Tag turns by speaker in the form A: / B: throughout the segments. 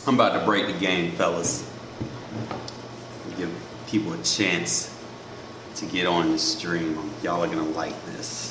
A: I'm about to break the game, fellas. Give people a chance to get on the stream. Y'all are gonna like this.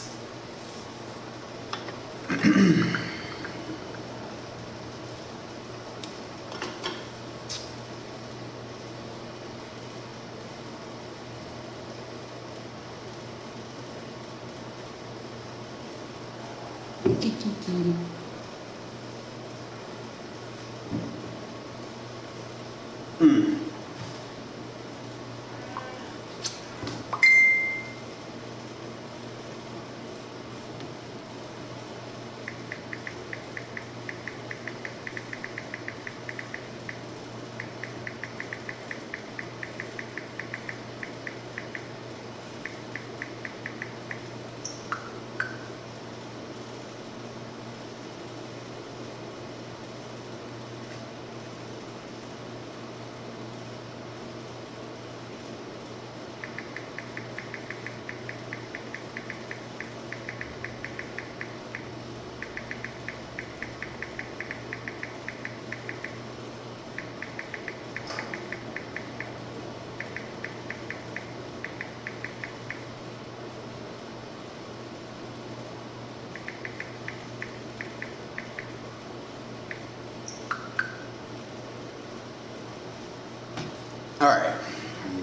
A: Alright,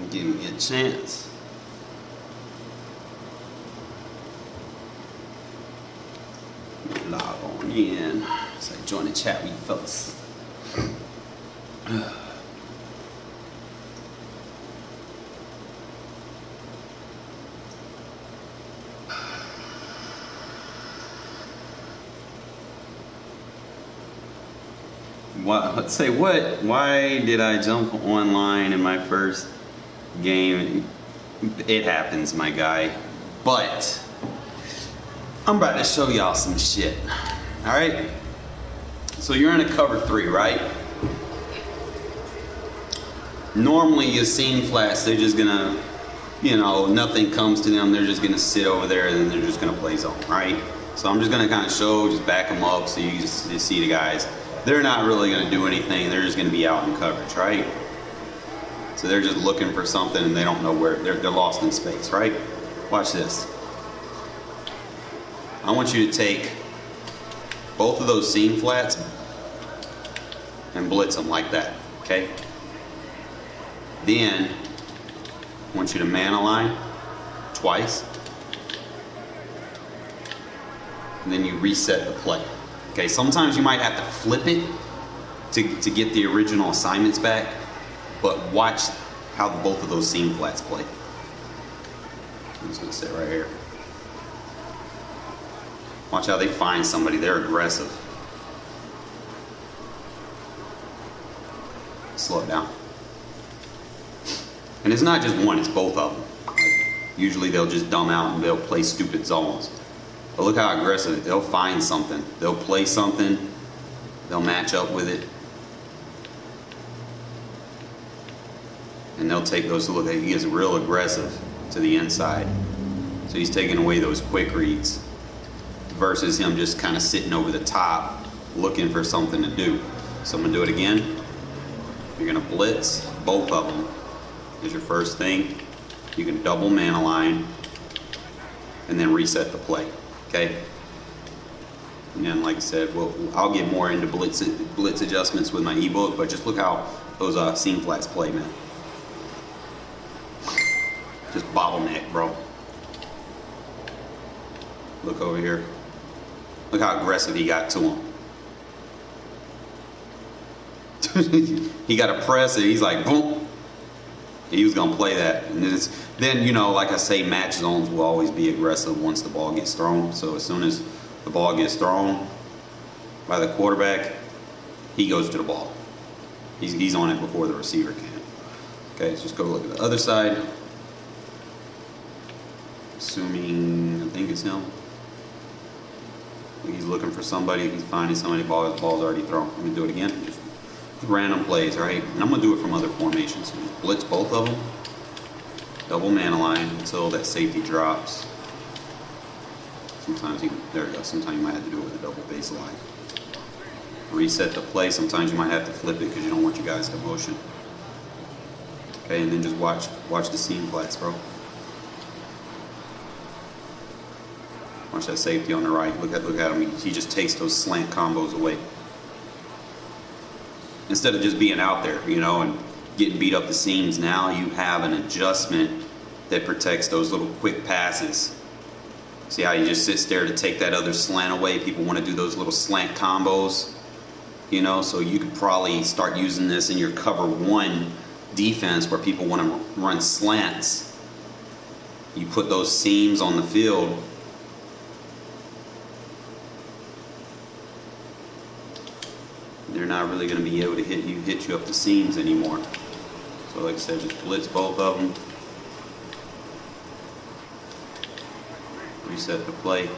A: give me a chance. Log on in. So I join the chat with you fellas. Let's say what? Why did I jump online in my first game? It happens, my guy. But I'm about to show y'all some shit. Alright? So you're in a cover 3, right? Normally your scene flats, they're just gonna, you know, nothing comes to them. They're just gonna sit over there and then they're just gonna play zone, right? So I'm just gonna kind of show, just back them up so you can just see the guys. They're not really going to do anything. They're just going to be out in coverage, right? So they're just looking for something and they don't know where. They're lost in space, right? Watch this. I want you to take both of those seam flats and blitz them like that, okay? Then I want you to man align twice. And then you reset the play. Okay, sometimes you might have to flip it to get the original assignments back, but watch how both of those seam flats play. I'm just gonna sit right here. Watch how they find somebody, they're aggressive. Slow it down. And it's not just one, it's both of them. Like, usually they'll just dumb out and they'll play stupid zones. But look how aggressive, they'll find something. They'll play something, they'll match up with it. And they'll take those, look, he gets real aggressive to the inside. So he's taking away those quick reads versus him just kind of sitting over the top looking for something to do. So I'm gonna do it again. You're gonna blitz both of them. Is your first thing. You can double man align and then reset the play. Okay, and then like I said, I'll get more into blitz adjustments with my ebook, but just look how those seam flats play, man. Just bottleneck, bro. Look over here. Look how aggressive he got to him. He got to press it. He's like, boom. He was gonna play that, and then you know, like I say, match zones will always be aggressive once the ball gets thrown. So as soon as the ball gets thrown by the quarterback, he goes to the ball. He's on it before the receiver can. Okay, let's just go look at the other side. Assuming, I think it's him. He's looking for somebody. He's finding somebody. Ball's already thrown. I'm gonna do it again. Just random plays, right? And I'm gonna do it from other formations. So blitz both of them, double man align until that safety drops. Sometimes there we go. Sometimes you might have to do it with a double baseline. reset the play. Sometimes you might have to flip it because you don't want your guys to motion. Okay, and then just watch the seam flats, bro. Watch that safety on the right. Look at him. He just takes those slant combos away. Instead of just being out there, you know, and getting beat up the seams, now you have an adjustment that protects those little quick passes. See how he just sits there to take that other slant away? People want to do those little slant combos, you know, so you could probably start using this in your cover one defense where people want to run slants. You put those seams on the field. They're not really going to be able to hit you up the seams anymore. So like I said, just blitz both of them. Reset the play.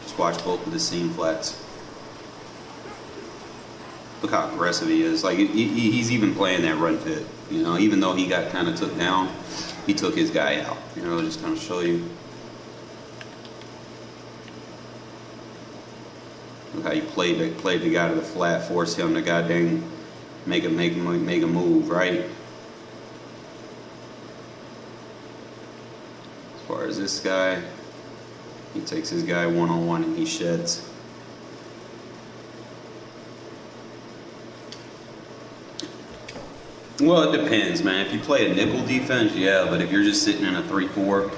A: Just watch both of the seam flats. Look how aggressive he is. Like he's even playing that run fit. You know, even though he got kind of took down, he took his guy out. You know, just kind of show you. Look how he played the guy to the flat, forced him to goddamn make a move, right? As far as this guy, he takes his guy one-on-one and he sheds. Well, it depends, man. If you play a nickel defense, yeah, but if you're just sitting in a 3-4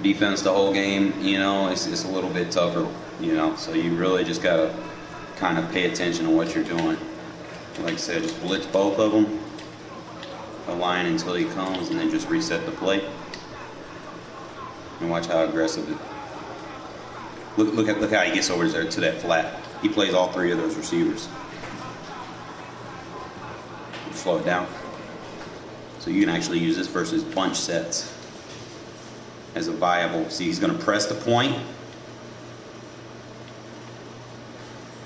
A: defense the whole game, you know, it's a little bit tougher, you know, so you really just gotta kind of pay attention to what you're doing. Like I said, just blitz both of them, align until he comes, and then just reset the play. And watch how aggressive it. Look how he gets over there to that flat. He plays all three of those receivers. Slow it down. So you can actually use this versus bunch sets as a viable. See, he's going to press the point.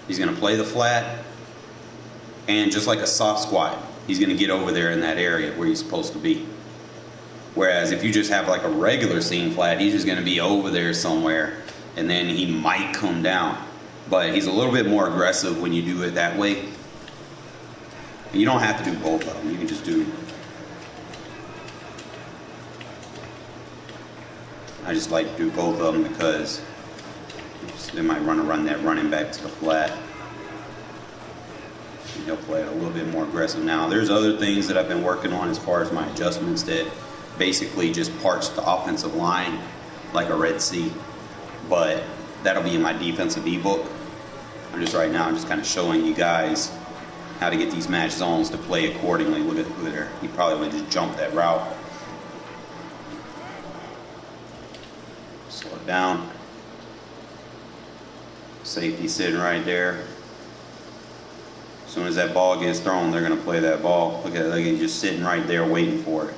A: He's going to play the flat. And just like a soft squat, he's going to get over there in that area where he's supposed to be. Whereas if you just have like a regular seam flat, he's just going to be over there somewhere, and then he might come down. But he's a little bit more aggressive when you do it that way. You don't have to do both of them. You can just do. I just like to do both of them because they might run that running back to the flat. And he'll play it a little bit more aggressive. Now, there's other things that I've been working on as far as my adjustments that basically just parts the offensive line like a Red Sea. But that'll be in my defensive ebook. I'm just kind of showing you guys how to get these match zones to play accordingly. Look at there. He probably would just jump that route. Slow it down. Safety sitting right there. As soon as that ball gets thrown, they're going to play that ball. Look at he's just sitting right there waiting for it.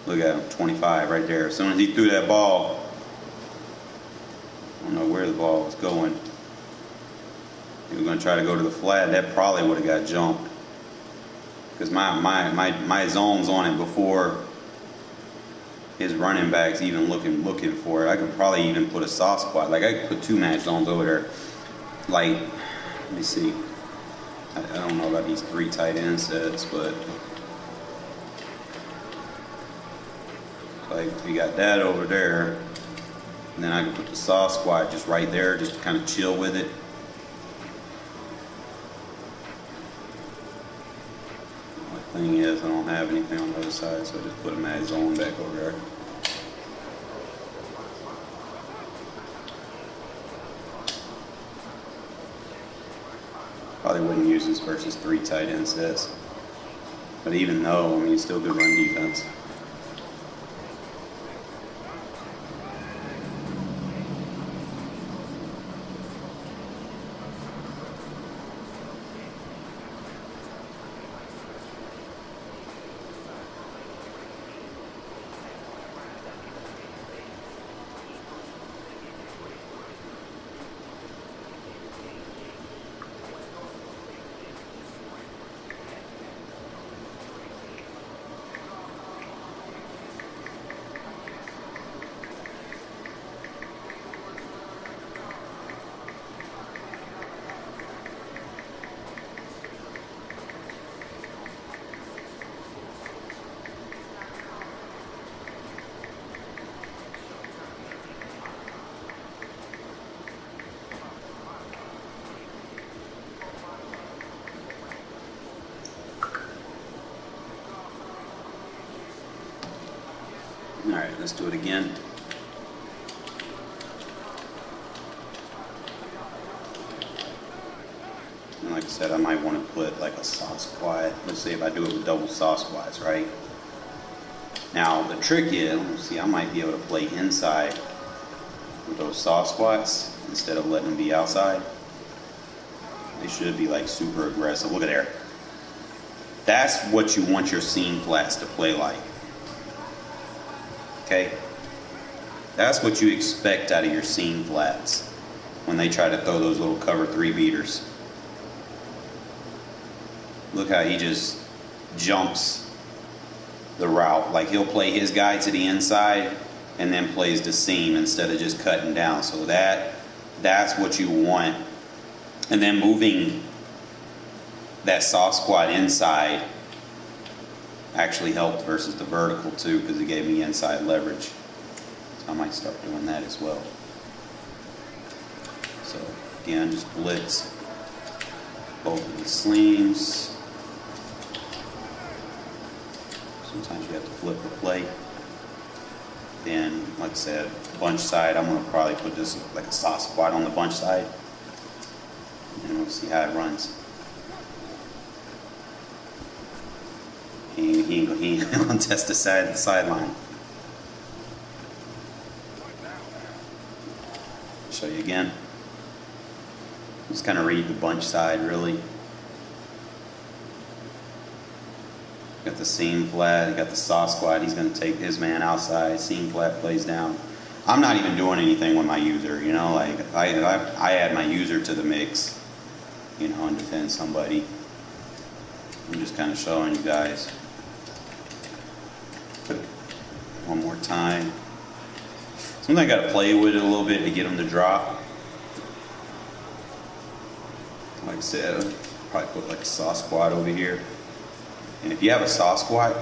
A: Look at him, 25 right there. As soon as he threw that ball, I don't know where the ball was going. He was going to try to go to the flat. That probably would have got jumped. Because my zone's on it before his running back's even looking for it. I could probably even put a soft spot. Like I could put two match zones over there. Like, let me see. I don't know about these 3 tight end sets, but like we got that over there, and then I can put the soft squat just right there, just to kind of chill with it. The thing is, I don't have anything on the other side, so I just put a match zone back over there. Probably wouldn't use this versus 3 tight end sets. But even though, I mean, it's still good run defense. All right, let's do it again. And like I said, I might want to put like a soft squat. Let's see if I do it with double soft squats, right? Now the trick is, let's see, I might be able to play inside with those soft squats instead of letting them be outside. They should be like super aggressive. Look at there. That's what you want your seam flats to play like. Okay? That's what you expect out of your seam flats when they try to throw those little cover 3 beaters. Look how he just jumps the route. Like he'll play his guy to the inside and then plays the seam instead of just cutting down. So that's what you want. And then moving that soft squat inside actually helped versus the vertical too, because it gave me inside leverage. So I might start doing that as well. So again, just blitz both of the sleeves. Sometimes you have to flip the plate. Then, like I said, bunch side, I'm going to probably put this like a soft squat on the bunch side. And we'll see how it runs. He ain't going to test the sideline. Show you again. Just kind of read the bunch side, really. Got the seam flat, got the soft squat. He's going to take his man outside. Seam flat plays down. I'm not even doing anything with my user, you know. Like I add my user to the mix, you know, and defend somebody. I'm just kind of showing you guys. One more time. Sometimes I got to play with it a little bit to get them to drop. Like I said, I'll probably put like a soft squat over here. And if you have a soft squat,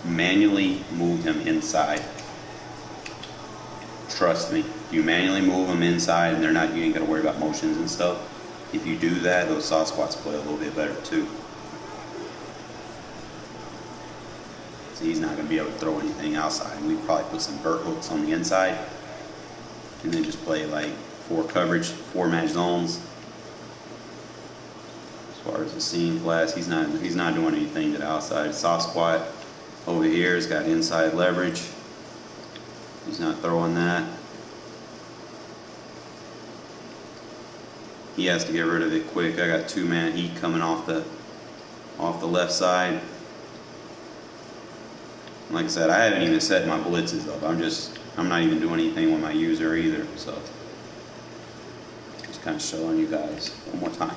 A: manually move them inside. Trust me, you manually move them inside and you ain't gotta worry about motions and stuff. If you do that, those soft squats play a little bit better too. So he's not gonna be able to throw anything outside. We probably put some vert hooks on the inside and then just play like 4 coverage, 4 match zones. As far as the seam flats, he's not doing anything to the outside. Soft squat over here has got inside leverage. He's not throwing that. He has to get rid of it quick. I got 2-man heat coming off the left side. Like I said, I haven't even set my blitzes up. I'm not even doing anything with my user either. So just kind of showing you guys one more time.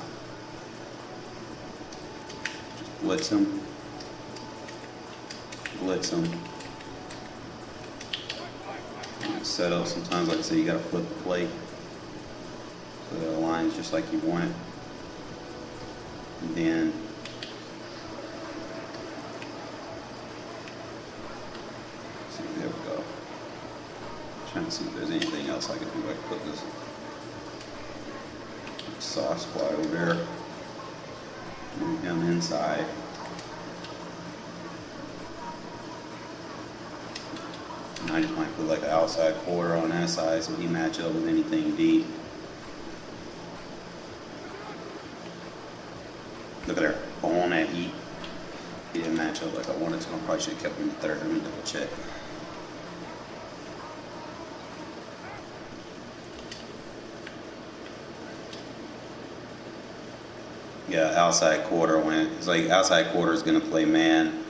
A: Blitz him. Blitz him. Set up sometimes, like I said, you got to flip the plate so that it aligns just like you want it. And then see, there we go. Trying to see if there's anything else I can do. I can put this soft squat over there. Move him inside. And I just might put like an outside quarter on that side so he match up with anything deep. Look at there, on that heat. He didn't match up like I wanted to. I probably should have kept him in the third. Let me double check. Yeah, outside quarter went. It's like outside quarter is going to play man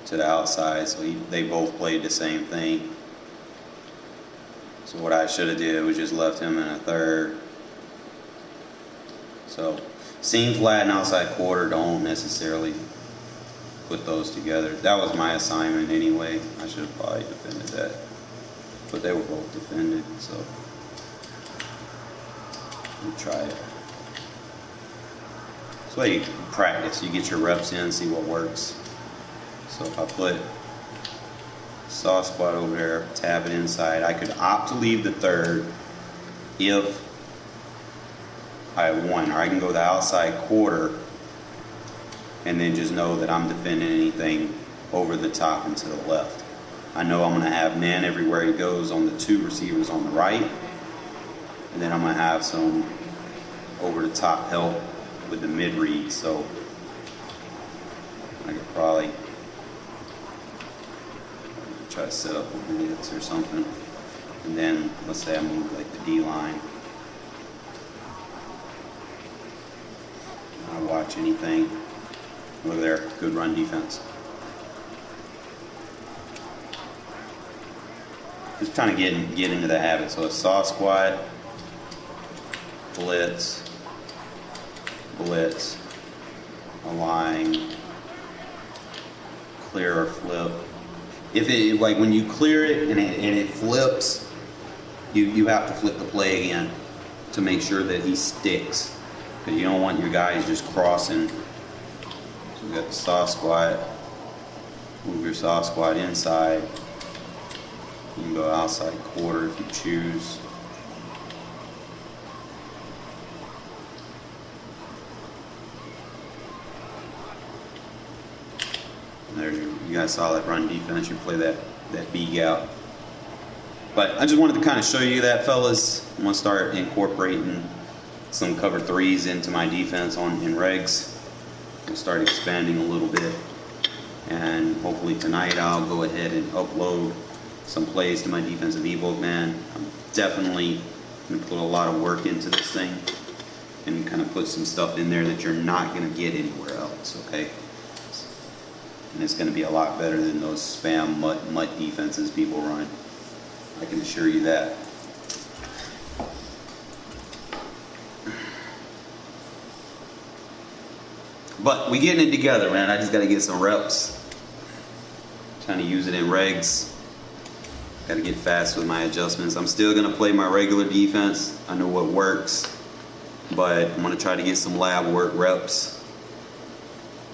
A: to the outside, so they both played the same thing. So what I should have did was just left him in a third. So seam flat and outside quarter don't necessarily put those together. That was my assignment anyway. I should have probably defended that, but they were both defended. So we'll try it. That's why you practice. You get your reps in, see what works. So if I put soft squat over there, tab it inside, I could opt to leave the third if I won, or I can go the outside quarter and then just know that I'm defending anything over the top and to the left. I know I'm going to have man everywhere he goes on the 2 receivers on the right. And then I'm going to have some over the top help with the mid read. So I could probably try to set up a blitz or something. And then let's say I move like the D line. I watch anything. Look there, good run defense. Just trying to get into the habit. So a saw squat, blitz, blitz, align, clear or flip. If it, like when you clear it and it flips, you have to flip the play again to make sure that he sticks. Because you don't want your guys just crossing. So we got the saw squat. Move your saw squat inside. You can go outside quarter if you choose. And there's you guys saw that run defense. You play that B gap. But I just wanted to kind of show you that, fellas. I'm gonna start incorporating some cover 3s into my defense in Regs. I'll start expanding a little bit. And hopefully tonight I'll go ahead and upload some plays to my defensive ebook, man. I'm definitely going to put a lot of work into this thing and kind of put some stuff in there that you're not going to get anywhere else, okay? And it's going to be a lot better than those spam mutt defenses people run. I can assure you that. But we getting it together, man. I just got to get some reps. Trying to use it in Regs. Got to get fast with my adjustments. I'm still going to play my regular defense. I know what works. But I'm going to try to get some lab work reps.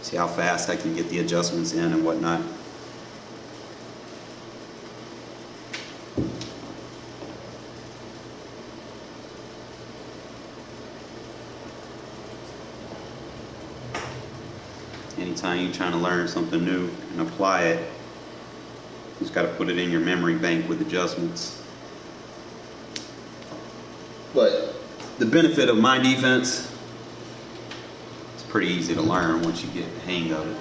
A: See how fast I can get the adjustments in and whatnot. Anytime you're trying to learn something new and apply it, you just got to put it in your memory bank with adjustments. But the benefit of my defense, it's pretty easy to learn once you get the hang of it.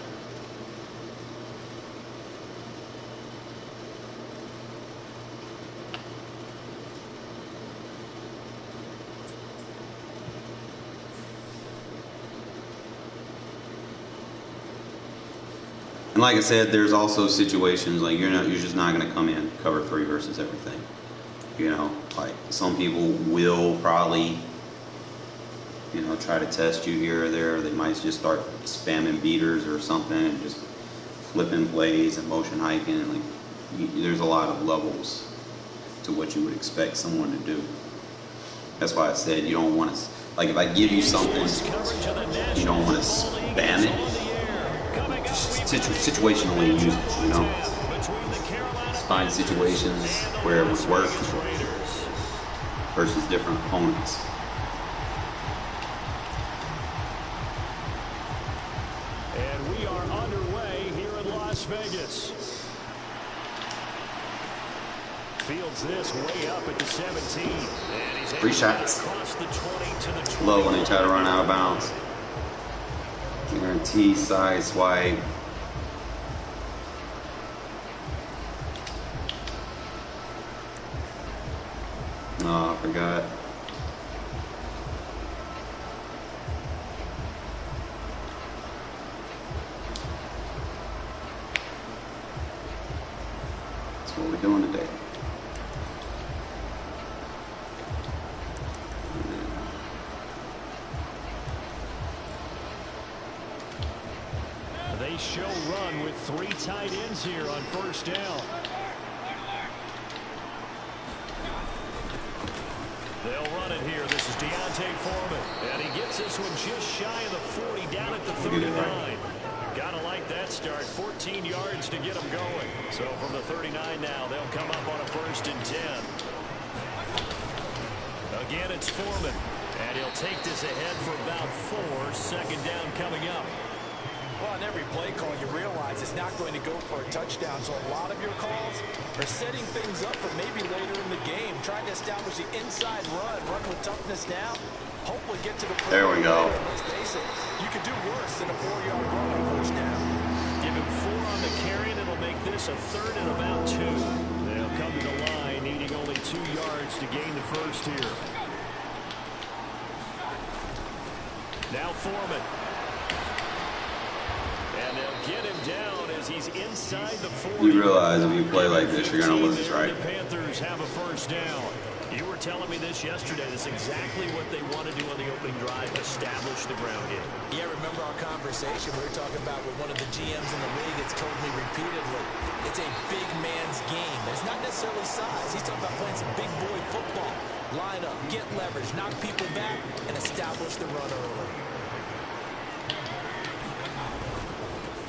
A: And like I said, there's also situations like you're just not going to come in cover 3 versus everything. You know, like some people will probably, you know, try to test you here or there. They might just start spamming beaters or something and just flipping plays and motion hiking. And like, there's a lot of levels to what you would expect someone to do. That's why I said you don't want to, like if I give you something, you don't want to spam it. Situationally use it, you know. Just find situations where it would work versus different opponents.
B: And we are underway here in Las Vegas. Fields this way up at the 17. And he's
A: 3 shots.
B: across the 20 to the 20.
A: Low when they try to run out of bounds. Guarantee side swipe. Oh, I forgot. That's what we're doing today.
B: They show run with 3 tight ends here on first down. They'll run it here. This is Deontay Foreman. And he gets this one just shy of the 40 down at the 39. Gotta like that start. 14 yards to get them going. So from the 39 now, they'll come up on a 1st and 10. Again, it's Foreman. And he'll take this ahead for about 4. 2nd down coming up.
C: Well, on every play call, you realize it's not going to go for a touchdown. So a lot of your calls are setting things up for maybe later in the game, trying to establish the inside run with toughness now. Hopefully get to the
A: There we go.
C: Let's face it, you could do worse than a 4-yard run on first down.
B: Give him 4 on the carry, and it'll make this a 3rd and about 2. They'll come to the line, needing only 2 yards to gain the first here. Now Foreman. And they'll get him down as he's inside the 40.
A: You realize if you play like this, you're going to lose, right?
B: The Panthers have a first down. You were telling me this yesterday. That's exactly what they want to do on the opening drive, establish the ground game.
C: Yeah, remember our conversation we were talking about with one of the GMs in the league that's told me repeatedly, it's a big man's game. It's not necessarily size. He's talking about playing some big boy football. Line up, get leverage, knock people back, and establish the run early.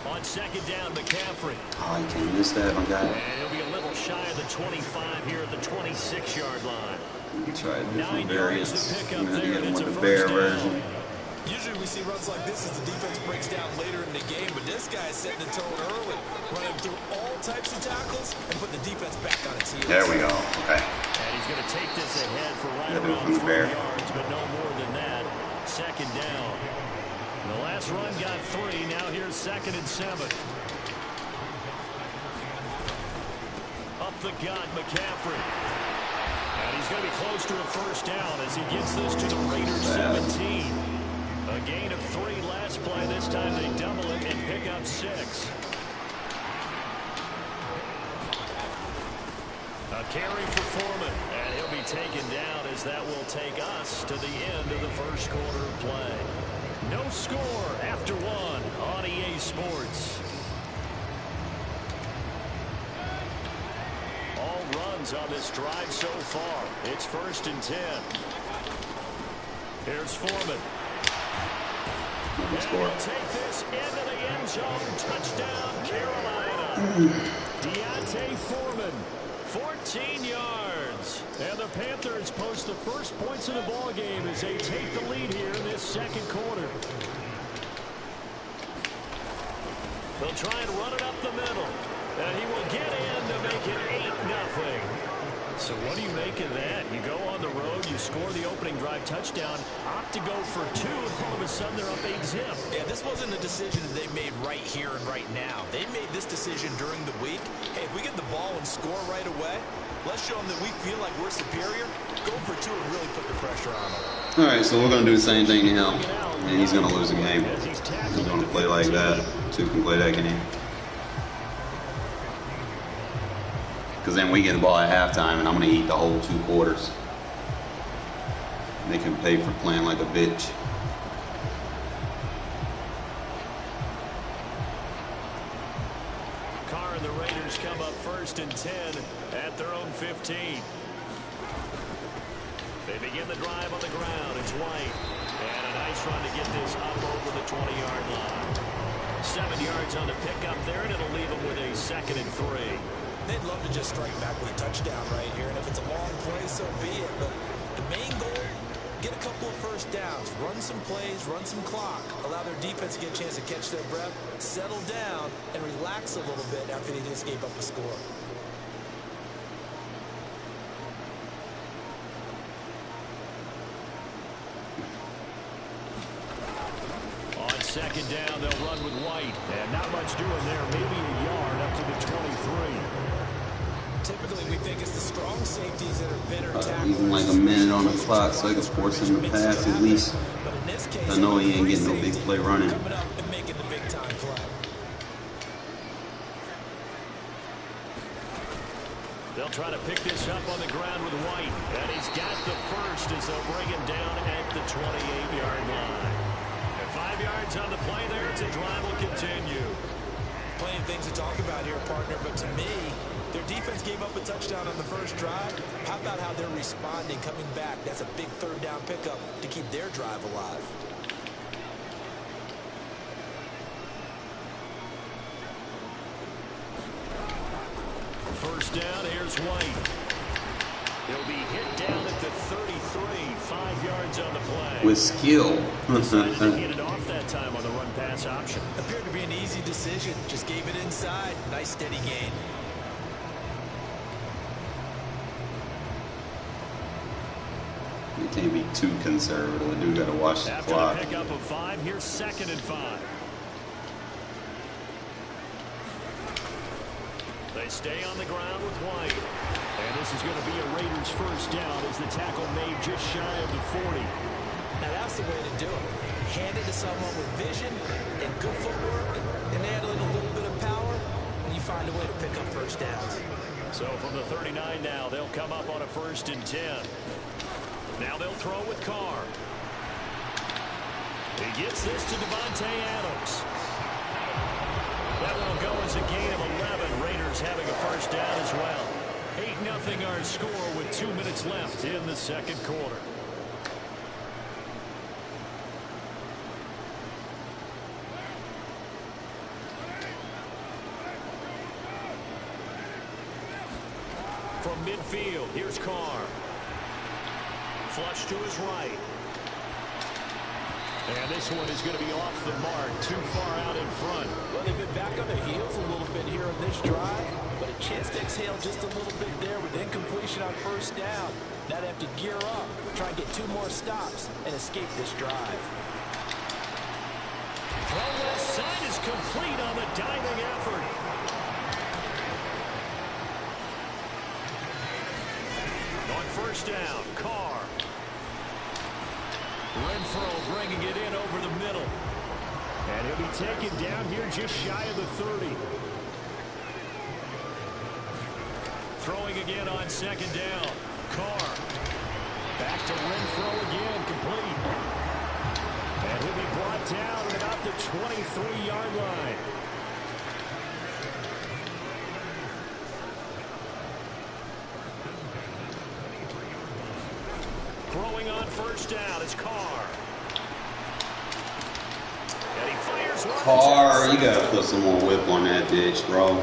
B: On second down, McCaffrey.
A: Oh, you can't miss that, my guy.
B: And he'll be a little shy of the 25 here at the 26-yard line.
A: You try different
B: 9
A: variants.
B: yards to pick up
A: You're going to
B: there,
A: get
B: and
A: him
B: it's
A: with
B: a
A: the bear
B: first down.
A: version.
C: Usually we see runs like this as the defense breaks down later in the game, but this guy's setting the tone early, running through all types of tackles and putting the defense back on its heels.
A: There we go. Okay.
B: And he's going to take this ahead for right
A: Yeah,
B: around
A: from the
B: 4
A: bear.
B: yards, but no more than that. Second down. The last run got 3. Now here's 2nd and 7. Up the gut, McCaffrey. And he's going to be close to a first down as he gets this to the Raiders 17. A gain of 3 last play. This time they double it and pick up 6. A carry for Foreman, and he'll be taken down as that will take us to the end of the first quarter of play. No score after 1 on EA Sports. All runs on this drive so far. It's 1st and 10. Here's Foreman. And he'll take this into the end zone. Touchdown, Carolina. Deontay Foreman, 14 yards. And the Panthers post the first points of the ball game as they take the lead here in this second quarter. They'll try and run it up the middle. And he will get in to make it 8-0. So what do you make of that? You go on the road, you score the opening drive touchdown, opt to go for 2, and all of a sudden they're up 8-zip.
C: Yeah, this wasn't a decision that they made right here and right now. They made this decision during the week. Hey, if we get the ball and score right away, let's show them that we feel like we're superior. Go for 2 and really put the pressure on them.
A: All right, so we're going to do the same thing to him, and he's going to lose the game. He's going to play like that. 2 can play that game. Because then we get the ball at halftime, and I'm going to eat the whole 2 quarters. They can pay for playing like a bitch.
B: Carr and the Raiders come up 1st and 10 at their own 15. They begin the drive on the ground. It's White. And a nice run to get this up over the 20-yard line. 7 yards on the pickup there, and it'll leave them with a 2nd and 3.
C: They'd love to just strike back with a touchdown right here, and if it's a long play, so be it. But the main goal, get a couple of first downs, run some plays, run some clock, allow their defense to get a chance to catch their breath, settle down, and relax a little bit after they just gave up a score.
B: On second down, they'll run with White. And not much doing there, maybe a yard up to the 23.
C: Typically, we think it's the strong safeties that are better tacklers.
A: Even like a minute on the clock, so I can force him to pass at least.
C: But in this case,
A: I know he ain't getting no big play running.
C: coming up and making the big time play.
B: They'll try to pick this up on the ground with White. And he's got the first as they'll bring him down at the 28-yard line. And 5 yards on the play there as the drive will continue.
C: Plenty of things to talk about here, partner, but to me, their defense gave up a touchdown on the first drive. How about how they're responding, coming back? That's a big 3rd down pickup to keep their drive alive.
B: First down, here's White. He'll be hit down at the 33, 5 yards on the play.
A: With skill.
B: Decided to get it off that time on the run pass option.
C: Appeared to be an easy decision. Just gave it inside. Nice steady gain.
A: You can't be too conservative. The dude got to watch the clock.
B: After the pickup of 5, here's 2nd and 5. They stay on the ground with White. And this is going to be a Raiders first down as the tackle made just shy of the 40.
C: Now that's the way to do it. Hand it to someone with vision and good footwork and add in a little bit of power, and you find a way to pick up first downs.
B: So from the 39 now, they'll come up on a 1st and 10. Now they'll throw with Carr. He gets this to Devontae Adams. That will go as a gain of 11. Raiders having a first down as well. 8-0 our score with 2 minutes left in the 2nd quarter. From midfield, here's Carr. Flush to his right. And this one is going to be off the mark, too far out in front.
C: Well, they've been back on their heels a little bit here on this drive, but a chance to exhale just a little bit there with incompletion on first down. Now they have to gear up, try and get 2 more stops, and escape this drive.
B: From left side is complete on the diving effort. On first down, Carr. Renfrow bringing it in over the middle. And he'll be taken down here just shy of the 30. Throwing again on 2nd down. Carr. Back to Renfrow again, complete. And he'll be brought down at about the 23-yard line. Throwing on first down is Carr. And he fires one.
A: Carr, you gotta put some more whip on that bitch, bro.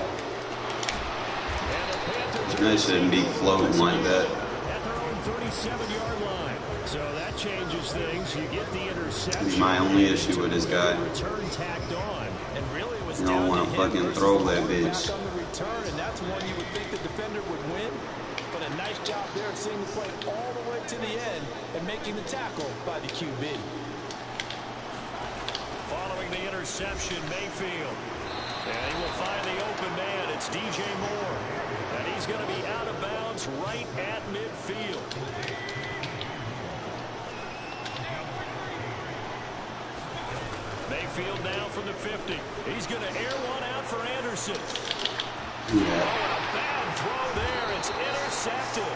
A: That shouldn't be floating like that.
B: At their own 37-yard line. So that changes things. You get the interception.
A: My only issue with this guy.
B: Return tacked on.
C: And really it was
A: You don't want to fucking throw that bitch.
C: On the return, and that's one you would think the defender would win. But a nice job there of seeing the play all the way to the end and making the tackle by the QB.
B: Following the interception, Mayfield. And he will find the open man. It's DJ Moore. And he's going to be out of bounds right at midfield. Mayfield now from the 50. He's going to air one out for Anderson.
A: Yeah.
B: Oh, a bad throw there. It's intercepted.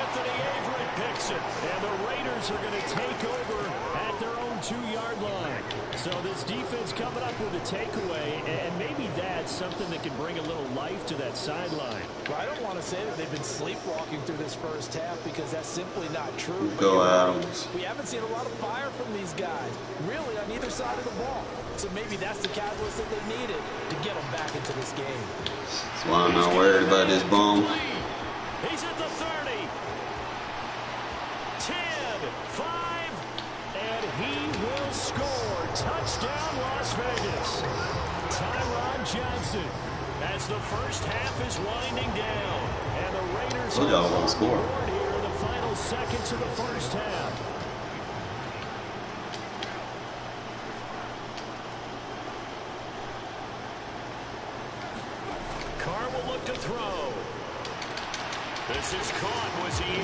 B: Anthony Averett picks it. And the Raiders are going to take over at their own 2-yard line. So this defense coming up with a takeaway, and maybe that's something that can bring a little life to that sideline.
C: Well, I don't want to say that they've been sleepwalking through this first half because that's simply not true.
A: Go Adams.
C: We haven't seen a lot of fire from these guys, really, on either side of the ball. So maybe that's the catalyst that they needed to get them back into this game.
A: That's why I'm not worried about this bum.
B: He's at the 30. 10, 5, and he will score. Touchdown, Las Vegas. Tyron Johnson as the first half is winding down. And the Raiders
A: Told y'all won't score.
B: here in the final seconds of the first half. Carr will look to throw. This is caught. Was he in?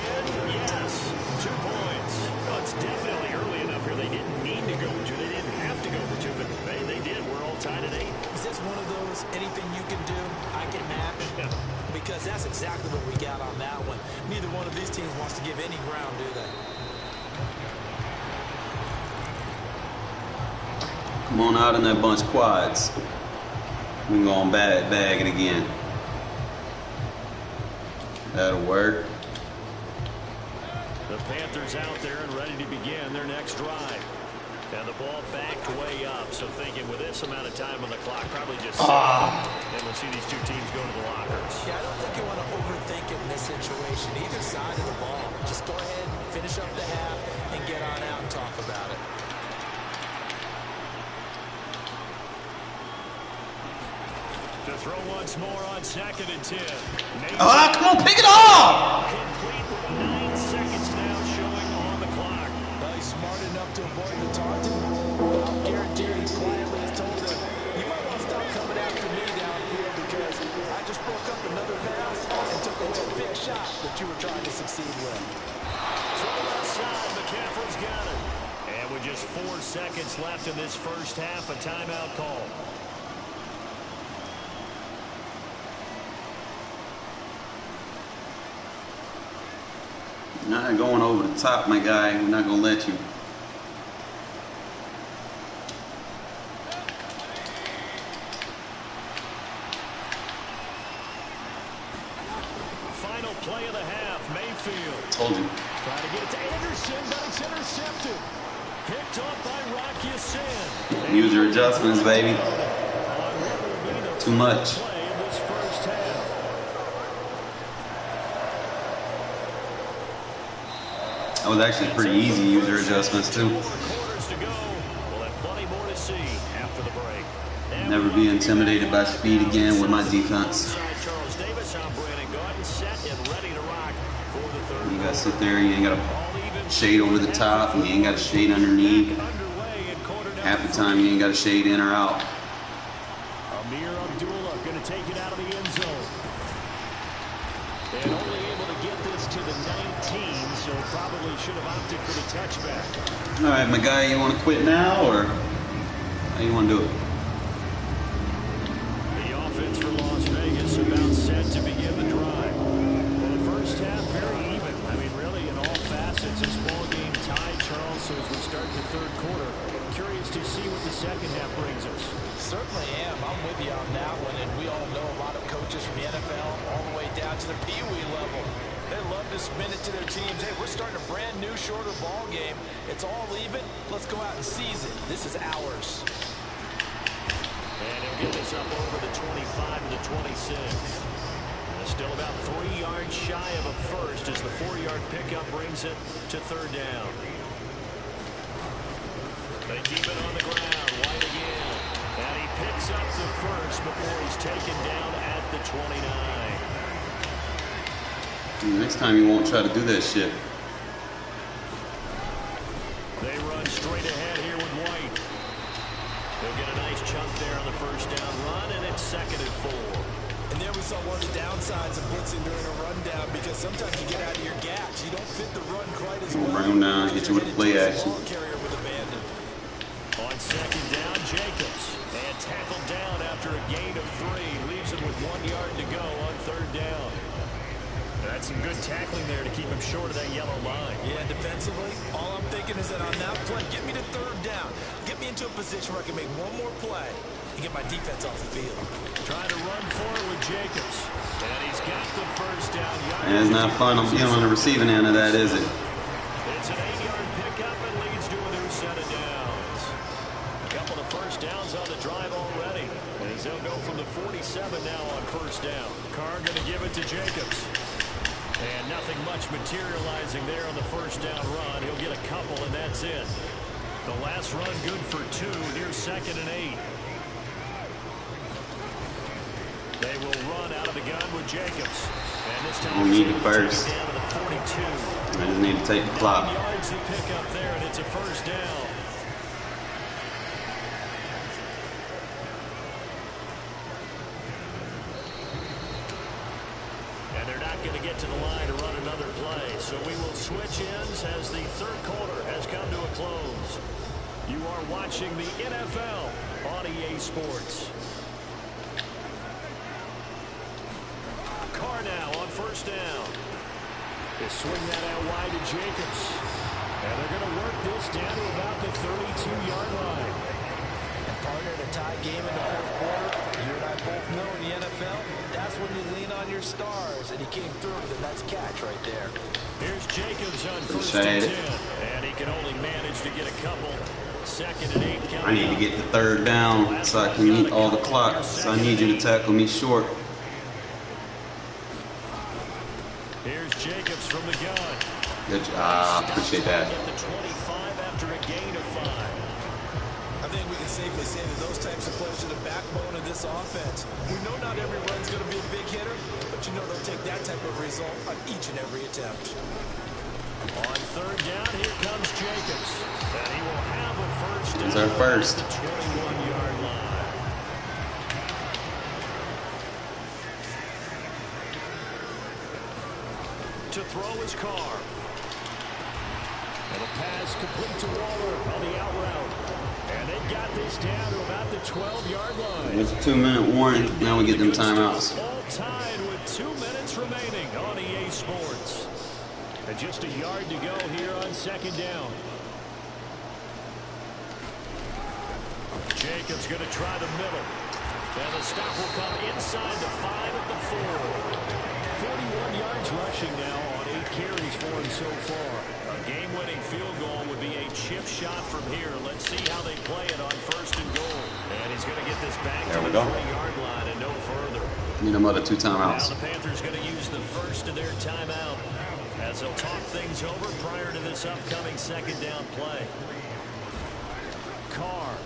B: Yes. 2 points. Well, it's definitely early enough here. They didn't need to go for 2. They didn't have to go for 2, but they did. We're all tied at 8.
C: Is this one of those anything you can do, I can match?
B: Yeah.
C: Because that's exactly what we got on that one. Neither one of these teams wants to give any ground, do they?
A: Come on out in that bunch of quads. We're going to bag it again. That'll work.
B: The Panthers out there and ready to begin their next drive. And the ball backed way up. So thinking with this amount of time on the clock, probably just and we'll see these two teams go to the lockers.
C: Yeah, I don't think you want to overthink like it in this situation. Either side of the ball. Just go ahead, finish up the half, and get on out and talk about it.
B: To throw once more on 2nd and 10.
A: Ah, come on, pick it off!
B: Complete with 9 seconds now showing on the clock.
C: Well, he's smart enough to avoid the taunting. I'll guarantee he quietly has told him, you might want to stop coming after me downfield because I just broke up another pass and took away a big shot that you were trying to succeed with.
B: Throw outside, McCaffrey's got it. And with just 4 seconds left in this first half, a timeout call.
A: Not going over the top, my guy. We're not going to let you.
B: Final play of the half, Mayfield.
A: Told you.
B: Trying to get it to Anderson, but it's intercepted. Picked up by Rocky Sin.
A: User adjustments, baby. Too much.
B: Play in this first half.
A: That was actually pretty easy user adjustments, too.
B: Quarters to go. We'll have plenty more to see after the break. And
A: Never be intimidated by speed again with my defense.
B: Charles Davis on Brandon Gordon, set and ready to rock for the third.
A: You gotta sit there, you ain't gotta shade over the top, and you ain't gotta shade underneath. Half the time you ain't gotta shade in or out.
B: Amir Abdullah gonna take it out of the end zone. And only able to get this to the 19, so probably should have opted for the touchback.
A: All right, my guy, you want to quit now, or how you want to do it?
B: The offense for Las Vegas about set to begin the drive. Well, the first half very even. I mean, really, in all facets, this ball game tied, Charles. So as we start the third quarter, curious to see what the second half brings us.
C: Certainly am. I'm with you on that one. And we all know a lot of coaches from the NFL all the way down to the Pee Wee level. They love to spin it to their teams. Hey, we're starting a brand new, shorter ball game. It's all even. Let's go out and seize it. This is ours.
B: And he'll get this up over the 25 to the 26. Still about 3 yards shy of a first as the 4-yard pickup brings it to third down. They keep it on the ground. White again. And he picks up the first before he's taken down at the 29.
A: Next time you won't try to do that shit.
B: They run straight ahead here with White. They'll get a nice chunk there on the first down run, and it's 2nd and 4.
C: And there we saw one of the downsides of blitzing during a rundown because sometimes you get out of your gaps. You don't fit the run quite as well.
A: Bring him down, hit you with a play action.
B: On 2nd down, Jacobs. And tackled down after a gain of 3. Leaves him with 1 yard to go on third down. That's some good tackling there to keep him short of that yellow line.
C: Yeah, defensively, all I'm thinking is that on that play, get me to third down. Get me into a position where I can make one more play and get my defense off the field.
B: Trying to run forward with Jacobs. And he's got the first down.
A: And it's not fun being on the receiving end of that, is it?
B: It's an 8-yard pickup and leads to a new set of downs. A couple of first downs on the drive already. As they'll go from the 47 now on first down. Carr going to give it to Jacobs. And nothing much materializing there on the first down run. He'll get a couple, and that's it. The last run good for 2. Here's 2nd and 8. They will run out of the gun with Jacobs. And this time
A: You need it first.
B: down to the 42.
A: I just need to take the clock.
B: 9 yards to pick up there, and it's a first down. Going to get to the line to run another play. So we will switch ends as the third quarter has come to a close. You are watching the NFL on EA Sports. Carr now on first down. They swing that out wide to Jacobs. And they're going to work this down to about the 32-yard line.
C: And partner, in a tie game in the fourth quarter, you and I both know in the NFL, that's when you lean on your stars, and he came through with a nice catch right there.
B: Here's Jacobs on first and 10, and he can only manage to get a couple. 2nd and 8 coming.
A: I need to get the third down so I can eat all the clock. So I need you to tackle me short.
B: Here's Jacobs from the gun.
A: Good job. Appreciate that.
B: At the 25 after a gain of 5.
C: I think we can safely say that those types of plays are the backbone of this offense. We know not every run's going to be a big hitter, but you know they'll take that type of result on each and every attempt.
B: On third down, here comes Jacobs. And he will have a first down.
A: It's our first.
B: At the 21-yard line. To throw is Carr. And a pass complete to Waller on the out route. And they've got this down to about the 12-yard line.
A: It's a 2-minute warning. Now we get them timeouts.
B: All tied with 2 minutes remaining on EA Sports. And just a yard to go here on second down. Jacobs going to try the middle. And the stop will come inside the 5 at the 4. 41 yards rushing now on 8 carries for him so far. A game-winning field goal would be a chip shot from here. Let's see how they play it on first and goal. And he's going to get this back to the 3-yard line and no further.
A: Need another 2 timeouts.
B: Now the Panthers going to use the first of their timeout as they'll talk things over prior to this upcoming second down play. Carr.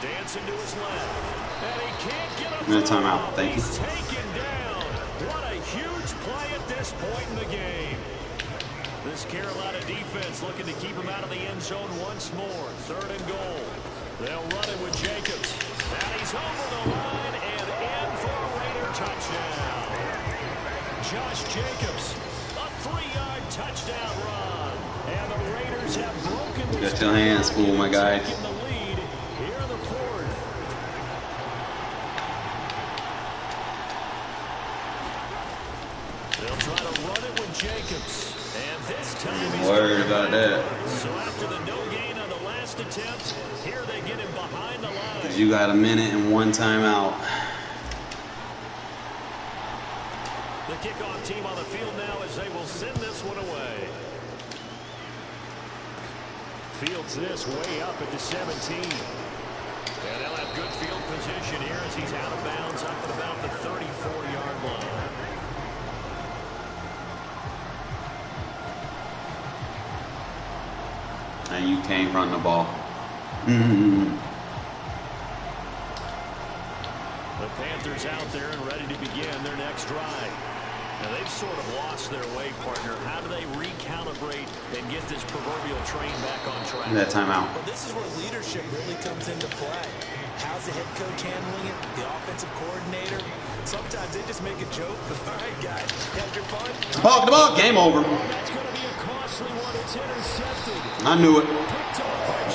B: Dancing to his left. And he can't get up.
A: Minute timeout. Thank you.
B: He's taken down. What a huge play at this point in the game. This Carolina defense looking to keep him out of the end zone once more. Third and goal. They'll run it with Jacobs. And he's over the line and in for a Raider touchdown. Josh Jacobs, a 3-yard touchdown run. And the Raiders have broken this.
A: Got your hands full, my guy.
B: Taking the lead here in the 4th. They'll try to run it with Jacobs. And this time he's
A: worried about that.
B: So after the no gain on the last attempt, here they get him behind the line.
A: You got a minute and 1 timeout.
B: The kickoff team on the field now as they will send this one away. Fields this way up at the 17. And they'll have good field position here as he's out of bounds up at about the 34-yard line.
A: And you can't run the ball.
B: The Panthers out there and ready to begin their next drive. Now they've sort of lost their way, partner. How do they recalibrate and get this proverbial train back on track?
A: That timeout.
C: Well, this is where leadership really comes into play. How's the head coach handling it? The offensive coordinator? Sometimes they just make a joke. All right, guys, have your fun.
A: The ball, game over.
B: That's going to be a costly one. It's intercepted.
A: I knew it.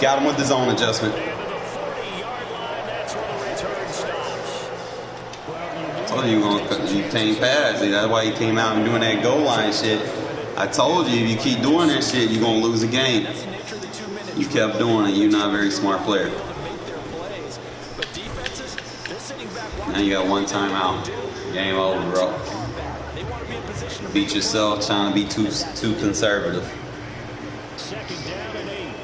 A: Got him with the zone adjustment.
B: And to the 40-yard line, that's where the return stops.
A: I told you can't pass. That's why he came out and doing that goal line shit. I told you if you keep doing that shit, you're gonna lose a game. You kept doing it. You're not a very smart player. Now you got 1 timeout. Game over, bro. Beat yourself trying to be too conservative.
B: Second down and 8.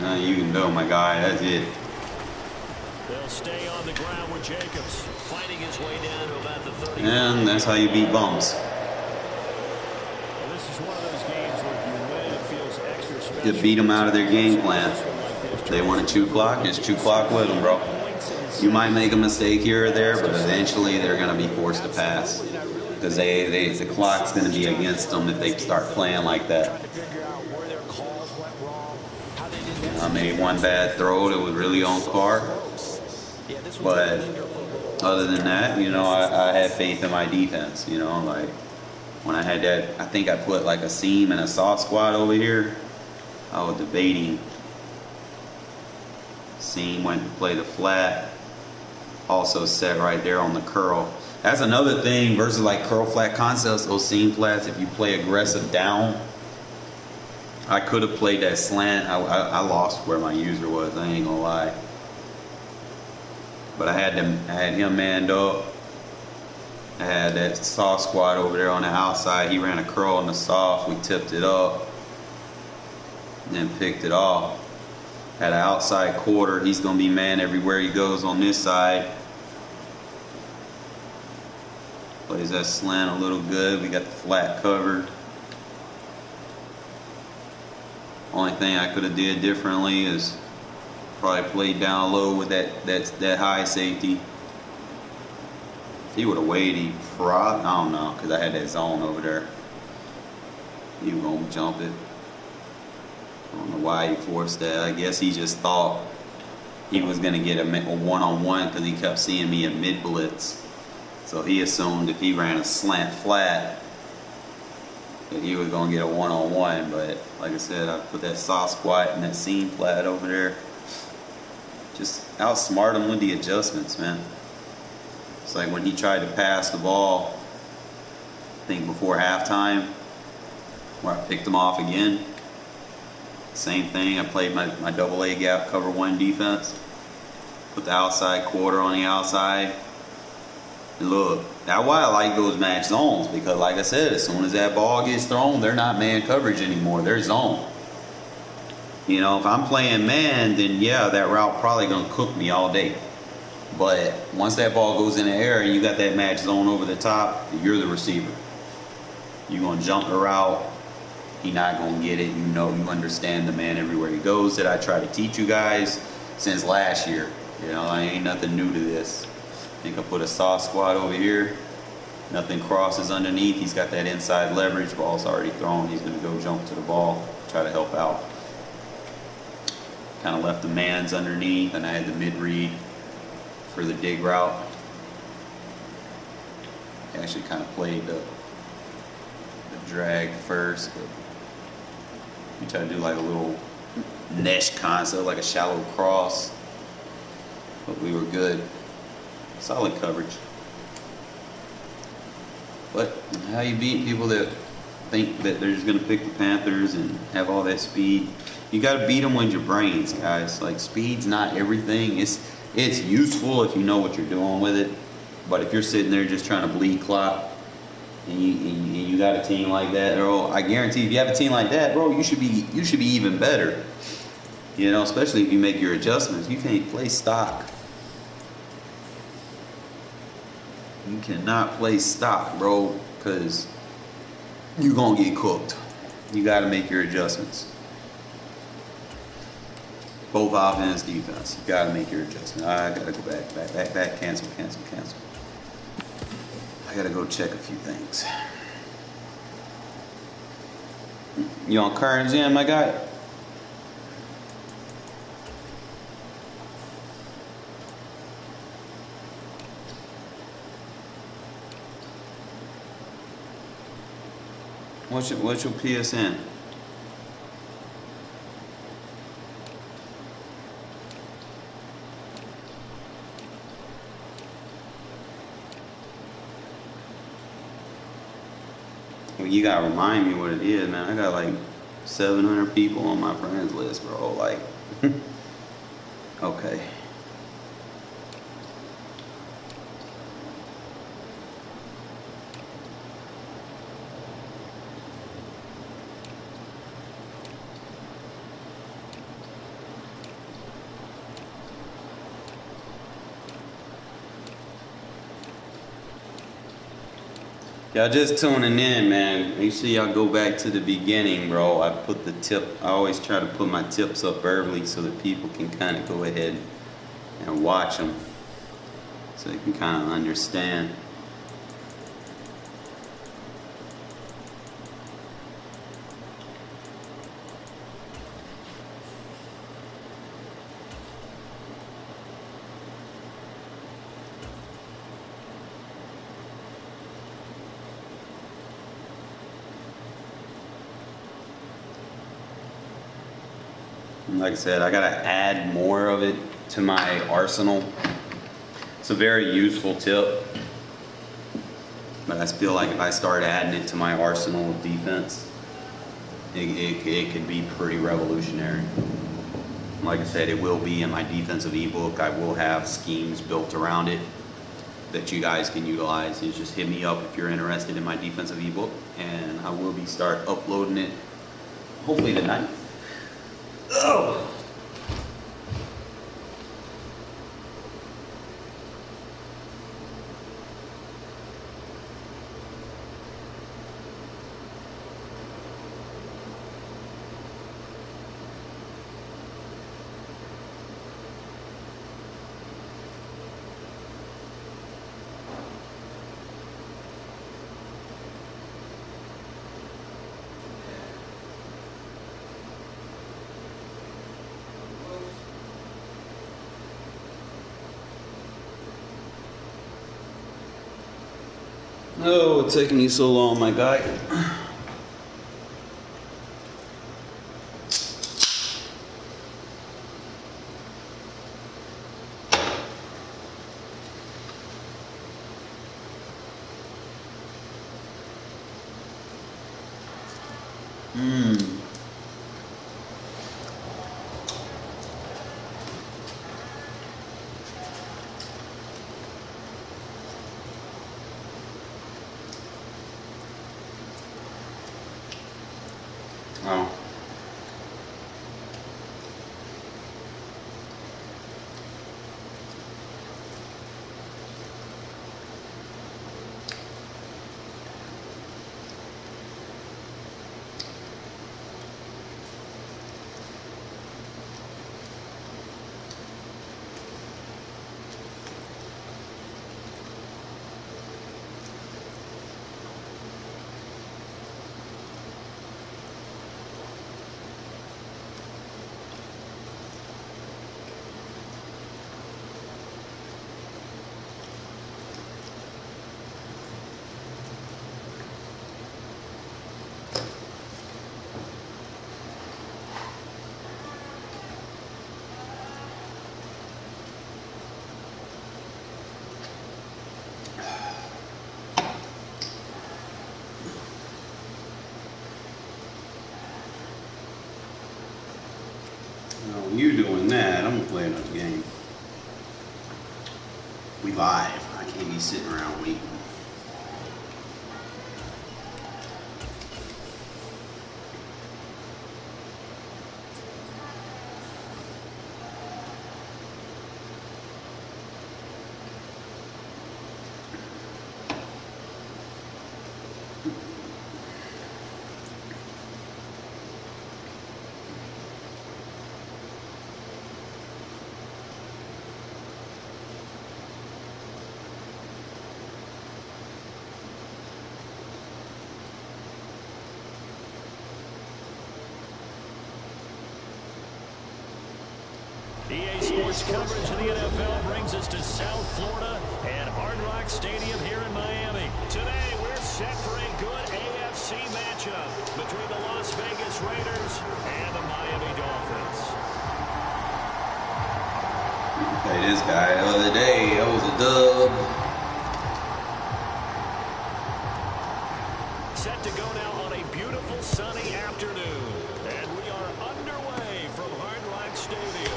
A: Nothing you can do, my guy. That's it.
B: They'll stay on the ground with Jacobs, fighting his way down to about the 30.
A: And that's how you beat bums.
B: Well, this is one of those games where if you win, it feels extra special.
A: You beat them out of their game plan. They want to chew clock. It's chew clock with them, bro. You might make a mistake here or there, but eventually they're going to be forced to pass. Because the clock's going to be against them if they start playing like that. I made one bad throw that was really on Carr. But other than that, you know, I had faith in my defense. You know, like when I had that, I think I put like a seam and a soft squat over here. I was debating. Seam went to play the flat. Also set right there on the curl. That's another thing versus like curl flat concepts, those seam flats. If you play aggressive down, I could have played that slant. I lost where my user was. I ain't gonna lie. But I had him manned up. I had that soft squat over there on the outside. He ran a curl in the soft. We tipped it up. And then picked it off. Had an outside quarter. He's gonna be manned everywhere he goes on this side. Plays that slant a little good. We got the flat covered. Only thing I could have did differently is probably played down low with that high safety. If he would have waited, I don't know, because I had that zone over there. He was gonna jump it. I don't know why he forced that. I guess he just thought he was gonna get a one-on-one because he kept seeing me at mid blitz. So he assumed if he ran a slant flat that he was gonna get a one-on-one. But like I said, I put that soft squat and that seam flat over there. Just outsmart him with the adjustments, man. It's like when he tried to pass the ball, I think before halftime, where I picked him off again. Same thing, I played my double A gap cover one defense. Put the outside quarter on the outside. And look, that's why I like those match zones, because like I said, as soon as that ball gets thrown, they're not man coverage anymore, they're zone. You know, if I'm playing man, then yeah, that route probably gonna cook me all day. But once that ball goes in the air and you got that match zone over the top, you're the receiver. You're gonna jump the route. He's not gonna get it. You know, you understand the man everywhere he goes that I try to teach you guys since last year. You know, I ain't nothing new to this. I think I put a soft squat over here. Nothing crosses underneath. He's got that inside leverage. Ball's already thrown. He's gonna go jump to the ball, try to help out. Kind of left the man's underneath, and I had the mid read for the dig route. Actually kind of played the drag first, but we tried to do like a little mesh concept, like a shallow cross, but we were good. Solid coverage. But how you beat people that think that they're just going to pick the Panthers and have all that speed? You got to beat them with your brains, guys. Like, speed's not everything. It's useful if you know what you're doing with it. But if you're sitting there just trying to bleed clock, and you got a team like that, bro, I guarantee if you have a team like that, bro, you should be even better. You know, especially if you make your adjustments. You can't play stock. You cannot play stock, bro, because you're going to get cooked. You got to make your adjustments. Both offense, defense. You got to make your adjustment. I got to go back, cancel. I got to go check a few things. You on Carr and Jim, my guy? What's your PSN? Well, you gotta remind me what it is, man. I got like 700 people on my friends list, bro. Like, okay. Y'all just tuning in, man. Make sure y'all go back to the beginning, bro. I always try to put my tips up early so that people can kind of go ahead and watch them, so they can kind of understand. Like I said, I gotta add more of it to my arsenal. It's a very useful tip, but I feel like if I start adding it to my arsenal of defense, it could be pretty revolutionary. Like I said, it will be in my defensive ebook. I will have schemes built around it that you guys can utilize. You just hit me up if you're interested in my defensive ebook, and I will start uploading it hopefully tonight. Oh. Oh, it's taking you so long, my guy. Oh. When you're doing that, I'm gonna play another game. We live. I can't be sitting around waiting.
B: EA Sports coverage of the NFL brings us to South Florida and Hard Rock Stadium here in Miami. Today, we're set for a good AFC matchup between the Las Vegas Raiders and the Miami Dolphins.
A: Play this guy the other day. That was a dub.
B: Set to go now on a beautiful sunny afternoon. And we are underway from Hard Rock Stadium.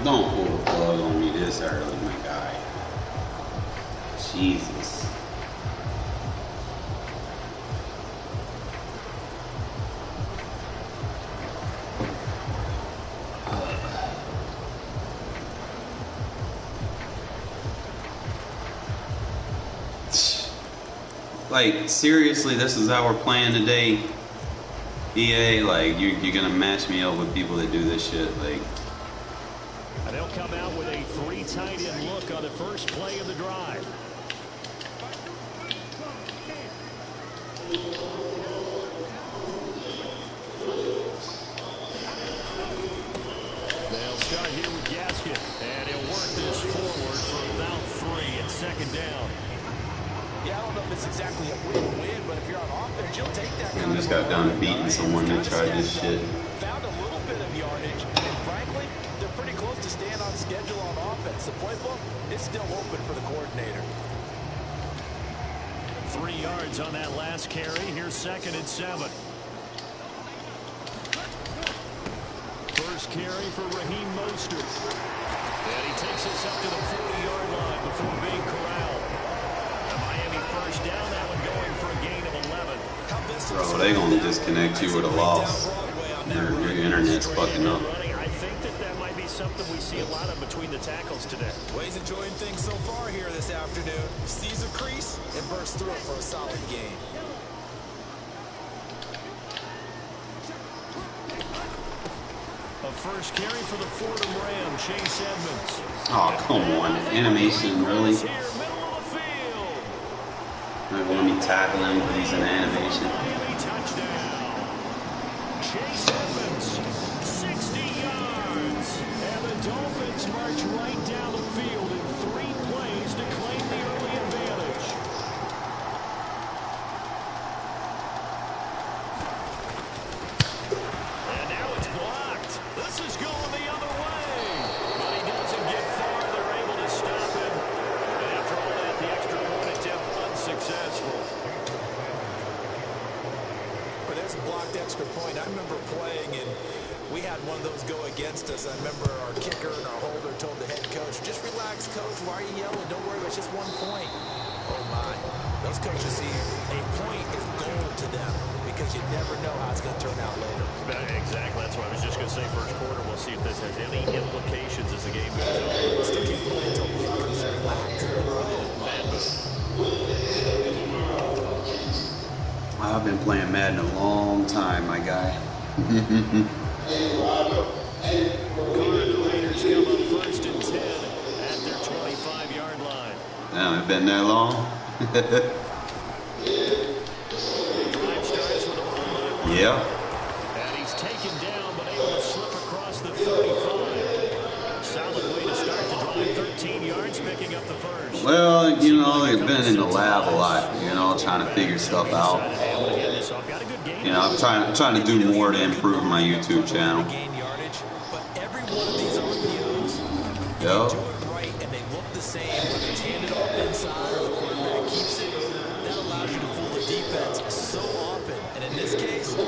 A: Don't pull the plug on me this early, my guy. Jesus. Like, seriously, this is how we're playing today? EA, like, you're gonna match me up with people that do this shit, like.
B: And they'll come out with a 3 tight end look on the first play of the drive. They'll start here with Gasket, and he'll work this forward for about 3 at second down.
C: Yeah, I don't know if it's exactly a win-win, but if you're on offense, you'll take that kind
A: I just got done beating someone that tried this shit.
C: Found a little bit of yardage, and frankly, they're pretty close to staying on schedule on offense. The playbook is still open for the coordinator.
B: 3 yards on that last carry. Here's 2nd and 7. First carry for Raheem Mostert. And he takes us up to the 40-yard line before being corralled. The Miami first down, that one going for a gain of 11.
A: Bro, they gonna disconnect you with a loss. Your internet's fucking up.
B: I think that might be something we see a lot of between the tackles today.
C: Well, he's enjoying things so far here this afternoon. Sees a crease and bursts through it for a solid gain.
B: A first carry for the Fordham Ram, Chase Edmonds.
A: Oh, come on. Animation, really? I want me tackling him because he's in animation.
B: Miami touchdown. Chase Edmonds, 60 yards. And the Dolphins march right down the field in 3 plays to claim the early advantage. And now it's blocked. This is going the other way. But he doesn't get far. They're able to stop him. And after all that, the extra point attempt unsuccessful.
C: But there's a blocked extra point. I remember playing, and we had one of those go against us. I remember our kicker and our holder told the head coach, just relax, coach. Why are you yelling? Don't worry, it's just 1 point. Oh, my. Those coaches see a point is gold to them because you never know how it's going to turn out later.
B: Exactly. That's what I was just going to say. First quarter, we'll see if this has any implications as the game goes on.
C: Still keep playing until kickers relax.
B: Bad move.
A: I've been playing Madden a long time, my guy.
B: Carr and the Raiders come up 1st and 10 at their 25-yard line.
A: Damn, it been that long? Yeah.
B: And he's taken down, but able to slip across the 35. Solid way to start the drive, 13 yards, picking up the first.
A: Well, you know, I've been in the lab a lot, you know, trying to figure stuff out. You know, I'm trying to do more to improve my YouTube channel.
C: Gain yardage, but every one of these RPOs,
A: Yep.
C: do it right and they look the same, whether it's handed off inside or the quarterback keeps it, that allows you to fool the defense so often. And in this case, the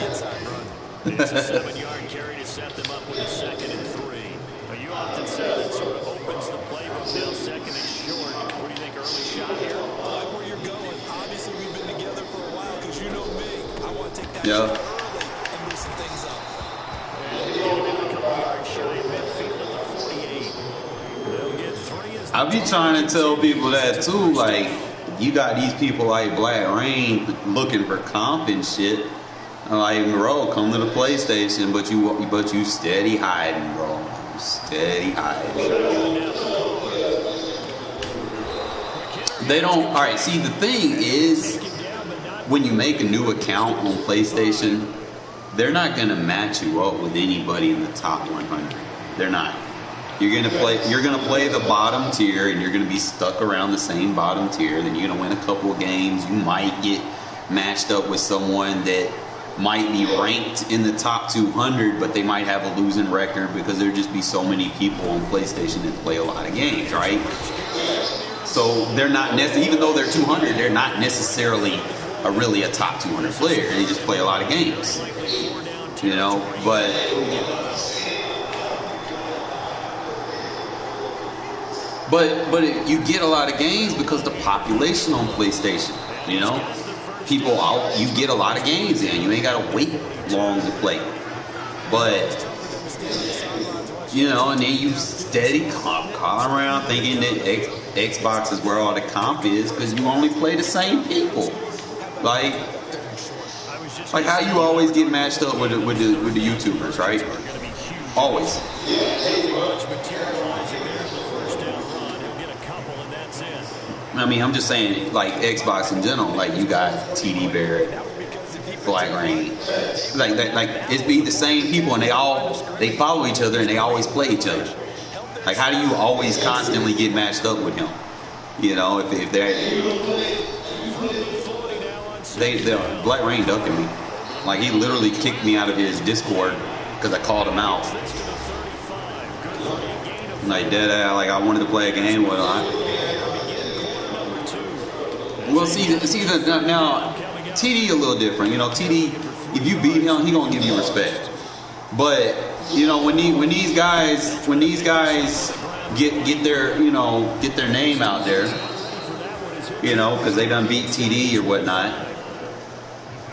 C: inside run.
B: It's a 7-yard carry to set them up with a 2nd and 3. Now, you often say that sort of opens the playbook now, 2nd and short. What do you think, early shot here?
C: I like where you're going. Obviously, we've been together for a while because you know me. I want to take that
A: Yeah.
C: shot early and loosen things up.
B: And get him in a couple yards shy of midfield at the 48. They'll get 3 as the
A: I be trying to tell people that too, like, you got these people like Black Rain looking for comp and shit. I'm like, bro, come to the PlayStation, but you steady hiding, bro. You steady hiding. They don't. All right. See, the thing is, when you make a new account on PlayStation, they're not gonna match you up with anybody in the top 100. They're not. You're gonna play the bottom tier, and you're gonna be stuck around the same bottom tier. Then you're gonna win a couple of games. You might get matched up with someone that might be ranked in the top 200, but they might have a losing record because there just be so many people on PlayStation that play a lot of games, right? So they're not even though they're 200, they're not necessarily really a top 200 player. They just play a lot of games, you know. But you get a lot of games because the population on PlayStation, you know. People out, you get a lot of games in. You ain't gotta wait long to play. But you know, and then you steady calling around thinking that Xbox is where all the comp is because you only play the same people. Like how you always get matched up with the YouTubers, right? Always. I mean, I'm just saying, like, Xbox in general, like, you got TD Barrett, Black Rain, like it's be the same people, and they follow each other, and they always play each other. Like, how do you always constantly get matched up with him? You know, if they're Black Rain ducking me. Like, he literally kicked me out of his Discord because I called him out. Like, like I wanted to play a game with him. Well, see, now TD a little different. You know, TD, if you beat him, he gonna give you respect. But you know, when these guys get their name out there, you know, because they done beat TD or whatnot.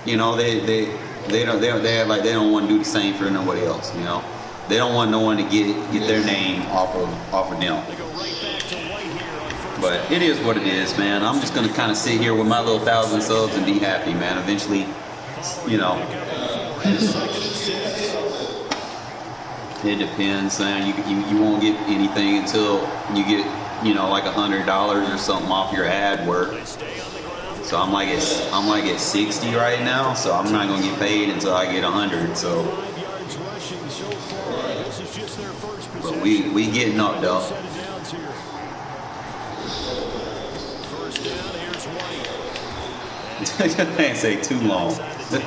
A: You know, they have like they don't want to do the same for nobody else. You know, they don't want no one to get their name off of them. But it is what it is, man. I'm just gonna kind of sit here with my little 1,000 subs and be happy, man. Eventually, you know, it depends, man. You won't get anything until you get, you know, like $100 or something off your ad work. So I'm like at 60 right now. So I'm not gonna get paid until I get 100. So
B: so far. This is just their first possession.
A: But we getting up, though.
B: Set it down here. First down, here's White.
A: I can't say too long.
B: The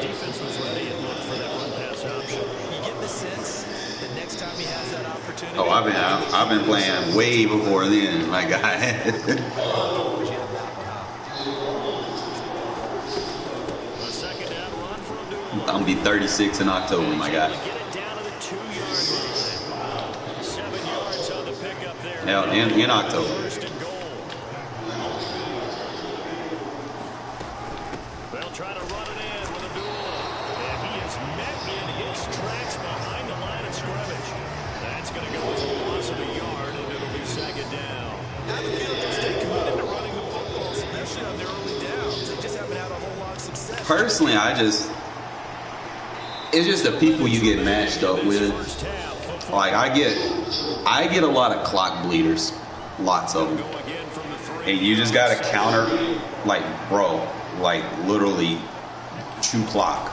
B: defense was ready and looked for that run pass option.
C: You get the sense that next time he has that opportunity.
A: Oh, I've been playing way before then, my guy. I'm gonna be 36 in October, my guy.
B: Get it down to the 2-yard line. 7 yards on the pickup there.
A: Yeah, in October.
B: First and goal. They'll try to run it in with a duel. And he is met in his tracks behind the line of scrimmage. That's going to go as a loss of a yard, and it'll be second down.
C: Now the field can stay committed to running the football, especially on their early downs. They just haven't had a whole lot of success.
A: Personally, it's just the people you get matched up with. Like I get a lot of clock bleeders, lots of them, and you just gotta counter, like bro, like literally chew clock.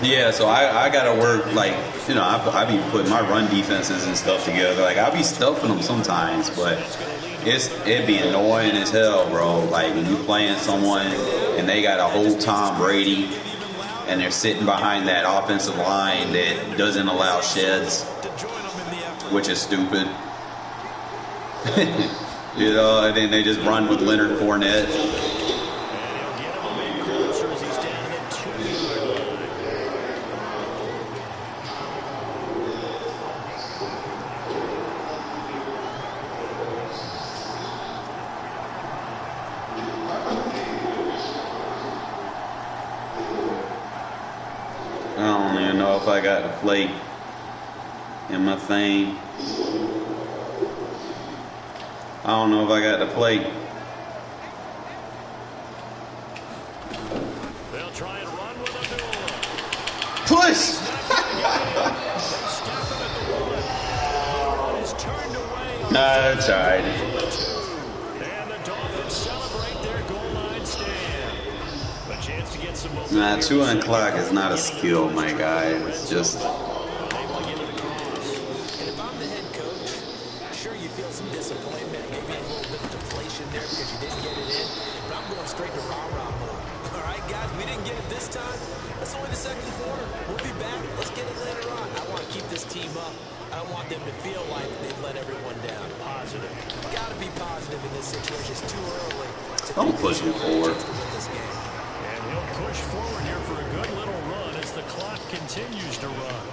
A: Yeah, so I gotta work, like, you know, I be putting my run defenses and stuff together. Like I be stuffing them sometimes, but it'd be annoying as hell, bro. Like when you playing someone and they got a whole Tom Brady and they're sitting behind that offensive line that doesn't allow sheds, which is stupid. You know, and then they just run with Leonard Fournette. If I got the plate in my thing. I don't know if I got the plate.
B: They'll try and run with a duel.
A: Push! I tried.
B: And the Dolphins celebrate their goal line stand. A chance to get some momentum.
A: Nah, chewing clock is not a skill, my guy. It's just.
C: And if I'm the head coach, sure you feel some disappointment, maybe a little bit of deflation there because you didn't get it in. But I'm going straight to rah-rah mode. All right, guys, we didn't get it this time. That's only the second quarter. We'll be back. Let's get it later on. I want to keep this team up. I don't want them to feel like they've let everyone down. Positive. Got to be positive in this situation. It's too early.
A: Don't push him forward.
B: And he'll push forward here for a good little run as the clock continues to run.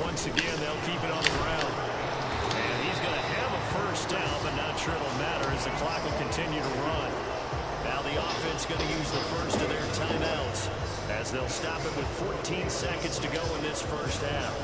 B: Once again, they'll keep it on the ground. And he's going to have a first down, but not sure it'll matter as the clock will continue to run. Now the offense going to use the first of their timeouts as they'll stop it with 14 seconds to go in this first half.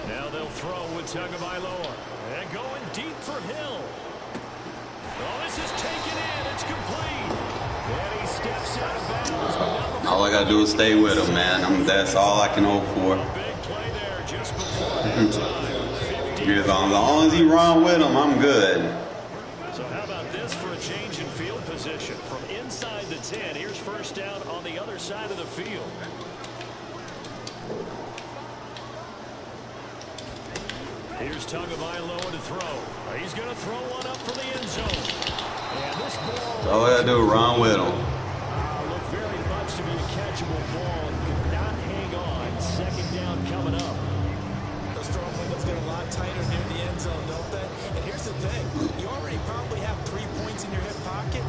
B: Now they'll throw with Tagovailoa. And going deep for Hill. Oh, this is taken in. It's complete. And he steps out of bounds.
A: All I gotta do is stay with him, man. That's all I can hope for.
B: Big play there just before halftime.
A: As long as he run with him, I'm good.
B: So how about this for a change in field position? From inside the 10, here's first down on the other side of the field. Here's Tagovailoa to throw. He's going to throw one up for the end zone. And this ball...
A: All I gotta do is run with him.
B: Looked very much to be a catchable ball and could not hang on. Second down coming up.
C: Those strong windows get a lot tighter near the end zone, don't they? And here's the thing. You already probably have 3 points in your hip pocket.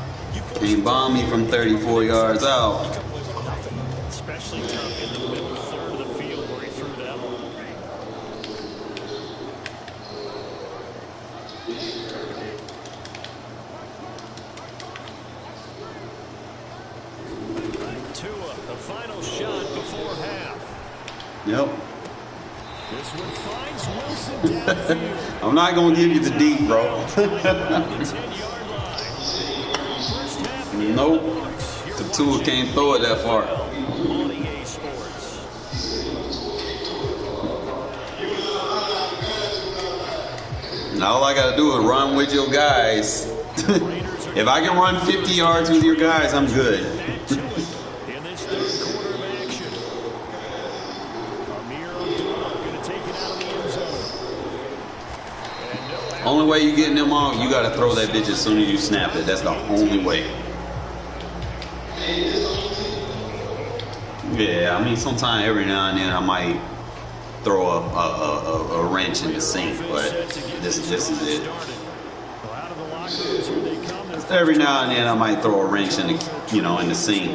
A: He bombed me from 34 yards out.
B: Especially tough in the middle third of the field where he threw that one. Tua, the final shot before half.
A: Yep.
B: This one finds Wilson downfield.
A: I'm not going to give you the deep, bro. Nope. The tool can't throw it that far. All I got to do is run with your guys. If I can run 50 yards with your guys, I'm good. Only way you getting them on, you got to throw that bitch as soon as you snap it. That's the only way. Yeah, I mean, sometimes every now and then I might throw a wrench in the sink, but this is it. Every now and then I might throw a wrench in the in the sink.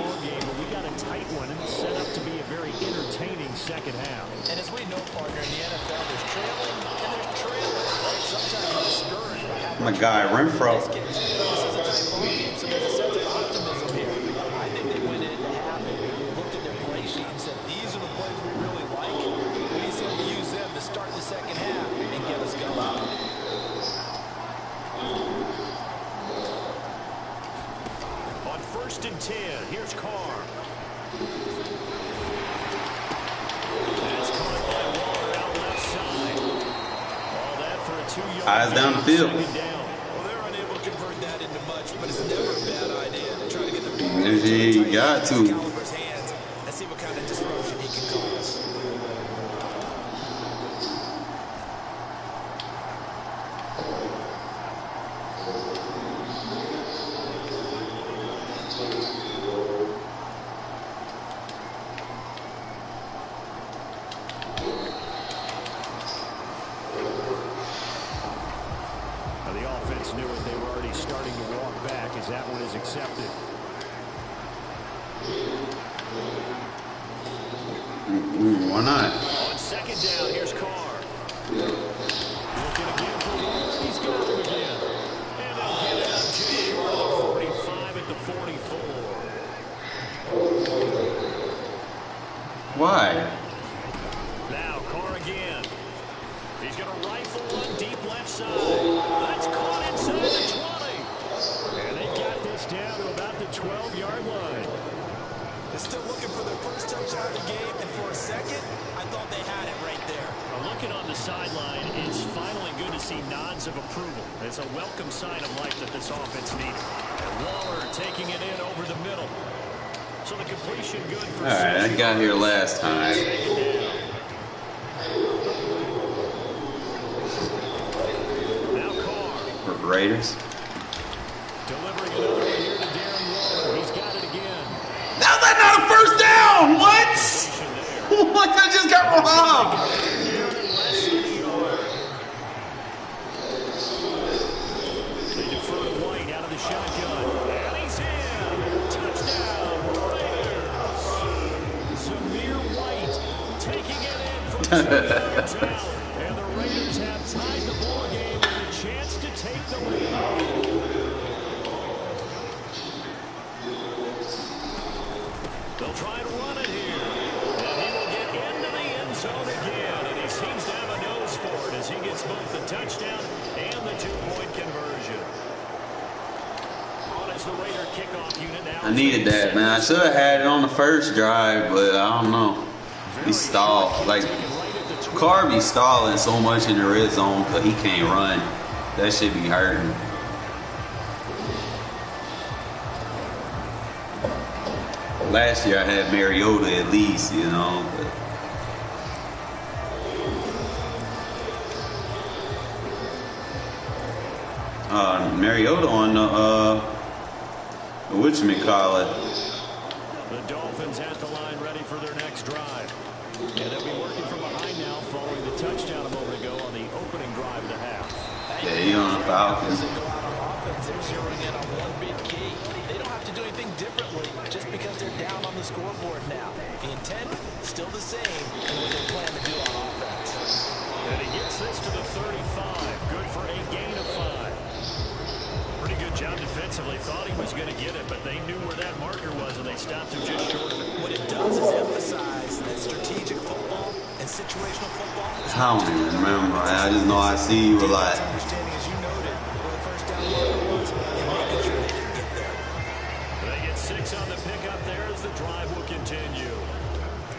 C: And as we know, partner, in the NFL, there's trailing and there's trailing. Right? Sometimes you're discouraged by having
A: My guy Renfrow.
C: this is a type of game, so there's a sense of optimism here. I think they went into half and looked at their play sheet and said, these are the plays we really like. We need to use them to start the second half and get us going.
B: On 1st and 10, here's Carr.
A: Eyes down the field.
C: Well, they're unable to convert that into much, but it's never a bad idea to try to get the ball
A: You got to.
C: Caliber's hands and see what kind of disruption he can cause.
B: Knew it. They were already starting to walk back as that one is accepted.
A: Why not?
B: On 2nd down, here's Carr. Looking again for Ward. He's got him again. And they'll get it out just short of the 45 at the 44.
A: Why?
B: Now Carr again. He's going to rifle one deep left side. That's caught inside the 20. And they got this down to about the 12-yard line.
C: They're still looking for their first touchdown of the game, and for a second, I thought they had it right there.
B: Looking on the sideline, it's finally good to see nods of approval. It's a welcome sign of life that this offense needed. And Waller taking it in over the middle. So the completion good for...
A: All right, I got here last time. Raiders.
B: Delivering another one here to Darren Waller. He's got it again.
A: How's that not a first down? What? What? I just got robbed.
B: They defer to White out of the shotgun. And he's in. Touchdown, Raiders. Zamir White taking it in from 2 yards out. And the Raiders have tied the ball game with a chance to take the lead. They'll try and run it here. And he will get into the end zone again. And he seems to have a nose for it as he gets both the touchdown and the 2-point conversion. On as the Raider kickoff unit now.
A: I needed that, man. I should have had it on the first drive, but I don't know. He stalled. Like, Carr be stalling so much in the red zone because he can't run. That should be hurting. Last year I had Mariota at least, But Mariota on the whatchamacallit.
B: The Dolphins at the line ready for their next drive. And they'll be working from behind now following the touchdown a moment ago on the opening drive of the half.
A: Yeah, he on the Falcons.
C: They go out on offense, they're zeroing in on one big key. They don't have to do anything differently just because they're down on the scoreboard now. The intent, still the same, and what they plan to do on offense.
B: And he gets this to the 35. Good for a gain of 5. Pretty good job defensively. Thought he was going to get it, but they knew where that marker was, and they stopped him just short of it.
C: What it does is emphasize that strategic football and situational football.
A: I don't even remember. I just know I see you a lot.
C: Understanding, as you noted, where the first down marker was and making sure they didn't get there.
B: They get 6 on the pickup there as the drive will continue.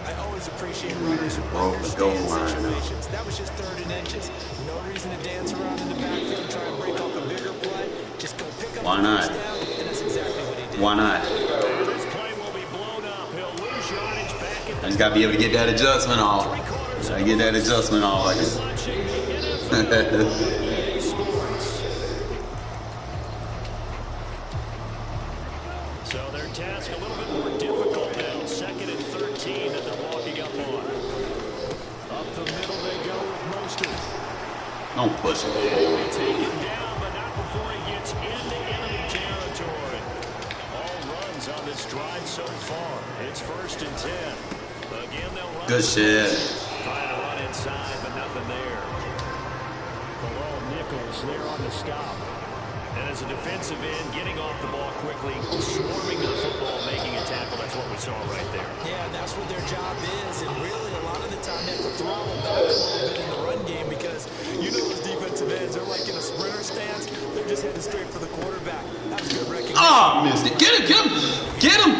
C: I always appreciate runners who
A: Broke the goal
C: understand
A: line.
C: situations. That was just 3rd and inches. No reason to dance around in the backfield and try and break off a bigger play. Just go pick up
A: Why
C: the
A: not?
C: first down, and that's exactly what he did.
A: Why not?
B: And this play will be blown up. He'll lose yardage back at the
A: I just gotta be able to get that adjustment off. I get that adjustment off. Like
B: watching the NFL Sports. So their task a little bit more difficult now. 2nd and 13 that they're walking up on. Up the middle they go with Mostert.
A: don't push it.
B: He'll be taken down, but not before he gets into enemy territory. All runs on this drive so far. It's 1st and 10. Again, they'll run.
A: Good shit.
B: Trying to run inside, but nothing there. Below Nichols there on the stop. And as a defensive end, getting off the ball quickly, swarming to the football, making a tackle. That's what we saw right there.
C: Yeah, and that's what their job is. And really, a lot of the time, they have to throttle back a little bit in the run game because you know those defensive ends, they're like in a sprinter stance. They're just heading straight for the quarterback. That was good recognition.
A: Oh, missed it. Get him, get him, get him.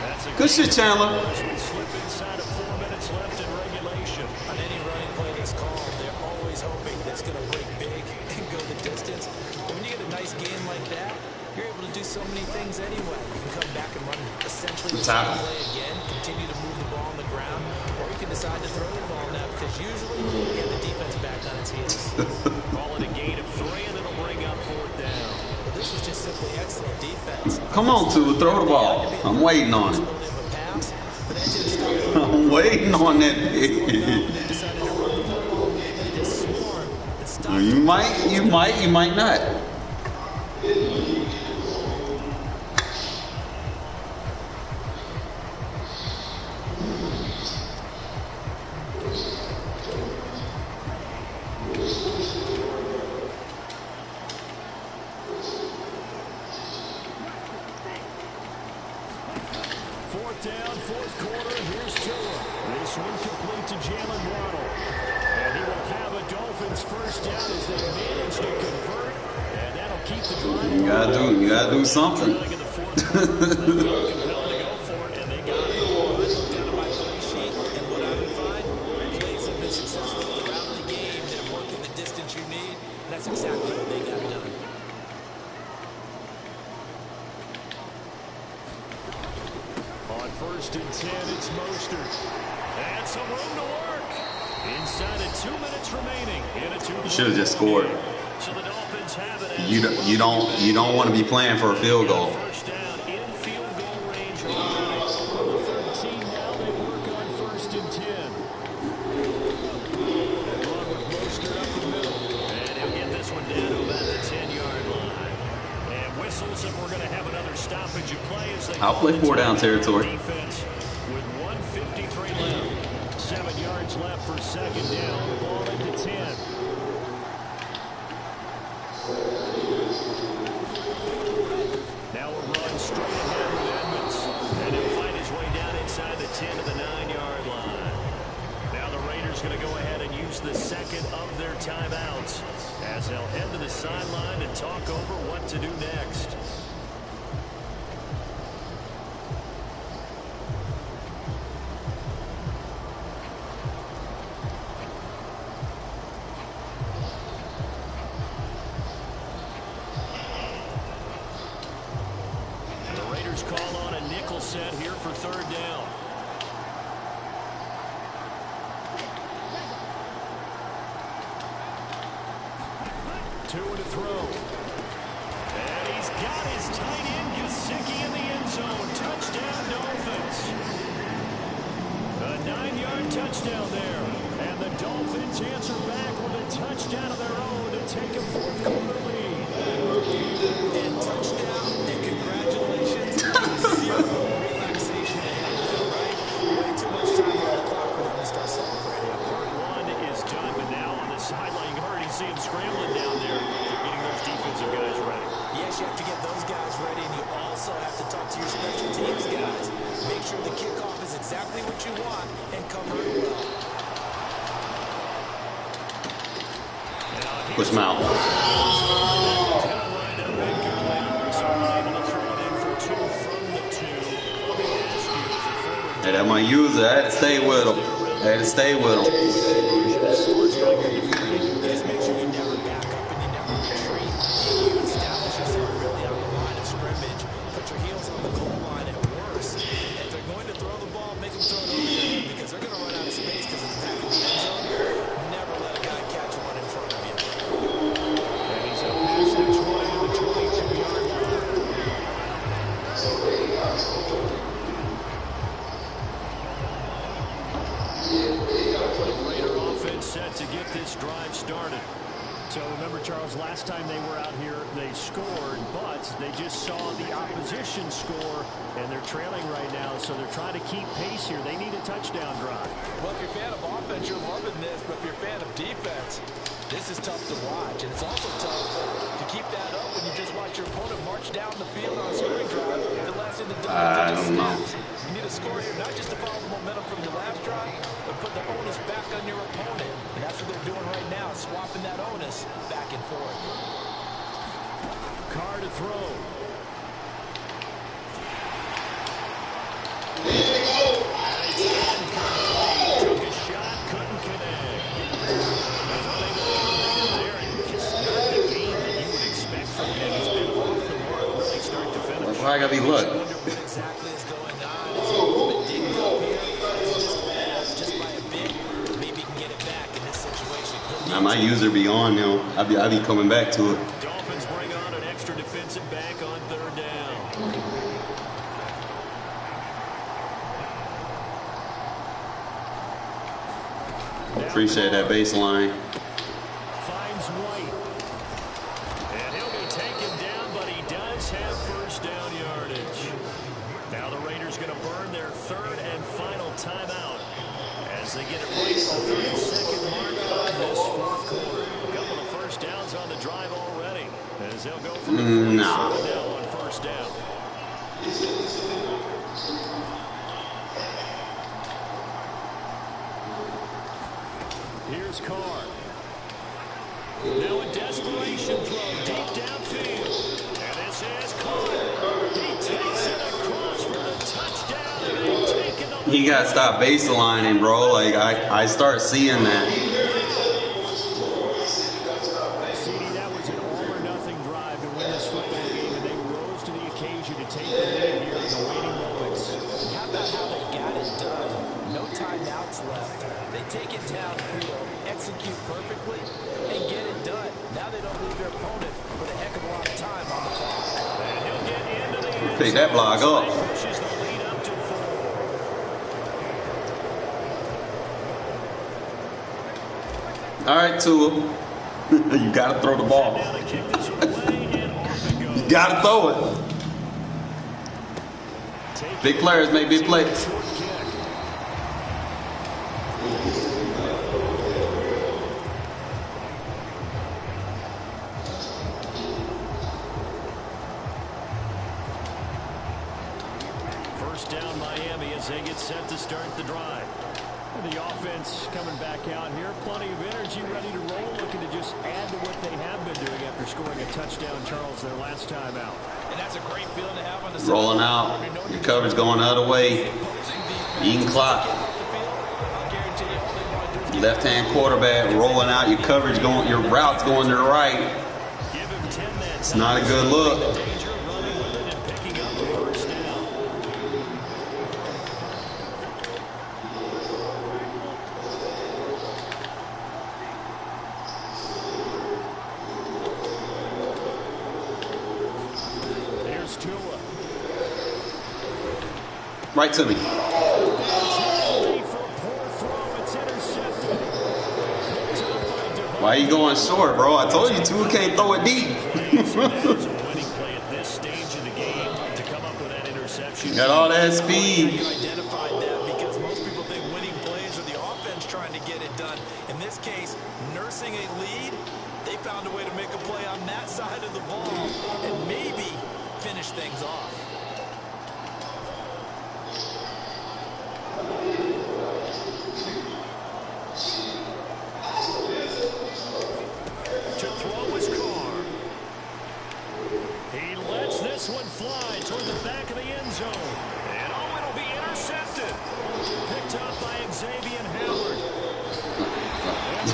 B: That's a
A: Good shit, Chandler.
B: slip inside of 4 minutes left in regulation.
C: On any running play that's called, they're always hoping that it's going to break big and go the distance. But when you get a nice game like that, you're able to do so many things anyway. You can come back and run essentially the same play again, continue to move the ball on the ground, or you can decide to throw the ball now because usually you get the defense back on its heels.
B: Call it a gain of 3, and it'll bring up 4th down.
C: But this was just simply excellent defense.
A: Come on, Tua, throw the ball. I'm waiting on it. I'm waiting on that. You might not.
B: 4th down, 4th quarter. Here's Tua. This one complete to Jalen Waddle. And he will have a Dolphins 1st down as they manage to convert. And that'll keep the drive.
A: You gotta do something.
B: In the 4th quarter, they felt compelled to go for it, and they got it.
C: I looked down at my play sheet, and what I would find, plays have been successful throughout the game that have worked in the distance you need. And that's exactly what they got done.
B: On 1st and 10, it's Mostert. And some room to work. Inside of 2 minutes remaining in a 2-point.
A: You should have just scored.
B: So the Dolphins have it.
A: You don't want to be playing for a field goal.
B: 1st down in field goal range. From the 13 now, they work on 1st and 10. They run with Mostert up the middle. And he'll get this one down to about the 10-yard line. And whistles, and we're going to have another stoppage of play as they
A: I'll play 4-down territory.
B: Defense with 1:53 left. 7 yards left for 2nd down. The ball into 10. Now a run straight ahead with Edmonds. And he'll find his way down inside the 10 to the 9-yard line. Now the Raiders going to go ahead and use the 2nd of their timeouts as they'll head to the sideline and talk over what to do next. Call on a nickel set here for 3rd down. Two to throw. And he's got his tight end Gesicki in the end zone. Touchdown Dolphins. A 9-yard touchdown there. And the Dolphins answer back with a touchdown of their own to take a 4th quarter lead.
C: And touchdown and congratulations. Zero relaxation ahead, right? Way too much time on the clock for them to start celebrating.
B: Part 1 is done, but now on the sideline, you can already see him scrambling down there, getting those defensive guys ready.
C: Yes, you have to get those guys ready, and you also have to talk to your special teams guys. Make sure the kickoff is exactly what you want and cover it well.
A: Push him out. Hey, that my user. I had to stay with him.
C: Just make sure you never back up and you never retreat. You establish yourself really on the line of scrimmage. Put your heels on the goal line at worst. If they're going to throw the ball, make them throw it over your head because they're going to run out of space because of the back of the end zone. Never let a guy catch one in front of you.
B: And he's up past the 20 to the 22-yard line. Raider offense set to get this drive started.
D: So remember, Charles, last time they were out here, they scored, but they just saw the opposition score, and they're trailing right now, so they're trying to keep pace here. They need a touchdown drive.
C: Well, if you're a fan of offense, you're loving this, but if you're a fan of defense, this is tough to watch, and it's also tough to keep that up when you just watch your opponent march down the field on a scoring drive to less than the
A: I don't know.
C: You need a score here, not just to follow the momentum from your last drive, but put the onus back on your opponent. And that's what they're doing right now, swapping that onus back and forth.
B: Carr to throw. Took a shot, couldn't connect. That's what they completed there. And just not the game that you would expect from him. He's been off the mark, really start to finish.
A: That's why I gotta be look.
C: What exactly is going on? Is he a little bit dinged up here? Just by a bit, maybe he can get it back in this situation.
A: Now my user be on now. I be coming back to it.
B: Dolphins bring on an extra defensive back on third down.
A: Appreciate that baseline.
B: Finds White. And he'll be taken down, but he does have first down yardage. Now the Raiders going to burn their third and final timeout as they get it right at the 30-second mark of this fourth quarter. A couple of first downs on the drive already as they'll go from the 47 now on first down. Here's Carr. Now a desperation throw deep downfield. And this is Carr. He takes it across for the touchdown. And they've taken the
A: He got to stop baselining, bro. Like, I start seeing that.
D: CD, that was an all-or-nothing drive to win this football game, and they rose to the occasion to take the lead here in the waning moments.
C: How about how they got it done? No timeouts left. They take it downfield, execute perfectly, and get it done. Now they don't leave their opponent with a heck of a lot of time on the clock.
B: And he'll get into the end
A: Pick that block up.
B: zone. Pushes the lead up to 4.
A: All right, Tua. You got to throw the ball.
B: Now to kick this away, and off it goes.
A: You got to throw it. Big players make big plays.
B: Short kick. First down Miami as they get set to start the drive.
D: And the offense coming back out here, plenty of energy, ready to roll, looking to just add to what they have been doing after scoring a touchdown, Charles, their last time out.
C: And that's a great feeling to have on the
A: Rolling out. Your coverage going the other way. Eating clock. Left-hand quarterback rolling out. Your coverage going. Your route's going to the right.
B: Give him 10 that
A: It's not a good look.
B: danger of running with it and picking up the first down. Here's Tua.
A: Right to me.
D: Late for a poor throw, it's intercepted. Picked up by Devon.
A: Why you going short, bro? I told you Tua can't throw it deep.
B: It's a winning play at this stage of the game to come up with that interception.
A: Got all that speed.
C: You identified that because most people think winning plays are the offense trying to get it done. In this case, nursing a lead, they found a way to make a play on that side of the ball and maybe finish things off.
B: To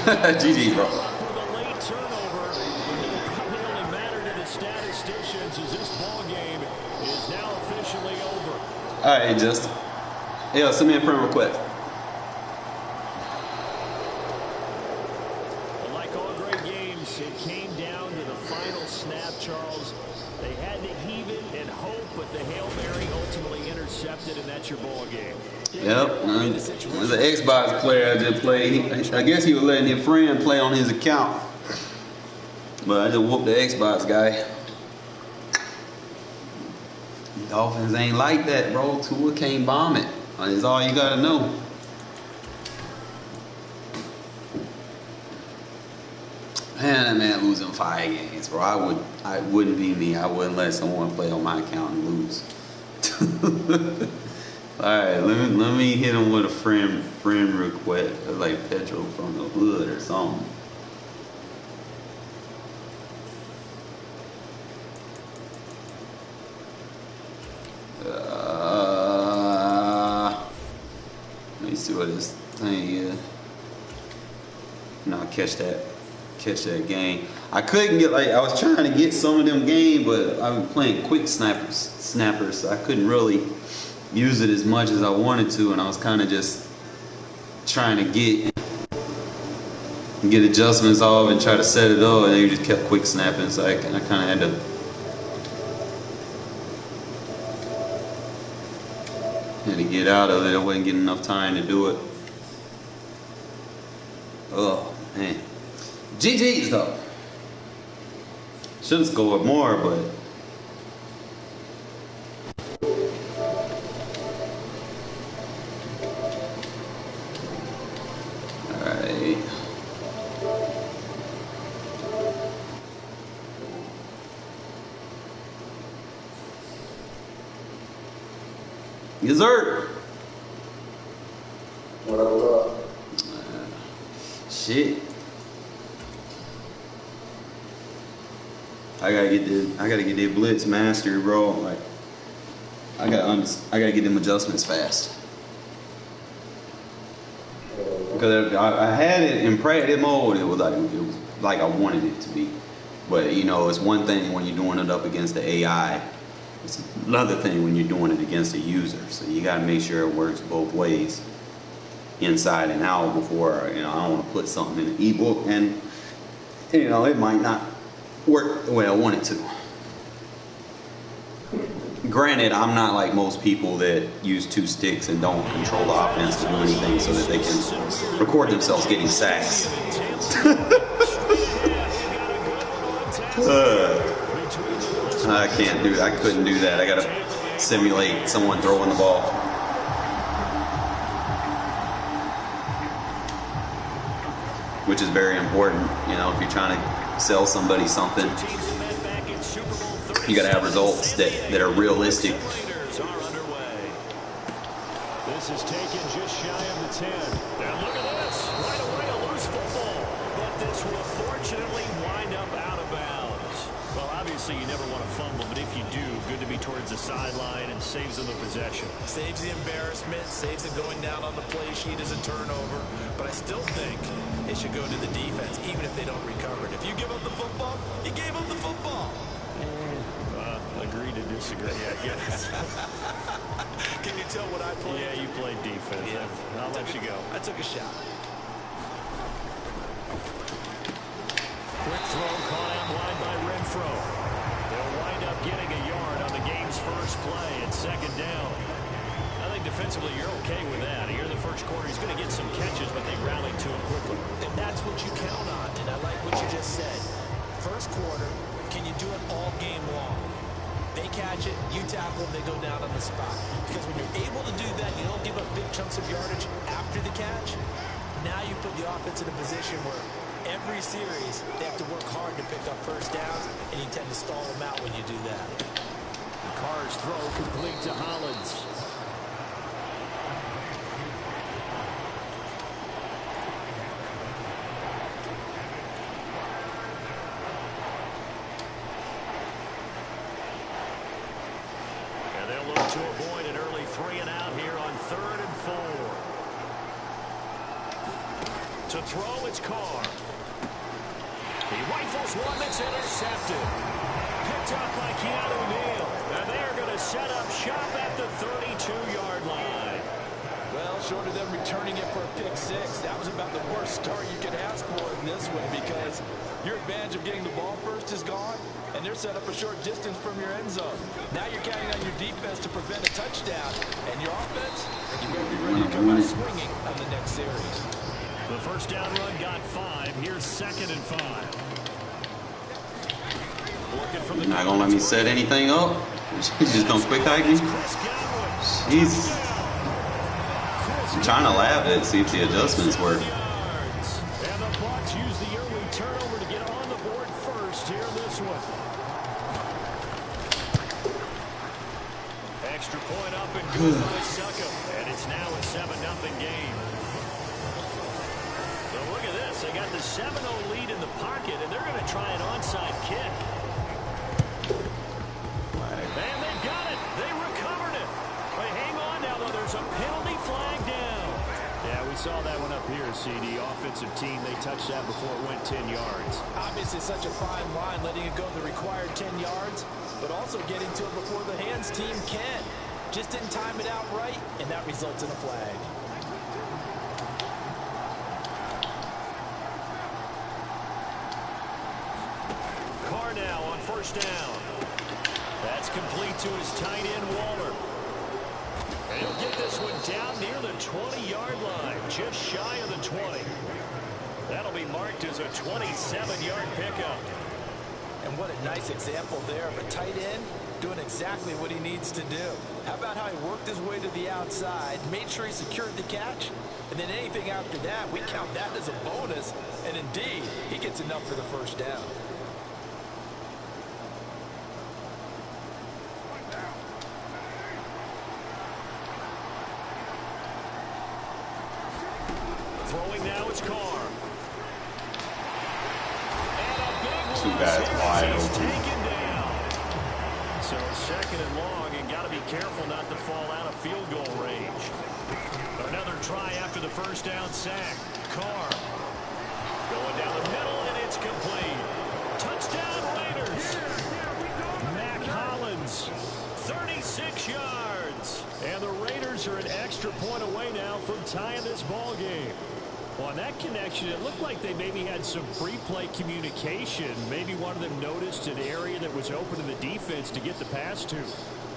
A: GG, bro.
B: With a late turnover, it'll probably only matter to the statisticians as this ball game is now officially over.
A: All right, Justin. Yeah, send me a friend request.
B: But like all great games, it came down to the final snap, Charles. They had to heave it and hope, but the Hail Mary ultimately intercepted, and that's your ball game.
A: Yep. There's an Xbox player I just played. I guess he was letting his friend play on his account. But I just whooped the Xbox guy. Dolphins ain't like that, bro. Tua can't bomb it. That's all you gotta know. Man, that man losing 5 games, bro. I wouldn't be me. I wouldn't let someone play on my account and lose. All right, let me hit him with a friend request, like Petro from the hood or something. Let me see what this thing is. No, catch that game. I couldn't get, like, I was trying to get some of them games, but I was playing quick snappers, so I couldn't really use it as much as I wanted to, and I was kind of just trying to get adjustments off and try to set it up, and then you just kept quick snapping, so I kind of had to get out of it. I wasn't getting enough time to do it. Oh man, GG's though. Should have scored more, but. Yes, sir.
E: What up?
A: Shit. I gotta get the blitz mastered, bro. Like, I gotta get them adjustments fast. Because I had it in practice mode, it was like I wanted it to be. But you know, it's one thing when you're doing it up against the AI. It's another thing when you're doing it against a user. So you got to make sure it works both ways, inside and out, before, you know, I don't want to put something in an ebook and, you know, it might not work the way I want it to. Granted, I'm not like most people that use 2 sticks and don't control the offense to do anything so that they can record themselves getting sacks. I can't do that. I couldn't do that. I gotta simulate someone throwing the ball. Which is very important. You know, if you're trying to sell somebody something, you gotta have results that are realistic.
B: This is taken just shy of the 10. And look at this. Right away, a loose football. But this will fortunately wind up out of bounds. Well, obviously, you never want to fumble, but if you do, good to be towards the sideline and saves them the possession.
C: Saves the embarrassment, saves it going down on the play sheet as a turnover. But I still think it should go to the defense, even if they don't recover it. If you give up the football, you gave up the football.
B: Agree to disagree, I guess.
C: Can you tell what I played?
B: Yeah, you played defense. Yeah. I'll let you go.
C: I took a shot.
B: Quick throw caught out wide by Renfrow. They'll wind up getting a yard on the game's first play at 2nd down. I think defensively you're okay with that. Here in the first quarter, he's going to get some catches, but they rallied to him quickly.
C: And that's what you count on, and I like what you just said. First quarter, can you do it all game long? They catch it, you tackle them, they go down on the spot. Because when you're able to do that, you don't give up big chunks of yardage after the catch. Now you put the offense in a position where every series they have to work hard to pick up first downs, and you tend to stall them out when you do that.
B: Carr's throw complete to Hollins. To avoid an early 3 and out here on 3rd and 4. To throw, it's Carr. He rifles one that's intercepted. Picked up by Keanu Neal. And they're going to set up shop at the 32-yard line.
C: Well, short of them returning it for a pick six, that was about the worst start you could ask for in this one, because your advantage of getting the ball first is gone, and they're set up a short distance from your end zone. Now you're counting on your defense to prevent a touchdown, and your offense, you better be ready to come out swinging on the next series.
B: The first down run got 5. Here's 2nd and 5.
A: You're not going to let me set anything up? He's just going to quick hike me? Jeez. I'm trying to laugh at it, see if the adjustments work.
B: And the Bucs use the early turnover to get on the board first here in this one. Extra point up and good by Suckham. And it's now a 7-0 game. So look at this. They got the 7-0 lead in the pocket, and they're going to try an onside kick. And they've got it. They recovered it. But hang on now, though. There's a penalty flag down.
D: Yeah, we saw that one up here, CD. Offensive team, they touched that before it went 10 yards.
C: Obviously, such a fine line, letting it go the required 10 yards, but also getting to it before the hands team can. Just didn't time it out right, and that results in a flag.
B: Carr now on first down. That's complete to his tight end, Waller. And he'll get this one down near the 20-yard line, just shy of the 20. That'll be marked as a 27-yard pickup.
C: And what a nice example there of a tight end doing exactly what he needs to do. How about how he worked his way to the outside, made sure he secured the catch, and then anything after that, we count that as a bonus. And indeed, he gets enough for the first down.
B: Throwing now, it's Carr.
A: Two guys wide open.
B: Taken down. So 2nd and long, and got to be careful not to fall out of field goal range. Another try after the first down sack. Carr going down the middle, and it's complete. Touchdown Raiders. Mac Hollins, 36 yards. And the Raiders are an extra point away now from tying this ball game. Well, on that connection, it looked like they maybe had some pre-play communication. Maybe one of them noticed an area that was open to the defense to get the pass to.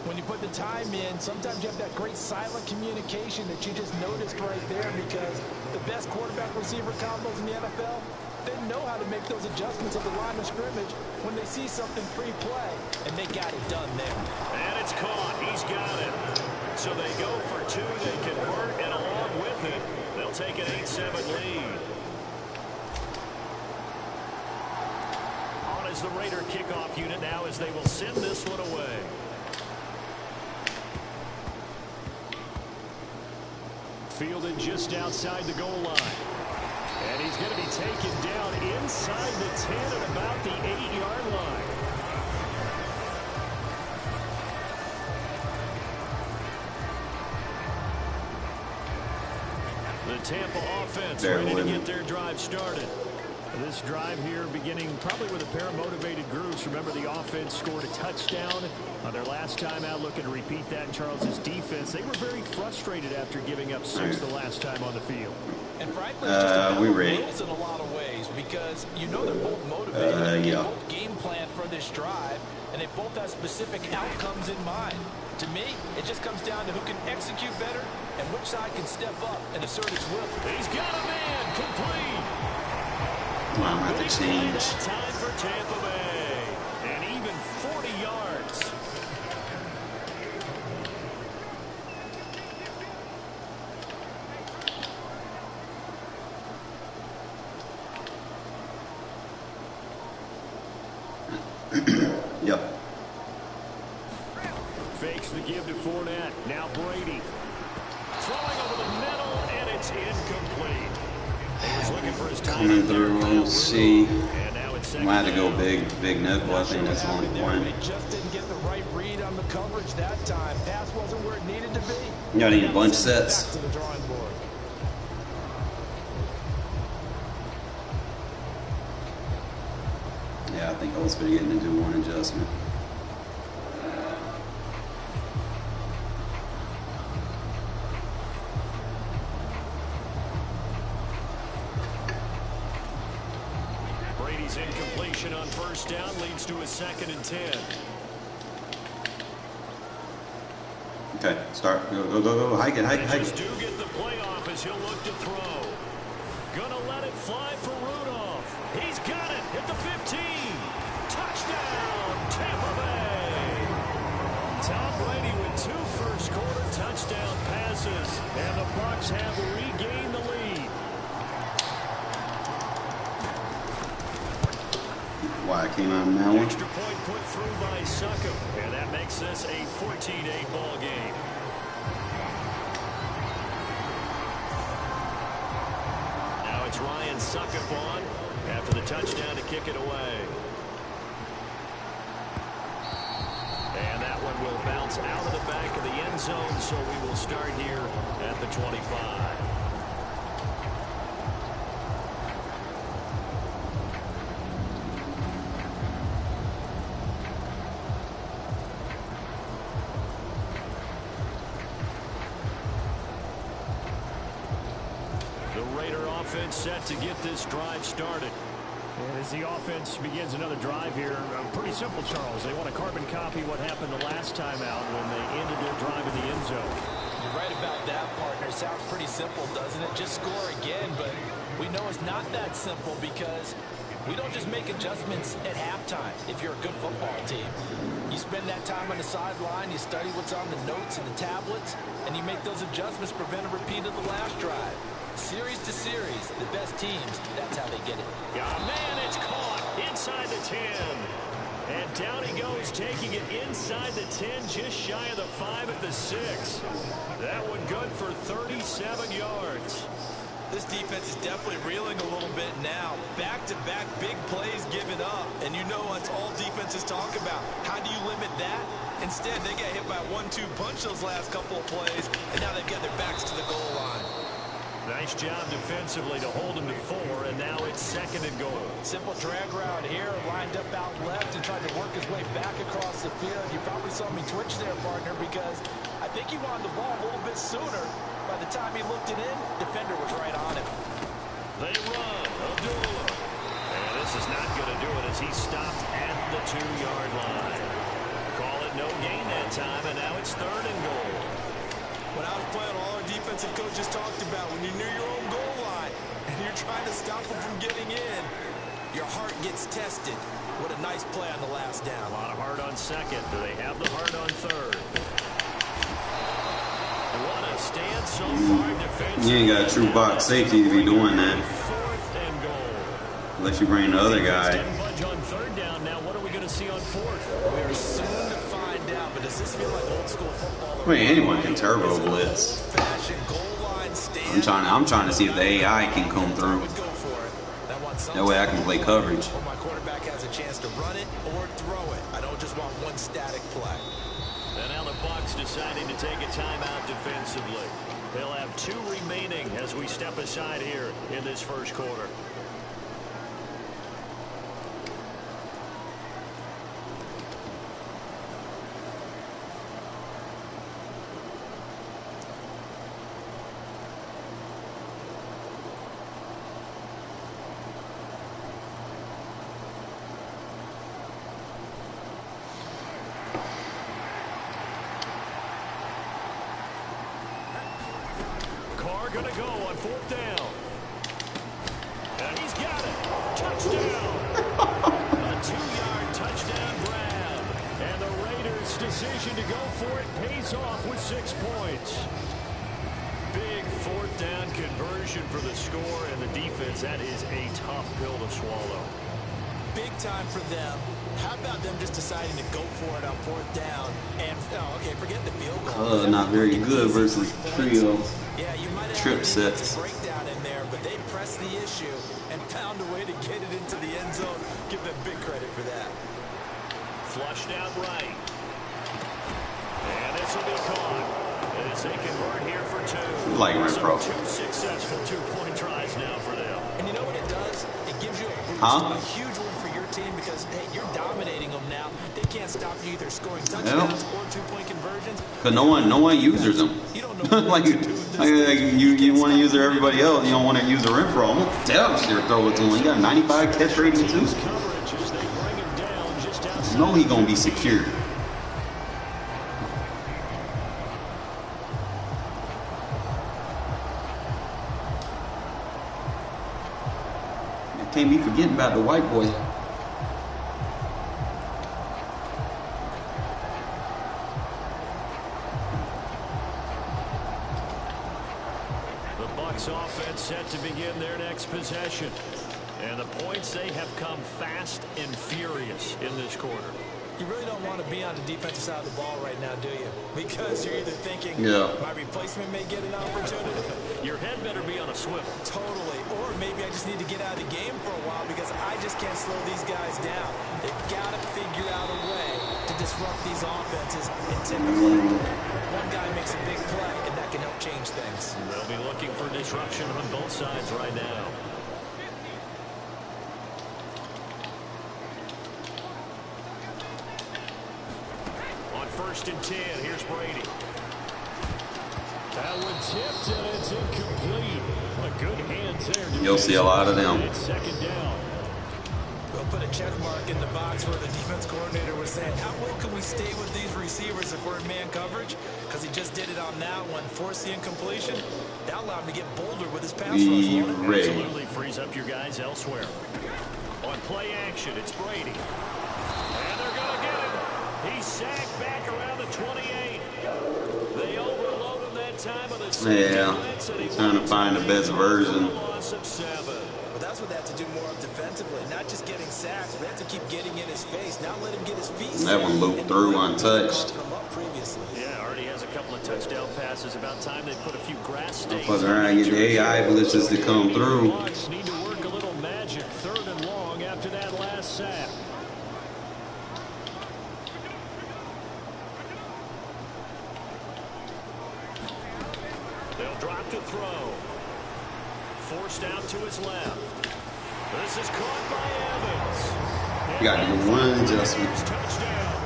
C: When you put the time in, sometimes you have that great silent communication that you just noticed right there, because the best quarterback-receiver combos in the NFL, they know how to make those adjustments at the line of scrimmage when they see something pre-play, and they got it done there.
B: And it's caught. He's got it. So they go for 2. They convert, and along with it, they'll take an 8-7 lead. On is the Raider kickoff unit now, as they will send this one away. Fielded just outside the goal line. And he's going to be taken down inside the 10 at about the 8-yard line. The Tampa offense ready to get their drive started. This drive here beginning probably with a pair of motivated groups. Remember, the offense scored a touchdown on their last time out, looking to repeat that in Charles's defense. They were very frustrated after giving up 6 the last time on the field.
C: And frankly, it's just
A: we ready
C: in a lot of ways, because you know they're both motivated. They both game plan for this drive, and they both have specific outcomes in mind. To me, it just comes down to who can execute better and which side can step up and assert its will.
B: He's got a man complete.
A: Well, I'm going to have to change.
B: Time for Tampa Bay. And even 40 yards.
A: Yep.
B: Fakes the give to Fournette. Now Brady. Throwing over the middle, and it's incomplete. He was looking for his time.
A: Coming through, we'll see. I'm going to have to go big nickel. I think that's the only point.
C: They just didn't get the right read on the coverage that time. Pass wasn't where it needed to be.
A: You got any bunch sets?
C: Back to the drawing board.
A: think I was forgetting to do one adjustment.
B: Brady's incompletion on first down leads to a 2nd and 10.
A: Okay, start. Go. Hike it.
B: Just do get the play off as he'll look to throw. Gonna let it fly for Rudolph. He's got it at the 15. Touchdown, Tampa Bay. Tom Brady with 2 first-quarter touchdown passes, and the Bucs have regained the lead.
A: Why I came out in that one?
B: Extra point put through by Succop, and that makes this a 14-8 ball game. Now it's Ryan Succop on after the touchdown to kick it away. And that one will bounce out of the back of the end zone, so we will start here at the 25. Set to get this drive started.
D: And as the offense begins another drive here, pretty simple, Charles. They want to carbon copy what happened the last time out when they ended their drive in the end zone.
C: You're right about that, partner. Sounds pretty simple, doesn't it? Just score again, but we know it's not that simple because we don't just make adjustments at halftime if you're a good football team. You spend that time on the sideline, you study what's on the notes and the tablets, and you make those adjustments to prevent a repeat of the last drive. Series to series, the best teams, that's how they get it.
B: Oh, man, it's caught inside the 10. And down he goes, taking it inside the 10, just shy of the 5 at the 6. That one good for 37 yards.
C: This defense is definitely reeling a little bit now. Back-to-back big plays given up. And you know that's all defenses talk about. How do you limit that? Instead, they get hit by a 1-2 punch those last couple of plays, and now they've got their backs to the goal line.
B: Nice job defensively to hold him to 4, and now it's 2nd and goal.
C: Simple drag route here, lined up out left and tried to work his way back across the field. You probably saw me twitch there, partner, because I think he wanted the ball a little bit sooner. By the time he looked it in, defender was right on him.
B: They run, Abdullah. And this is not going to do it as he stopped at the 2-yard line. Call it no gain that time, and now it's 3rd and goal.
C: When I was playing, all our defensive coaches talked about when you're near your own goal line and you're trying to stop them from getting in, your heart gets tested. What a nice play on the last down.
B: A lot of heart on 2nd. Do they have the heart on 3rd? What a stand so far defensively.
A: You ain't got a true box safety to be doing that.
B: 4th and goal.
A: Unless you bring the other guy.
B: Budge on 3rd down. Now what are we going to see on 4th?
C: We are soon to find out, but does this feel like old school football?
A: I mean, anyone can turbo blitz. I'm trying to see if the AI can come through. That way I can play coverage.
C: My quarterback has a chance to run it or throw it. I don't just want one static play.
B: And now the Bucs deciding to take a timeout defensively. They'll have 2 remaining as we step aside here in this first quarter. Carr going to go on 4th down. And he's got it. Touchdown. A 2-yard touchdown grab. And the Raiders' decision to go for it pays off with 6 points. Big 4th down conversion for the score, and the defense, that is a tough pill to swallow.
C: Big time for them. How about them just deciding to go for it on 4th down? And, okay, forget the field goal.
A: Not very good versus trio.
C: Yeah, you might have
A: trip sets.
C: a breakdown in there, but they pressed the issue and found a way to get it into the end zone. Give them big credit for that.
B: Flushed out right. And this will be caught. As they convert here for 2.
A: Like Renfrow.
B: So 2 successful 2-point tries now for them.
C: And you know what it does? It gives you a boost, a huge one for your team because, hey, scoring touchdowns or 2-point conversions.
A: Cause no one uses them. like you want to use everybody else. You don't want to use a Renfrow. I'm gonna tell you to throw it to him. He got 95 catch rating too. You know he gonna be secure. Can't be forgetting about the white boy.
B: The Bucs offense set to begin their next possession. And the points, they have come fast and furious in this quarter.
C: You really don't want to be on the defensive side of the ball right now, do you? Because you're either thinking, my replacement may get an opportunity.
B: Your head better be on a swivel. Totally.
C: Or maybe I just need to get out of the game for a while because I just can't slow these guys down. They've got to figure out a way to disrupt these offenses. And typically, one guy makes a big play, and that can help change things.
B: They'll be looking for disruption on both sides right now. First and 10. Here's Brady.
D: That one tipped and it's incomplete. A good hands there.
A: You'll see a lot of them.
D: It's second down.
C: We'll put a check mark in the box where the defense coordinator was saying, how well can we stay with these receivers if we're in man coverage? Because he just did it on that one. Force the incompletion. That allowed him to get bolder with his pass rush.
B: Absolutely frees up your guys elsewhere. On play action, it's Brady. And they're going to get him. He's sacked back around the 28. They overload him that time of the
A: trying to find the best version.
C: But that's what they have to do more of defensively, not just getting sacks, but have to keep getting in his face. Now let him get his feet.
A: That one looped through untouched.
B: Yeah, already has a couple of touchdown passes. About time they put a few grass stains.
A: Fuck around and get the AI blitzes to come through.
B: Need to work a little magic. 3rd and long after that last sack. They'll drop to throw. Forced out to his left. This is caught by Evans.
A: You got to do one adjustment.
B: Touchdown.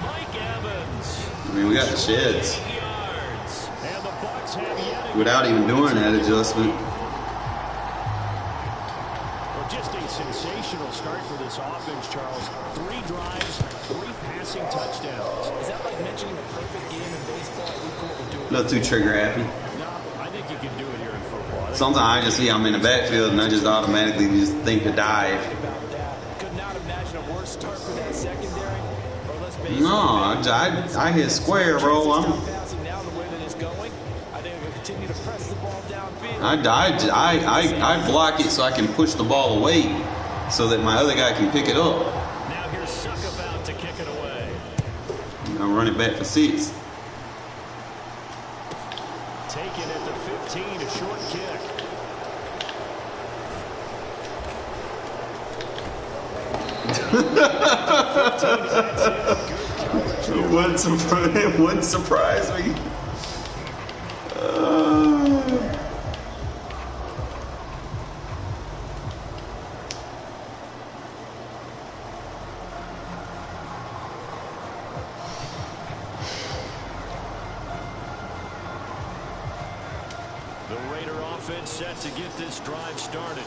B: Mike Evans.
A: I mean, we got the sheds.
B: And the Bucs have yet
A: without even doing that adjustment.
D: Well, just a sensational start for this offense, Charles. 3 drives, 3 passing touchdowns.
C: Is that like mentioning a perfect game in baseball?
A: Not too trigger happy.
D: No, I think you can do it here in football.
A: Sometimes I just see I'm in the backfield and I just automatically just think to dive.
C: Could not imagine a worse start for that secondary.
A: No, I hit square, bro. I block it so I can push the ball away so that my other guy can pick it up.
B: Now here's Suck about to kick it away.
A: I'm running back for 6.
B: Taken at the 15, a short kick.
A: Wouldn't surprise me.
B: The Raider offense set to get this drive started.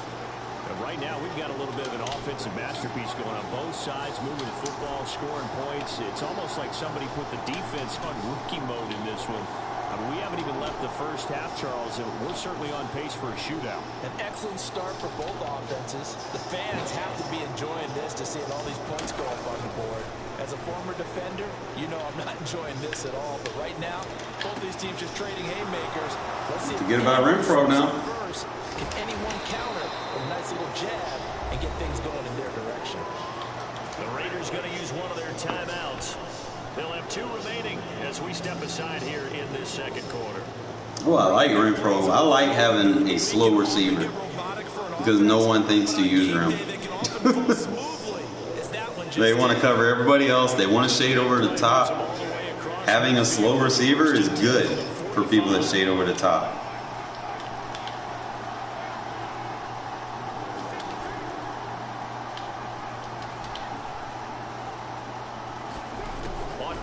B: And right now, we've got a little bit of an offensive masterpiece going on both sides, moving the football, scoring points. It's almost like somebody put the defense on rookie mode in this one. I mean, we haven't even left the first half, Charles, and we're certainly on pace for a shootout.
C: An excellent start for both offenses. The fans have to be enjoying this to see all these points go up on the board. As a former defender, you know I'm not enjoying this at all. But right now, both these teams just trading haymakers. Let's see.
A: Forget about Renfrow now.
C: Can anyone counter a nice little jab and get things going in their direction?
B: The Raiders going to use one of their timeouts. They'll have 2 remaining as we step aside here in this second quarter.
A: Oh, I like Renfrow. I like having a slow receiver because no one thinks to use him. They want to cover everybody else. They want to shade over the top. Having a slow receiver is good for people that shade over the top.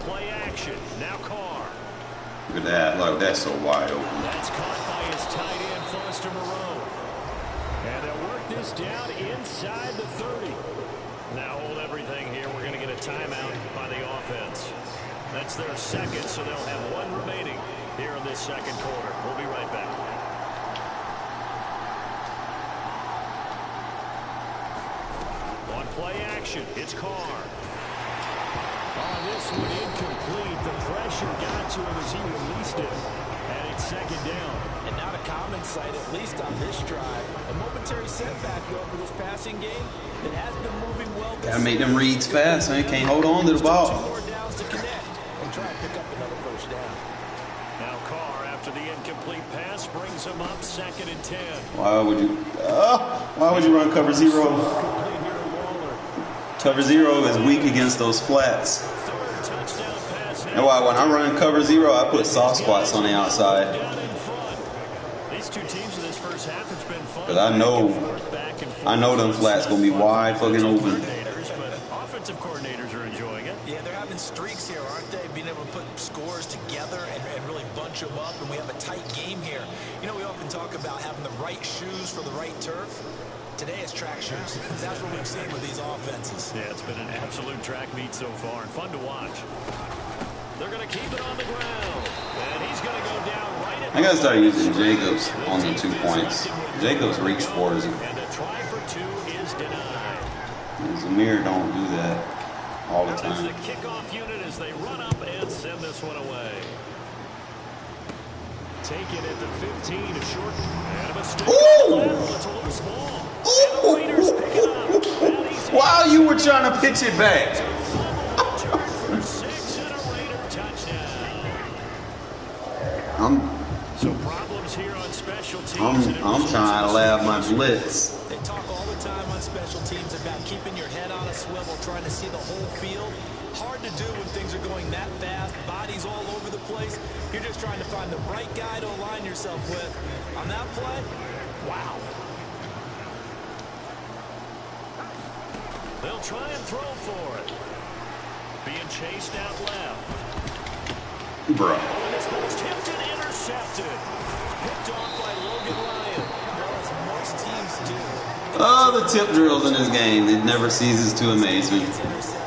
B: play action. Now Carr.
A: Look at that. Look, that's so wide open.
B: That's caught by his tight end, Foster Moreau. And they'll work this down inside the 30. Now hold everything here. We're going to get a timeout by the offense. That's their second, so they'll have one remaining here in this second quarter. We'll be right back. On play action, it's Carr. Oh, this one incomplete. The pressure got to him as he released it. And it's second down.
C: And not a common sight, at least on this drive. A momentary setback, though, for this passing game. It has been moving well.
A: Gotta make them reads fast, man. Can't hold on to the ball.
C: 2 more downs to connect and try and pick up another first down.
B: Now Carr, after the incomplete pass, brings him up 2nd and 10.
A: Why would you run cover 0? Cover 0 is weak against those flats.
B: Third touchdown pass.
A: And why when I run cover 0, I put soft spots on the outside.
B: Down in front. These two teams in this first half, it's been fun.
A: Because I know them flats gonna be wide fucking open.
B: But offensive coordinators are enjoying it.
C: Yeah, they're having streaks here, aren't they? Being able to put scores together and really bunch them up, and we have a tight game here. You know, we often talk about having the right shoes for the right turf. Today it's track shoes. That's what we've seen with these offenses.
B: Yeah, it's been an absolute track meet so far and fun to watch. They're going to keep it on the ground. And he's going to go down right at
A: I gotta start using Jacobs on the 2 points. Jacobs reach for us.
B: And a try for 2 is denied.
A: Zamir don't do that all the
B: That's
A: time.
B: the kickoff unit as they run up and send this one away. Taken at the 15, a short and a mistake.
A: Ooh!
B: It's a loose ball. And the Raiders pick it up. And he's
A: While you were trying to pitch it back.
B: return for 6 and a Raider touchdown. So problems here on special teams.
A: I'm trying to laugh my blitz.
C: They talk all the time on special teams about keeping your head on a swivel, trying to see the whole field. Hard to do when things are going that fast, bodies all over the place. You're just trying to find the right guy to align yourself with. On that play, wow.
B: They'll try and throw for it. Being chased out left.
A: Bruh.
B: And this ball's tipped and intercepted. Picked off by Logan Ryan.
C: Well, as most teams do.
A: Oh, the tip drills in this game. It never ceases to amaze me.
C: It's intercepted.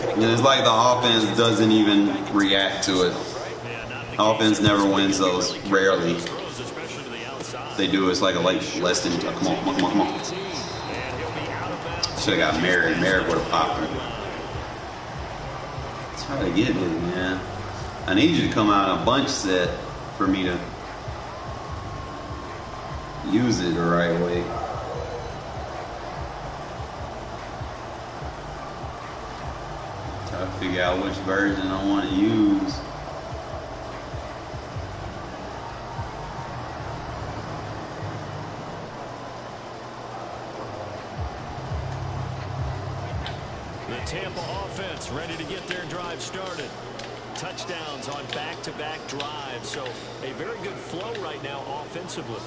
C: Remember,
A: And it's like the offense doesn't even react to it.
B: Yeah, not the
A: Offense
B: case.
A: never wins those. Rarely.
B: Throws, especially to the outside.
A: They do. It's like a less than. Come on.
B: And he'll be out of bounds.
A: Should have got Merrick. Merrick would have popped him. Try to get it, man. I need you to come out in a bunch set for me to use it the right way. Try to figure out which version I want to use.
B: The Tampa offense ready to get their drive started. Touchdowns on back-to-back drives, so a very good flow right now offensively.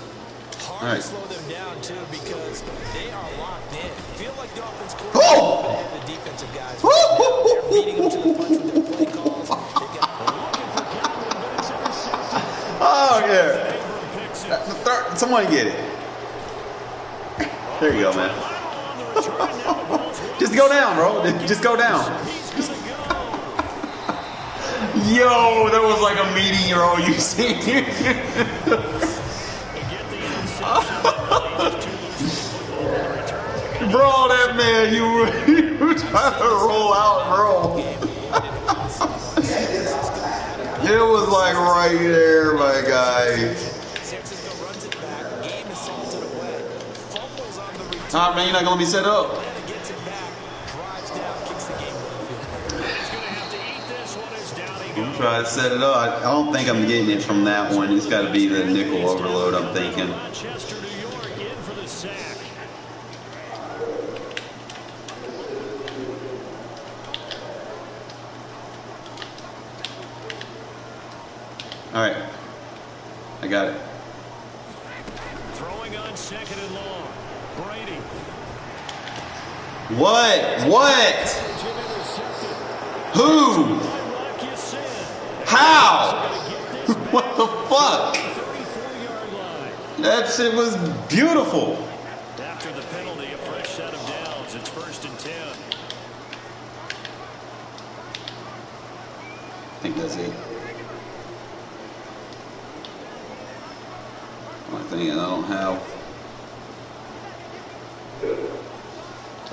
C: hard to slow them down, too, because they are locked in. Feel like the offense coordinator
A: Oh!
C: and the defensive guys right now. They're beating them to the punch with their play calls. They've got
B: Looking for Calvin, but it's intercepted.
A: Oh, yeah.
B: Abram picks it.
A: Someone get it. There you go, man.
B: Lateral on the return, and now the ball's
A: Just go down, bro. Just go down.
B: He's gonna go.
A: Yo, there was like a meteor you see.
B: They get the interception.
A: Bro, that man, you were trying to roll out, bro. It was like right there, my guy. Nah, man, you're not gonna be set up. I'm trying to set it up. I don't think I'm getting it from that one. It's got to be the nickel overload, I'm thinking.
B: Rochester, New York, in for the sack.
A: All right, I got it.
B: Throwing on second and long. Brady.
A: What? Who? How? What the fuck? That shit was beautiful.
B: After the penalty, a fresh set of downs. It's 1st and 10.
A: I think that's it. I think I don't have.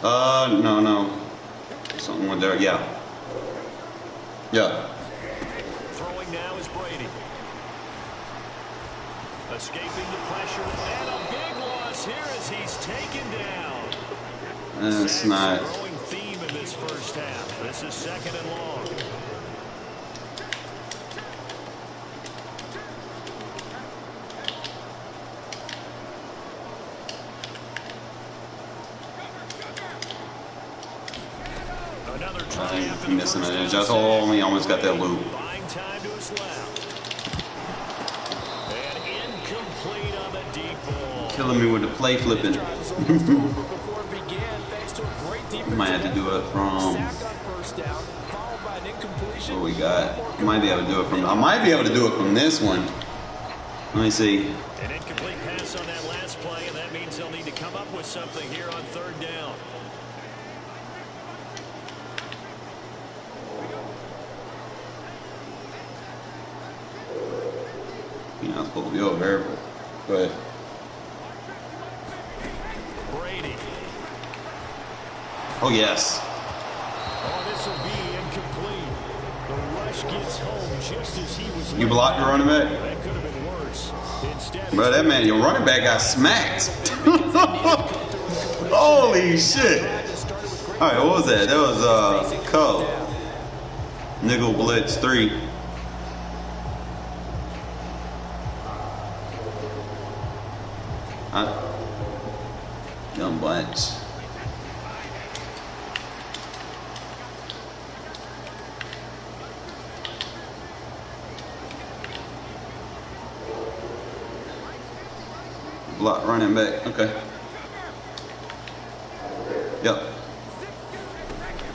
A: No. Something went there. Yeah.
B: Throwing now is Brady. Escaping the pressure and a big loss here as he's taken down.
A: That's not.
B: Growing theme in this first half. This is 2nd and long. Another try after the
A: Missing
B: first
A: it.
B: down.
A: Just only almost got that loop.
B: Buying time to his left. And incomplete on the deep ball.
A: Killing me with the play flipping. Might have to do it from. What we got? Might be able to do it from. I might be able to do it from this one. Let me see.
B: An incomplete pass on that last play, and that means they'll need to come up with something here on 3rd down.
A: You're not supposed to be over there, but go ahead.
B: Brady.
A: Oh, yes.
B: Oh, this will be incomplete. The rush gets home just as he was.
A: You blocked the running back?
B: That could have been worse. Instead,
A: Bro, that man, your running back got smacked. Holy shit. All right, what was that? That was Carr. Nickel blitz 3. Young bunch. Block running back. Okay. Yep.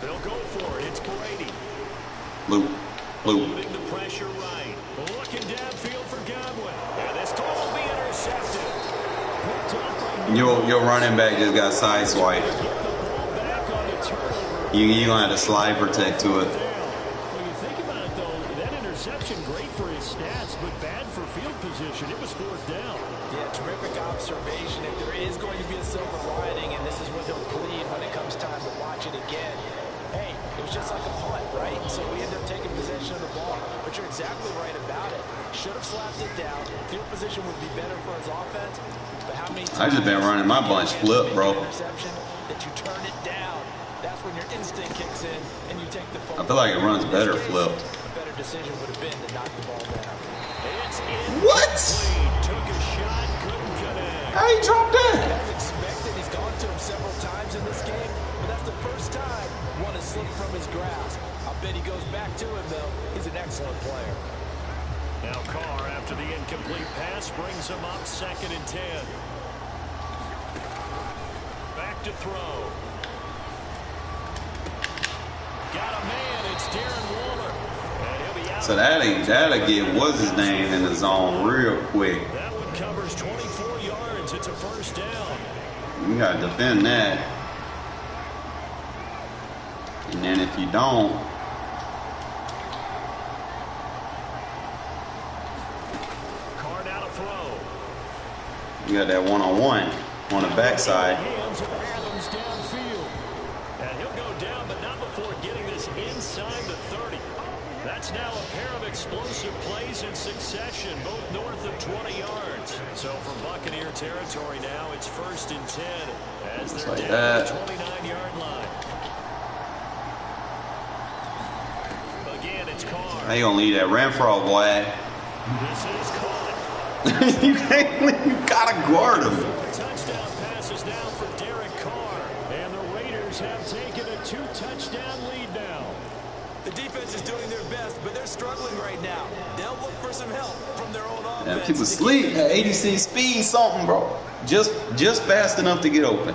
B: they'll go for it. It's Brady.
A: Loop.
B: Loading the pressure right. Looking downfield for Godwin. And this call will be intercepted.
A: Your running back just got sideswiped. You're going to have to slide protect to it.
D: When you think about it, though, that interception, great for his stats, but bad for field position. It was 4th down.
C: Yeah, terrific observation. If there is going to be a silver lining, and this is what he'll plead when it comes time to watch it again, hey, it was just like a punt, right? So we end up taking possession of the ball. But you're exactly right about it. Should have slapped it down. Field position would be better for his offense. But how many times
A: I just been running my bunch flip, bro.
C: Interception that you turn it down. That's when your instinct kicks in and you take the phone.
A: I feel like it runs better flip.
C: A better decision would have been to knock the ball down.
B: It's
A: What?
B: incomplete. Took a shot, couldn't connect.
A: How he dropped that?
C: As expected, he's gone to him several times in this game, but that's the first time one has slipped from his grasp. I'll bet he goes back to him, though. He's an excellent player.
B: Now Carr, after the incomplete pass, brings him up 2nd and 10. Back to throw. Got a man. It's Darren Waller. And he'll be out.
A: So that'll get what's his name in the zone real quick.
B: That one covers 24 yards. It's a 1st down.
A: You gotta defend that. And then if you don't,
B: Carr now to throw.
A: you got that one-on-one on the backside.
B: Hands of Adams downfield. And he'll go down, but not before getting this inside the 30. That's now a pair of explosive plays in succession, both north of 20 yards. So from Buccaneer territory now, it's 1st and 10 as they're
A: like
B: down
A: that.
B: the 29-yard line. Again, it's Carr.
A: How you gonna leave that Renfrow, boy?
B: This is caught.
A: you gotta guard him.
B: Touchdown passes down for Derek Carr. And the Raiders have taken a 2-touchdown lead now.
C: The defense is doing their best, but they're struggling right now. They'll look for some help from their own offense.
A: Man, people sleep at 86 speed, something, bro. Just fast enough to get open.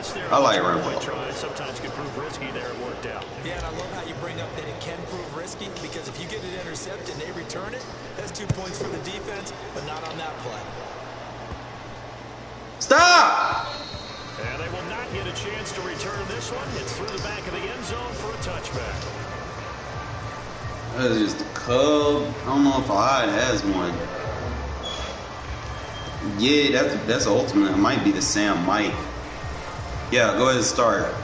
B: pass there.
A: I like
B: Renfrow.
A: Renfrow.
B: Sometimes can prove risky there. It worked out.
C: Yeah, and I love how you bring up that it can prove risky, because if you get it intercepted and they return it, that's 2 points for the defense, but not on that play.
A: Stop!
B: And they will not get a chance to return this one. It's through the back of the end zone for a touchback.
A: That is just a cub. I don't know if Ohio has one. Yeah, that's ultimate. It might be the Sam Mike. Yeah, go ahead and start.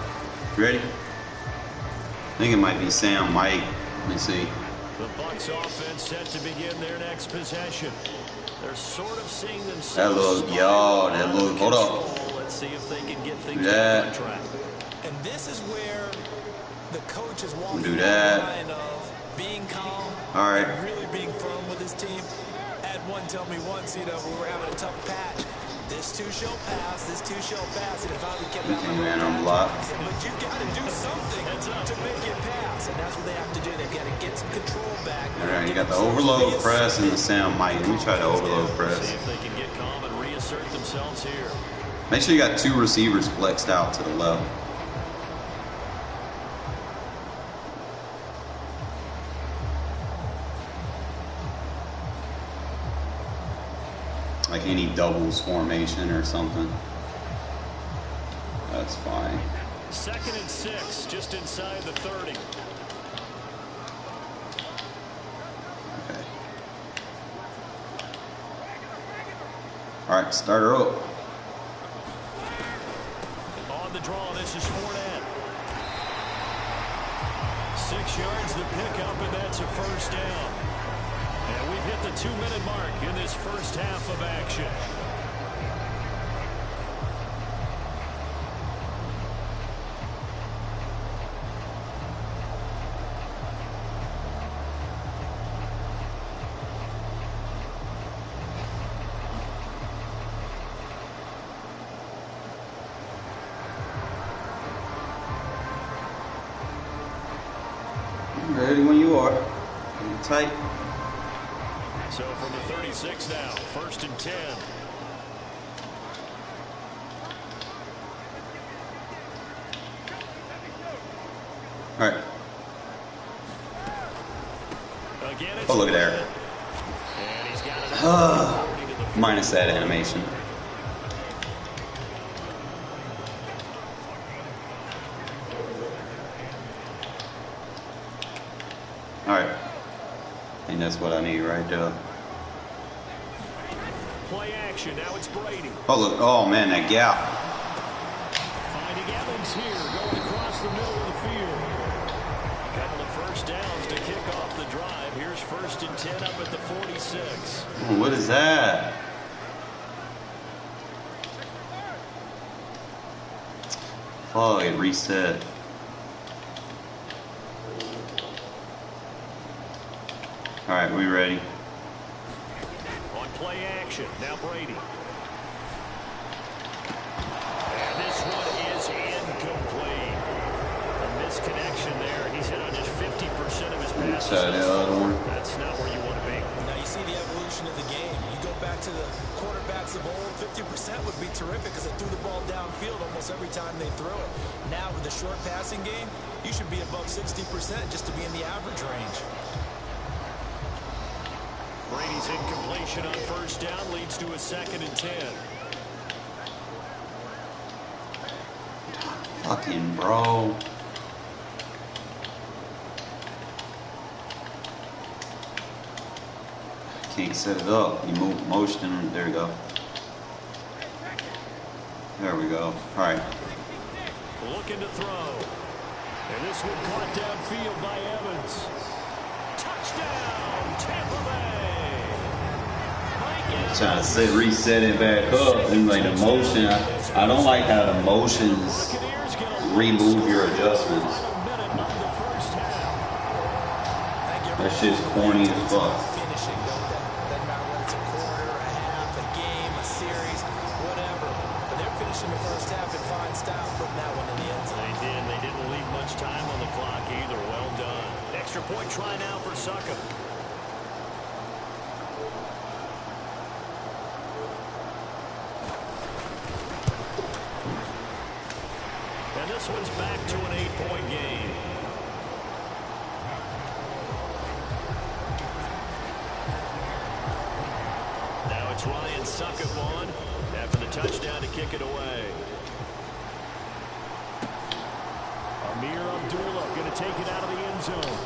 A: Ready? I think it might be Sam Mike. Let me see.
B: The Bucs offense set to begin their next possession. They're sort of seeing themselves.
A: That look, hold up.
B: Let's see if they can get things
A: back
B: on track.
C: And this is where the coach is walking
A: Do
C: the
A: that.
C: line of being calm,
A: All right.
C: and really being firm with his team. Had one tell me once, we were having a tough patch. This two shall pass, this two shall pass, and if I would kept out my
A: Man, I'm blocked.
C: but you got to do something to make it pass, and that's what they have to do. They've got to get some control back.
A: All right, you got the overload press and the Sam Mike. Let me try the overload press.
B: See if they can get calm and reassert themselves here.
A: Make sure you got 2 receivers flexed out to the left. Like any doubles formation or something. That's fine.
B: 2nd and 6, just inside the 30.
A: Okay. All right, start her up.
B: On the draw, this is Fournette. 6 yards the pickup, and that's a first down. And we've hit the 2-minute mark in this first half of action.
A: Ready when you are. Tight.
B: So from the 36 now, 1st and 10.
A: All right.
B: Again, it's
A: Oh, look at there.
B: and he's got it.
A: Minus that animation. All right. I think that's what I need right there.
B: Play action. Now it's Brady.
A: Oh, look. Oh, man, that gap.
B: Finding Evans here, going across the middle of the field. Couple of first downs to kick off the drive. Here's 1st and 10 up at the 46.
A: What is that? Oh, it reset. All right, we ready?
B: On play action, now Brady. And this one is incomplete. A misconnection there. He's hit on just 50% of his passes.
A: Try the other one.
B: That's not where you want to be.
C: Now you see the evolution of the game. You go back to the quarterbacks of old, 50% would be terrific because they threw the ball downfield almost every time they threw it. Now with the short passing game, you should be above 60% just to be in the average range.
B: Brady's incompletion on 1st down leads to a 2nd and 10.
A: Fucking bro. Can't set it up. You move motion. There you go. There we go. All right.
B: Looking to throw. And this one caught downfield by Evans. Touchdown, Tampa Bay.
A: Trying to reset it back up. And like the motion, I don't like how the motions remove your adjustments. That shit's corny as fuck.
C: Finishing, doesn't matter whether it's a quarter, a half, a game, a series, whatever. But they're finishing the first half in fine style, putting that one in the end zone.
B: They did. They didn't leave much time on the clock either. Well done. Extra point try now for Suckup. And this one's back to an 8-point game. Now it's Ryan Suckup on after the touchdown to kick it away. Amir Abdullah going to take it out of the end zone.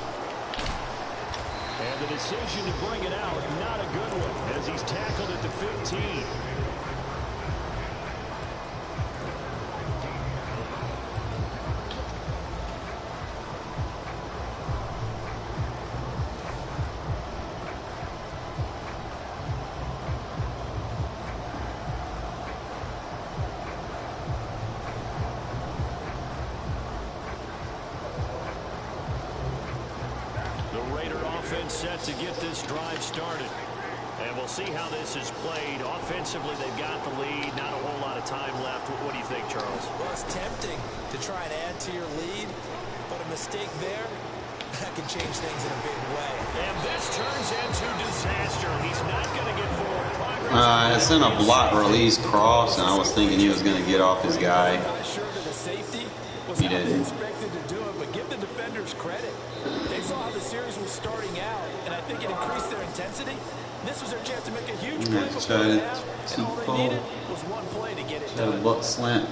B: And the decision to bring it out, not a good one, as he's tackled at the 15. Set to get this drive started. And we'll see how this is played. Offensively, they've got the lead. Not a whole lot of time left. What do you think, Charles?
C: Well, it's tempting to try and add to your lead, but a mistake there, that can change things in a big way.
B: And this turns into disaster. He's not going to get forward progress.
A: It's in a block release cross, and I was thinking he was going to get off his guy.
C: Not sure that the safety was
A: He
C: how they
A: didn't.
C: expected to do it, but give the defenders credit. They saw how the series was starting out, and I think it increased their intensity. This was their chance to make a huge play before the half, and all they needed was one play to get it
A: Had a
C: done.
A: buck slant.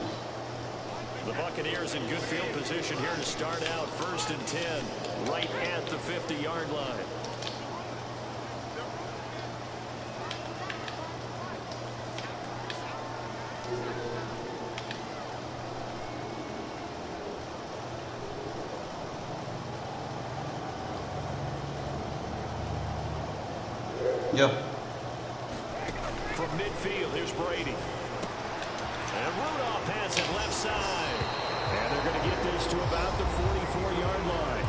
B: The Buccaneers in good field position here to start out 1st and 10, right at the 50-yard line.
A: Yep.
B: From midfield, here's Brady. And Rudolph has it left side. And they're going to get this to about the 44-yard line.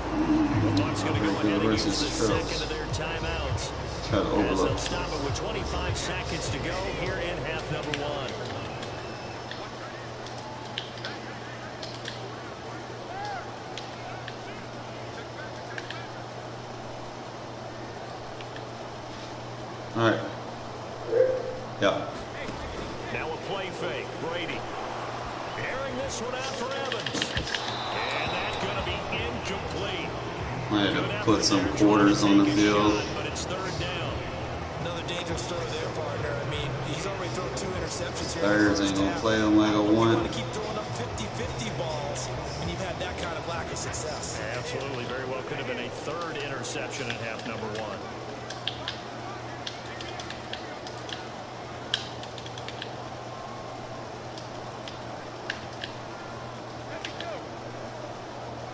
B: The Bucs going to go ahead and use the second of their timeouts.
A: Try to
B: As
A: overlook.
B: they'll stop it with 25 seconds to go here in half number 1.
A: All right. Yeah.
B: Now a play fake. Brady. Airing this one out for Evans. And that's going to be incomplete.
A: I had to put some quarters on the field.
B: But it's 3rd down.
C: Another dangerous throw there, partner. I mean, he's already thrown 2 interceptions here.
A: Thirds ain't gonna play them like I
C: You
A: want.
C: want to keep throwing up 50-50 balls, and you've had that kind of lack of success.
B: Absolutely. Very well could have been a 3rd interception in half number 1.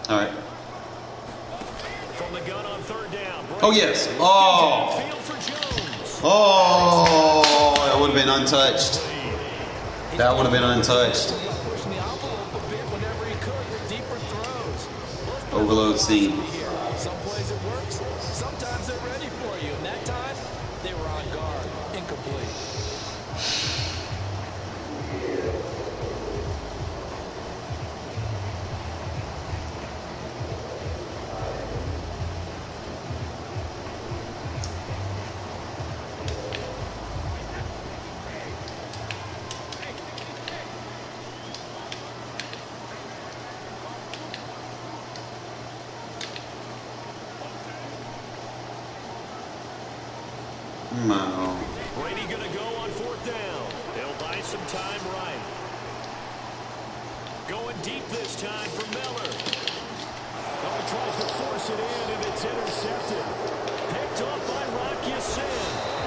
A: All right.
B: From the gun on 3rd down.
A: Oh yes. Oh.
B: Field for Jones.
A: Oh. That would have been untouched. That would have been untouched.
C: Pushing the envelope a bit whenever he could with deeper throws.
A: Overload scene.
C: Some plays it works. Sometimes they're ready for you. And that time, they were on guard. Incomplete.
A: No.
B: Brady going to go on 4th down. They'll buy some time right. Going deep this time for Miller. Oh, tries to force it in, and it's intercepted. Picked off by Rocky Sin.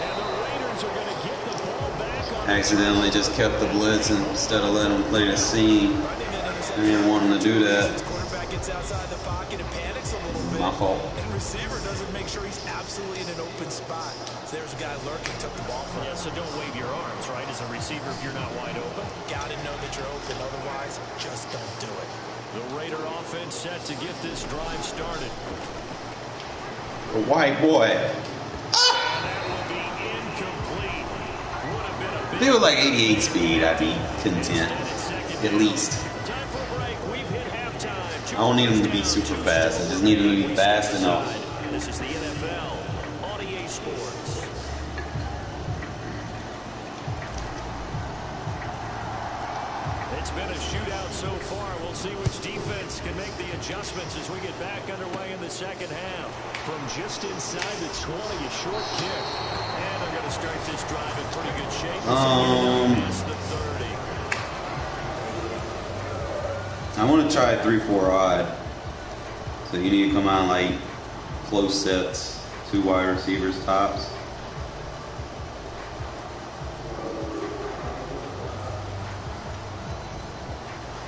B: And the Raiders are going to get the ball back on.
A: Accidentally just kept the blitz instead of letting him play the seam. I didn't want him to do that.
C: Quarterback gets outside the pocket and panics a little bit.
A: My fault.
C: And receiver doesn't make sure he's absolutely in an open spot. So there's a guy lurking, took the ball from him.
B: Yeah, so don't wave your arms, right, as a receiver if you're not wide open.
C: Gotta know that you're open, otherwise, just don't do it.
B: The Raider offense set to get this drive started.
A: A white boy.
B: And that will be incomplete. Would have been a
A: If
B: big
A: it was like 88 speed, I'd be content. At least.
B: time for a break. We've hit halftime.
A: I don't need him to be super fast. I just need him to be fast enough.
B: This is the NFL on EA Sports. It's been a shootout so far. We'll see which defense can make the adjustments as we get back underway in the second half.
D: From just inside the 20, a short kick.
B: And they're going to start this drive in pretty good shape. Past the 30.
A: I want to try a 3-4 odd. So you need to come out like close sets, 2 wide receivers tops.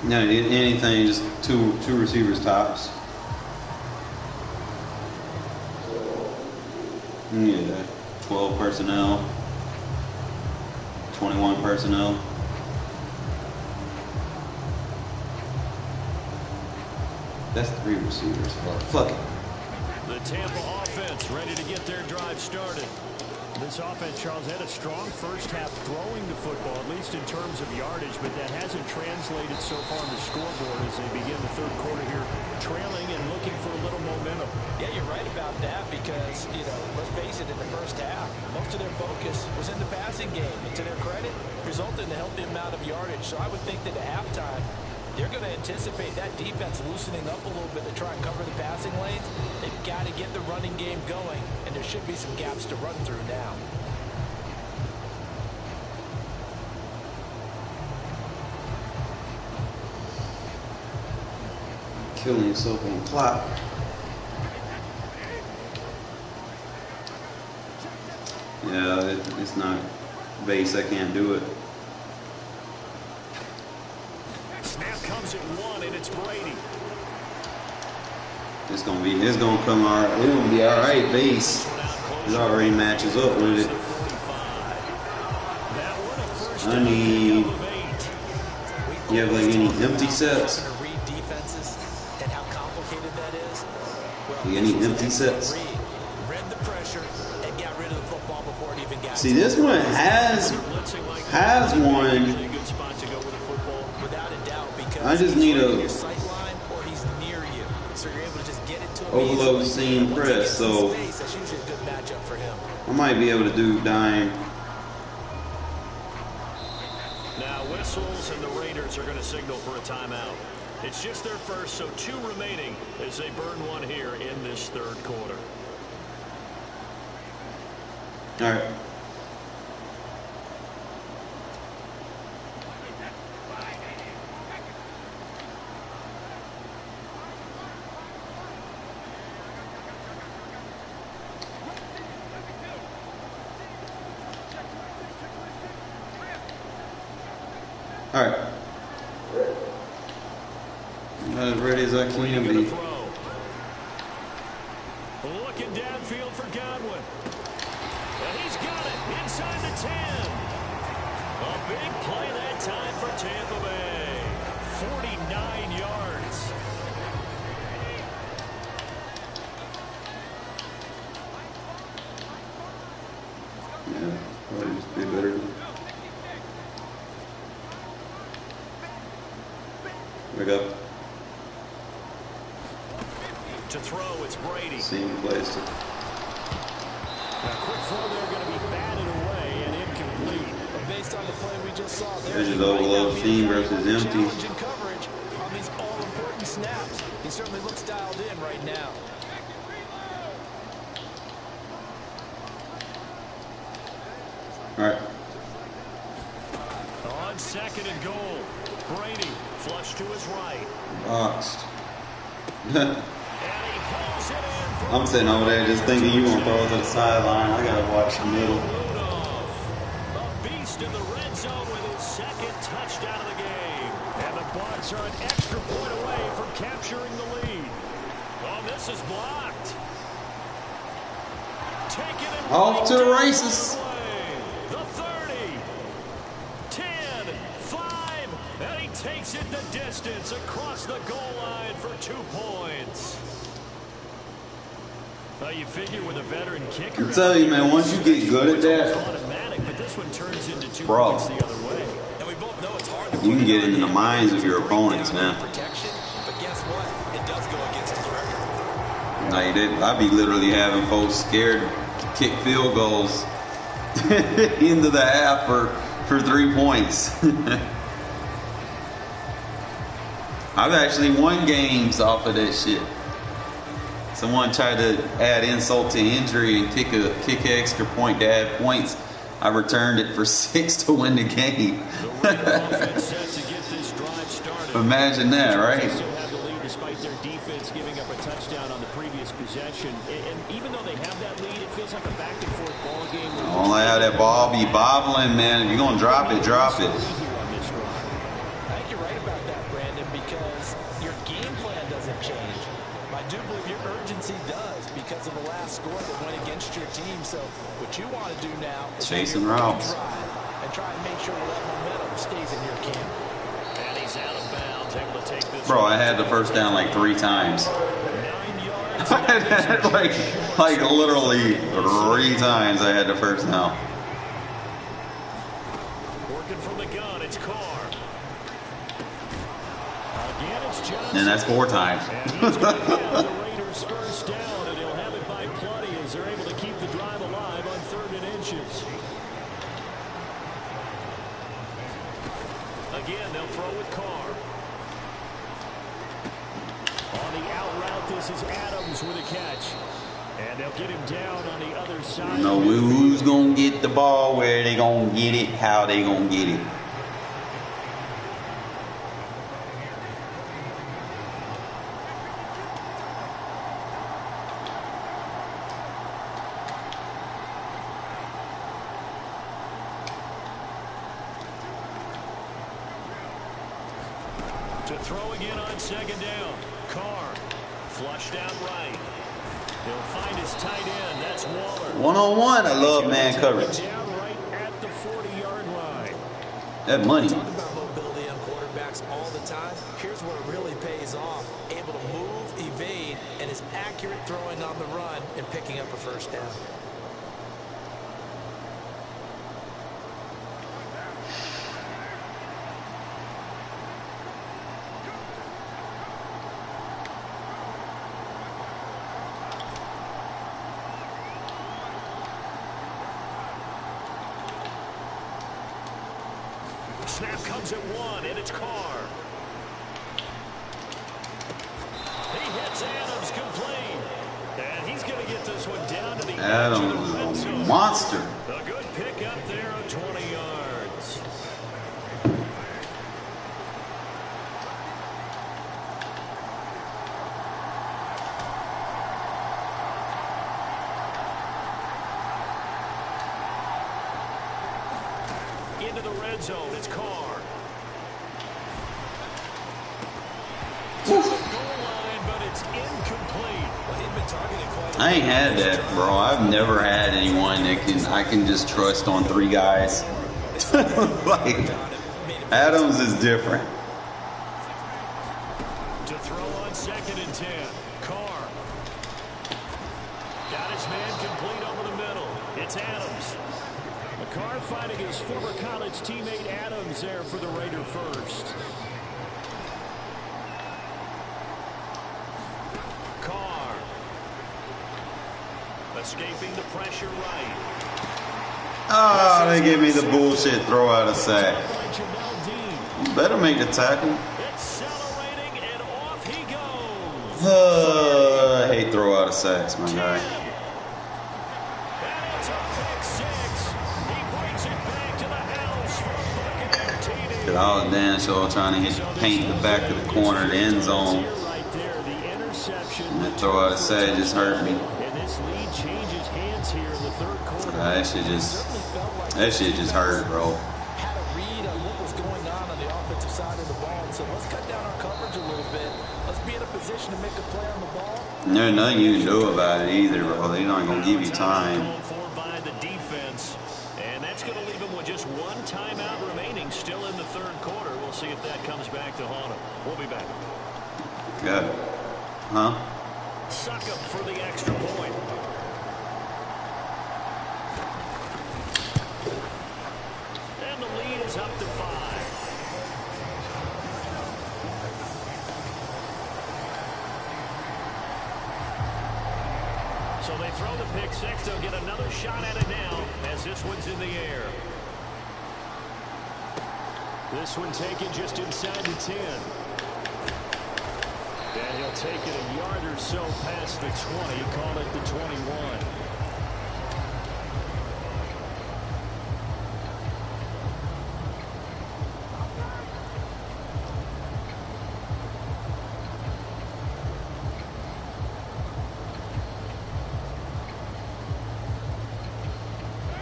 A: No, anything, just two receivers tops. Yeah, 12 personnel, 21 personnel. That's 3 receivers. Fuck it.
B: The Tampa offense ready to get their drive started.
D: This offense, Charles, had a strong first half throwing the football, at least in terms of yardage, but that hasn't translated so far on the scoreboard as they begin the third quarter here, trailing and looking for a little momentum.
C: Yeah, you're right about that because, let's face it, in the first half, most of their focus was in the passing game. And to their credit, resulted in a healthy amount of yardage. So I would think that at halftime, they're going to anticipate that defense loosening up a little bit to try and cover the passing lanes. They've got to get the running game going, and there should be some gaps to run through now.
A: Killing yourself on the clock. Yeah, it's not base. I can't do it.
B: Snap comes at 1, and it's Brady.
A: It's gonna come all right. It's gonna be all right. Base. It already matches up with it. I need. You have like any empty sets? You any empty sets? See, this one has one. I just need a overload seam press, so I might be able to do dime.
B: Now whistles and the Raiders are going to signal for a timeout. It's just their first, so 2 remaining as they burn one here in this third quarter.
A: All right. All right. Not as ready as I can be.
B: Looking downfield for Godwin. And he's got it inside the 10. A big play that time for Tampa Bay. 49 yards.
A: Yeah, probably just be better. Wake up.
B: To throw, it's Brady.
A: Same place.
D: A quick throw there going to be batted away and incomplete.
C: But based on the play we just saw there,
A: There's his overload seam versus empty.
C: Challenging coverage on these all-important snaps. He certainly looks dialed in right now.
A: All right.
B: On second and goal, Brady flush to his right.
A: Boxed.
B: And he pulls it in.
A: I'm sitting over there just thinking you want to throw it to the sideline. I got to watch the middle.
B: A beast in the red zone with his second touchdown of the game.
D: And the Bucs are an extra point away from capturing the lead.
B: Oh, this is blocked. Taking it
A: Off to the races.
B: The 30, 10, 5, and he takes it the distance across the goal line for 2 points.
D: You figure with a veteran kicker.
A: I'm telling you, man, once you get good at that,
D: automatic, but this one turns into 2
A: bro,
D: points the other way.
C: And we both know it's hard to
A: you can get into the minds of your opponents, man.
C: protection, but guess what? It does go against his record.
A: Like, I'd be literally having folks scared to kick field goals into the half for 3 points. I've actually won games off of that shit. Someone tried to add insult to injury and kick an extra point to add points. I returned it for 6 to win the game. Imagine that, right?
D: Still have the lead despite their defense giving up a touchdown on the previous possession. And even though they have that lead, it feels like a back and forth ball game.
A: Don't let how that ball be bobbling, man. If you're gonna drop it, drop it.
C: I think you're right about that, Brandon, because your game plan doesn't change. I do believe your urgency does because of the last score that went against your team. So what you want to do now is
A: chasing routes
C: and try and make sure that momentum stays in your camp.
B: And he's out of bounds, able to take this.
A: Bro, I had the first down like 3 times.
B: 9 yards.
A: like literally 3 times I had the first down.
B: Working from the gun, it's Carr. Again, it's Johnson.
A: And that's 4 times.
B: And he's going to have the Raiders first down, and he'll have it by plenty as they're able to keep the drive alive on 3rd and inches. Again, they'll throw with Carr. On the out route, this is Adams with a catch. And they'll get him down on the other side.
A: You know who's gonna get the ball, where they gonna get it, how they gonna get it.
B: To throw again on 2nd down. Carr flushed out right. He'll find his tight end. That's Waller.
A: 1-on-1, I love man coverage.
B: Down right at the 40-yard line.
A: That money.
C: Talk about mobility on quarterbacks all the time. Here's where it really pays off. Able to move, evade, and is accurate throwing on the run and picking up a first down.
B: Snap comes at 1, and it's Carr. He hits Adams complete. And he's going to get this one down to the edge of the red
A: Adams is a
B: zone.
A: monster.
B: A good pick up there on 20 yards. Into the red zone, it's Carr. To the goal line, but it's incomplete.
C: Well, he'd been targeted quite a
A: I ain't had that, bro. I've never had anyone that I can just trust on 3 guys. Like, Adams is different.
B: To throw on 2nd and 10. Carr. Got his man complete over the middle. It's Adams. Carr finding his former college teammate Adams there for the Raider first. Carr. Escaping the pressure right.
A: Oh, they gave me the bullshit throw out of sack. You better make the tackle.
B: Accelerating and off he goes.
A: I hate throw out of sacks, my guy.
B: And it's a pick 6. He brings it back to the house for a Buccaneer TD.
A: Cause I was damn sure trying to hit paint the back of the corner of the end zone.
B: Right there, the interception.
A: And that throw out of sack just hurt me.
B: And this lead changes hands here in the 3rd quarter.
A: That shit just hurt, bro.
C: had a read on what was going on the offensive side of the ball. And so let's cut down our coverage a little bit. Let's be in a position to make a play on the ball.
A: And there's nothing you can do about it either, bro. They're not gonna give you time.
B: Called for by the defense. And that's going to leave him with just 1 timeout remaining still in the 3rd quarter. We'll see if that comes back to haunt him. We'll be back.
A: Good. Huh?
B: Suck up for the extra point. And the lead is up to 5. So they throw the pick 6. They'll get another shot at it now as this one's in the air. This one taken just inside the 10.
D: And he'll take it a yard or so past the 20, call it the 21.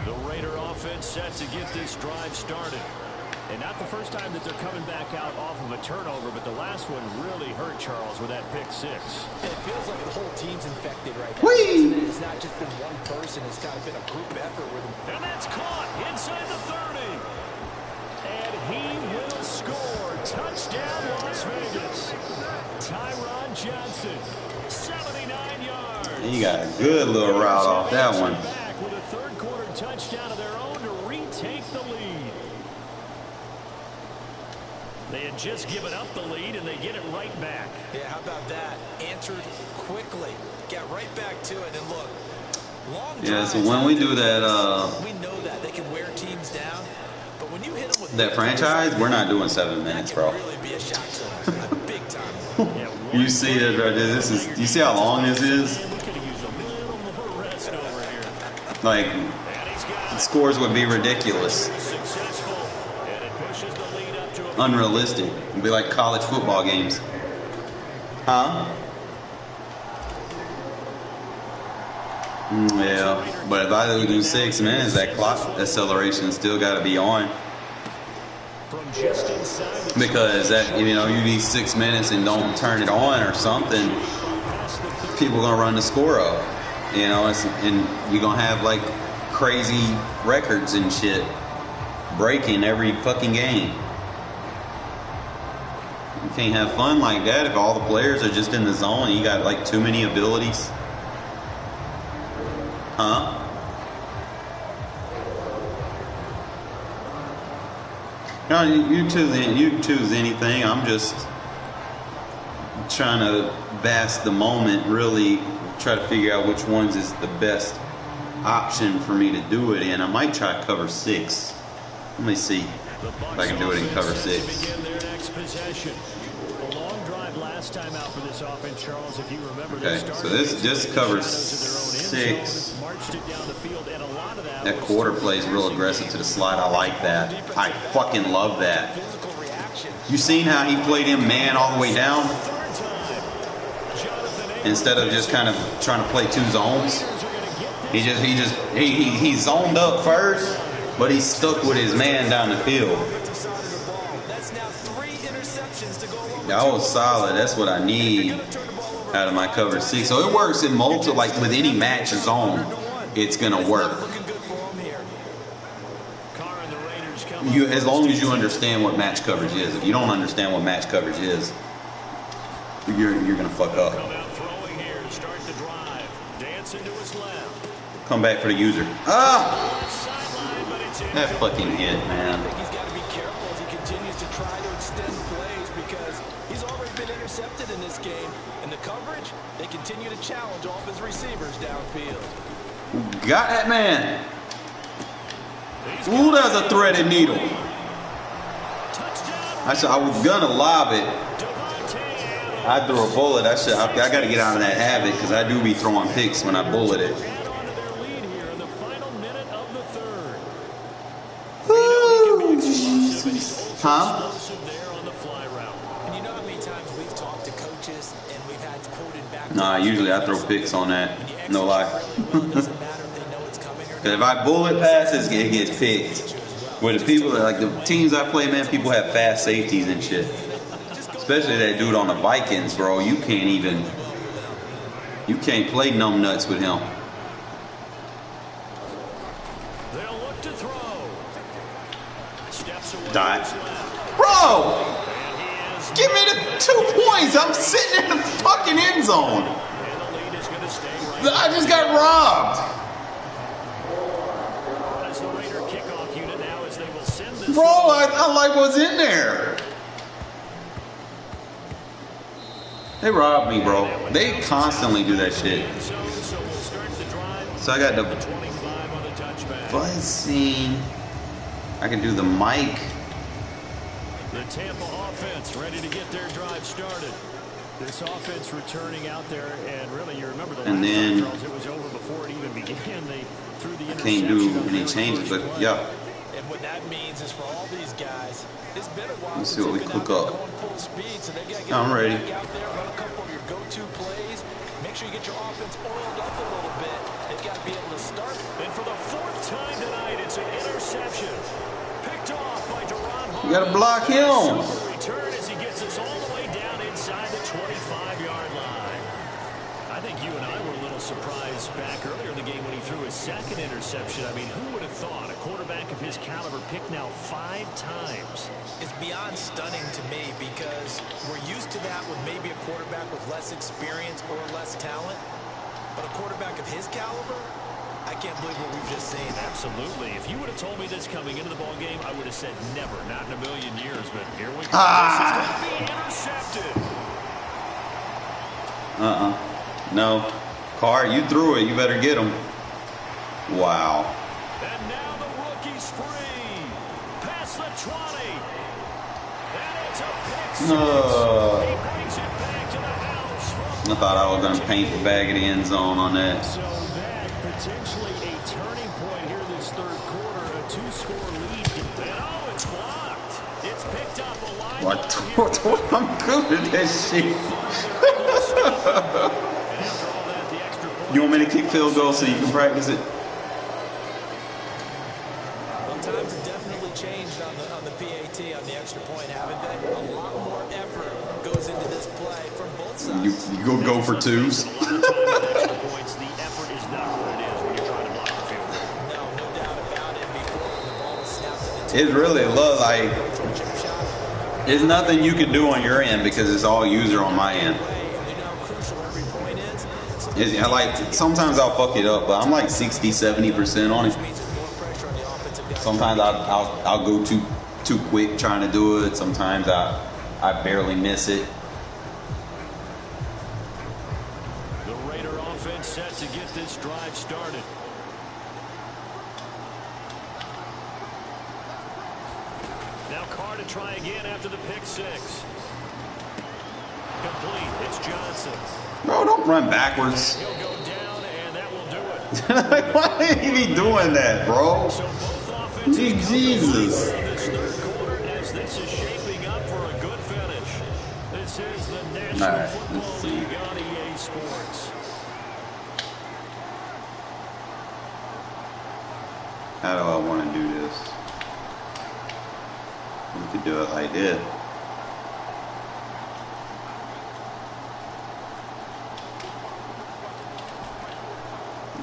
D: The Raider offense set to get this drive started. And not the first time that they're coming back out off of a turnover, but the last one really hurt Charles with that pick six.
C: It feels like the whole team's infected right now. It's not just been one person. It's kind of been a group effort with them.
D: And that's caught inside the 30. And he will score. Touchdown, Las Vegas. Tyron Johnson, 79 yards.
A: He got a good little route off that one.
D: Back with a third-quarter touchdown of their own to retake the lead. They had just given up the lead, and they get it right back.
C: Yeah, how about that? Answered quickly. Get right back to it, and look. Long
A: Yeah, so when we do that,
C: we know that they can wear teams down, but when you hit them with
A: that franchise, we're not doing 7 minutes, bro.
C: really be a shock to them. Big time.
A: You see this right there? This is. You see how long this is?
D: We could have used a little more rest over here.
A: Like, the scores would be ridiculous,
D: Successful, and it pushes the lead up to a
A: unrealistic. It'd be like college football games, huh? Yeah, but if I do 6 minutes, that clock acceleration still got to be on.
D: from just inside the
A: Because that, you know, you need 6 minutes and don't turn it on or something, people are gonna run the score up. You know, and you're gonna have like crazy records and shit breaking every fucking game. You can't have fun like that if all the players are just in the zone and you got like too many abilities. Huh? No, you choose anything. I'm just trying to bask the moment, really try to figure out which ones is the best option for me to do it in. I might try cover 6. Let me see if I can do it in cover 6.
D: begin their next possession. A long drive last time out for this offense, Charles, if you remember.
A: Okay, so this covers 6.
D: Marched it down the field, and a lot of
A: That quarter play is real aggressive to the slide. I like that. I fucking love that. You seen how he played him man all the way down? Instead of just kind of trying to play 2 zones. He zoned up first, but he stuck with his man down the field. That was solid. That's what I need out of my cover 6. So it works in multiple, like with any match zone, it's gonna work. As long as you understand what match coverage is. If you don't understand what match coverage is, you're gonna fuck up. Come back for the user. Ah! That fucking hit, man.
C: I think he's got to be careful as he continues to try to extend plays because he's already been intercepted in this game. And the coverage, they continue to challenge all of his receivers downfield.
A: Got that man. Ooh, that's a threaded needle. I was gonna lob it. I threw a bullet. I got to get out of that habit because I do be throwing picks when I bullet it. Huh?
C: And you know how many times we've talked to coaches and we've had quoted back.
A: Nah, usually I throw picks on that. No lie. Because if I bullet passes, it gets picked. With the people that, like the teams I play, man, people have fast safeties and shit. Especially that dude on the Vikings, bro. You can't play numb nuts with him.
D: They'll look to throw. Steps away.
A: Dot. Bro! Give me the 2 points. I'm sitting in the fucking end zone. I just got robbed. Bro, I like what's in there. They robbed me, bro. They constantly do that shit. So I got the buzzing. I can do the mic.
D: The Tampa offense ready to get their drive started. This offense returning out there, and really, you remember the
A: And
D: last
A: then
D: time, Charles, it was over before it even began. They threw the
A: can't do
D: interception on the
A: any
D: very
A: changes,
D: first
A: but
D: play.
A: yeah.
C: And what that means is for all these guys, it's been a while
A: Let's see
C: since
A: what we
C: they've been out
A: cook
C: there
A: up.
C: going full speed, so they've got to get
A: I'm ready.
C: back out there, run a couple of your go-to plays, make sure you get your offense oiled up a little bit. They've got to be able to start.
B: And for the fourth time tonight, it's an interception. Picked off by Darren.
A: You gotta block him.
B: Super return as he gets us all the way down inside the 25-yard line. I think you and I were a little surprised back earlier in the game when he threw his second interception. I mean, who would have thought a quarterback of his caliber picked now 5 times?
C: It's beyond stunning to me because we're used to that with maybe a quarterback with less experience or less talent. But a quarterback of his caliber, I can't believe what we've just seen.
B: Absolutely. If you would have told me this coming into the ball game, I would have said never, not in a million years. But here we go. This is going to be intercepted.
A: No. Carr, you threw it. You better get him. Wow.
B: And now the rookie's free. Past the 20. And it's a pick six. He brings it back to the house.
A: I thought I was going to paint the back of the end zone on that.
D: So that potentially a turning point here this third quarter, a 2-score lead.
B: And oh, it's blocked. It's picked up a line.
A: What? I'm good at that shit. You want me to kick field goal so you can practice it?
C: Well, times have definitely changed on the PAT, on the extra point, haven't they? A lot more effort goes into this play from both sides.
A: You go for twos.
B: A lot of time with extra points, the effort is not what it is when you're trying to block the field goal.
C: No doubt about it. Before when the ball was snapped in the
A: It's really like there's nothing you can do on your end because it's all user on my end. I like sometimes I'll fuck it up, but I'm like 60-70% on it. Sometimes I'll go too quick trying to do it. Sometimes I barely miss it.
B: The Raider offense set to get this drive started. Now Carr to try again after the pick six. Complete. It's Johnson.
A: Bro, don't run backwards.
B: He'll go down, and that will do it.
A: Why did he be doing that, bro?
B: So both offenses
A: Jesus.
B: this third quarter as this is shaping up for a good finish. This is the National
A: All right,
B: Football
A: let's see.
B: League on EA Sports.
A: How do I want to do this? We could do it like this.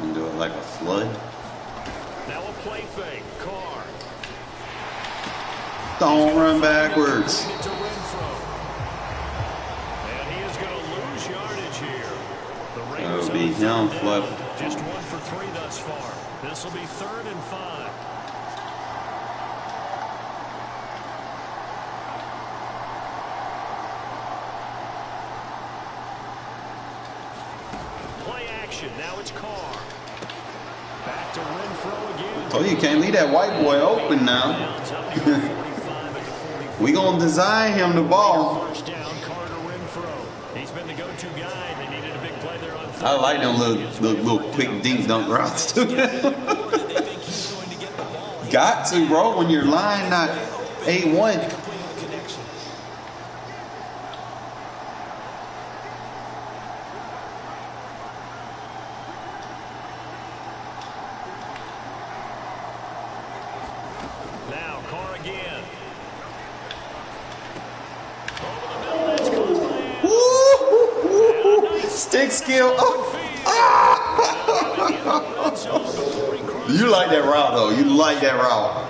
A: And do it like a flood.
B: Now a play fake. Carr.
A: Don't run backwards.
B: To Renfrow. And he is going to lose yardage here. The Raiders
A: That'll be
B: on
A: him,
B: third
A: Flip.
B: down. Just 1 for 3 thus far. This will be 3rd and 5. Play action. Now it's Carr. Back to Renfrow again.
A: Oh, you can't leave that white boy open now.
B: Downs up to the 45 at the 44.
A: We gonna design him the ball.
B: First down, Carr to Renfrow. He's been the go-to guy. They needed a big play there on third.
A: I like them little quick dink dunk routes too. Got to, bro, when your line not A1.
B: Now Carr again. Over the middle, that's caught by Allen.
A: Stick skill. Oh. You like that route though. You like that route.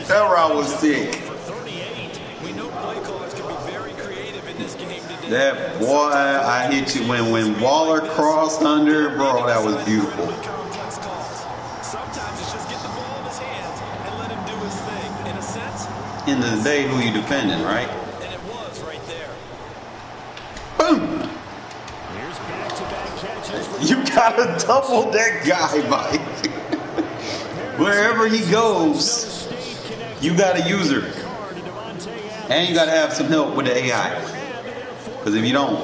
A: That route was sick.
C: For 38, we know play callers can be very creative in this game today.
A: That boy, I hit you when Waller crossed under, bro. That was beautiful.
C: Complex calls. Sometimes it's just get the ball in his hands and let him do his thing. In a sense,
A: End of the day, who you defending, right?
C: and it was right there.
A: Boom.
B: Here's back-to-back catches for
A: You gotta double that guy, Mike. Wherever he goes, you got a user.
B: Carr to Devontae Adams.
A: And you gotta have some help with the AI. Because if you don't,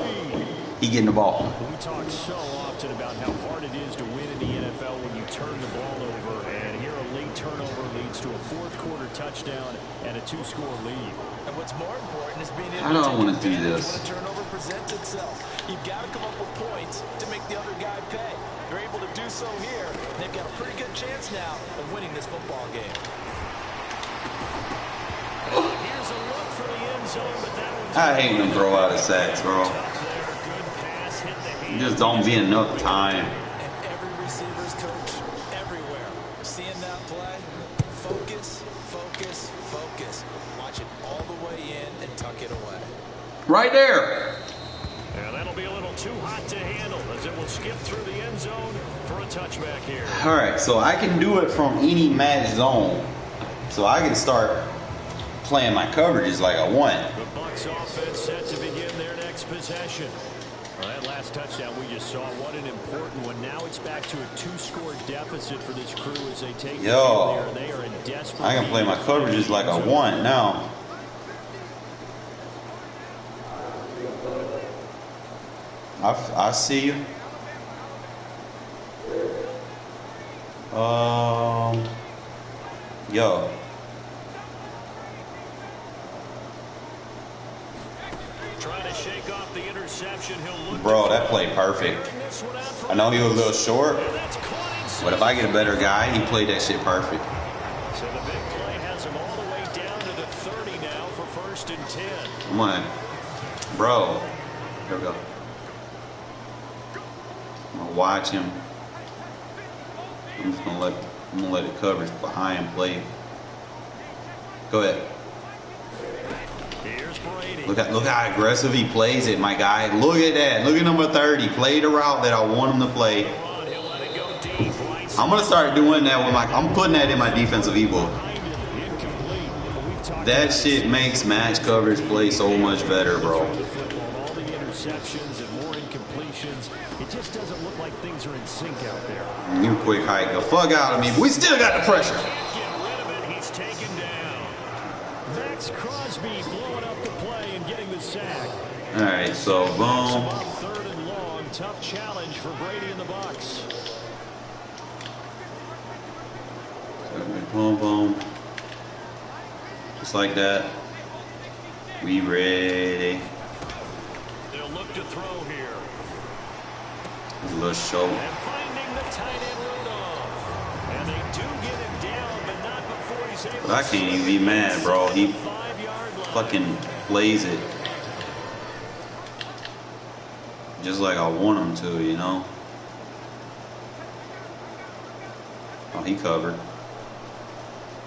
A: he getting the ball.
D: We talk so often about how hard it is to win in the NFL when you turn the ball over, and here a late turnover leads to a fourth quarter touchdown and a 2-score lead.
C: And what's more important is being able
A: How do I
C: to
A: want to
C: take
A: do
C: advantage
A: this?
C: when a turnover presents itself. You've got to come up with points to make the other guy pay. They're able to do so here. They've got a pretty good chance now of winning this football game.
B: Here's a look for the end zone, but that one's
A: I hate them throw out of sacks, bro.
B: good pass, hit the hand.
A: Just don't be enough time.
C: And every receiver's coach everywhere. Seeing that play, focus, focus, focus. Watch it all the way in and tuck it away.
A: Right there.
B: And that'll be a little too hot to handle as it will skip through the end zone for a touchback here.
A: All right, so I can do it from any match zone. So I can start playing my coverages like I want.
B: The Bucs offense set to begin their next possession. Well, that last touchdown we just saw, what an important one. Now it's back to a 2-score deficit for this crew as they take the field there. They are in desperate
A: I can play my coverages like I want now. I see you. Yo.
B: Trying to shake off the interception. He'll look
A: Bro, that played perfect. I know he was a little short, but if I get a better guy, he played that shit perfect.
B: So the big play has him all the way down to the 30 now for 1st and 10.
A: Come on. Bro. Here we go. I'm gonna watch him. I'm just gonna let the coverage behind play. Go ahead.
B: Here's Brady.
A: Look how aggressive he plays it, my guy. Look at that. Look at number 30. Play the route that I want him to play.
B: He'll let it go deep.
A: I'm gonna start doing that with I'm putting that in my defensive ebook. That shit makes match coverage play so much better, bro.
D: All the interceptions and more incompletions. It just doesn't look like things are in sync out there.
A: You quick hike the fuck out of me. We still got the pressure.
B: Get rid of it. He's taken down.
D: Max Crosby blowing up the play and getting the sack.
A: All right, so boom.
D: 3rd and long. Tough challenge for Brady and the Bucs.
A: Boom, boom. Just like that. We ready.
B: They'll look to throw here.
A: A little show.
B: And finding the tight end Rudolph. And they do get him down, but not before he's able
A: But I can't even be mad, bro. He fucking plays it just like I want him to, you know? Oh, he covered.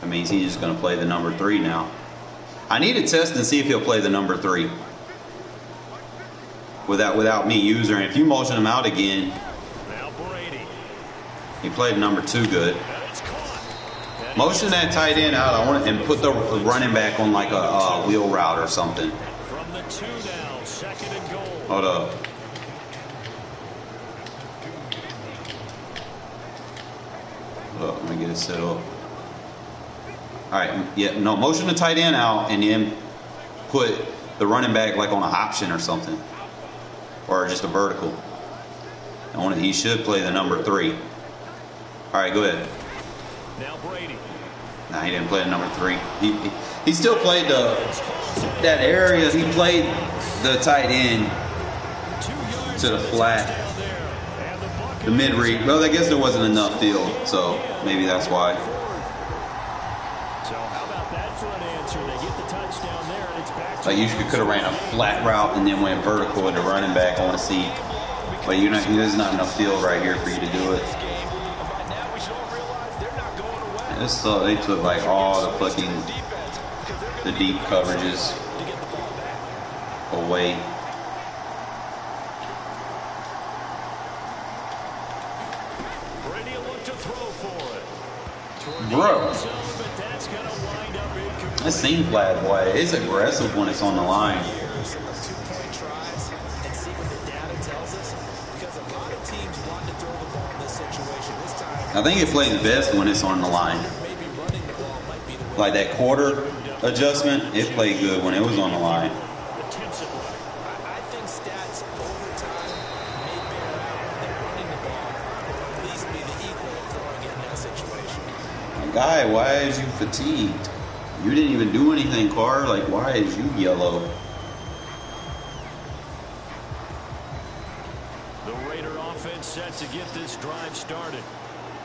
A: That means he's just going to play the number 3 now. I need to test and see if he'll play the number 3 without me using. If you motion him out again,
B: Now Brady.
A: he played number 2 good. Motion that tight end out. I want and put the running back on like a wheel route or something.
B: From the 2 now, 2nd and goal.
A: Hold up. Hold up, let me get it set up. Alright, yeah, no, motion the tight end out and then put the running back like on an option or something. Or just a vertical. He should play the number 3. Alright, go ahead.
B: Now Brady.
A: Nah, he didn't play the number 3. He still played that area. He played the tight end to the flat, the mid read. Well, I guess there wasn't enough field, so maybe that's why.
D: So how about that for an answer? They get the touchdown there, and it's back to
A: Like you could have ran a flat route and then went vertical with the running back on the seat. But there's not enough field right here for you to do it. They took like all the fucking the deep coverages away.
B: Brady will look to throw for it.
A: Bro,
B: But that's going to wind up incomplete.
A: that seam flag, boy, it's aggressive when it's on the line.
C: Two-point tries and see what the data tells us, because a lot of teams want to throw the ball in this situation. This time,
A: I think it plays best when it's on the line.
C: maybe running the ball might be the way.
A: Like that quarter adjustment, it played good when it was on the line.
B: Attempts it.
C: I think stats over time may bear out when they're running the ball, or at least be the equal of throwing it in that situation.
A: Guy, why is you fatigued? You didn't even do anything, Carr. Like, why is you yellow?
B: The Raider offense set to get this drive started.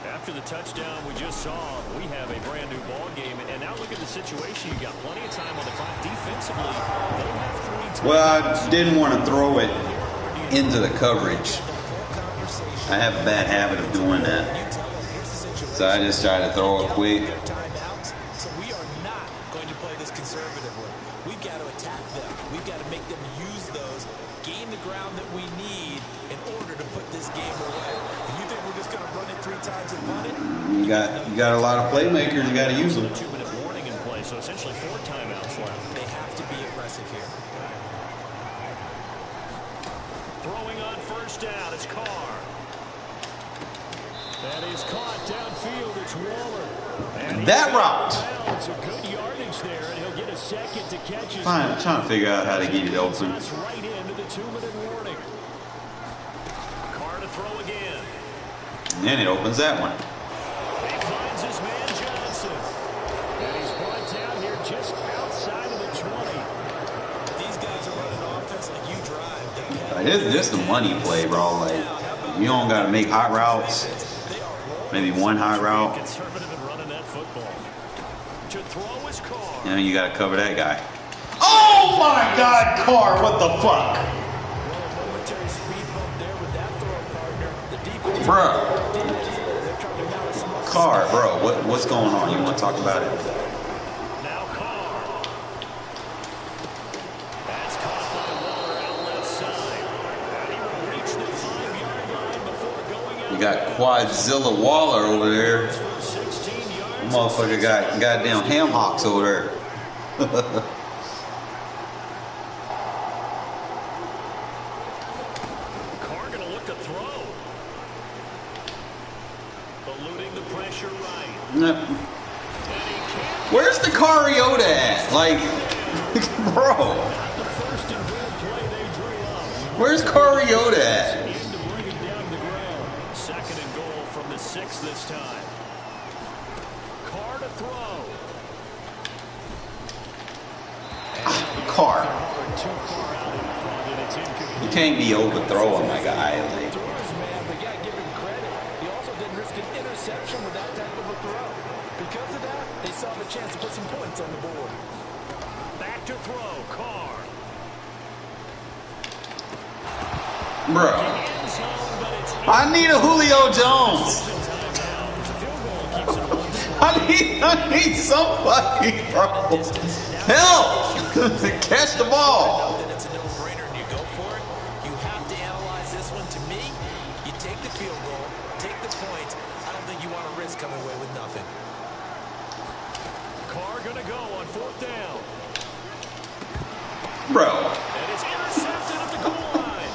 B: After the touchdown we just saw, we have a brand new ball game. And now look at the situation. You got plenty of time on the clock defensively. They have 3 timeouts.
A: Well, I didn't want to throw it into the coverage. I have a bad habit of doing that. So I just tried to throw it quick.
C: So we are not going to play this conservatively. We've got to attack them. We've got to make them use those, gain the ground that we need in order to put this game away. And you think we're just going to run it 3 times and run it?
A: You got a lot of playmakers. You got to use them.
B: 2-minute warning in play, so essentially 4 timeouts left.
C: They have to be aggressive here.
B: Throwing on first down, it's Carr. That is caught downfield. It's Waller.
A: That route.
B: It's a good yardage there, and he'll get a second to catch his.
A: I'm trying to figure out how to get it open.
B: That's right into the 2-minute warning. Carr to throw again.
A: And then it opens that one.
B: He finds his man Johnson. And he's brought down here just outside of the 20.
C: These guys are running offense like you drive.
A: Like, this the money play, bro. Like, you don't got to make hot routes. Maybe one hot route.
B: Conservative in running that football. To throw his Carr.
A: And you got to cover that guy. Oh my God, Carr! What the fuck?
C: Momentary speed bump there with that throw partner. The defense.
A: Bro. Carr, bro, what's going on? You want to talk about it?
B: Now Carr. That's caught by Waller out left side. And he will reach the 5-yard line before going out.
A: You got Quadzilla Waller over there.
B: 16 yards.
A: Motherfucker got goddamn ham hocks over there.
B: Carr gonna look to throw. Eluding the pressure right.
A: Where's the Cariota at? Like, bro.
B: The first and goal play they drew up.
A: Where's Cariota at?
B: In to bring it down to the ground. 2nd and goal from the 6 this time. Carr to throw.
A: Carr.
B: Too far out in front, and it's incomplete.
A: You can't be overthrowing my guy. Like,
C: Throws, man, but you got to give him credit. He also didn't risk an interception with that type of a throw. Because of that, they saw the chance to put some points on the board.
B: Back to throw. Carr.
A: bro.
B: End zone, but it's
A: I need a Julio Jones.
B: timeout. The field goal keeps it 1
A: I need somebody, bro. Help! Catch the ball.
C: That it's a no-brainer and you go for it. You have to analyze this one. To me, you take the field goal, take the points. I don't think you want to risk coming away with nothing.
B: Carr gonna go on 4th down.
A: Bro,
B: And it's intercepted at the goal line.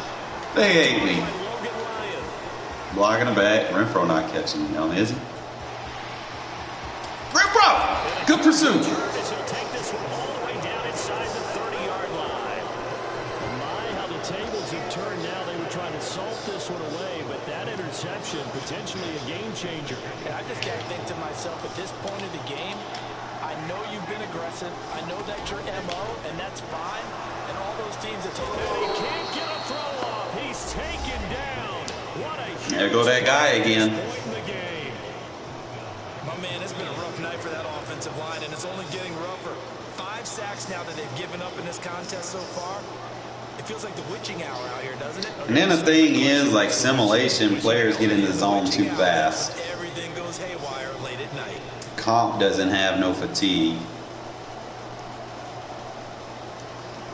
A: they hate me.
B: By Logan Ryan.
A: Blocking the back. Renfrow not catching him, is he? Renfrow! Good pursuit.
B: As he'll take this one all the way down inside the 30-yard line. My, how the tables have turned now. They were trying to salt this one away, but that interception, potentially a game changer.
C: And I just got to think to myself, at this point of the game, I know you've been aggressive. I know that's your MO, and that's fine. And all those teams that take
B: And he can't get a throw off. He's taken down. What a huge
A: There go that guy again.
B: point in the game.
C: My man, it's been a rough night for that offensive line, and it's only getting rougher. 5 sacks now that they've given up in this contest so far. It feels like the witching hour out here, doesn't it?
A: And then the thing is, like simulation, players get in the zone too fast.
C: Everything goes haywire late at night.
A: Comp doesn't have no fatigue.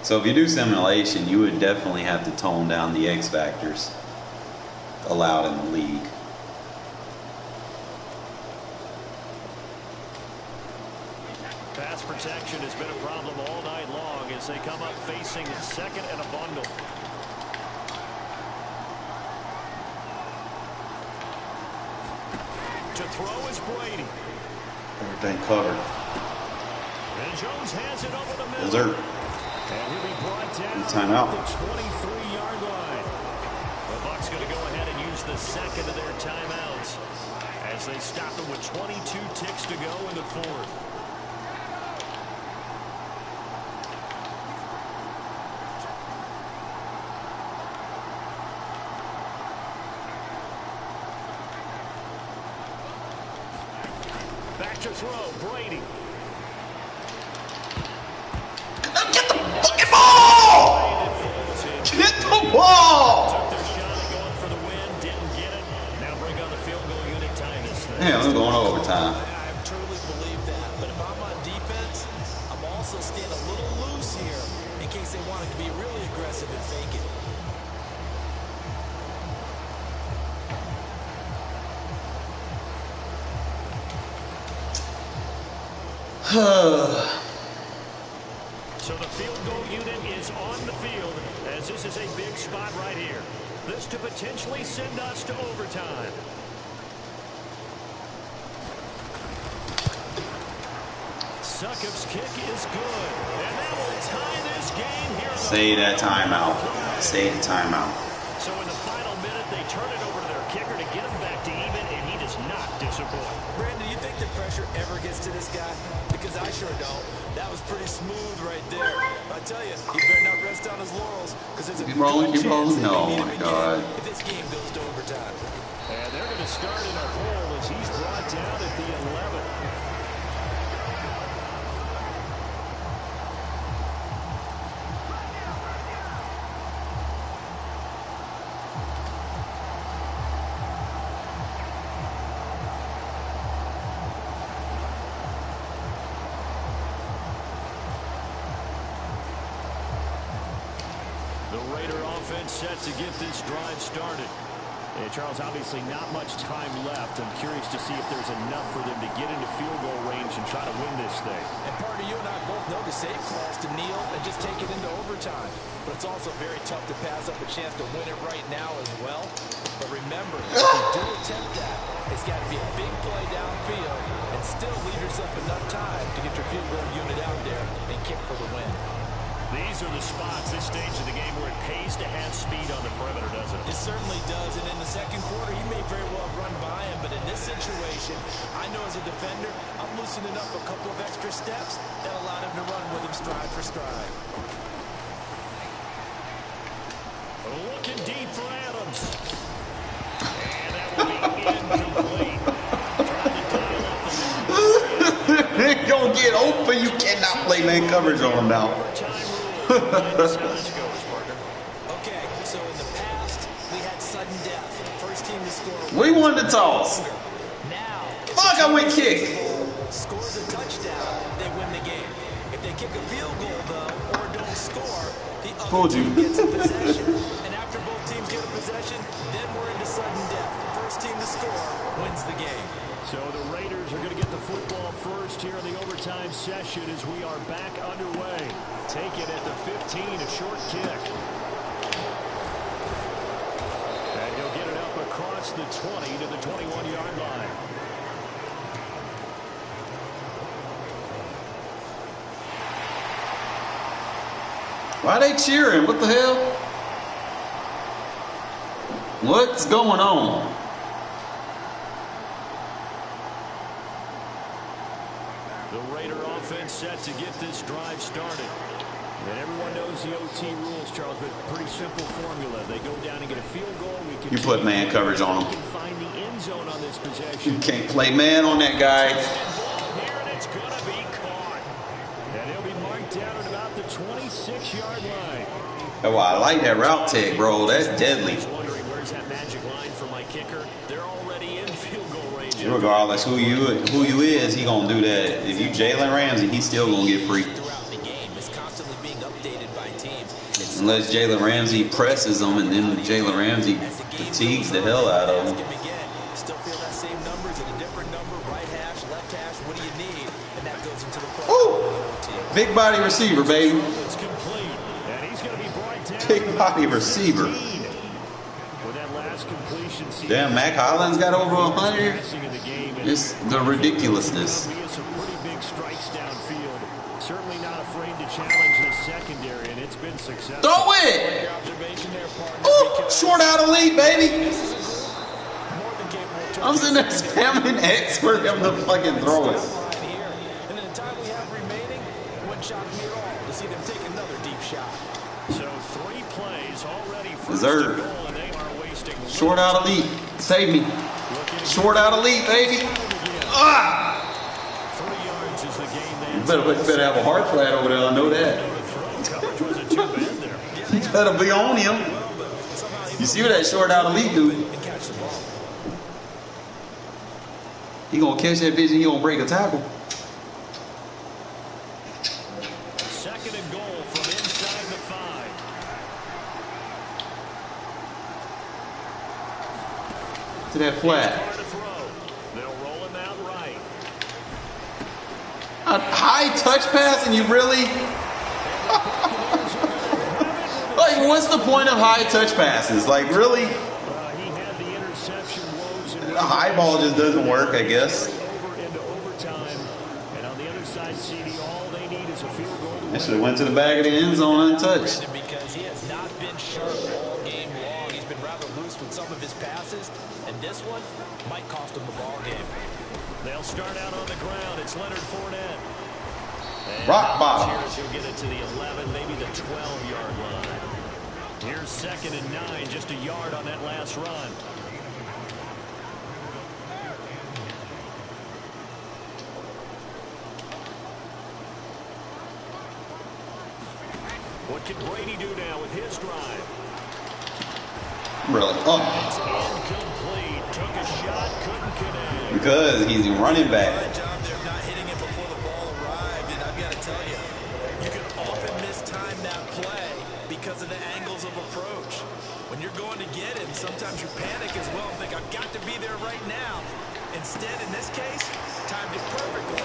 A: So if you do simulation, you would definitely have to tone down the X factors allowed in the league.
B: Pass protection has been a problem all night long as they come up facing 2nd and a bundle. To throw is Brady.
A: Everything covered.
B: And Jones has it over the middle.
A: Dessert.
D: And he'll be brought down
A: Timeout.
D: at the 23-yard line.
B: The Bucs going to go ahead and use the second of their timeouts as they stop them with 22 ticks to go in the fourth.
D: Back to throw, Brady.
A: Get the fucking ball! Get the ball!
B: Took their shot at going for the win, didn't get it. Now bring on the field goal unit, tie this thing.
A: Yeah, we're going overtime.
C: I truly believe that. But if I'm on defense, I'm also staying a little loose here in case they want to be really aggressive and fake it.
B: So the field goal unit is on the field as this is a big spot right here. This to potentially send us to overtime. Succop's kick is good. And that will tie this game here.
A: Say that timeout. Say the timeout.
B: So in the final minute, they turn it over to their kicker to get him back to even, and he does not disappoint.
C: Brandon, do you think the pressure ever gets to this guy? Because I sure don't. That was pretty smooth right there. I tell you, he better not rest on his laurels because there's a
A: Keep rolling,
C: good
A: keep
C: chance
A: rolling.
C: they
A: No,
C: may
A: my
C: meet him
A: God.
C: again if this game goes to overtime.
B: And they're going to start in a hole as he's brought down at the 11. The Raider offense set to get this drive started.
D: Yeah, Charles, obviously not much time left. I'm curious to see if there's enough for them to get into field goal range and try to win this thing.
C: And Party, you and I both know the safe calls to kneel and just take it into overtime. But it's also very tough to pass up a chance to win it right now as well. But remember, if you do attempt that, it's got to be a big play downfield and still leave yourself enough time to get your field goal unit out there and kick for the win.
B: These are the spots, this stage of the game, where it pays to have speed on the perimeter, doesn't it?
C: It certainly does, and in the second quarter, he may very well run by him, but in this situation, I know as a defender, I'm loosening up a couple of extra steps that allowed him to run with him stride for stride.
B: Looking deep for Adams. And that will be incomplete. Trying to dial up the
A: They're gonna get open. You cannot play man coverage on them now.
B: overtime rule. That's how this goes, partner.
C: Okay, so in the past, we had sudden death. First team to score.
A: We won the toss.
C: Now, if
A: Fuck,
C: the
A: I went
C: team
A: kick.
C: scores a touchdown, they win the game. If they kick a field goal, though, or don't score, the
A: Told
C: other
A: you.
C: team gets a possession. And after both teams get a possession, then we're into sudden death. First team to score wins the game.
D: So the Raiders are going to get the football first here in the overtime session as we are back underway. Take it at the 15, a short kick. And he'll get it up across the 20 to the 21-yard line.
A: Why are they cheering? What the hell? What's going on?
D: The Raider offense set to get this drive started. And everyone knows the OT rules, Charles, but pretty simple formula. They go down and get a field goal. We can
A: You put man coverage on
D: We
A: them.
D: can find the end zone on this possession.
A: You can't play man on that guy.
B: Ball here, and it's going to be caught.
D: And he'll be marked down at about the 26-yard line.
A: Oh, I like that route tech, bro. That's deadly.
B: I was wondering, where's that magic line for my kicker? They're already in field goal range.
A: Regardless who you is, he gonna do that. If you Jalen Ramsey, he's still gonna get free.
C: Throughout the game, it's constantly being updated by teams. It's
A: Unless Jalen Ramsey presses him and then Jalen Ramsey
C: as the game
A: fatigues
C: goes
A: the hell
C: on,
A: out of
C: can
A: him.
C: begin. Still feel that same numbers at a different number, right hash, left hash, what do you need? And that goes into the play.
A: Woo! Big body receiver, baby.
D: It's complete. And he's going to be brought down.
A: Big
D: at
A: body
D: about
A: receiver.
D: 16. With that last completion,
A: Damn, Mac Hollins got over 100.
D: passing in the game. And
A: It's the ridiculousness.
D: Some pretty big strikes downfield. Certainly not afraid to challenge the secondary. been successful.
A: Throw it! Ooh, short out elite, baby. I'm sitting there spamming X for him to fucking throw it.
C: And in the time we have remaining, it wouldn't shock me at all to see them take another deep shot.
B: So 3 plays already first
A: Deserve.
B: and goal, and they are wasting
A: Short out elite. Save me. Short out elite, baby. Ah!
B: 3 yards is the game.
A: You better have a hard flat over there. I know that.
B: Coverage wasn't too bad there.
A: You better be on him. You see what that short out elite do? He gonna catch that bitch and he gonna break a tackle.
B: 2nd and goal from inside the 5.
A: To that flat.
B: Carr to throw. They'll roll him out right.
A: A high touch pass and you really? Like, what's the point of high touch passes? Like, really?
B: He had the interception woes and
A: The high ball just doesn't work, I guess.
B: over into overtime. And on the other side, CD, all they need is a field goal to
A: They
B: win.
A: should have went to the back of the end zone untouched.
C: Because he has not been sharp all game long. He's been rather loose with some of his passes, and this one might cost him the ball game.
B: They'll start out on the ground. It's Leonard Fournette. And
A: Rock bottom.
B: Here's he'll get it to the 11, maybe the 12-yard line. Here's 2nd and 9, just a yard on that last run. What can Brady do now with his drive?
A: Really? Oh,
B: It's incomplete. Took a shot, couldn't connect.
A: because he's running back.
C: Good job there not hitting it before the ball arrived, and I've got to tell you, you can often mistime that play because of the angles of approach. When you're going to get it, sometimes you panic as well and think, I've got to be there right now. Instead, in this case, timed it perfectly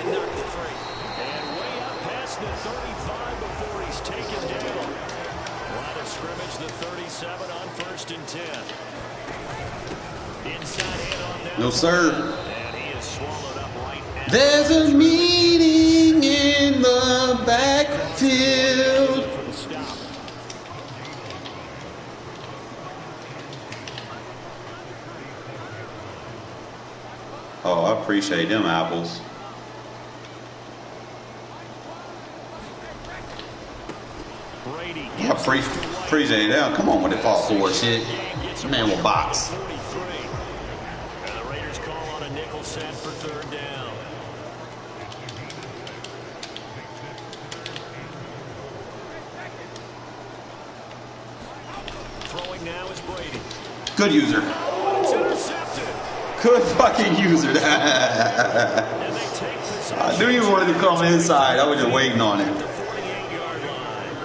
C: and knocked it free.
B: And way up past the 35 before he's taken down. Line of scrimmage, the 37 on 1st and 10. Inside handoff now.
A: No, sir.
B: And he is swallowed up right at
A: There's a meeting in the backfield.
B: for the stop.
A: Oh, I appreciate them apples.
B: Brady
A: Yeah, appreciate that. Come on with the fall forward shit. Man will box.
B: 43. And the Raiders call on a nickel set for 3rd down. Throwing now is Brady.
A: Good user.
B: It's intercepted.
A: Good fucking user.
B: And they take possession.
A: I knew you wanted to come inside. I was just waiting on it.
B: The 48-yard line.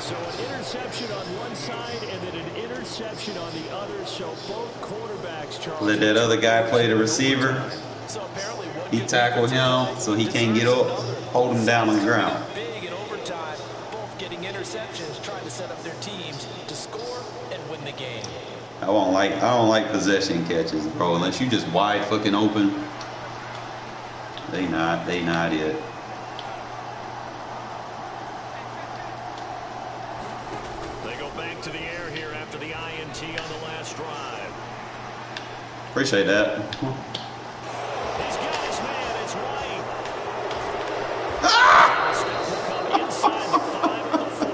B: So an interception on one side and then an interception on the other. So both quarterbacks, Charles.
A: Let that other guy play the receiver.
C: So apparently what
A: He tackled him so he can't get up. Hold him down on the ground.
C: big in overtime, both getting interceptions, trying to set up their teams to score and win the game.
A: I don't like possession catches, bro. Unless you just wide fucking open. They not it.
B: They go back to the air here after the INT on the last drive.
A: Appreciate that.
B: He's got his man. It's White.
A: Ah!
B: Step will come inside the 5 or the 4.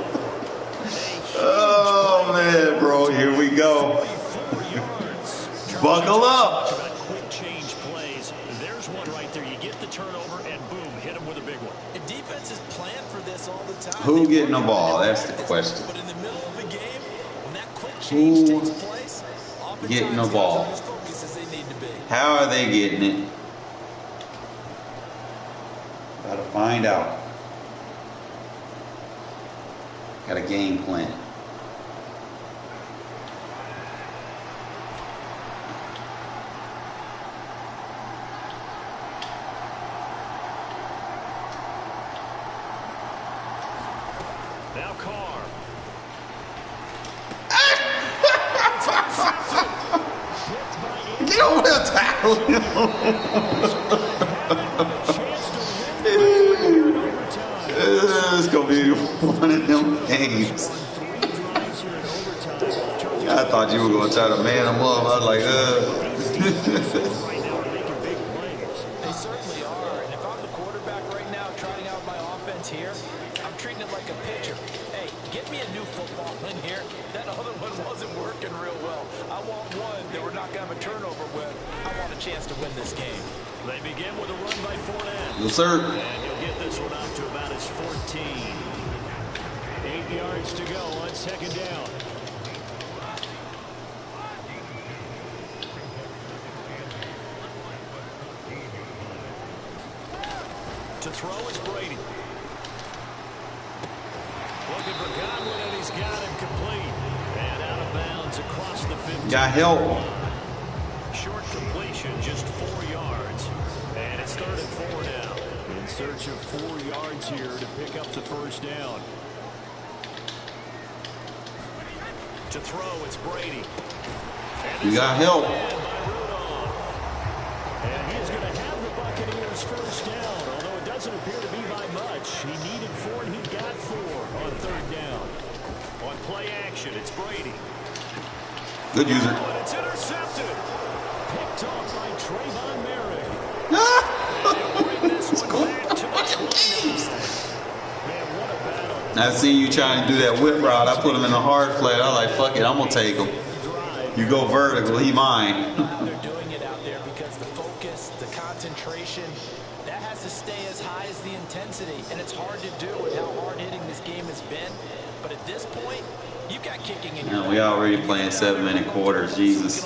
B: A huge
A: Oh man, bro, here we go.
B: 44 yards.
A: Buckle up.
B: About quick change plays. There's one right there. You get the turnover and boom, hit him with a big one.
C: And defenses plan for this all the time.
A: Who getting the ball? That's the question.
C: But in the middle of a game, when that quick change
A: Who
C: takes place, oftentimes
A: getting the
C: guys
A: ball?
C: aren't as focused as they need to be.
A: How are they getting it? Gotta find out. Got a game plan.
B: Now Carr.
A: Get over there, tackle him. It's gonna be one of them games. I thought you were going to try to man them up. I was like,
C: They certainly are. And if I'm the quarterback right now trying out my offense here, I'm treating it like a pitcher. Hey, get me a new football in here. That other one wasn't working real well. I want one that we're not going to have a turnover with. I want a chance to win this game.
B: They begin with a run by Fournette.
A: yes, sir.
B: And you'll get this one up to about his 14. 8 yards to go on second down. To throw is Brady. Looking for Godwin, and he's got him complete. And out of bounds across the 50.
A: Got help.
B: Short completion, just 4 yards. And it's 3rd and 4 now. In search of 4 yards here to pick up the first down. To throw, it's Brady.
A: You got help.
B: And he's going to have the Buccaneers first down, although it doesn't appear to be by much. He needed 4 and he got 4 on 3rd down. On play action, it's Brady.
A: Good user.
B: And it's intercepted. Picked off by Trayvon Merrick.
A: It's cool.
B: Back to the 29. Man, what a battle.
A: I seen you trying to do that whip route. I put him in the hard flat. I was like, fuck it, I'm going to take him. You go vertical, he mine.
C: They're doing it out there because the focus, the concentration, that has to stay as high as the intensity. And it's hard to do with how hard-hitting this game has been. But at this point, you've got kicking in your
A: Man, we already playing 7-minute quarters. Jesus.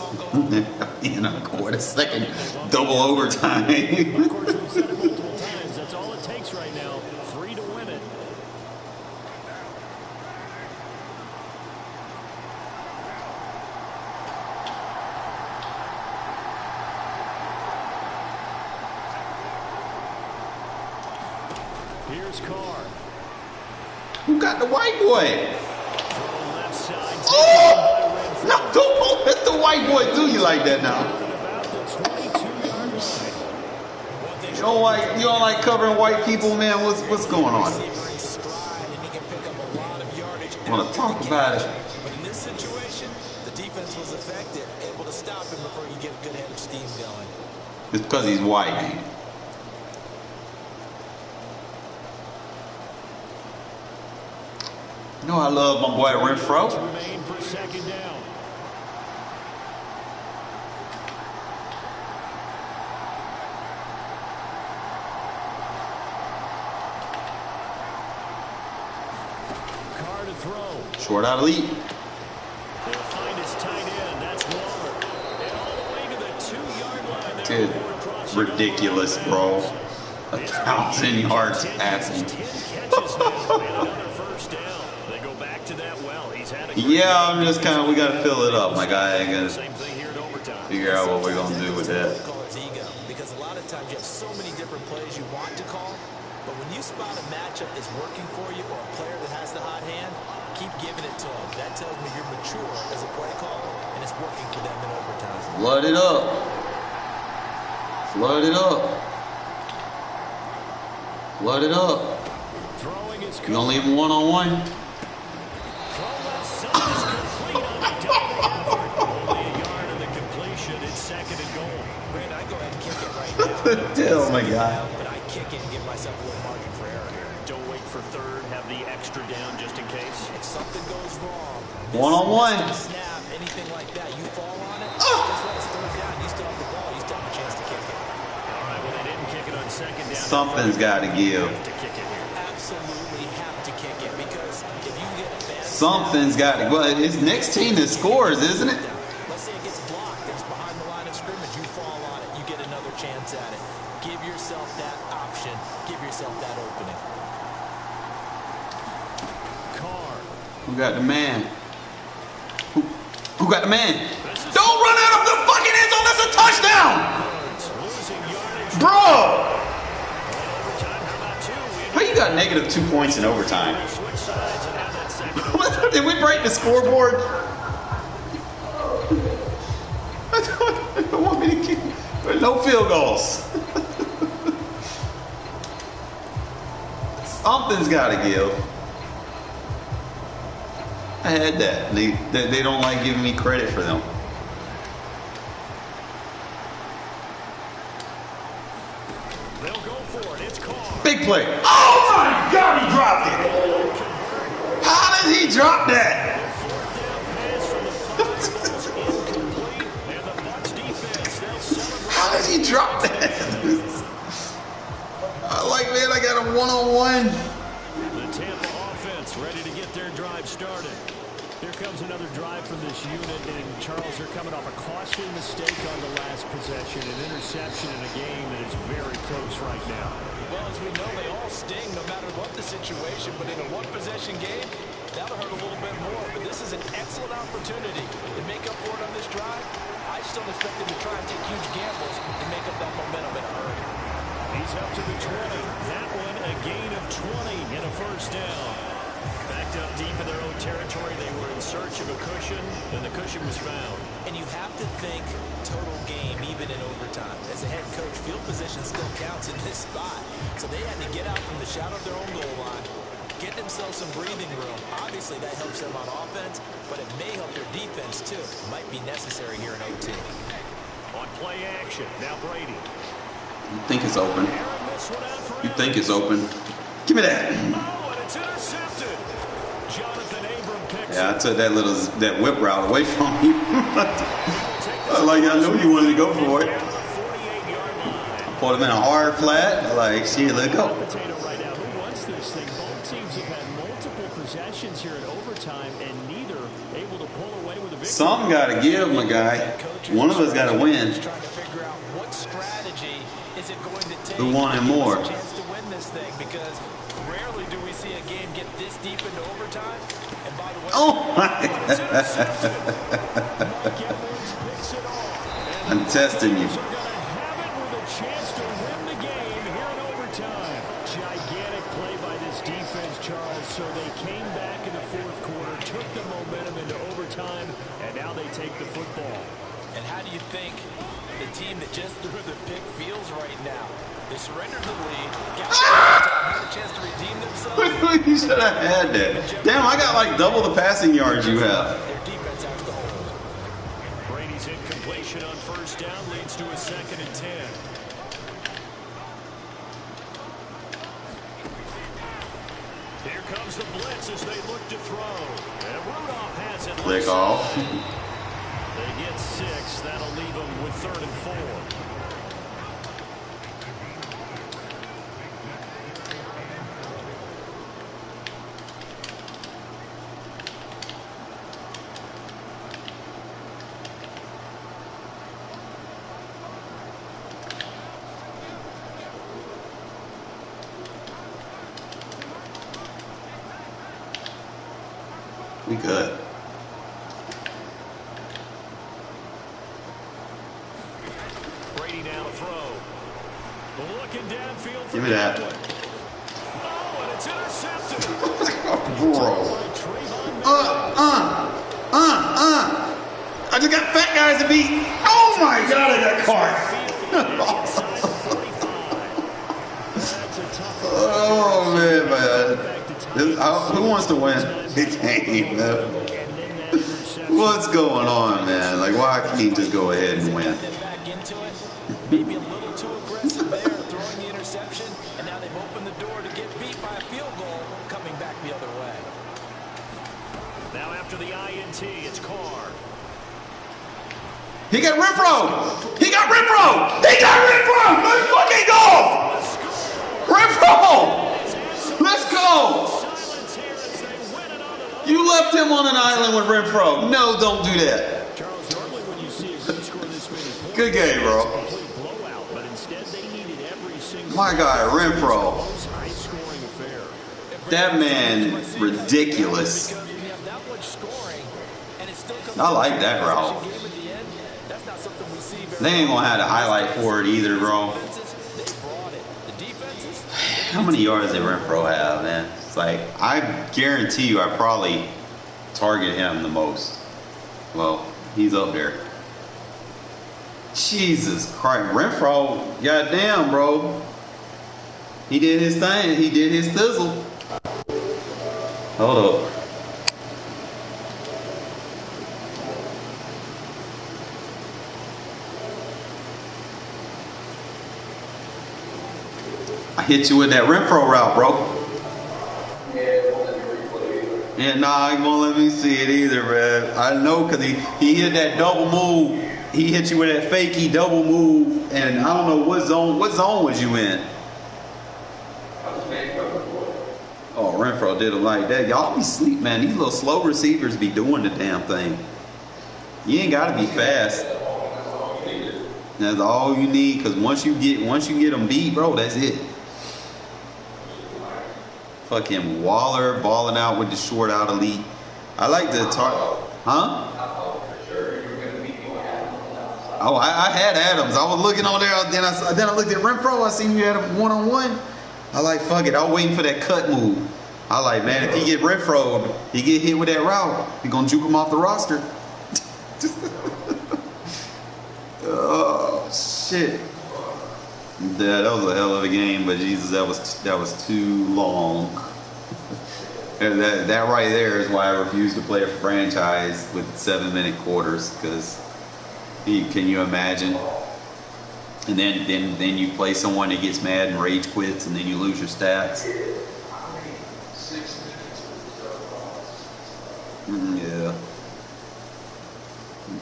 A: In a quarter second, double overtime.
B: Of course, we've said it multiple times. That's all it takes right now. 3 to win it. Here's Carr.
A: Who got the white boy?
B: From left side.
A: Oh! No, don't let the white boy do you like that now.
B: About the 22-yard line.
A: You don't like covering white people, man. What's going on? Want to talk about it?
C: But in this situation, the defense was effective, able to stop him before you get a good head of steam going.
A: It's because he's white, man. You know I love my boy Renfrow.
B: Remain for second down. Carr to throw.
A: Short out elite.
B: They'll find his tight end. That's Waller. And all the way to the 2-yard line.
A: Dude, ridiculous, bro. 1,000 yards passing.
B: 10 catches now and another first down. They go back to that well. He's had a
A: Yeah, I'm just kind of, we got to fill it up. My guy ain't going to
B: same thing here at overtime.
A: figure out what we're going to do with that.
C: Caller's ego, because a lot of times you have so many different plays you want to call, but when you spot a matchup that's working for you or a player that has the hot hand, keep giving it to him. That tells me you're mature as a play caller, and it's working for them in overtime.
A: Flood it up. Flood it up. Flood it up.
B: Throwing is
A: You gonna leave him one-on-one?
B: throw left side is complete on a diving effort. Only a yard of the completion. It's 2nd and goal.
C: Brandon, I go ahead and kick it right now.
A: Oh my God.
C: But I kick it and give myself a little margin for error here.
B: Don't wait for 3rd. Have the extra down just in case.
C: If something goes wrong,
A: One-on-one.
C: snap, anything like that, you fall on it, just let us 3rd down. You still have the ball. You still have a chance to kick it.
B: All right, well, they didn't kick it on 2nd down.
A: Something's got to give.
B: To kick it here.
C: Absolutely have to kick it, because if you get a bad
A: Something's got to. Well, it's next team that scores, isn't it?
C: let's say it gets blocked and it's behind the line of scrimmage, you fall on it, you get another chance at it. Give yourself that option. Give yourself that opening.
B: Carr.
A: Who got the man? Who got the man? Don't run out of the fucking end zone. That's a touchdown,
B: Losing yardage.
A: bro.
B: Overtime, how about 2?
A: How you got negative 2 points in overtime?
B: Switch sides and have that second.
A: What, did we break the scoreboard? I don't want me to kick. No field goals. Something's got to give. I had that. They don't like giving me credit for them.
B: They'll go for it. It's Carr.
A: Big play. Oh my God, he dropped it. How did he drop that? How did he drop that? Man, I got a one-on-one.
B: The Tampa offense ready to get their drive started.
D: Here comes another drive from this unit, and Charles, they're coming off a costly mistake on the last possession, an interception in a game that is very close right now.
C: Well, as we know, they all sting no matter what the situation, but in a one-possession game, that'll hurt a little bit more. But this is an excellent opportunity to make up for it on this drive. I just don't expect them to try and take huge gambles and make up that momentum in a hurry.
B: He's up to the 20. That one a gain of 20 and a first down. Backed up deep in their own territory. They were in search of a cushion, and the cushion was found.
C: And you have to think total game, even in overtime. As a head coach, field position still counts in this spot. So they had to get out from the shadow of their own goal line, get themselves some breathing room. Obviously, that helps them on offense, but it may help their defense, too. Might be necessary here in OT.
B: On play action, now Brady.
A: You think it's open. You think it's open. Give me that.
B: Oh, and it's intercepted. Jonathan Abram picks
A: Yeah, I took that whip route away from you. I knew you wanted to go for it. Put him in a hard flat. Like, shit, let go.
D: Potato right now. Who wants this thing? Both teams have had multiple possessions here in overtime, and neither able to pull away with a victory.
A: Some got to give, my guy. One of us got to win.
C: Trying to figure out what strategy is it going to take.
A: Who wanted more?
C: A chance to win this thing, because rarely do we see a game get this deep into overtime. And by the way,
A: I'm testing you.
D: Chance to win the game here in overtime. Gigantic play by this defense, Charles. So they came back in the fourth quarter, took the momentum into overtime, and now they take the football.
C: And how do you think the team that just threw the pick feels right now? They surrendered the lead, got had a chance to redeem themselves.
A: You should have had that. Damn, I got like double the passing yards you have.
C: Their defense has to hold.
B: Brady's incompletion on first down leads to a 2nd and 10. Here comes the blitz as they look to throw. And Rudolph has it.
A: Click off.
B: They get 6. That'll leave them with 3rd and 4.
A: We good.
B: Brady now to throw. Looking downfield.
A: Give me that.
B: Oh, and it's intercepted.
A: Bro. I just got fat guys to beat. Oh my God, I got Carr. Oh man. Who wants to win the game, man? What's going on, man? Like, why can't he just go ahead and win?
C: Maybe a little too aggressive there, throwing the interception, and now they've opened the door to get beat by a field goal, coming back the other way.
B: Now after the INT, it's Carr.
A: He got Renfrow! He got Renfrow! He got Renfrow! Let's fucking go! Renfrow! Let's go! You left him on an island with Renfrow. No, don't do that.
D: Charles, normally when you see a group score this many points,
A: Good game, bro.
D: complete blowout, but instead they needed every single
A: My guy, Renfrow.
D: high-scoring affair.
A: That man, ridiculous.
C: Because when you have that much scoring, and it still comes
A: I like that route.
C: game at the end, that's not something we see very
A: They ain't gonna have to highlight for it either, bro.
C: They brought it. The defenses,
A: How many yards did Renfrow have, man? It's like, I guarantee you I probably target him the most. Well, he's up there. Jesus Christ. Renfrow, goddamn, bro. He did his thing. He did his thizzle. Hold up. I hit you with that Renfrow route, bro. Yeah, nah, he won't let me see it either, man. I know, because he hit that double move. He hit you with that fakey double move, and I don't know what zone was you in? Oh, Renfrow did him like that. Y'all be sleep, man. These little slow receivers be doing the damn thing. You ain't gotta be fast. That's all you need, because once you get them beat, bro, that's it. Fucking Waller balling out with the short out elite. I like the huh? Oh, I had Adams. I was looking on there. Then I looked at Renfrow. I seen you had him one-on-one. I like, fuck it. I was waiting for that cut move. I like, man, if he get Renfrow, he get hit with that route, he gonna juke him off the roster. Oh shit. Yeah, that was a hell of a game, but Jesus, that was too long. And that right there is why I refuse to play a franchise with 7-minute quarters, because can you imagine? And then you play someone that gets mad and rage quits, and then you lose your stats. Yeah.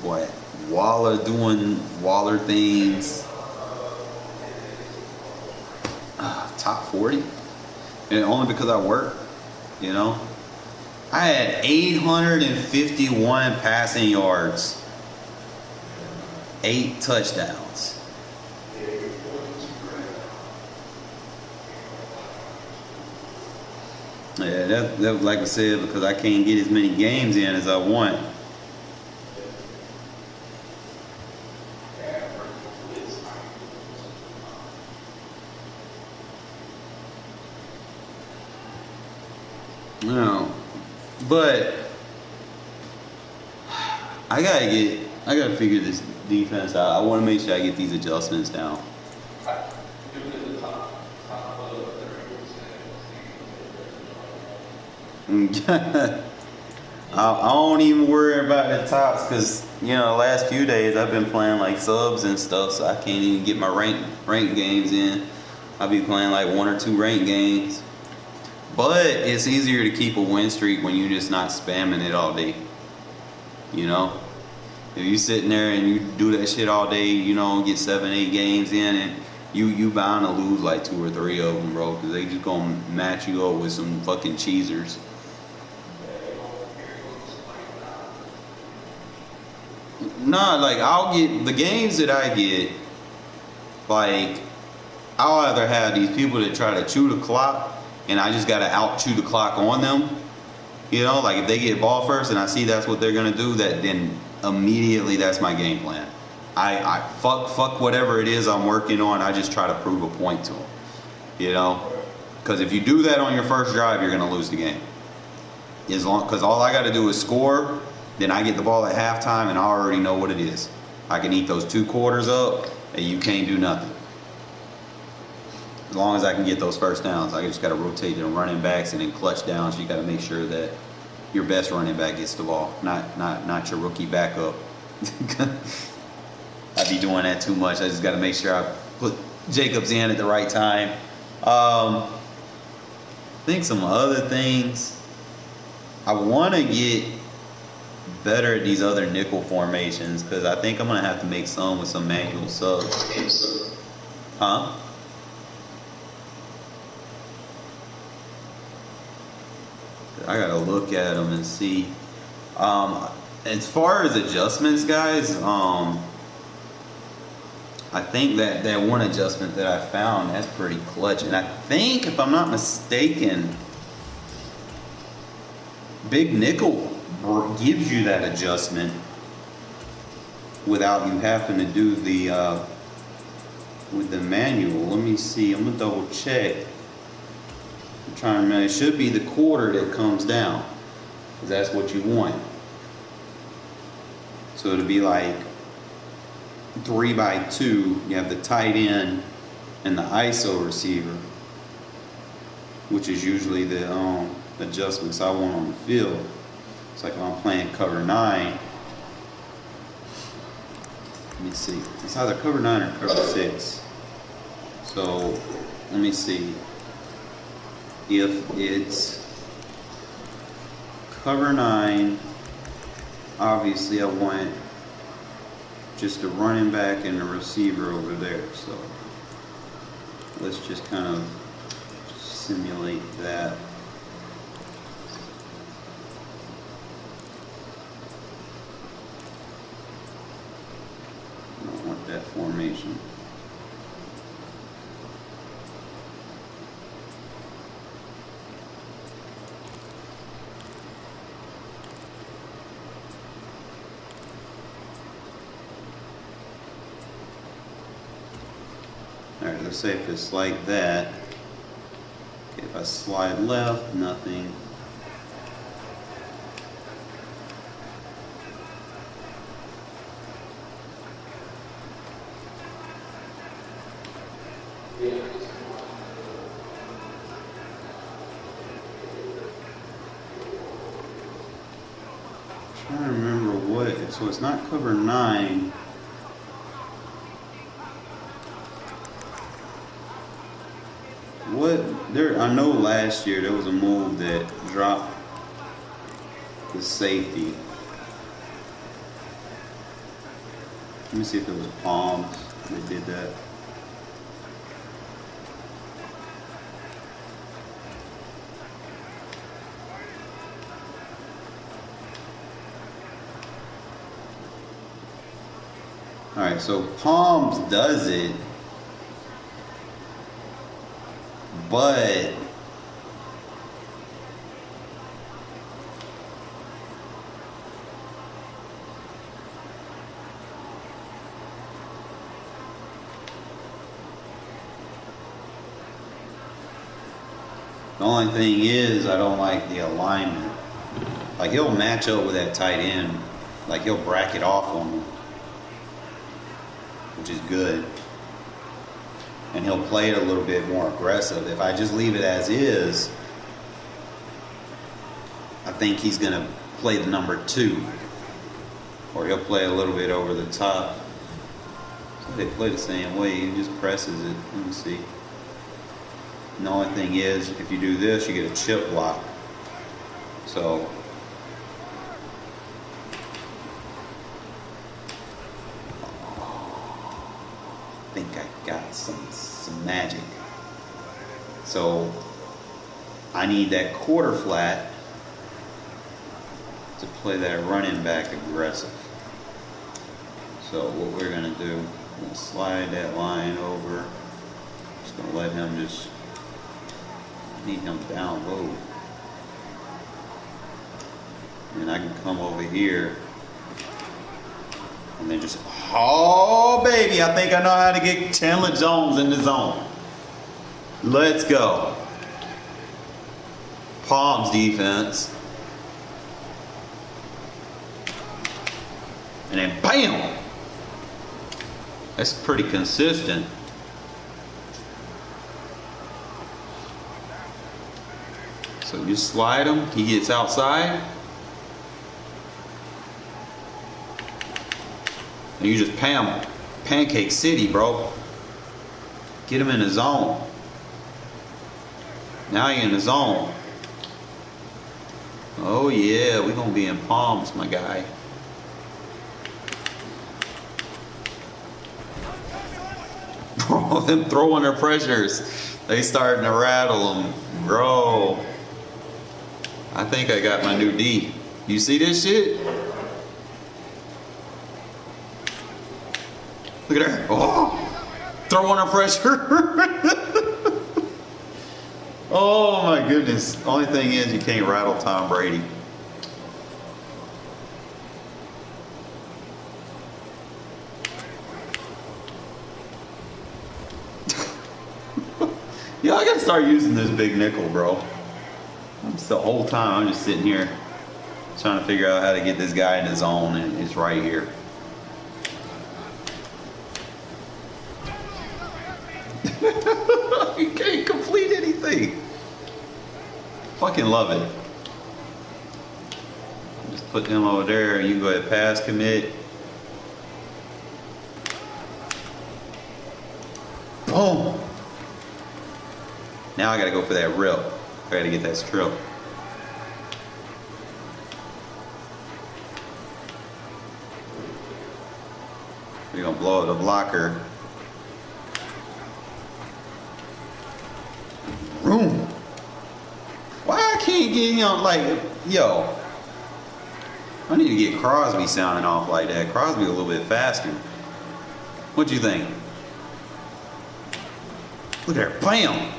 A: Boy, Waller doing Waller things. Top 40, and only because I work, you know. I had 851 passing yards, 8 touchdowns. Yeah, that like I said, because I can't get as many games in as I want. No, but I gotta figure this defense out. I want to make sure I get these adjustments down. I don't even worry about the tops, because you know the last few days I've been playing like subs and stuff, so I can't even get my rank games in. I'll be playing like 1 or 2 rank games. But it's easier to keep a win streak when you're just not spamming it all day. You know? If you sitting there and you do that shit all day, you know, get 7, 8 games in, and you bound to lose like 2 or 3 of them, bro, because they just gonna match you up with some fucking cheesers. Nah, like, I'll get the games that I get, like, I'll either have these people that try to chew the clock, and I just gotta out chew the clock on them. You know, like if they get ball first and I see that's what they're gonna do, then immediately that's my game plan. I fuck whatever it is I'm working on. I just try to prove a point to them. You know, because if you do that on your first drive, you're gonna lose the game. Because all I gotta do is score, then I get the ball at halftime, and I already know what it is. I can eat those 2 quarters up, and you can't do nothing. As long as I can get those first downs, I just got to rotate the running backs and then clutch downs. You got to make sure that your best running back gets the ball, not your rookie backup. I be doing that too much. I just got to make sure I put Jacobs in at the right time. I think some other things. I want to get better at these other nickel formations, because I think I'm gonna have to make some with some manual subs. Huh? I gotta look at them and see. As far as adjustments, guys, I think that one adjustment that I found, that's pretty clutch. And I think, if I'm not mistaken, Big Nickel gives you that adjustment without you having to do the with the manual. Let me see. I'm gonna double check. I'm trying to remember. It should be the quarter that comes down, because that's what you want. So it'll be like 3x2. You have the tight end and the ISO receiver, which is usually the adjustments I want on the field. It's like if I'm playing cover 9. Let me see. It's either cover 9 or cover 6. So let me see. If it's cover 9, obviously I want just a running back and a receiver over there. So let's just kind of simulate that. I don't want that formation. Alright, let's say if it's like that. Okay, if I slide left, nothing. I'm trying to remember what, so it's not cover 9. What there? I know last year there was a move that dropped the safety. Let me see if it was Palms that did that. All right, so Palms does it. But the only thing is I don't like the alignment. Like he'll match up with that tight end. Like he'll bracket off on him, which is good. And he'll play it a little bit more aggressive. If I just leave it as is, I think he's going to play the number 2. Or he'll play a little bit over the top. So they play the same way. He just presses it. Let me see. And the only thing is, if you do this, you get a chip block. So I think I got some magic. So I need that quarter flat to play that running back aggressive. So what we're gonna do, we're gonna slide that line over. Just gonna let him just need him down low. And I can come over here and then just, oh baby, I think I know how to get Chandler Jones in the zone. Let's go. Palms defense. And then bam! That's pretty consistent. So you slide him, he gets outside. And you just pancake city, bro. Get him in the zone. Now you're in the zone. Oh yeah, we're gonna be in Palms, my guy. Bro, them throwing their pressures, they starting to rattle them, bro. I think I got my new D. You see this shit? Look at her. Oh, throwing her pressure. Oh my goodness. Only thing is you can't rattle Tom Brady. Yeah, I gotta start using this big nickel, bro. The whole time I'm just sitting here trying to figure out how to get this guy in his zone, and it's right here. You can't complete anything. Fucking love it. Just put them over there and you go ahead pass commit. Boom. Now I got to go for that rip. I got to get that strip. We're going to blow up the blocker. Room. Why I can't get him like, yo. I need to get Crosby sounding off like that. Crosby a little bit faster. What you think? Look at her. Bam!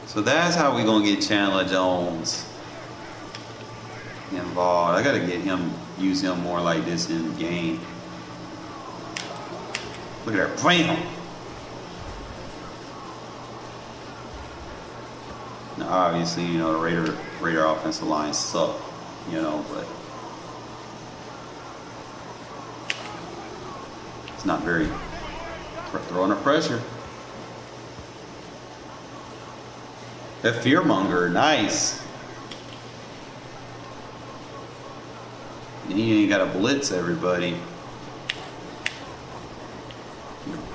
A: So that's how we going to get Chandler Jones involved. I got to get him, use him more like this in the game. Look at her. Bam! Now, obviously, you know, the Raider offensive line suck, you know, but it's not very throwing the pressure. That fearmonger, nice. He ain't got to blitz everybody.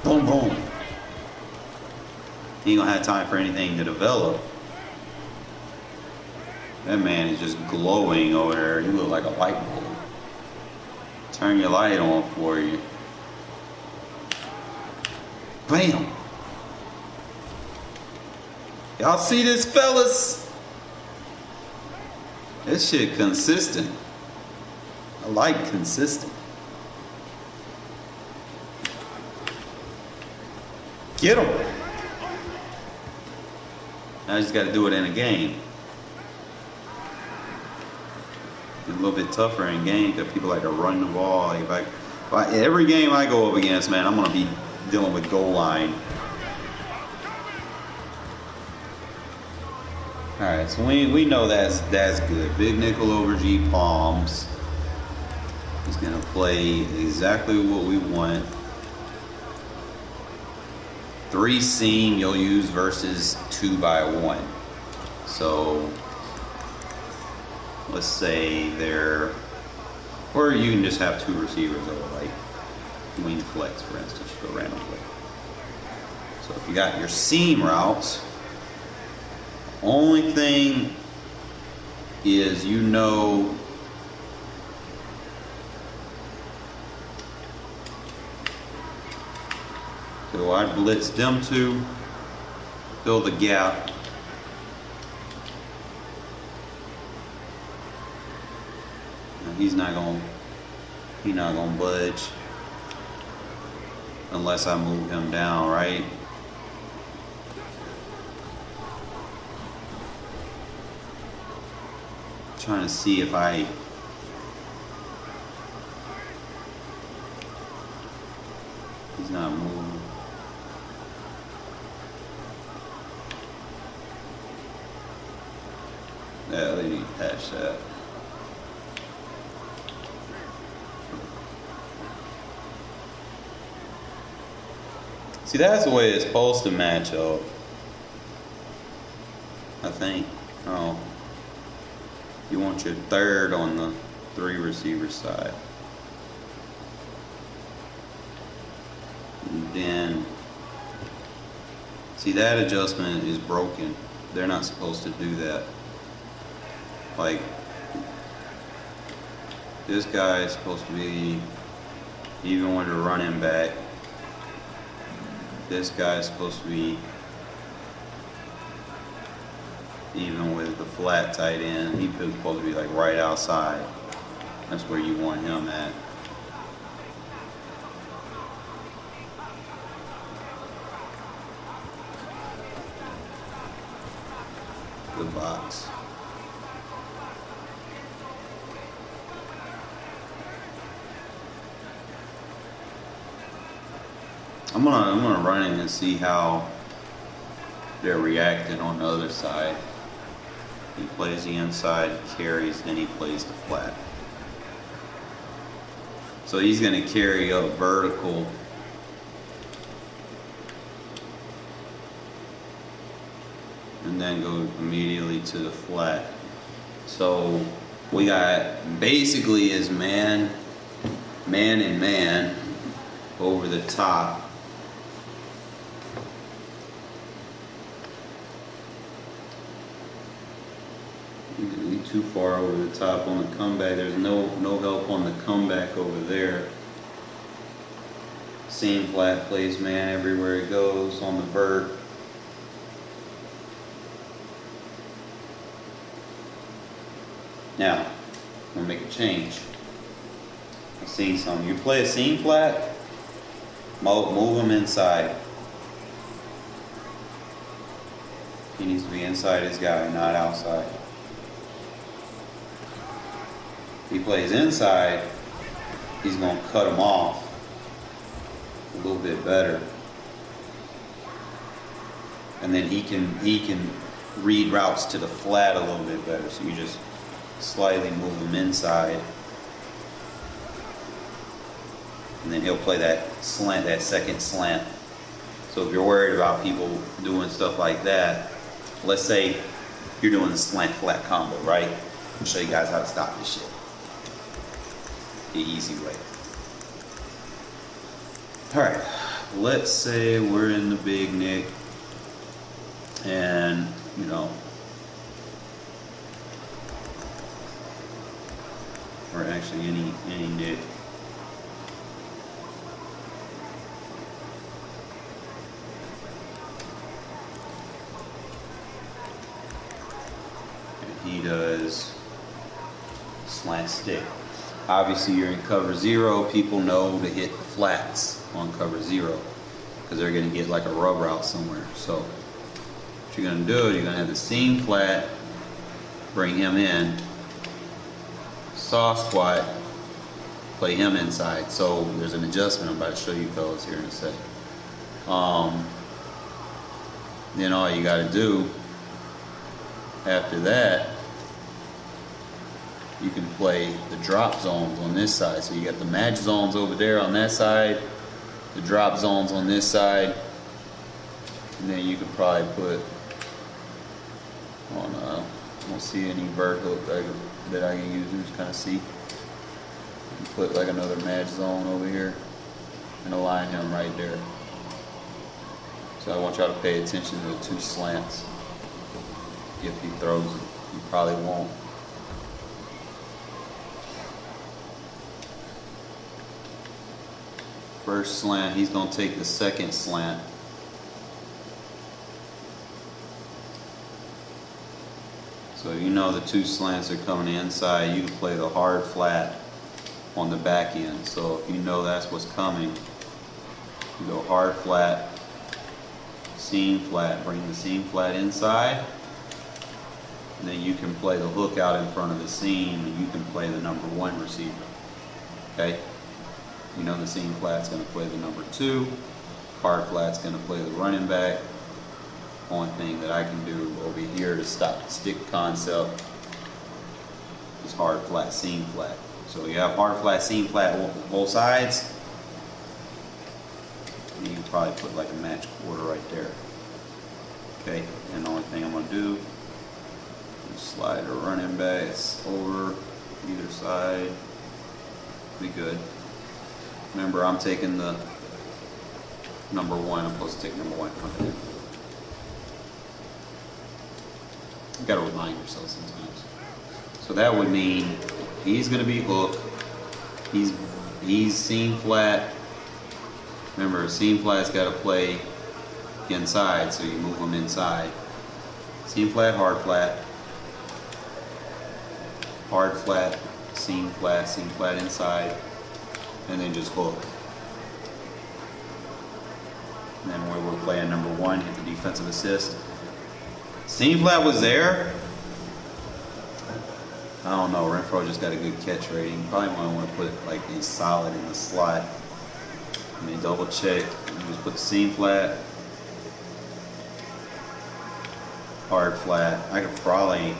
A: Boom, boom. He ain't gonna have time for anything to develop. That man is just glowing over there. You look like a light bulb. Turn your light on for you. Bam! Y'all see this, fellas? This shit consistent. I like consistent. Get him! Now I just got to do it in a game. A little bit tougher in game because people like to run the ball. Like every game I go up against, man, I'm gonna be dealing with goal line. All right, so we know that's good. Big nickel over G palms. He's gonna play exactly what we want. 3 seam you'll use versus 2x1. So let's say they're, or you can just have 2 receivers that are like wing flex, for instance, just a random play. So if you got your seam routes, only thing is, you know, so I blitz them 2, fill the gap. He's not gonna budge unless I move him down, right? Trying to see if he's not moving. Yeah, they need to patch that. See, that's the way it's supposed to match up, I think. Oh, you want your third on the 3 receiver side. And then, see, that adjustment is broken. They're not supposed to do that. Like, this guy is supposed to be even with the running back. This guy is supposed to be even with the flat tight end. He's supposed to be like right outside. That's where you want him at. The box. I'm gonna run in and see how they're reacting on the other side. He plays the inside, carries, then he plays the flat. So he's gonna carry up vertical. And then go immediately to the flat. So we got basically is man and man over the top. too far over the top on the comeback. There's no help on the comeback over there. Seam flat plays man everywhere it goes on the vert. Now, I'm gonna make a change. I've seen some. You play a seam flat, move him inside. He needs to be inside his guy, not outside. If he plays inside, he's gonna cut him off a little bit better. And then he can read routes to the flat a little bit better. So you just slightly move him inside. And then he'll play that slant, that second slant. So if you're worried about people doing stuff like that, let's say you're doing a slant flat combo, right? I'll show you guys how to stop this shit the easy way. Alright, let's say we're in the big nick and, you know, or actually any nick. And he does slant stick. Obviously you're in cover 0, people know to hit the flats on cover 0 because they're going to get like a rub route somewhere. So what you're going to do is you're going to have the seam flat, bring him in, soft squat, play him inside. So there's an adjustment I'm about to show you fellas here in a second. Then all you got to do after that, you can play the drop zones on this side. So you got the match zones over there on that side, the drop zones on this side, and then you could probably put, oh no, I don't see any vert hook that I can use. Just kind of see. You can put like another match zone over here and align him right there. So I want y'all to pay attention to the 2 slants. If he throws it, he probably won't. First slant, he's going to take the second slant. So you know the 2 slants are coming inside. You can play the hard flat on the back end. So if you know that's what's coming, you go hard flat, seam flat, bring the seam flat inside, and then you can play the hook out in front of the seam, and you can play the number 1 receiver. Okay? You know the seam flat's going to play the number 2, hard flat's going to play the running back. Only thing that I can do over here to stop the stick concept is hard flat, seam flat. So you have hard flat, seam flat on both sides. And you can probably put like a match quarter right there. Okay, and the only thing I'm going to do is slide the running backs over either side. Be good. Remember, I'm taking the number 1. I'm supposed to take number 1 coming in. You gotta remind yourself sometimes. So that would mean he's gonna be hooked. He's seam flat. Remember, seam flat's gotta play inside, so you move him inside. Seam flat, hard flat, seam flat inside, and then just hook. And then when we're playing number 1, hit the defensive assist. Seam flat was there. I don't know, Renfrow just got a good catch rating. Probably might want to put like a solid in the slot. Let me double check. Let me just put the seam flat, hard flat. I could probably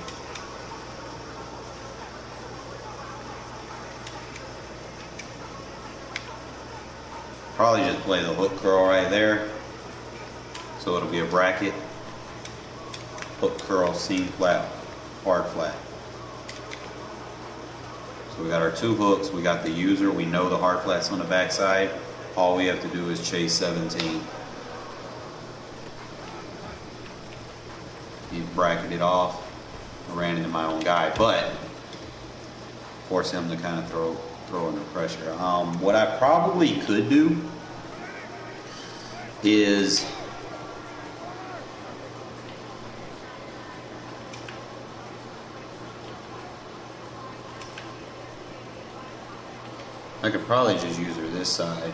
A: just play the hook curl right there. So it'll be a bracket. Hook curl, seam flat, hard flat. So we got our 2 hooks, we got the user, we know the hard flat's on the backside. All we have to do is chase 17. You bracket it off. I ran into my own guy, but force him to kind of throw under pressure. What I probably could do is I could probably just use her this side,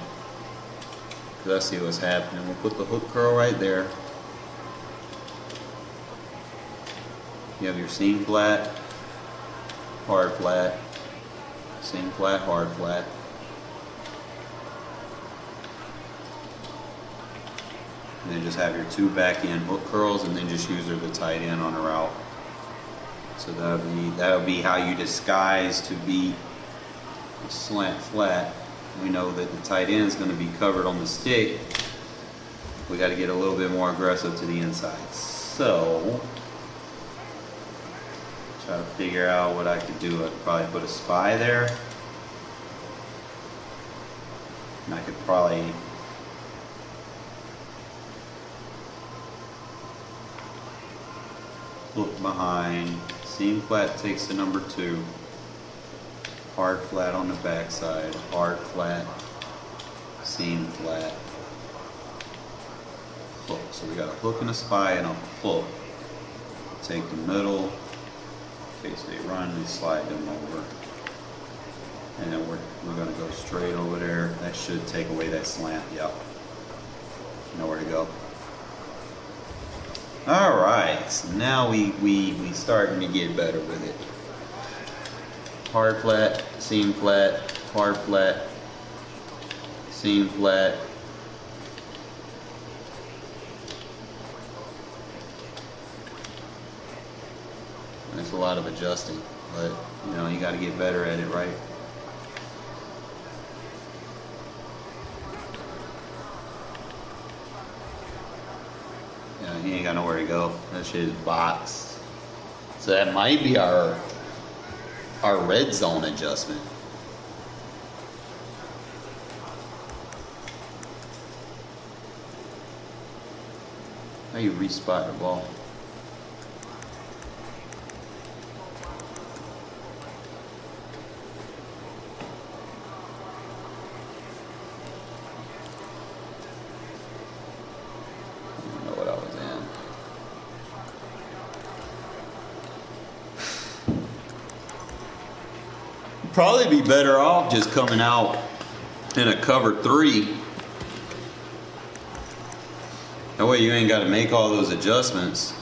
A: because I see what's happening. We'll put the hook curl right there. You have your seam flat, hard flat, seam flat, hard flat. And then just have your two back end hook curls, and then just use her the tight end on her out. So that'll be how you disguise to be a slant flat. We know that the tight end is going to be covered on the stick. We got to get a little bit more aggressive to the inside. So try to figure out what I could do. I'd probably put a spy there. And I could probably look behind. Seam flat takes the number 2. Hard flat on the backside. Hard flat. Seam flat. Hook. So we got a hook and a spy and a hook. Take the middle. In case they run, we slide them over. And then we're going to go straight over there. That should take away that slant. Yep. Nowhere to go. Alright, so now we starting to get better with it. Hard flat, seam flat, hard flat, seam flat. There's a lot of adjusting, but you know, you got to get better at it, right? Yeah, he ain't got nowhere to go. That shit is boxed. So that might be our red zone adjustment. How you respot the ball? Probably be better off just coming out in a cover 3. That way you ain't got to make all those adjustments.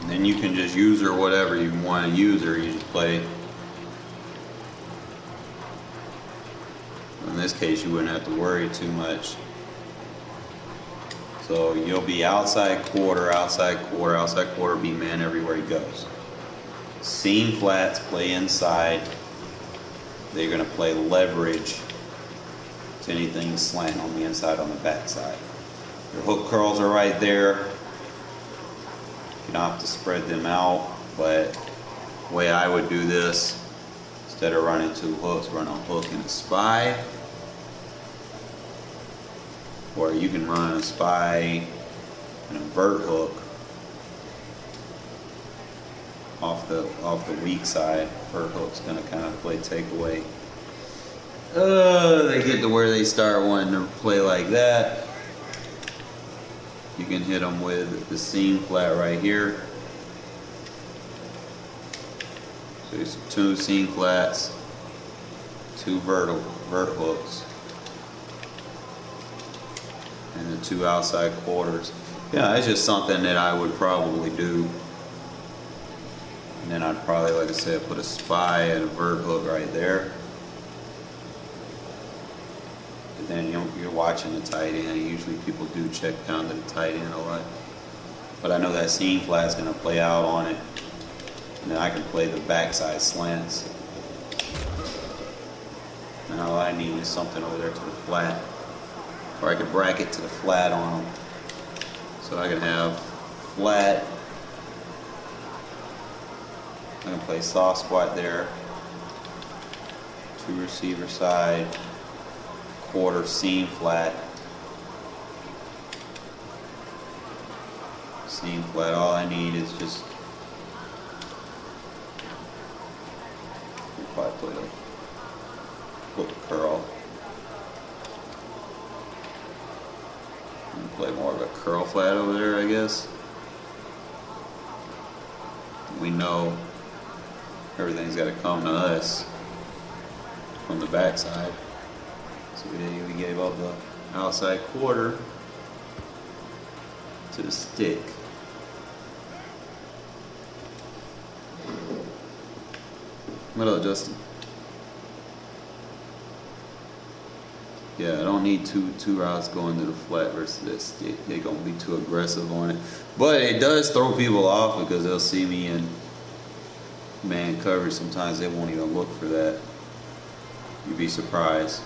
A: And then you can just use her whatever you want to use her. You just play. In this case, you wouldn't have to worry too much. So you'll be outside quarter, be man everywhere he goes. Seam flats play inside. They're going to play leverage to anything slant on the inside, on the backside. Your hook curls are right there. You don't have to spread them out, but the way I would do this, instead of running 2 hooks, run a hook and a spy. Or you can run a spy and a vert hook off the weak side. Vert hook's gonna kind of play takeaway. They get to where they start wanting to play like that. You can hit them with the seam flat right here. So there's 2 seam flats, 2 vert hooks. And the 2 outside quarters. Yeah, it's just something that I would probably do. And then I'd probably, like I said, put a spy and a vert hook right there. But then you're watching the tight end. Usually people do check down to the tight end a lot. But I know that seam flat's going to play out on it. And then I can play the backside slants. And all I need is something over there to the flat. Or I could bracket to the flat on them. So I can have flat. I can play soft squat there. 2 receiver side. quarter, seam flat. Seam flat. All I need is just if I put a hook curl. And play more of a curl flat over there, I guess. We know everything's got to come to us from the backside. So we gave up the outside quarter to the stick. What up, Justin? Yeah, I don't need two routes going to the flat versus this stick. They're gonna be too aggressive on it. But it does throw people off because they'll see me in man coverage. Sometimes they won't even look for that. You'd be surprised.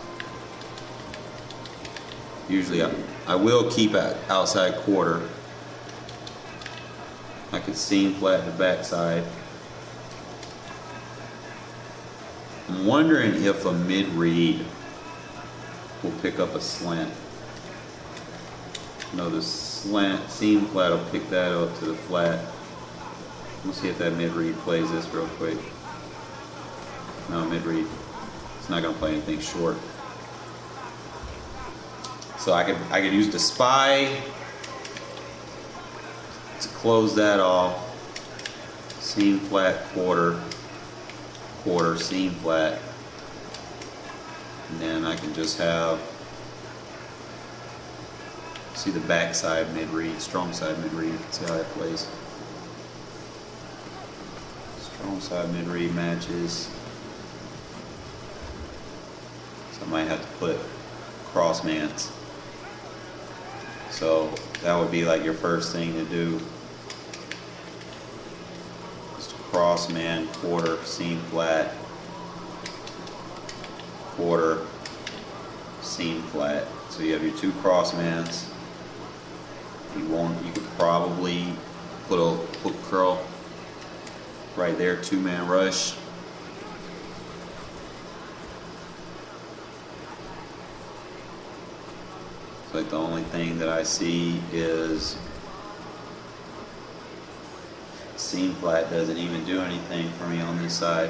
A: Usually I will keep at outside quarter. I could seam flat the backside. I'm wondering if a mid-read will pick up a slant. No, the slant seam flat will pick that up to the flat. Let's see if that mid-read plays this real quick. No, mid-read. It's not going to play anything short. So I could use the spy to close that off. Seam flat, quarter, seam flat. And then I can just have, see the backside mid-read, strong side mid-read, see how it plays. Strong side mid-read matches. So I might have to put cross mans. So that would be like your first thing to do. Just cross man, quarter, seam flat, quarter, seam flat. So you have your two cross mans. You could probably put a hook curl right there, 2-man rush. It's like the only thing that I see is seam flat doesn't even do anything for me on this side.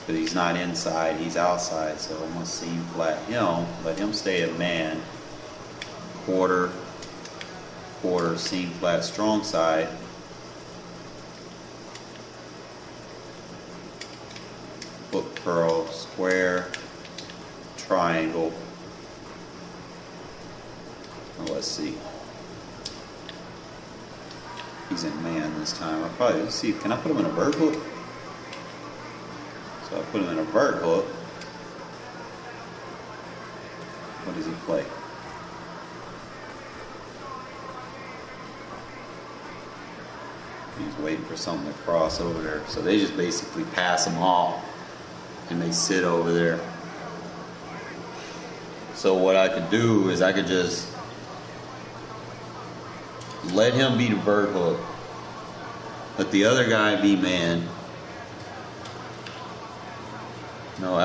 A: But he's not inside, he's outside, so I'm gonna seam flat him, let him stay a man. Quarter, seam flat, strong side. Hook curl, square, triangle. Well, let's see. He's in man this time. I'll probably, let's see, can I put him in a vert hook? So I put him in a vert hook. What does he play? He's waiting for something to cross over there. So they just basically pass him off and they sit over there. So what I could do is I could just let him be the vert hook. Let the other guy be man. No,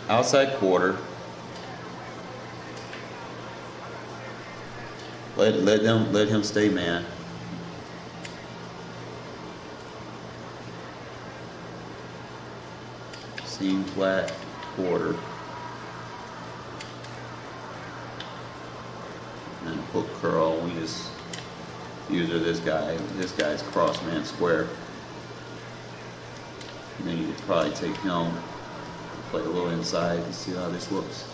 A: outside quarter. Let him stay man. Seam flat, quarter. And hook curl, we just user this guy. This guy's cross man square. And then you could probably take him, play a little inside and see how this looks.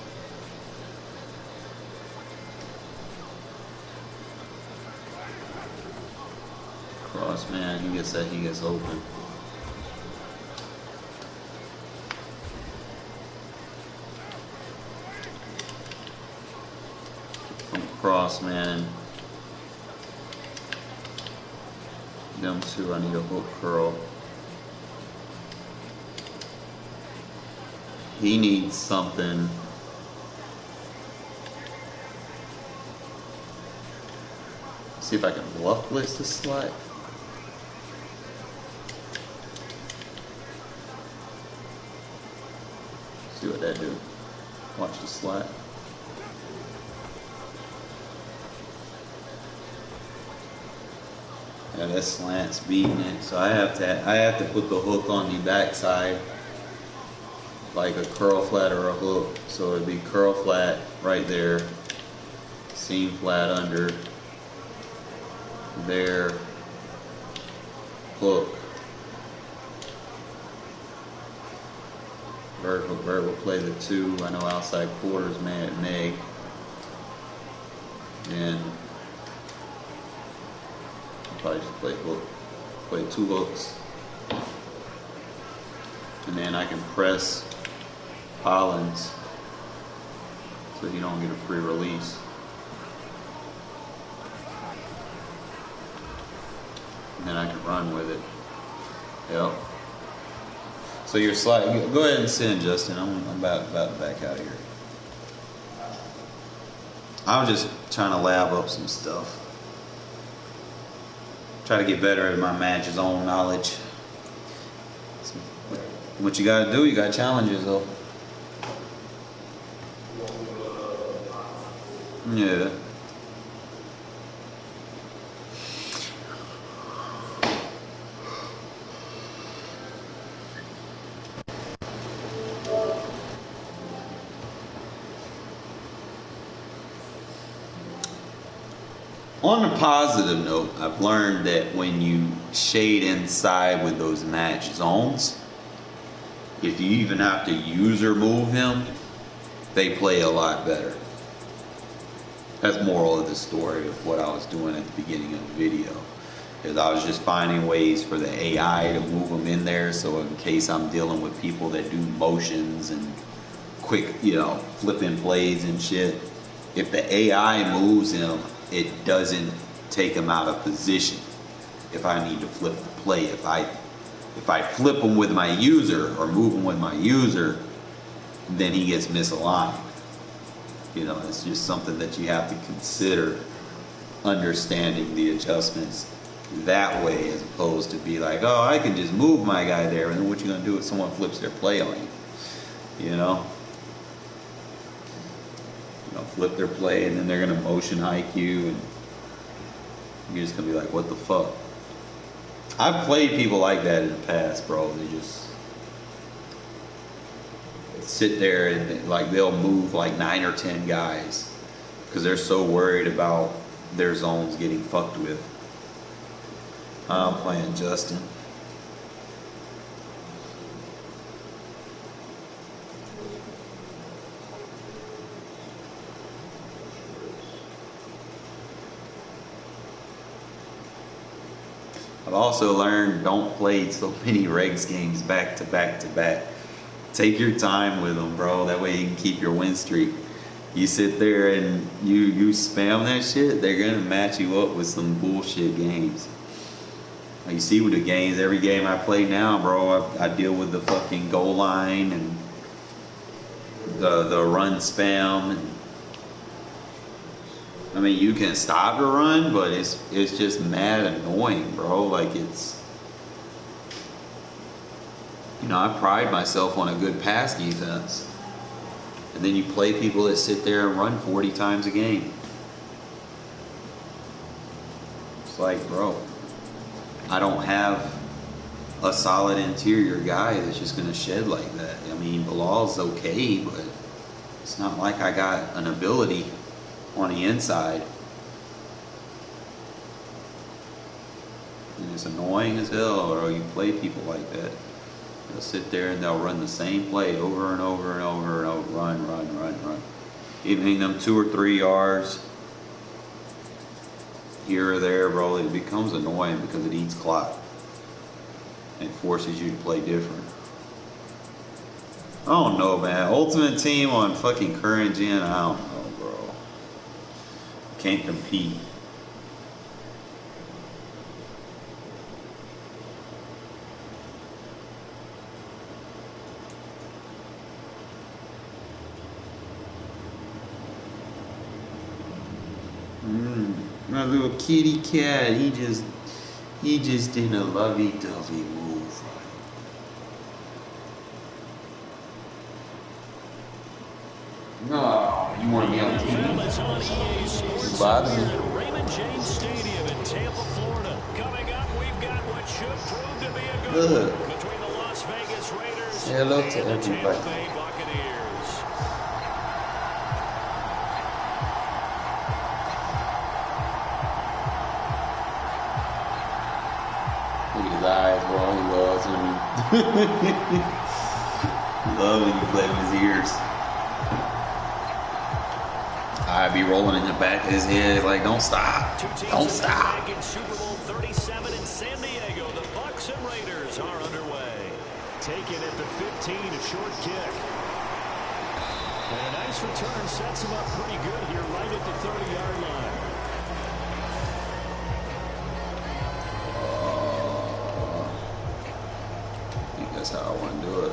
A: Cross man, he gets open. Cross man. Them two, I need a hook curl. He needs something. See if I can bluff blitz this slot. See what that do. Watch the slat. Yeah, that slant's beating it. So I have to put the hook on the backside, like a curl flat or a hook. So it'd be curl flat right there, seam flat under there, hook. Vert will play the 2. I know outside quarters may. And I'll probably just play 2 hooks. And then I can press Hollins so you don't get a free release. And then I can run with it. Yep. So your slide, go ahead and send, Justin. I'm about to back out of here. I'm just trying to lab up some stuff. Try to get better at my match zone knowledge. What you gotta do, you gotta challenge yourself. Yeah. On a positive note, I've learned that when you shade inside with those match zones, if you even have to user move them, they play a lot better. That's moral of the story of what I was doing at the beginning of the video. Is I was just finding ways for the AI to move them in there, so in case I'm dealing with people that do motions and quick, flipping plays and shit, if the AI moves him, it doesn't take him out of position. If I need to flip the play, if I flip him with my user or move him with my user, then he gets misaligned. It's just something that you have to consider, understanding the adjustments that way, as opposed to be like, oh, I can just move my guy there, and then what you gonna do if someone flips their play on you? Flip their play, and then they're gonna motion hike you, and you're just gonna be like, what the fuck? I've played people like that in the past, bro. They just sit there and they'll move like 9 or 10 guys because they're so worried about their zones getting fucked with. I'm playing Justin. I've also learned don't play so many Regs games back to back to back. Take your time with them, bro. That way you can keep your win streak. You sit there and you spam that shit, they're gonna match you up with some bullshit games. You see with the games, every game I play now, bro, I deal with the fucking goal line and the run spam. And, I mean, you can stop the run, but it's just mad annoying, bro. Like it's, I pride myself on a good pass defense. And then you play people that sit there and run 40 times a game. It's like, bro, I don't have a solid interior guy that's just going to shed like that. I mean, Bilal's okay, but it's not like I got an ability on the inside. And it's annoying as hell, or you play people like that. They'll sit there and they'll run the same play over and over and over and over. Run. Giving them 2 or 3 yards here or there, bro. It becomes annoying because it eats clock. It forces you to play different. I don't know, man. Ultimate Team on fucking current gen, I don't know, bro. Can't compete. My little kitty cat, he just did a lovey-dovey move. You want to be on
B: NFL
A: TV?
B: is on EA Sports
A: Bother
B: here
A: me.
B: at Raymond James Stadium in Tampa, Florida. Coming up, we've got what should prove to be a good
A: Good.
B: one between the Las Vegas Raiders
A: Say hello to
B: and the Tampa
A: everybody.
B: Bay Buccaneers.
A: Look at his eyes, bro. He loves when you love when you play with his ears. I'd be rolling in the back of his head like, don't stop.
B: Two teams
A: Don't
B: are
A: stop.
B: back in Super Bowl 37 in San Diego. The Bucs and Raiders are underway. Taken at the 15, a short kick. And a nice return sets him up pretty good here right at the 30-yard line.
A: I think that's how I want to do it.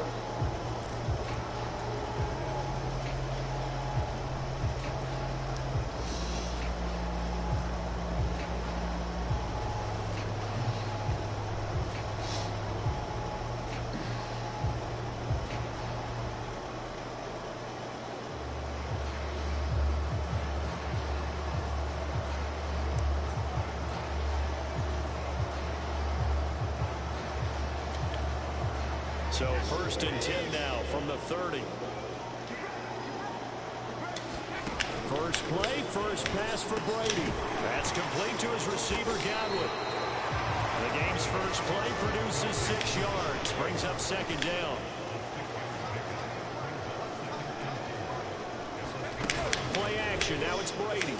B: So 1st and 10 now from the 30. First play, first pass for Brady. That's complete to his receiver, Godwin. The game's first play produces 6 yards, brings up 2nd down. Play action, now it's Brady.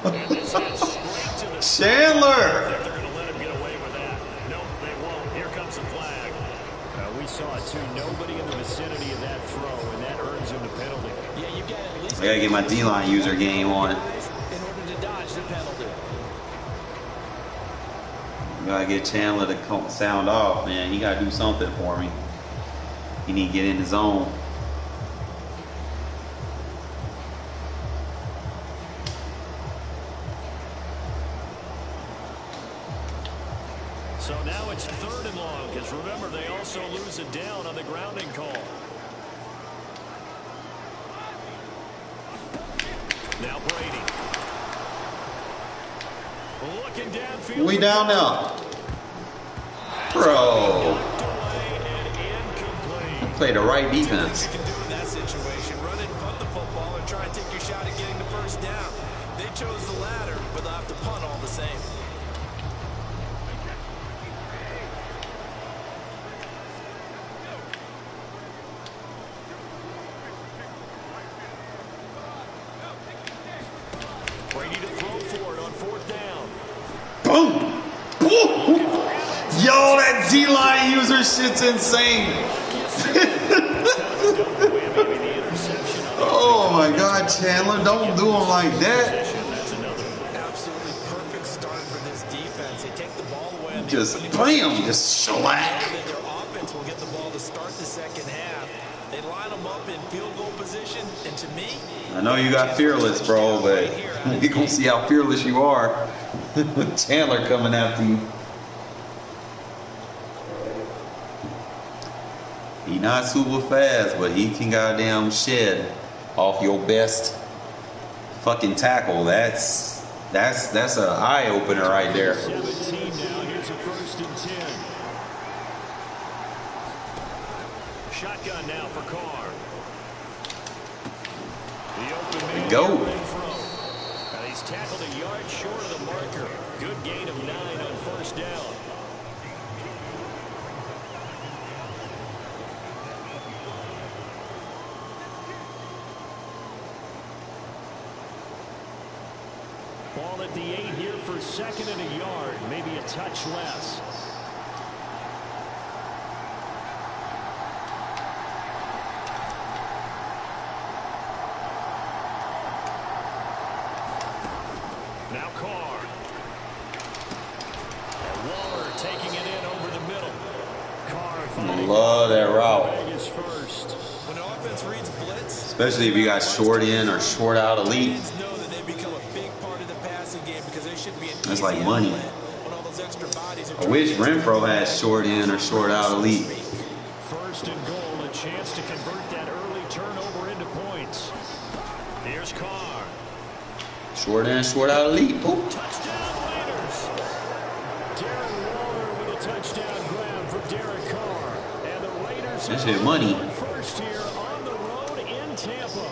B: And this hits straight to the
A: Chandler!
B: they're going to let him get away with that. Nope, they won't. Here comes the flag. We saw it too. Nobody in the vicinity of that throw, and that earns him the penalty.
C: Yeah, you got at least
A: I gotta get my D-line user game on it.
C: in order to dodge the penalty.
A: I gotta get Chandler to sound off, man. He gotta do something for me. He need to get in the zone.
B: So now it's 3rd and long, because remember, they also lose it down on the grounding call. Now Brady. Looking downfield.
A: We down now. Bro. Play the right defense.
C: You can do in that situation. Run and punt the football and try and take your shot at getting the first down. They chose the latter, but they'll have to punt all the same.
B: Brady to throw for it on 4th down.
A: Boom! Boom! Yo, that D-line user shit's insane. Oh my God, Chandler, don't do him like that.
C: Absolutely perfect start for this defense. They take the ball away. And
A: Just bam, just shellac.
C: their offense will get the ball to start the second half. They line them up in field goal position, and to me,
A: I know you got fearless, bro, but we gonna see how fearless you are. Chandler coming after you. He not super fast, but he can goddamn shed off your best fucking tackle. That's an eye opener right there.
B: 17 now. Here's a 1st and 10. Shotgun now for Carr. The open man.
A: Go.
B: Renfrow. And he's tackled a yard short of the marker. Good gain of 9 on 1st down. Ball at the 8 here for 2nd and a yard. Maybe a touch less. Now Carr. And Waller taking it in over the middle. Carr finding
A: Love that route.
B: Vegas first.
C: when the offense reads blitz,
A: Especially if you got short in or short out elite.
C: fans know that they become a big part of the passing game because they should be an
A: That's
C: easy
A: like money.
C: outlet when all those extra bodies are
A: I wish
C: trying to get to the
A: Renfrow
C: ball.
A: had short in or short out elite.
B: 1st and goal, a chance to convert Here's Carr.
A: Short in, short out elite. Oh.
B: Touchdown Raiders.
D: Darren Waller with a touchdown grab for Derek Carr. And the Raiders
A: That's your money.
D: first here on the road in Tampa.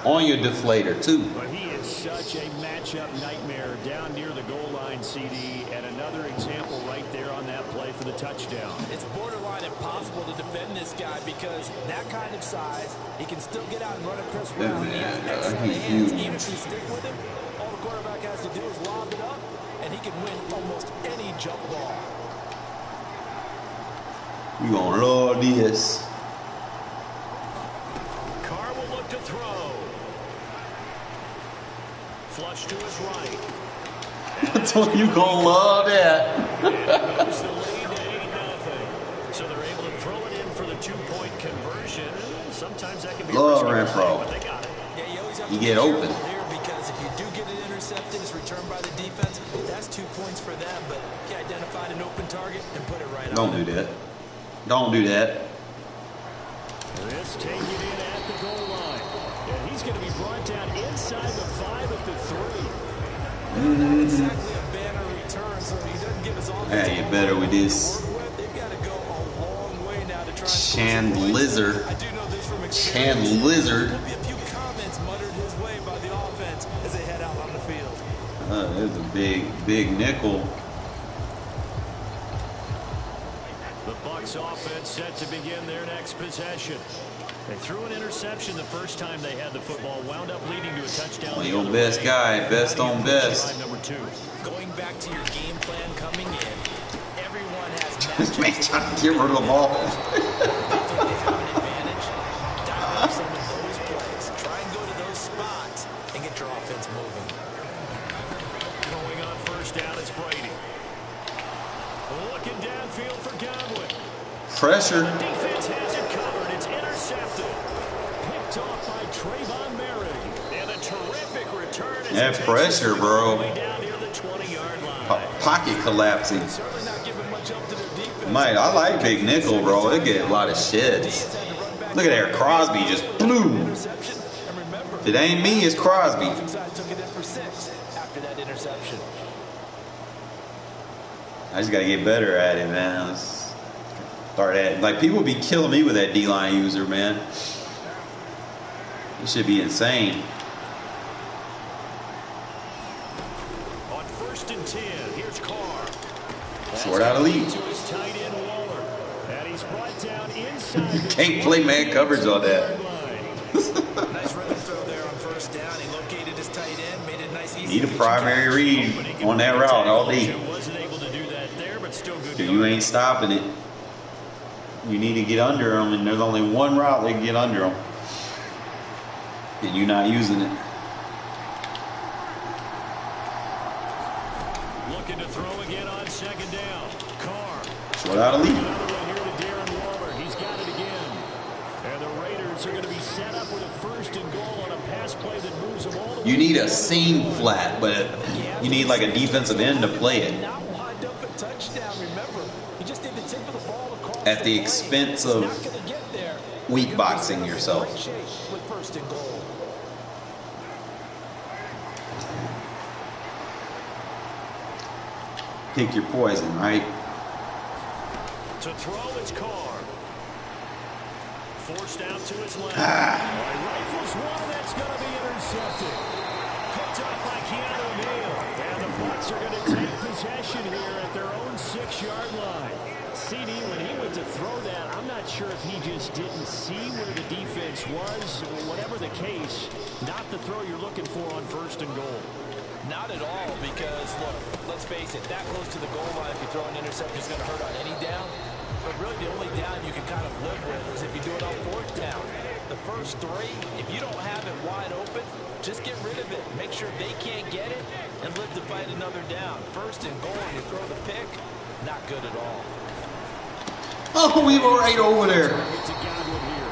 A: On your deflator, too.
D: But he is such a matchup nightmare down near the goal line, CD, and another example right there on that play for the touchdown.
C: It's borderline impossible to defend this guy because that kind of size, he can still get out and run a crisp route. He has excellent hands. Even if you stick with him, all the quarterback has to do is lob it up, and he can win almost any jump ball.
A: You gonna love this.
B: Carr will look to throw. Flush to his right.
A: I told you gonna love that.
B: And moves the lead to 8-0. So they're able to throw it in for the 2-point conversion. Sometimes that can be
A: Love
B: a risky play,
A: Renfrow.
B: but they got it.
C: Yeah, you always have
A: You
C: to
A: get
C: be
A: open.
C: careful here because if you do get it intercepted, it's returned by the defense. That's 2 points for them, but he identified an open target and put it right on.
A: Don't do that. Don't do that.
D: This taking it in at the goal line. And he's going to be brought down inside the 5 at the 3.
C: Not exactly a banner return, so he doesn't give us all the
A: Yeah, you better with this.
C: They've got to go a long way now to try and
A: Chan Lizard.
C: I do know this from experience.
A: Chan Lizard.
C: There'll be a few comments muttered his way by the offense as they head out on the field.
A: There's a big nickel.
B: The Bucs offense set to begin their next possession. They threw an interception the first time they had the football, wound up leading to a touchdown.
A: Well, your best guy, best on best.
B: Number 2.
C: Going back to your game plan coming in, everyone has
A: This man
C: matchups.
A: trying to get rid of the ball.
C: They think they have an advantage. Dial up some of those plays. Try and go to those spots and get your offense moving.
B: Going on first down is Brady. Looking downfield for Godwin.
A: Pressure.
B: Defense has it covered. It's intercepted. Picked off by Trayvon Merrick. And a terrific return.
A: That pressure, bro.
B: Down near the 20-yard line.
A: Pocket collapsing.
C: Certainly not giving much up to their defense.
A: Mate, I like big nickel, bro. They get a lot of sheds. Look at there. Crosby just blew.
C: Interception. And remember,
A: If it ain't me, it's Crosby.
C: offensive took it in for 6 after that interception.
A: I just gotta get better at it, man. Let's start at like people be killing me with that D-line user, man. It should be insane.
B: On first and 10, here's Carr.
A: Short out elite.
B: To his tight end Waller. And he's brought down inside the
A: Can't play man coverage on that.
C: Nice rhythm throw there on first down. He located his tight end, made it nice, easy.
A: Need a primary read on that route all day.
B: Wasn't able to do that there, but still good.
A: Cause you ain't stopping it. You need to get under them, and there's only one route they can get under them, and you're not using it.
B: Looking to throw again on second down. Carr.
A: Short out elite.
D: Another one here to Darren Waller. He's got it again. And the Raiders are going to be set up with a first and goal on a pass play that moves them all the way.
A: You need a seam flat, but you need like a defensive end to play it
C: Not wind up a touchdown. Remember, you just need to tip the ball across
A: at the
C: plane.
A: expense
C: It's
A: of
C: not gonna get there.
A: weak
C: You're
A: boxing
C: in
A: yourself.
C: great shape with first and goal.
A: Pick your poison, right?
B: To throw is Carr. Forced out to his left.
D: Rifles one that's going to be intercepted.
B: Picked up by Keanu Neal.
D: And the Bucs are going to take possession here at their own 6-yard line. CD, when he went to throw that, I'm not sure if he just didn't see where the defense was. Whatever the case, not the throw you're looking for on first and goal.
C: Not at all, because, look, let's face it, that close to the goal line, if you throw an interception, is going to hurt on any down. But really, the only down you can kind of live with is if you do it on fourth down. The first 3, if you don't have it wide open, just get rid of it. Make sure they can't get it and live to fight another down. First and goal, and you throw the pick, not good at all.
A: Oh, we were right over there.
D: It's a Godwin here.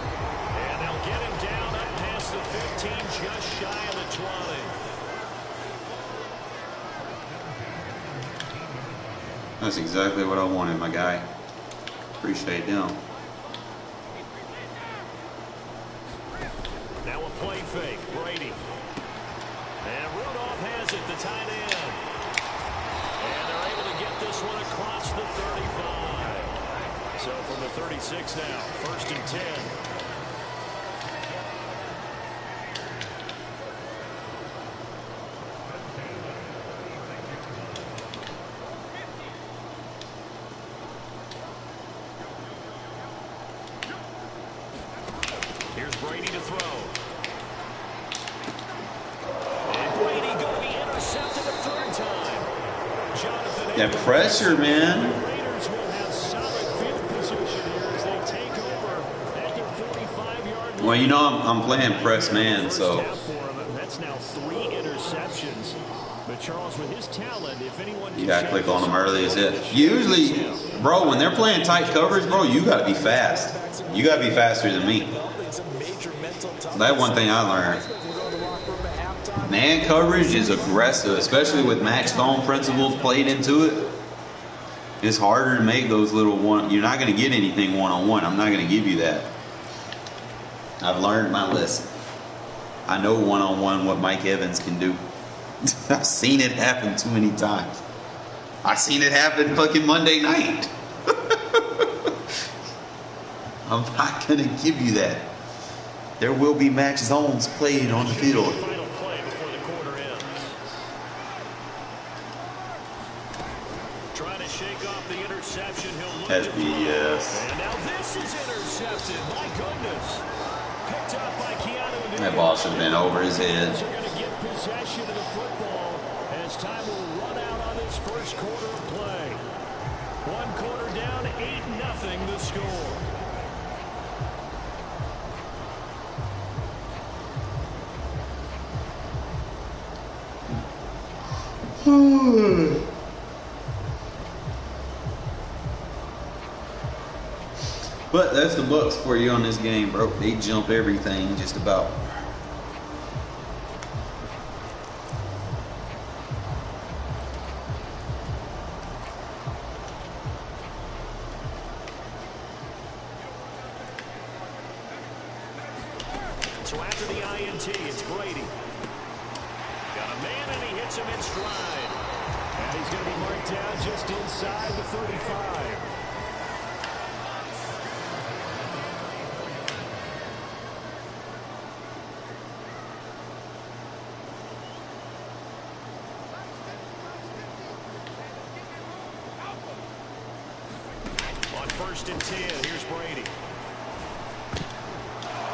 B: And they'll get him down up past the 15, just shy of the 20.
A: That's exactly what I wanted, my guy. Appreciate them.
B: Now a play fake. Brady. And Rudolph has it, the tight end. And they're able to get this one across the 35. So from the 36 now, 1st and 10. Here's Brady to throw. And Brady going to be intercepted a 3rd time. Jonathan,
A: that pressure, man.
B: the Raiders will have solid field position here as they take over at their 45-yard line.
A: Well, you know I'm playing press man, so
B: That's now 3 interceptions. But Charles, with his talent, if anyone
A: you gotta click on them early as it. Usually, bro, when they're playing tight coverage, bro, you gotta be fast. You gotta be faster than me. That's one thing I learned. Man coverage is aggressive, especially with Max Stone principles played into it. It's harder to make those little one. You're not gonna get anything one-on-one. I'm not gonna give you that. I've learned my lesson. I know one-on-one what Mike Evans can do. I've seen it happen too many times. I've seen it happen fucking Monday night. I'm not gonna give you that. There will be max zones played on the field.
B: Final play before the quarter ends. Trying to shake off the interception. He'll look
A: That's
B: to throw.
A: BS.
B: And now this is intercepted. My goodness. Picked up by Keanu.
A: That ball should have been over his head.
B: They're going to get possession of the football as time will run out on this 1st quarter of play. 1 quarter down, 8-0 the score.
A: But that's the Bucks for you on this game, bro. They jump everything just about.
B: So after the INT, it's Brady. Got a man, and he hits him in stride. And he's going to be marked down just inside the 35. On 1st and 10, here's Brady.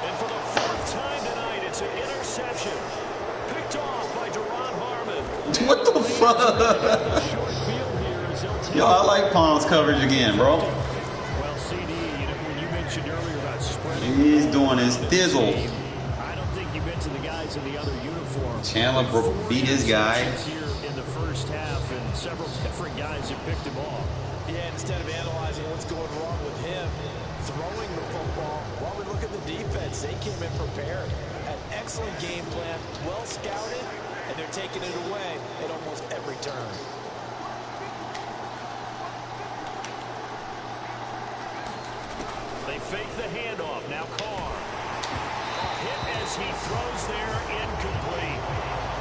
B: And for the 4th time tonight, it's an interception. Picked off by Darren Harmon.
A: What the fuck?
B: Short field here as they'll take
A: Yo, I like Palm's coverage again, bro.
B: Well, CD, when you mentioned earlier about spreading.
A: He's doing his thizzle.
B: I don't think you've been to the guys in the other uniforms.
A: Chandler beat his guy.
B: Here in the 1st half, and several different guys have picked him off.
C: Yeah, instead of analyzing what's going wrong with him, throwing the football, while we look at the defense, they came in prepared. An excellent game plan, well scouted, and they're taking it away at almost every turn.
B: They fake the handoff. Now Carr. Hit as he throws there, incomplete.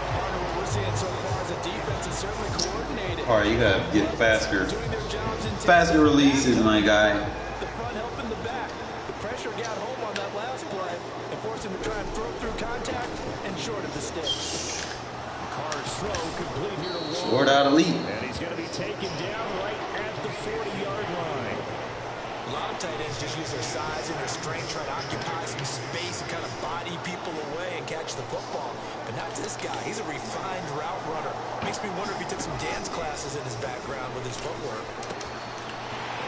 C: Partner, what we're seeing so far is the defense is certainly coordinated.
A: All right, you gotta get faster.
C: Doing their jobs in
A: Faster releases, my guy.
C: the front helping the back. The pressure got home on that last play and forced him to try and throw through contact and short of the stick.
B: Carr's throw complete here to Wall.
A: Short out elite.
B: And he's going to be taken down right at the 40-yard line.
C: A lot of tight ends just use their size and their strength, try to occupy some space and kind of body people away and catch the football. But not this guy. He's a refined route runner. Makes me wonder if he took some dance classes in his background with his footwork.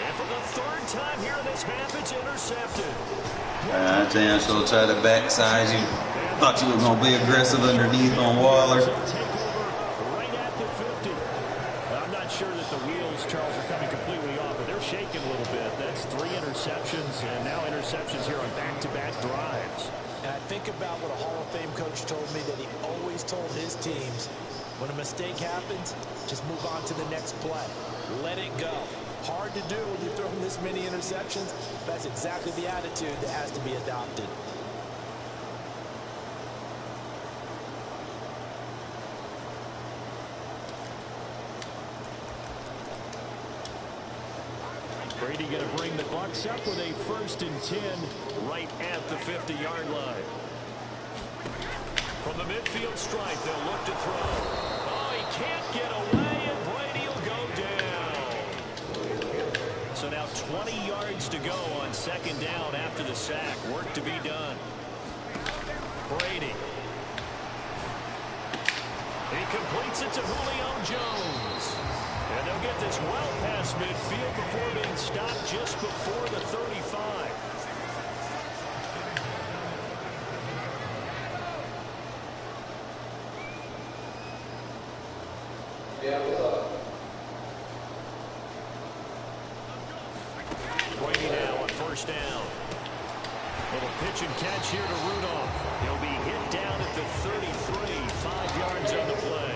B: And for the 3rd time here in this half, it's intercepted.
A: Damn, so try to backside you. Thought you was gonna be aggressive underneath on Waller.
B: Take over right at the 50. I'm not sure that the wheels, Charles, are coming completely off, but they're shaking a little bit. That's 3 interceptions, and now interceptions here on back-to-back drives.
C: And I think about what a Hall of Fame coach told me that he always told his teams, when a mistake happens, just move on to the next play. Let it go. Hard to do when you're throwing this many interceptions. That's exactly the attitude that has to be adopted.
D: Brady going to bring the Bucs up with a 1st and 10 right at the 50-yard line.
B: From the midfield stripe, they'll look to throw. Oh, he can't get away, and Brady will go down.
D: So now 20 yards to go on 2nd down after the sack. Work to be done. Brady.
B: He completes it to Julio Jones. And they'll get this well past midfield before being stopped just before the 35. Brady now on 1st down.
D: Little pitch and catch here to Rudolph. He'll be hit down at the 33, 5 yards on the play.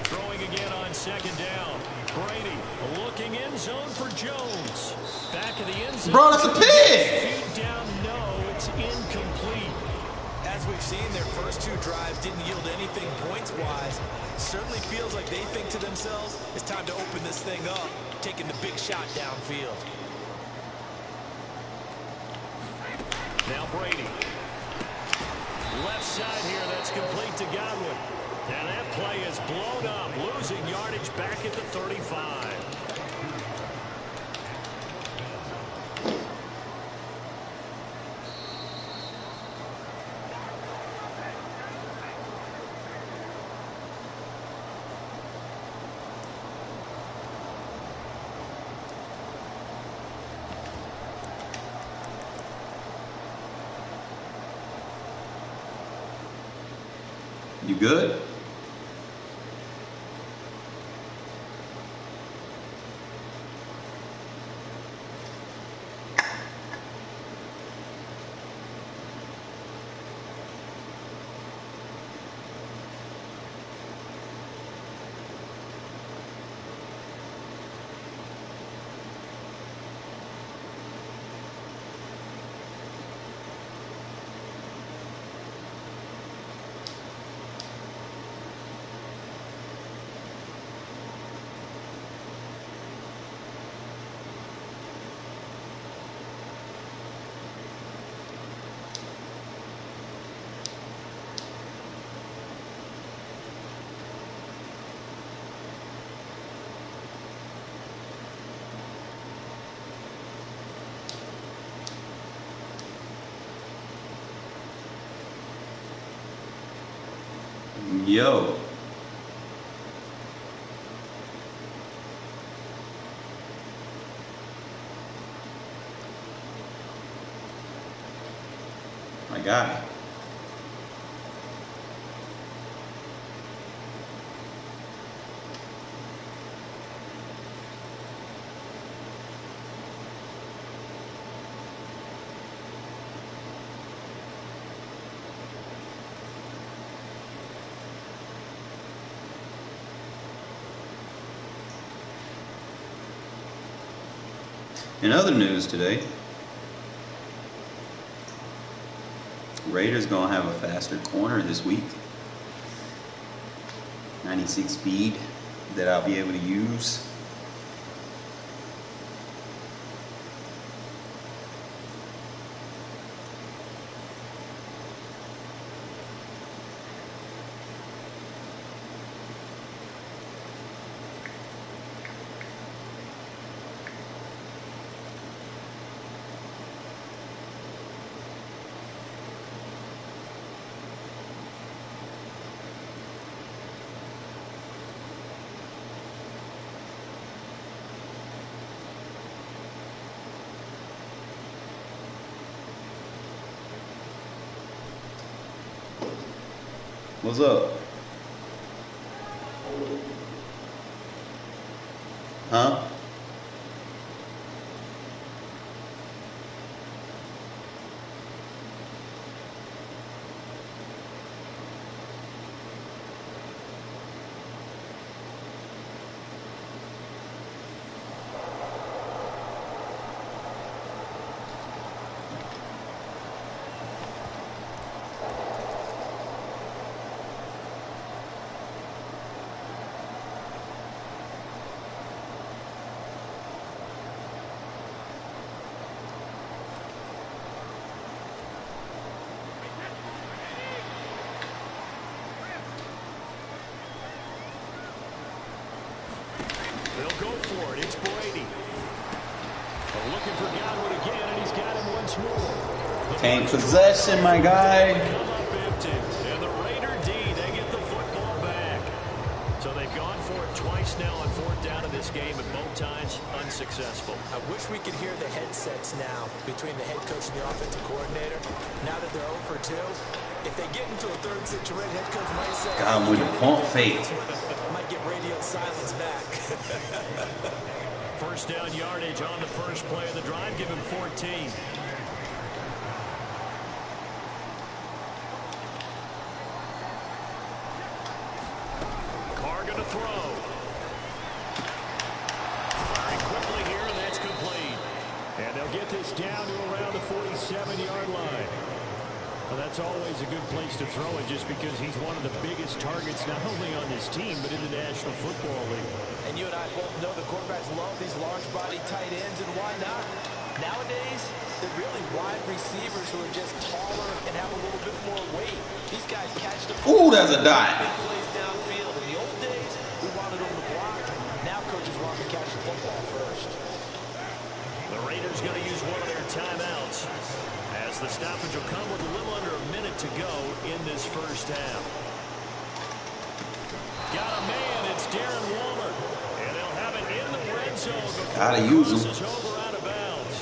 D: Throwing again on 2nd down. Brady looking end zone for Jones. Back of the end zone.
A: Bro, it's a pick!
D: Feet down, no, it's incomplete.
C: As we've seen, their first 2 drives didn't yield anything points-wise. Certainly feels like they think to themselves, it's time to open this thing up, taking the big shot downfield.
D: Now Brady. Left side here, that's complete to Godwin. And that play is blown up, losing yardage back at the 35.
A: You good? Yo. My guy. In other news today, Raiders gonna have a faster corner this week. 96 speed that I'll be able to use. What's up? Huh?
D: looking for Godwin again, and he's got him once more.
A: Can't possession, my guy.
D: Come up empty. And the Raider D, they get the football back. So they've gone for it twice now on fourth down in this game, and both times unsuccessful.
C: I wish we could hear the headsets now between the head coach and the offensive coordinator. Now that they're 0 for 2, if they get into a third situation, head coach might say,
A: Got him with the pump fake.
C: might get radio silence back.
D: First down yardage on the first play of the drive. Give him 14. Carr going to throw. Firing quickly here, and that's complete. And they'll get this down to around the 47-yard line. Well, that's always a good place to throw it, just because he's one of the biggest targets not only on this team but in the National Football League.
C: And you and I both know the quarterbacks love these large body tight ends, and why not? Nowadays, they're really wide receivers who are just taller and have a little bit more weight. These guys catch the
A: Ooh, that's a dot.
C: big plays downfield. In the old days, we wanted them to block. Now coaches want them to catch the football first.
D: The Raiders going to use one of their timeouts, as the stoppage will come with a little under a minute to go in this first half. Got a man, it's Darren Walmer, and they'll have it in the red zone.
A: Gotta use him.
D: Over out of bounds.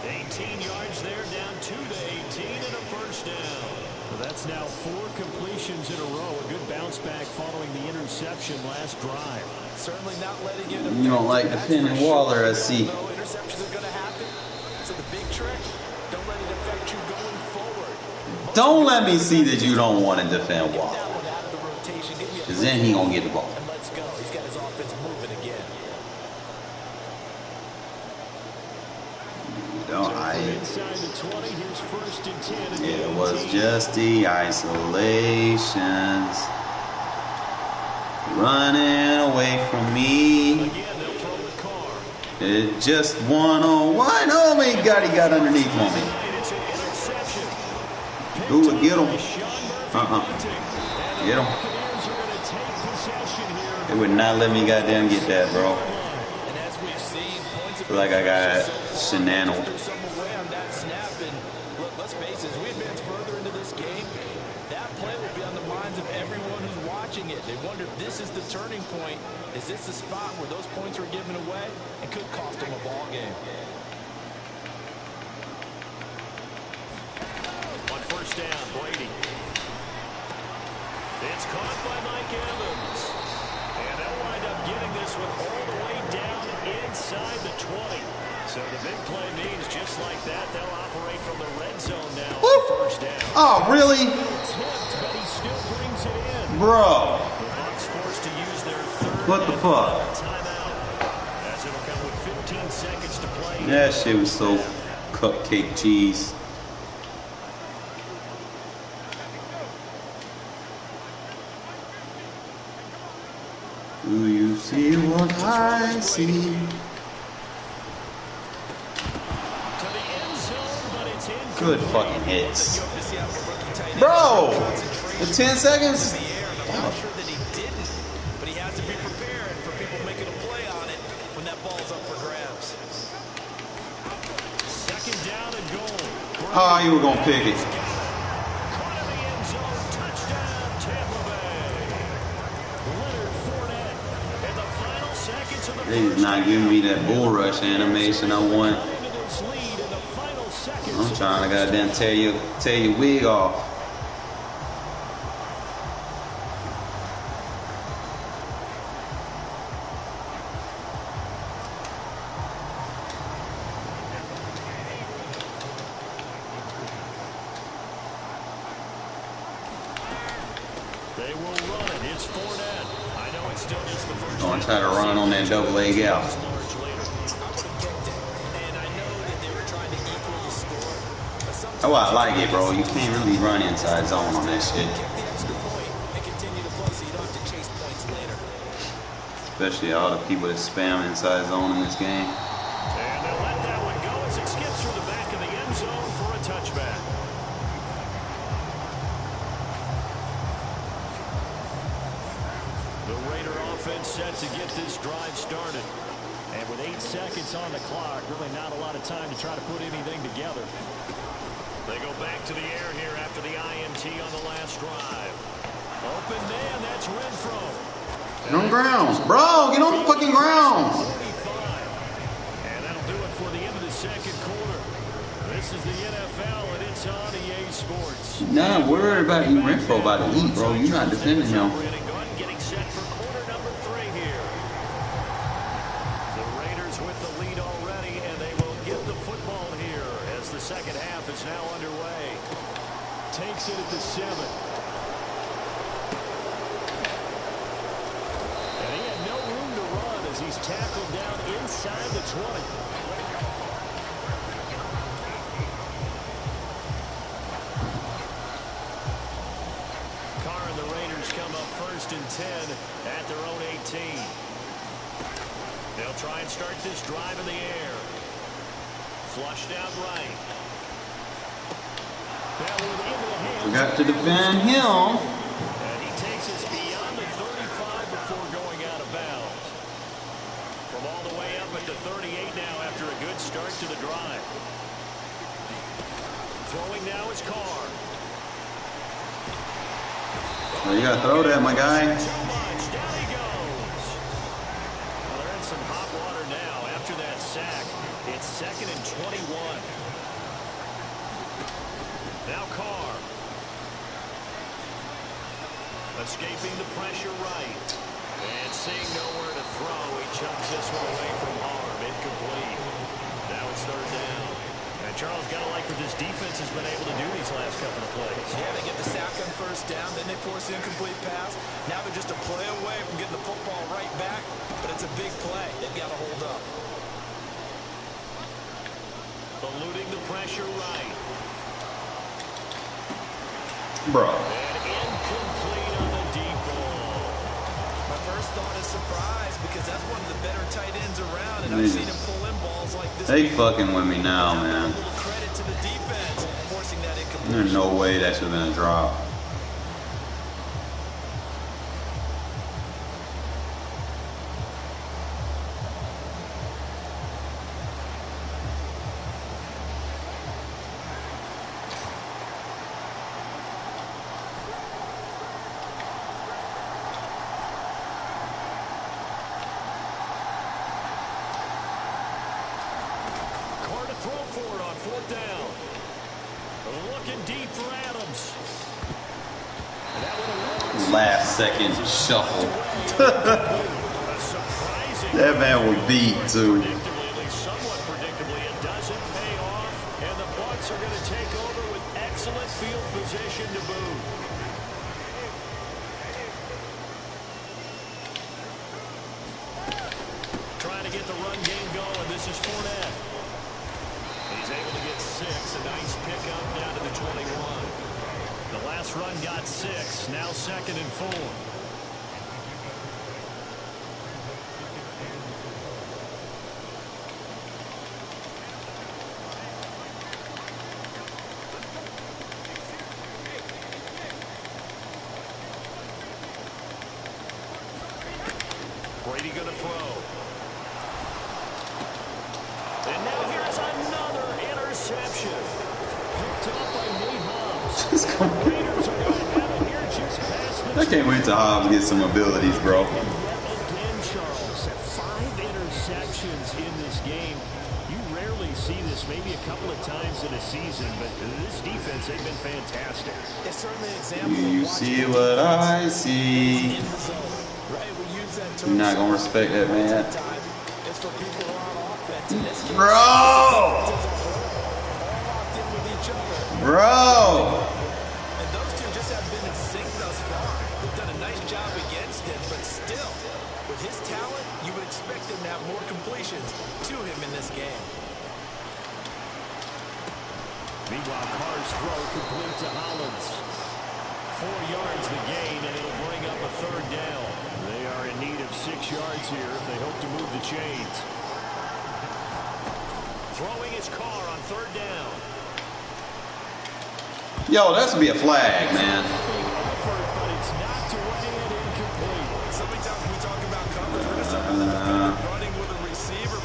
D: 18 yards there, down to the 18 and a first down. Well, that's now 4 completions in a row. A good bounce back following the interception last drive.
C: Certainly not letting it.
A: You don't like defending Waller, I see.
C: No interceptions are going to happen. So the big trick, don't let it affect you going forward.
A: Don't let me see that you don't want to defend
C: Get
A: Waller.
C: that one out of the rotation. Give me a
A: Because then he going to get the ball.
C: and let's go. He's got his offense moving again.
D: Inside the 20, here's first and 10. At the
A: It was
D: 18.
A: just the isolations running away from me.
D: Again, they'll throw the Carr.
A: It just one-on-one. Oh my God, he got underneath on me.
D: It's an interception.
A: Ooh, get him.
D: Uh-uh.
A: Get him.
D: Buccaneers are going to take possession here.
A: They would not let me goddamn get that, bro.
C: And as we've seen, points
A: Feel like I got shenanigans.
C: there's some away on that snap. And look, let's face it, as we advance further into this game, that play will be on the minds of everyone who's watching it. They wonder if this is the turning point. Is this the spot where those points were given away and could cost them a ball game?
D: On first down, Brady. It's caught by Mike Evans. And they'll wind up getting this one all the way down inside the 20. So the big play means just like that, they'll operate from the red zone now on first down.
A: Oh, really?
D: Tipped, but he still brings it in.
A: Bro.
D: The Bucs forced to use their third
A: What the fuck?
D: timeout, as it'll come with 15 seconds to play.
A: That shit was so cupcake cheese. Do you see what I see?
D: To the end zone, but it's in.
A: Good fucking hits. Bro! The 10 seconds?
C: I'm not sure that he didn't, but he has to be prepared for people making a play on it when that ball's up for grabs.
D: Second down and goal.
A: Oh, you were gonna pick it.
D: Caught in the end zone. Touchdown, Tampa Bay. Leonard Fournette. In the final seconds of the
A: They is not giving me that bull rush animation I want.
D: into this lead in the final seconds.
A: I'm trying to goddamn tear your wig off.
D: They will run it. It's Fournette. I know it's still just the first.
A: Gonna try to run on that double leg out.
C: I would have picked it, and I know that they were trying to equal the score. But sometimes
A: That's why I like it, bro. You can't really run inside zone on that shit.
C: kick the extra point and continue to play so you don't have to chase points later.
A: Especially all the people that spam inside zone in this game.
D: And they'll let that one go as it skips through the back of the end zone for a touchback. The Raider offense set to get this drive started. And with 8 seconds on the clock, really not a lot of time to try to put anything together.
B: They go back to the air here after the INT on the last drive. Open man, that's Renfrow.
A: Get on the ground. Bro, get on the fucking ground.
B: 45. And that'll do it for the end of the second quarter. This is the NFL, and it's on EA Sports.
A: You're not worried about you, Renfrow, about to eat, bro. You're not defending him.
B: Getting set for quarter number 3 here. The Raiders with the lead already, and they will get the football here as the second half is now underway.
D: Takes it at the 7. And he had no room to run as he's tackled down inside the 20.
B: Carr and the Raiders come up 1st and 10 at their own 18. They'll try and start this drive in the air. Flushed out right.
A: Forgot to defend him.
B: And he takes us beyond the 35 before going out of bounds. From all the way up at the 38 now after a good start to the drive. Throwing now is Carr.
A: Oh, you gotta throw that, my guy.
B: Too much. Down he goes. Well, they're in some hot water now after that sack. It's 2nd and 21. Now Carr. Escaping the pressure right. And seeing nowhere to throw, he chucks this one away from harm. Incomplete. Now it's 3rd down. And Charles, got to like what this defense has been able to do these last couple of plays.
C: Yeah, they get the sack on 1st down, then they force the incomplete pass. Now they're just a play away from getting the football right back, but it's a big play. They've got to hold up.
B: Eluding the pressure right.
A: Bro.
B: And incomplete on the deep ball.
C: My first thought is surprise because that's one of the better tight ends around, and I've seen him pull in balls like this.
A: They fucking with me now, man.
C: A little credit to the defense forcing that incompletion.
A: There's no way that should have been a drop. Last second shuffle. That man was beat too.
B: Somewhat predictably, it doesn't pay off, and the Bucs are going to take over with excellent field position to boot. Trying to get the run game going. This is Fournette. He's able to get 6. A nice pickup down to the 21. The last run got 6. Now 2nd and 4. Brady going to throw. And now here's another interception. Picked up by Nate Hobbs. Raiders are going to have it here just past the...
A: I can't wait till Hobbs get some abilities, bro.
D: Again, Charles, 5 interceptions in this game. You rarely see this, maybe a couple of times in a season, but this defense, they've been fantastic.
C: It's certainly an example.
A: You see what I see.
C: In the zone, right? We use that term.
A: You're not gonna respect that, man.
C: It's for people who are on offense.
A: Bro! Bro!
C: And those two just have been in sync thus far. They've done a nice job against him, but still, with his talent, you would expect him to have more completions to him in this game.
D: Meanwhile, Carr's throw complete to Hollins. 4 yards the gain, and it'll bring up a 3rd down. They are in need of 6 yards here if they hope to move the chains.
B: Throwing his Carr on 3rd down.
A: Yo, that should be a flag, man.
D: But it's knocked away and incomplete.
C: So many times when we talk about coverage, we're just talking about running with a receiver.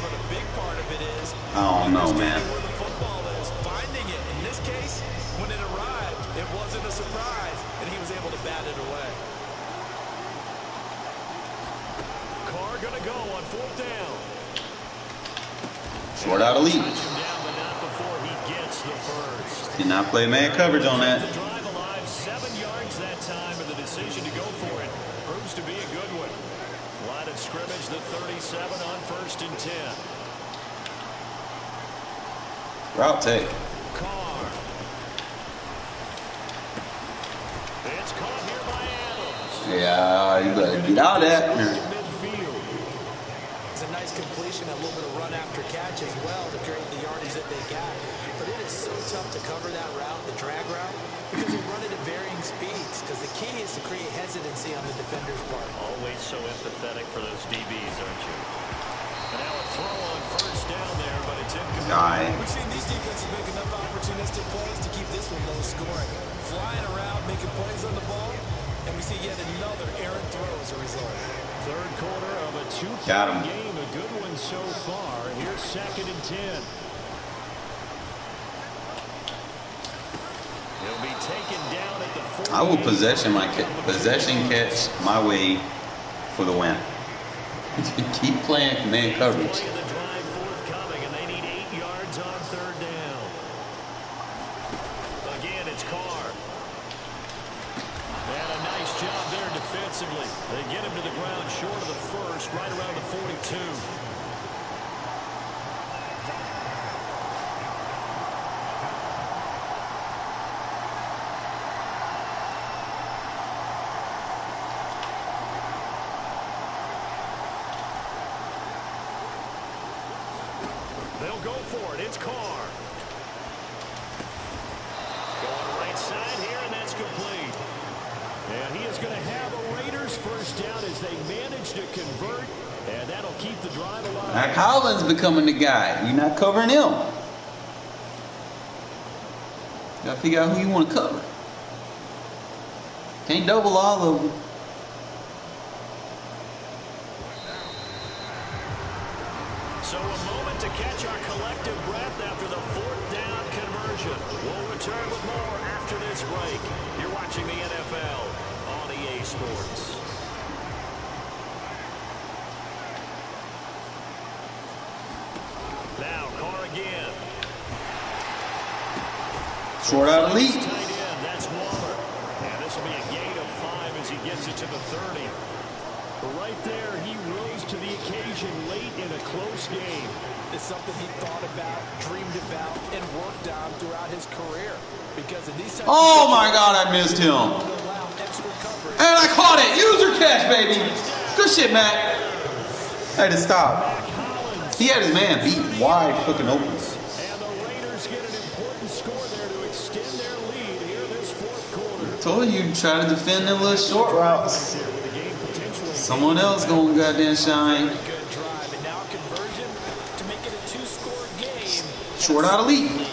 A: I don't know, man.
C: Where the football is, finding it. In this case, when it arrived, it wasn't a surprise, and he was able to bat it away.
B: Carr going to go on 4th down.
A: Short out of lead.
B: Touch him down, but not before he gets the first.
A: Did not play man coverage on that.
B: The drive alive, 7 yards that time, and the decision to go for it proves to be a good one. Line of scrimmage, the 37 on 1st and 10.
A: Route take.
B: Carr. It's caught here by Adams.
A: Yeah, you better get out of that.
B: Midfield.
C: It's a nice completion, a little bit of run after catch as well to create the yardage that they got. But it is so tough to cover that route, the drag route, because they run it at varying speeds. Because the key is to create hesitancy on the defender's part.
B: Always so empathetic for those DBs, aren't you? And now a throw on 1st down there, but it's incomplete.
C: We've seen these defenses make enough opportunistic plays to keep this one low scoring. Flying around, making plays on the ball, and we see yet another errant throw as a result.
B: 3rd quarter of a 2-point game, a good one so far. Here's 2nd and 10. He'll be taken down at the 40.
A: I will possession catch my way for the win. Keep playing man coverage.
B: The drive forthcoming, and they need 8 yards on 3rd down. Again, it's Carr. And a nice job there defensively. They get him to the ground short of the first, right around the 42. They'll go for it. It's Carr. Going right side here, and that's complete. And he is going to have a Raiders 1st down as they manage to convert, and that'll keep the drive alive.
A: Now Collins becoming the guy. You're not covering him. You got to figure out who you want to cover. Can't double all of them.
B: So a moment to catch our collective breath after the 4th down conversion. We'll return with more after this break. You're watching the NFL on EA Sports. Now Carr again.
A: Short out of lead.
B: Tight end, that's Waller. And this will be a gain of 5 as he gets it to the 30. Right there, he rose to the occasion late in a close game.
C: It's something he thought about, dreamed about, and worked on throughout his career. Because in these
A: Oh my God, I missed him. And I caught it. User catch, baby. Good shit, Matt. Had to stop. He had his man beat wide fucking open.
B: And the Raiders get an important score there to extend their lead here this 4th quarter.
A: Told you try to defend them little short routes. Someone else gonna goddamn shine.
C: Good drive, and now conversion to make it a 2-score game.
A: Short out of lead.
B: And he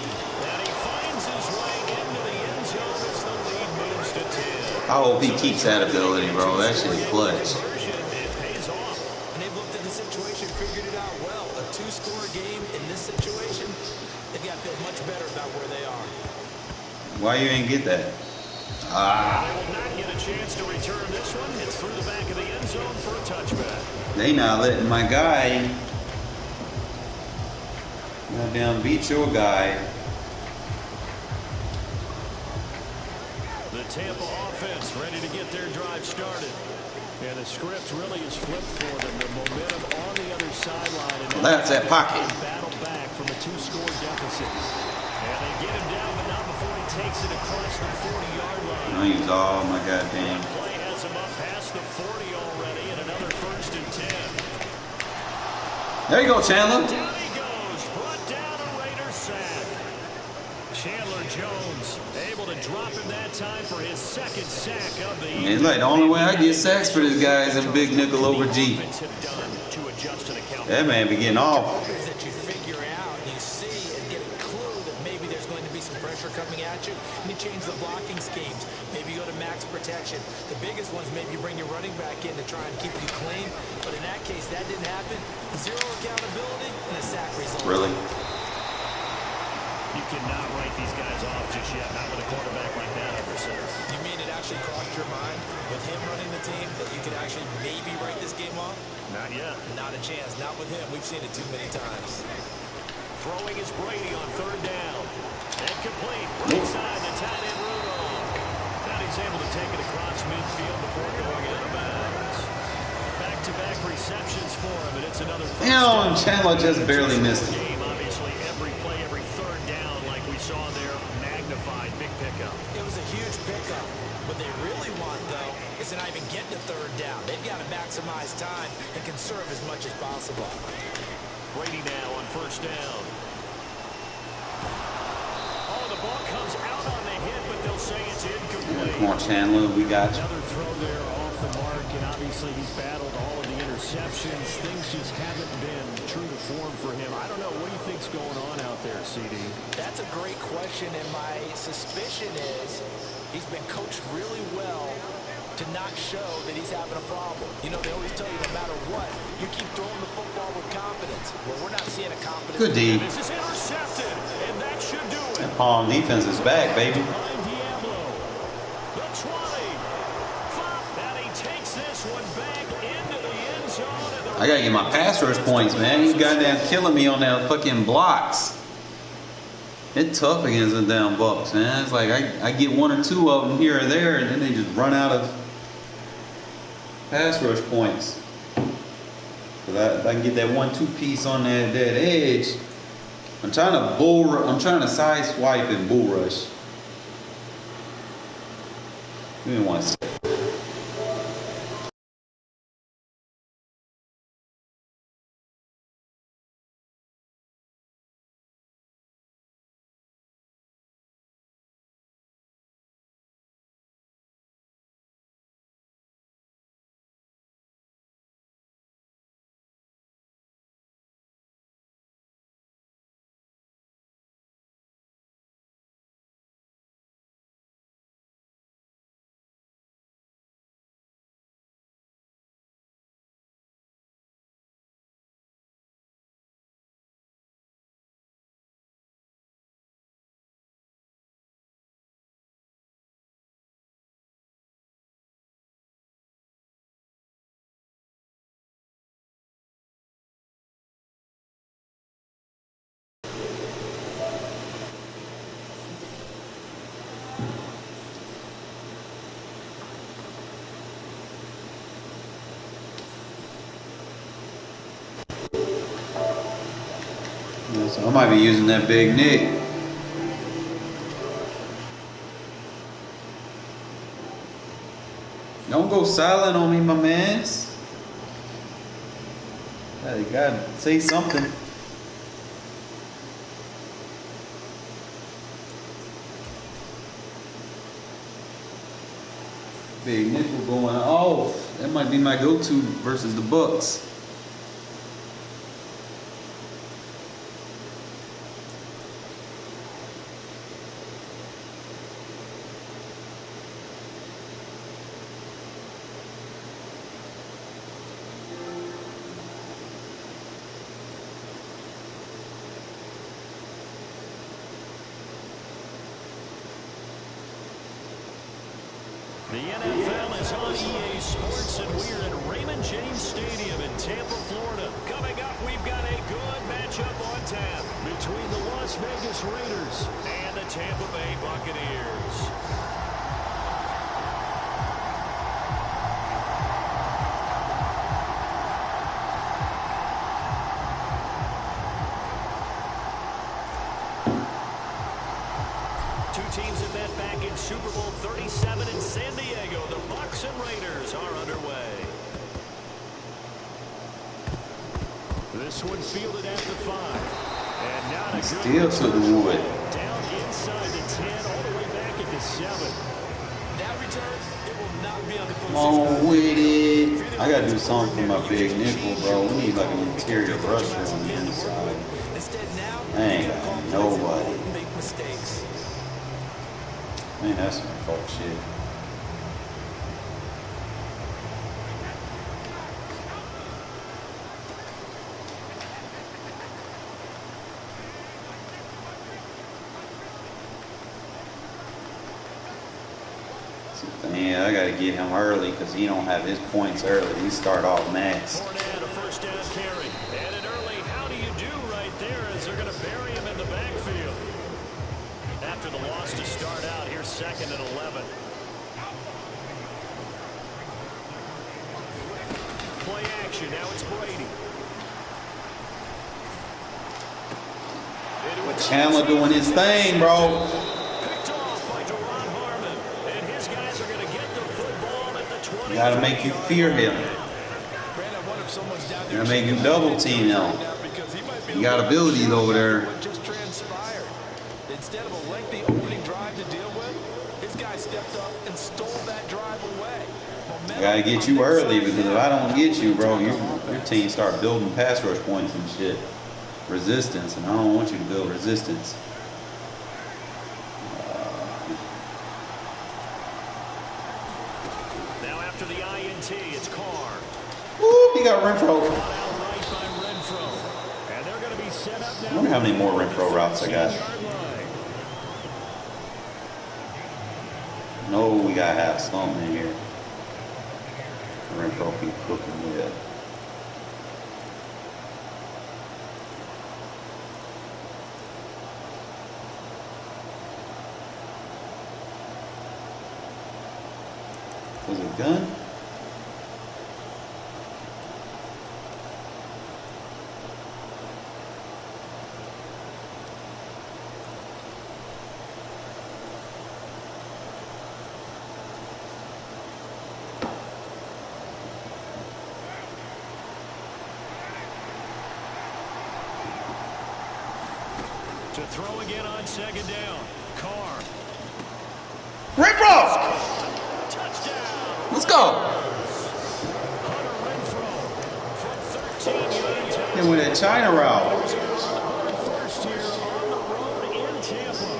B: finds his way into the end zone as the lead moves to 10.
A: I hope he keeps that ability, bro. That shit is clutch.
B: It pays off.
C: And they've looked at the situation, figured it out well. A 2-score game in this situation, they've got to feel much better about where they are.
A: Why you ain't get that?
B: They will not get a chance to return this one. It's through the back of the end zone for a touchback.
A: They not letting my guy goddamn beat your guy.
B: The Tampa offense ready to get their drive started. And the script really is flipped for them. The momentum on the other sideline. And
A: Well, that's that pocket.
B: Battle back from a 2-score deficit. And they get him down, but not before he takes it across the 40-yard line.
A: I used all my goddamn.
B: Play has him up past the 40 already, and another 1st and 10.
A: There you go, Chandler.
B: Down he goes, brought down a Raider sack. Chandler Jones able to drop him that time for his 2nd sack of the evening.
A: It's like the only way I get sacks for this guy is a big nickel over G. That man be getting off.
C: That you figure out, you see, and get a clue that maybe there's going to be some pressure coming at you, and you change the blocking schemes. Maybe you go to max protection. The biggest ones, maybe you bring your running back in to try and keep you clean. But in that case, that didn't happen. 0 accountability and a sack result.
A: Really?
D: You cannot write these guys off just yet, not with a quarterback like that under center.
C: You mean it actually crossed your mind with him running the team that you could actually maybe write this game off?
D: Not yet.
C: Not a chance. Not with him. We've seen it too many times.
B: Throwing is Brady on third down. And complete. Right side to tight end Rudolph. Now he's able to take it across midfield before going out of bounds. Back-to-back receptions for him, and it's another first down.
A: Chandler just barely missed it.
B: Game, obviously, every play, every third down, like we saw there, magnified. Big pickup.
C: It was a huge pickup. What they really want, though, is to not even get to third down. They've got to maximize time and conserve as much as possible.
B: Brady now on first down. Oh, the ball comes out on the hit, but they'll say it's incomplete.
A: Come on, Chandler, we got you.
D: Another throw there off the mark, and obviously he's battled all of the interceptions. Things just haven't been true to form for him. I don't know. What do you think's going on out there, CD?
C: That's a great question, and my suspicion is he's been coached really well to not show that he's having a problem. You know, they always tell you no matter what, you keep throwing the football with confidence. Well, we're not seeing a confidence.
A: Good D.
B: This is intercepted, and that should do it.
A: That Palm defense is back, baby.
B: Behind Diablo. The 20. And he takes this one back into the end zone.
A: I gotta get my pass rush points, man. You goddamn killing me on that fucking blocks. It's tough against the damn Bucks, man. It's like I get one or two of them here or there, and then they just run out of pass rush points. Cause I can get that 1-2 piece on that edge. I'm trying to side swipe and bull rush. Give me 1 second. So I might be using that Big Nick. Don't go silent on me, my mans. You gotta say something. Big nickel going off. That might be my go-to versus the Bucks.
B: The NFL is on EA Sports, and we're at Raymond James Stadium in Tampa, Florida. Coming up, we've got a good matchup on tap between the Las Vegas Raiders and the Tampa Bay Buccaneers. Two teams have met back in Super Bowl 37 in San Diego. The Bucs and Raiders are underway.
D: This one fielded at the 5. And not a
A: Still
D: good
A: to the wood.
D: down inside the 10, all the way back at the 7.
C: That return, it will not be on the
A: Come on with it. I gotta do something for my big nickel, bro. We need like an interior rusher on the inside.
C: Instead now,
A: I ain't got nobody.
C: make mistakes.
A: Man, that's some fuck shit. Yeah, I got to get him early because he don't have his points early. He start off max.
B: Fournette, a first down carry. And an early how do you do right there as they're going to bury him in the backfield. After the loss to start out, here's 2nd and 11. Play action, now it's Brady.
A: Chandler doing his thing, bro.
B: Picked off by Darren Harmon. And his guys are going to get the football at the 20.
A: Got to make you fear him. Got to make you double team him. You got abilities over there.
C: Just transpired. Instead of a lengthy opening drive to deal with, his guy stepped up and stole that drive away.
A: I got to get you early because if I don't get you, bro, your team start building pass rush points and shit. Resistance, and I don't want you to build resistance.
B: Now after the INT, it's Carr.
A: Ooh, he got Renfrow.
B: Caught out right by Renfrow. And they're going to be set up now.
A: I wonder how many more Renfrow routes I got. No, we got to have something in here. Renfrow be cooking with. Was it a gun?
B: To throw again on 2nd down. Carr.
A: Renfrow!
B: Touchdown.
A: Let's go!
B: Hunter Renfrow from 13 yards.
A: Hit with that China route.
B: First year on the road in Tampa.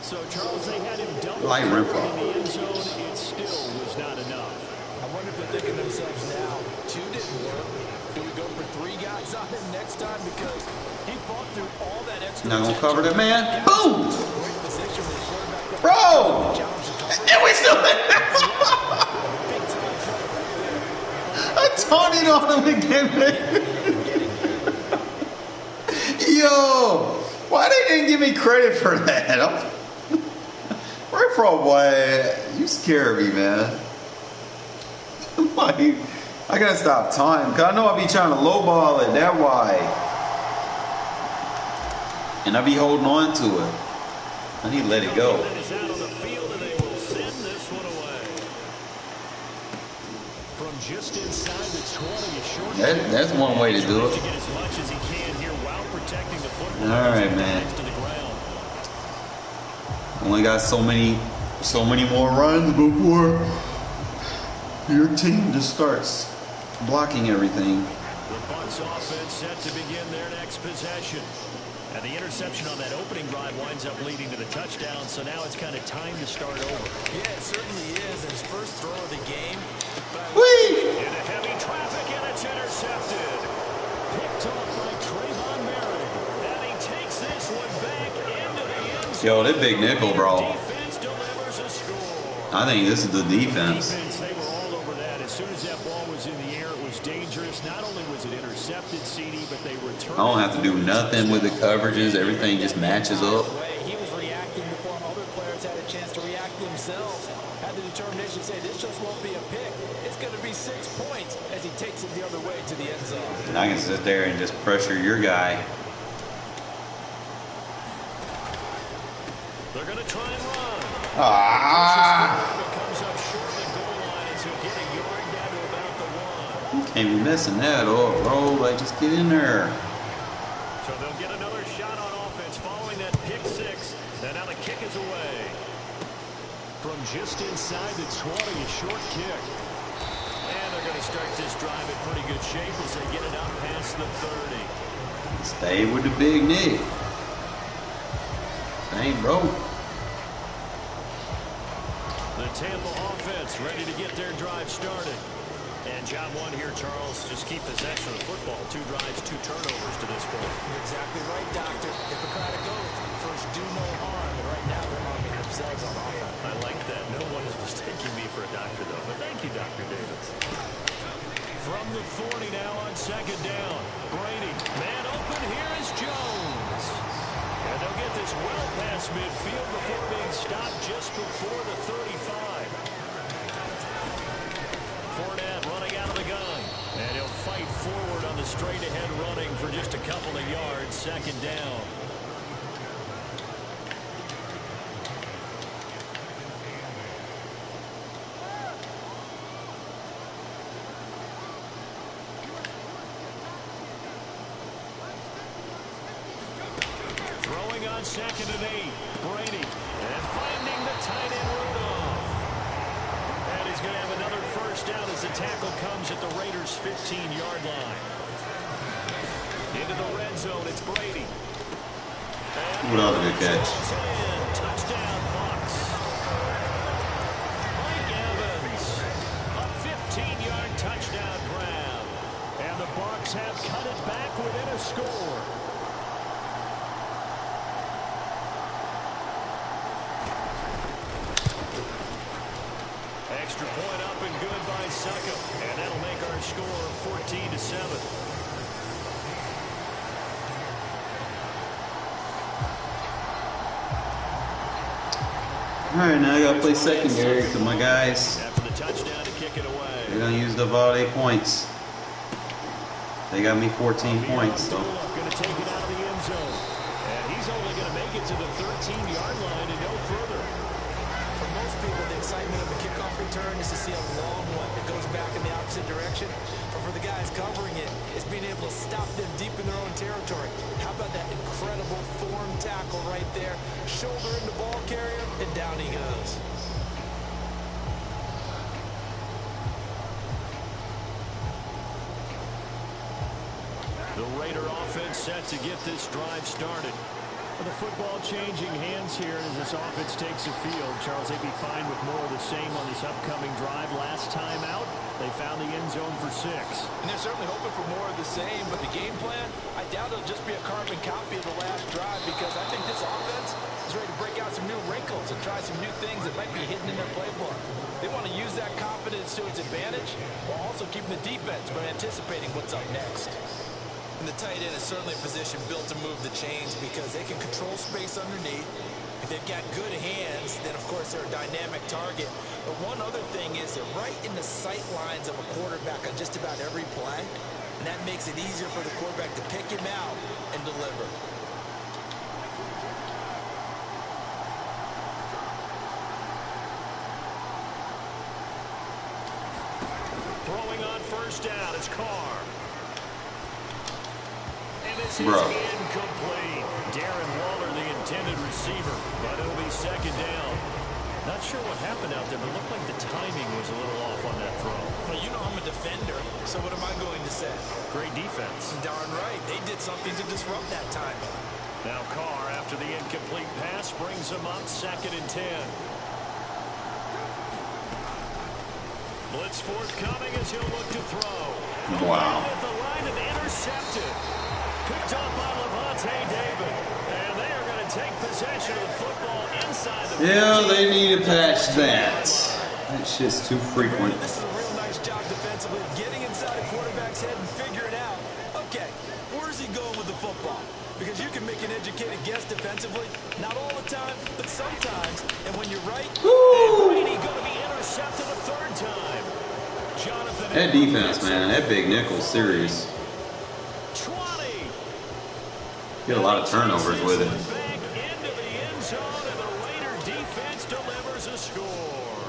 B: So, Charles, they had him double
A: Like Renfrow.
B: in the end zone. It still was not enough.
C: I wonder if they're thinking to themselves now, 2 didn't work. Do we go for 3 guys on him next time? Because he fought through all that extra.
A: Not gonna cover that man. Boom!
C: Great position with the quarterback.
A: Bro! And we still I taunted on him again, man. Yo! Why they didn't give me credit for that? Renfrow, boy, you scare me, man. Like, I gotta stop time, cause I know I be trying to lowball it that wide, and I be holding on to it. I need to let it go.
B: That is out on the field, and they will send this one away. From just inside the 20, a short.
A: That's one way to do it.
B: To get as much as he can here while protecting the football.
A: All right, man.
B: To the ground.
A: Only got so many more runs before your team just starts blocking everything.
B: The Bucs offense set to begin their next possession. And the interception on that opening drive winds up leading to the touchdown, so now it's kind of time to start over.
C: Yeah, it certainly is. His first throw of the game.
A: Whee!
B: Into heavy traffic, and it's intercepted. Picked off by Trayvon Merrick. And he takes this one back into the end zone.
A: Yo, that big nickel, bro.
B: Defense delivers a score.
A: I think this is the defense.
B: They were all over that. As soon as that ball was in the air, it was dangerous. Not only was it intercepted, CD, but they returned.
A: I don't have to do nothing with the coverages. Everything just matches up.
C: He was reacting before other players had a chance to react themselves. Had the determination to say, this just won't be a pick. It's going to be 6 points as he takes it the other way to the end zone.
A: And I can sit there and just pressure your guy.
B: They're going to try and run.
A: Ah!
B: Comes up short of the goal line as he'll get a yard down to about the 1.
A: Can't be missing that, bro. Like, just get in there.
B: So they'll get another shot on offense following that pick 6. And now the kick is away. From just inside the 20, a short kick. And they're going to start this drive in pretty good shape as they get it up past the 30.
A: Stay with the big Nick. Dang, bro.
B: The Tampa offense ready to get their drive started. And job one here, Charles, just keep possession of the football. 2 drives, 2 turnovers to this point.
C: You're exactly right, Doctor. Hippocratic oath. First, do no harm. And right now, they're harming themselves on offense.
D: Thank you, Dr. Davis.
B: From the 40 now on second down. Brady, man open, here is Jones. And they'll get this well past midfield before being stopped just before the 35. Fournette running out of the gun. And he'll fight forward on the straight-ahead running for just a couple of yards. Second down. Throwing on second and 8. Brady. And finding the tight end Rudolph. And he's going to have another first down as the tackle comes at the Raiders' 15-yard line. Into the red zone, it's Brady.
A: What a good catch.
B: Touchdown, Bucs. Mike Evans. A 15-yard touchdown grab.
D: And the Bucs have cut it back within a score.
B: Extra point up and good by Suckup. And that'll make our score 14-7.
A: All right, now I gotta play secondary because my guys,
B: After the touchdown to kick it away.
A: they're gonna use up all their points. They got me 14 points, so.
B: Going to take it out of the end zone. And he's only going to make it to the 13-yard line and no further.
C: For most people, the excitement of the kickoff return is to see a long one that goes back in the opposite direction. But for the guys covering it, it's being able to stop them deep in their own territory. How about that incredible form tackle right there? Shoulder in the ball carrier, and down he goes.
B: The Raider offense set to get this drive started.
D: The football changing hands here as this offense takes the field. Charles, they'd be fine with more of the same on this upcoming drive. Last time out, they found the end zone for 6.
C: And they're certainly hoping for more of the same, but the game plan, I doubt it'll just be a carbon copy of the last drive because I think this offense is ready to break out some new wrinkles and try some new things that might be hidden in their playbook. They want to use that confidence to its advantage while also keeping the defense from anticipating what's up next. And the tight end is certainly a position built to move the chains because they can control space underneath. If they've got good hands, then of course they're a dynamic target. But one other thing is they're right in the sight lines of a quarterback on just about every play. And that makes it easier for the quarterback to pick him out and deliver.
B: Throwing on first down, it's Carr. And this is
A: Bro.
B: incomplete. Darren Waller, the intended receiver, but it'll be second down. Not sure what happened out there, but it looked like the timing was a little off on that throw.
C: Well, you know I'm a defender, so what am I going to say?
B: Great defense.
C: Darn right. They did something to disrupt that timing.
B: Now Carr, after the incomplete pass, brings him up second and 10. Blitz forthcoming as he'll look to throw.
A: Wow.
B: At the line and intercepted. Picked up by Levante David. And they are going to take possession of the football inside the
A: Yeah,
B: 15.
A: they need to patch that. That shit's too frequent.
C: This is a real nice job defensively, getting inside a quarterback's head and figuring out, okay, where's he going with the football? Because you can make an educated guess defensively, not all the time, but sometimes. And when you're right,
B: Brady going to be intercepted a third time. Jonathan.
A: That defense, man, that big nickel's serious.
B: 20.
A: Get a lot of turnovers with it.
B: Back into the end zone, and the Raider defense delivers a score.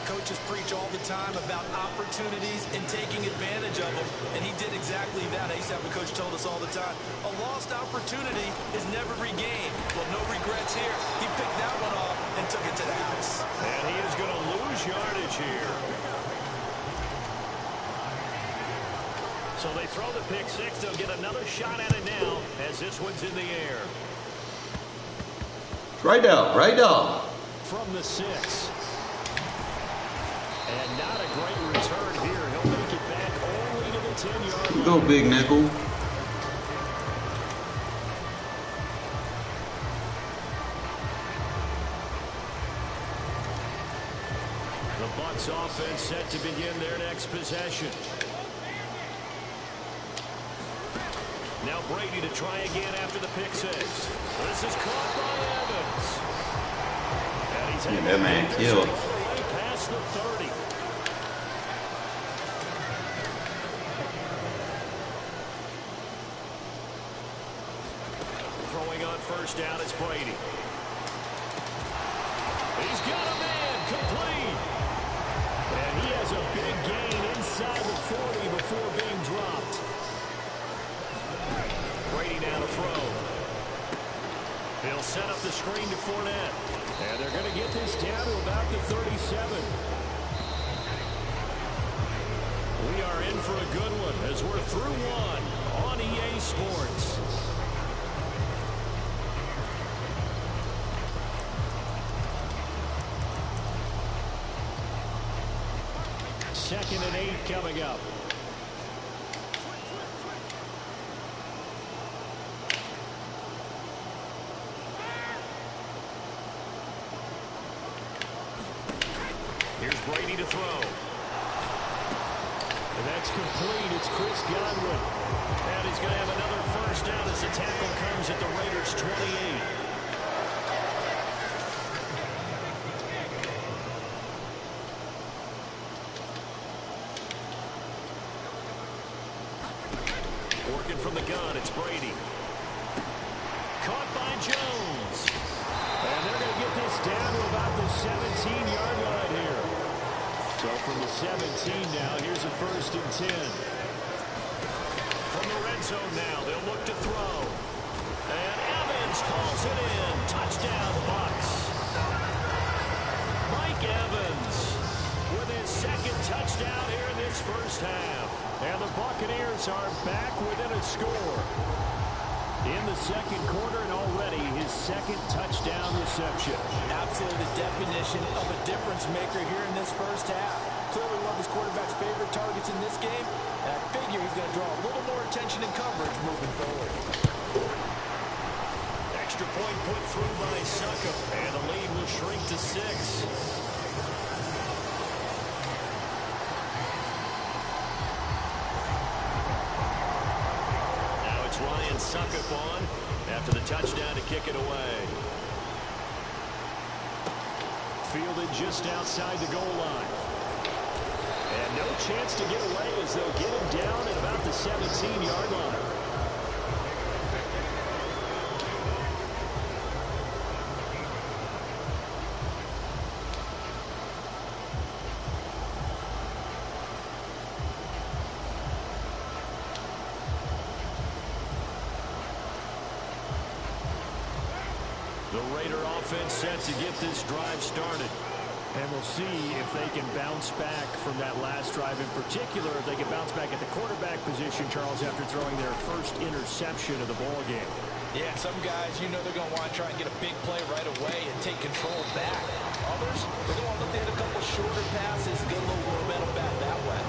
C: coaches preach all the time about opportunities and taking advantage of them, and he did exactly that. ASAP, the coach told us all the time, a lost opportunity is never regained. Well, no regrets here. He picked that one off and took it to the house.
B: And he is going to lose yardage here. So they throw the pick six. They'll get another shot at it now as this one's in the air.
A: Right down, right down.
B: From the 6. And not a great return here. He'll make it back only to the 10-yard line.
A: Go, big nickel.
B: The Bucs offense set to begin their next possession. Now Brady to try again after the pick six. This is caught by Evans. And he's
A: yeah, that man killed.
B: Past the 30. Throwing on first down, it's Brady. He's got a man complete. And he has a big gain inside the 40 before being dropped. Brady now to throw. He'll set up the screen to Fournette. And they're going to get this down to about the 37. We are in for a good one as we're through one on EA Sports. Second and 8 coming up. Here's Brady to throw. And that's complete. It's Chris Godwin. And he's going to have another first down as the tackle comes at the Raiders' 28. Working from the gun, it's Brady. Caught by Jones. And they're going to get this down to about the 17-yard line here. So from the 17 now, here's a first and 10. From the red zone now, they'll look to throw. And Evans calls it in. Touchdown, Bucs. Mike Evans with his second touchdown here in this first half. And the Buccaneers are back within a score in the second quarter, and already his second touchdown reception.
C: Absolutely the definition of a difference maker here in this first half. Clearly one of his quarterback's favorite targets in this game, and I figure he's going to draw a little more attention and coverage moving forward.
B: Extra point put through by Suckup, and the lead will shrink to 6. Ryan Suckup on after the touchdown to kick it away. Fielded just outside the goal line. And no chance to get away as they'll get him down at about the 17-yard line. The Raider offense set to get this drive started. And we'll see if they can bounce back from that last drive in particular, if they can bounce back at the quarterback position, Charles, after throwing their first interception of the ball game.
C: Yeah, some guys, you know they're going to want to try and get a big play right away and take control back. Others, they're going to look to hit a couple shorter passes, get a little momentum back that way.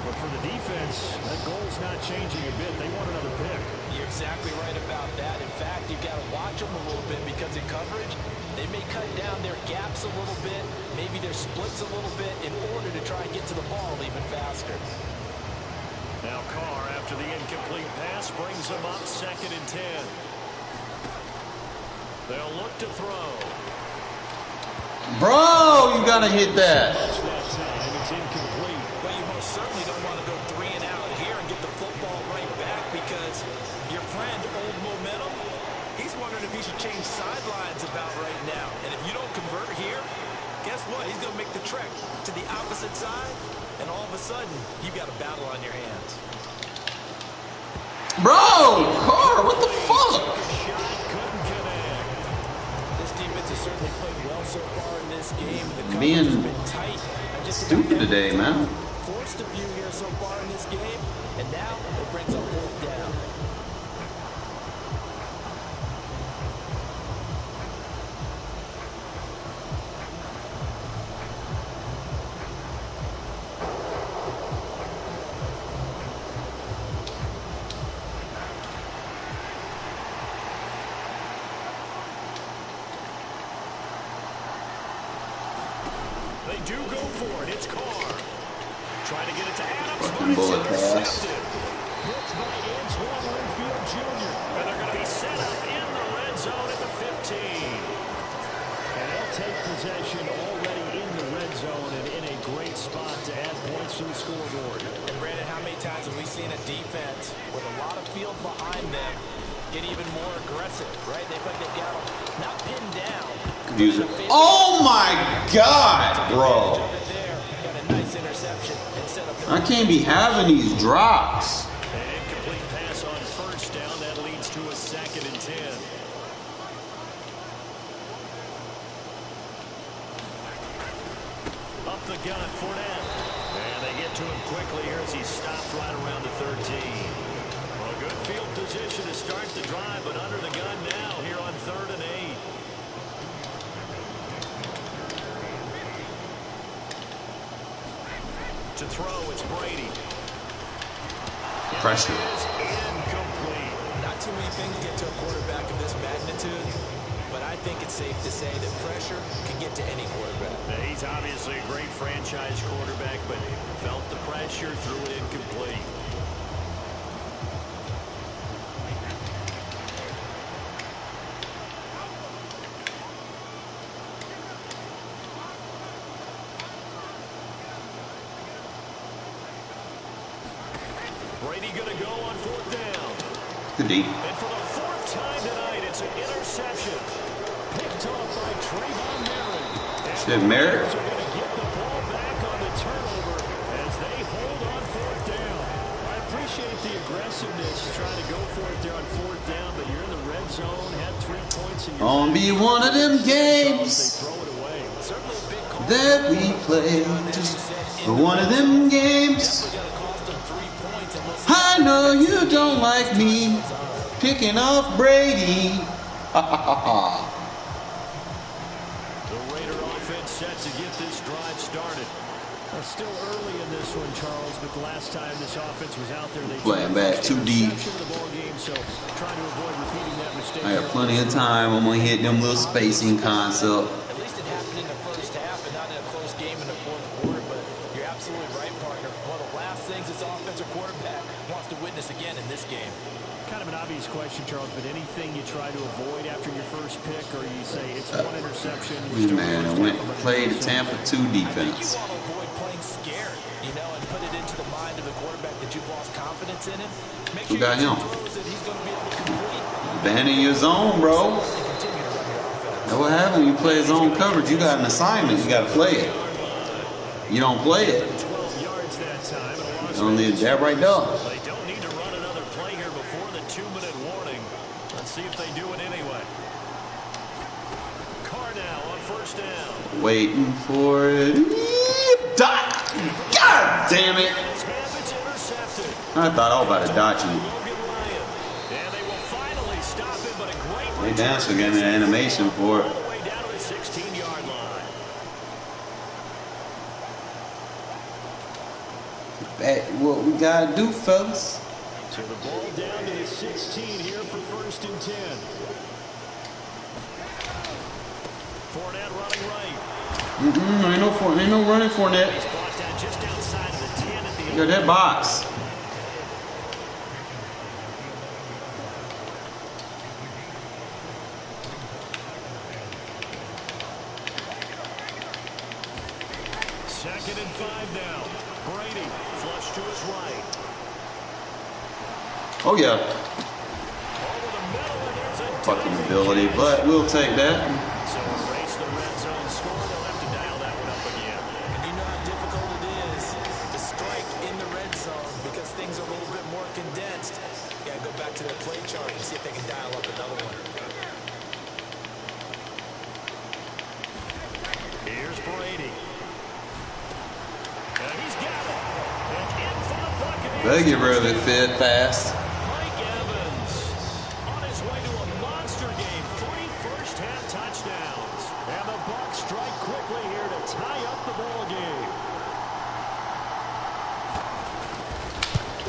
B: But for the defense, that goal's not changing a bit. They want another pick.
C: You're exactly right about that. In fact, you've got to watch them a little bit because in coverage, they may cut down their gaps a little bit, maybe their splits a little bit in order to try and get to the ball even faster.
B: Now Carr, after the incomplete pass, brings them up 2nd and 10. They'll look to throw.
A: Bro, you gotta hit that.
B: That time, it's incomplete.
C: But you most certainly don't want to go 3 and out here and get the football right back because your friend, Old Momentum, he's wondering if he should change sidelines about right now. And if you don't convert here, guess what? He's going to make the trek to the opposite side, and all of a sudden, you've got a battle on your hands.
A: Bro, Carr, what the fuck?
C: This defense has certainly played well so far in this game. The coverage
A: Being
C: has been tight.
A: stupid today, man.
C: Forced a few here so far in this game, and now it brings a fourth down.
B: do go for it. It's Carr. Trying to get it to Adams, but
A: Fucking
B: it's
A: bullet pass.
B: intercepted. Hits by Antoine Renfrow Jr. And they're going to be set up in the red zone at the 15.
D: And they'll take possession already in the red zone and in a great spot to add points to the scoreboard.
C: And Brandon, how many times have we seen a defense with a lot of field behind them get even more aggressive, right? They feel like they've got them not pinned down.
A: Oh my God, bro. I can't be having these drops.
B: An incomplete pass on first down. That leads to a 2nd and 10. Up the gun, Fournette. And they get to him quickly here as he stopped right around the 13. Well, good field position to start the drive, but under the gun now here on 3rd and 8. To throw, it's Brady.
A: Pressure.
B: Is incomplete.
C: Not too many things get to a quarterback of this magnitude, but I think it's safe to say that pressure can get to any quarterback.
B: Now, he's obviously a great franchise quarterback, but felt the pressure, threw it incomplete. Brady going to go on 4th down.
A: Good deep.
B: And for the 4th time tonight, it's an interception. Picked off by Trayvon Merritt.
A: Shit, Merritt.
B: Are going to get the ball back on the turnover as they hold on 4th down. I appreciate the aggressiveness trying to go for it there on 4th down, but you're in the red zone, had 3 points in your
A: Gonna be one of them games
B: they throw it away.
C: Certainly a big call.
A: that we play. Just one of them games.
C: Definitely gonna cost them 3 points, and we'll see.
A: I know you don't like me picking off Brady. Ha ha ha ha.
B: The Raider offense set to get this drive started.
D: Still early in this one, Charles, but the last time this offense was out there, they
A: Playing back too deep.
D: interception of the ball game, so trying to avoid repeating that mistake.
A: I got plenty of time. I'm gonna hit them little spacing concept.
C: At least it happened in the first half and not in a close game in the 4th quarter, but you're absolutely right, partner. One of the last things this offensive quarterback wants to witness again in this game.
D: Kind of an obvious question, Charles, but anything you try to avoid after your first pick, or you say it's one interception?
A: Man, I went and played the Tampa 2
C: I think you
A: defense.
C: want to avoid playing scared, you know, and put it into the mind of the quarterback that you've lost confidence in him. Make
A: Who
C: sure
A: got
C: you
A: him?
C: get throws that he's going to be able to complete.
A: Abandon your zone, bro.
C: And continue to run your offense.
A: That's what happens when you play zone coverage. You got an assignment. You got to play it. You don't play it.
B: 12 yards that time. And a loss
A: You don't need that right there.
B: They don't need to run another play here before the 2-minute warning. Let's see if they do it anyway. Carr now on 1st down.
A: Waiting for it. Dot. God damn it.
B: It's intercepted.
A: I thought I was about to dodge you.
B: Logan Ryan. And they will finally stop him, but a great
A: They danced again in animation for it.
B: all the way down to the 16-yard line.
A: That's what we gotta do, fellas.
D: So the ball down to the 16 here for 1st and 10.
B: Fournette running right.
A: Ain't no running for that.
B: He's brought down just outside of the 10 at the
A: Look at that box.
B: Second and 5 now. Brady flush to his right.
A: Oh yeah,
B: Over the middle, and there's a
A: fucking
B: diving
A: ability,
B: catch.
A: but we'll take that.
B: So erase the red zone score. They'll have to dial that one up again.
C: And you know how difficult it is to strike in the red zone because things are a little bit more condensed. You gotta go back to their play chart and see if they can dial up another one.
B: Here's Brady. And he's got it. And in for the Buccaneers.
A: They get rid of it fast.
B: Mike Evans on his way to a monster game. 3 first-half touchdowns. And the Bucs strike quickly here to tie up the ball game.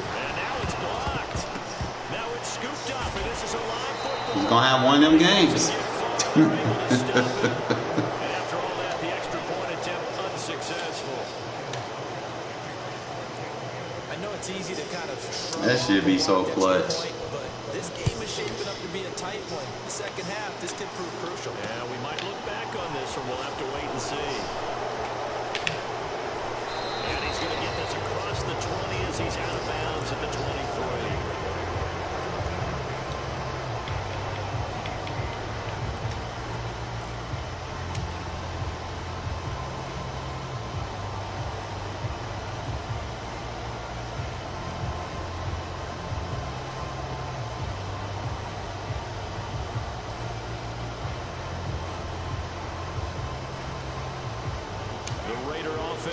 B: And now it's blocked. Now it's scooped up, and this is a live football.
A: He's gonna have one of them games.
B: And after all that, the extra point attempt unsuccessful.
A: That should be so clutch.
C: But this game is shaping up to be a tight one. The second half, this could prove crucial.
B: Yeah, we might look back on this, or we'll have to wait and see. And he's going to get this across the 20 as he's out of bounds at the 23.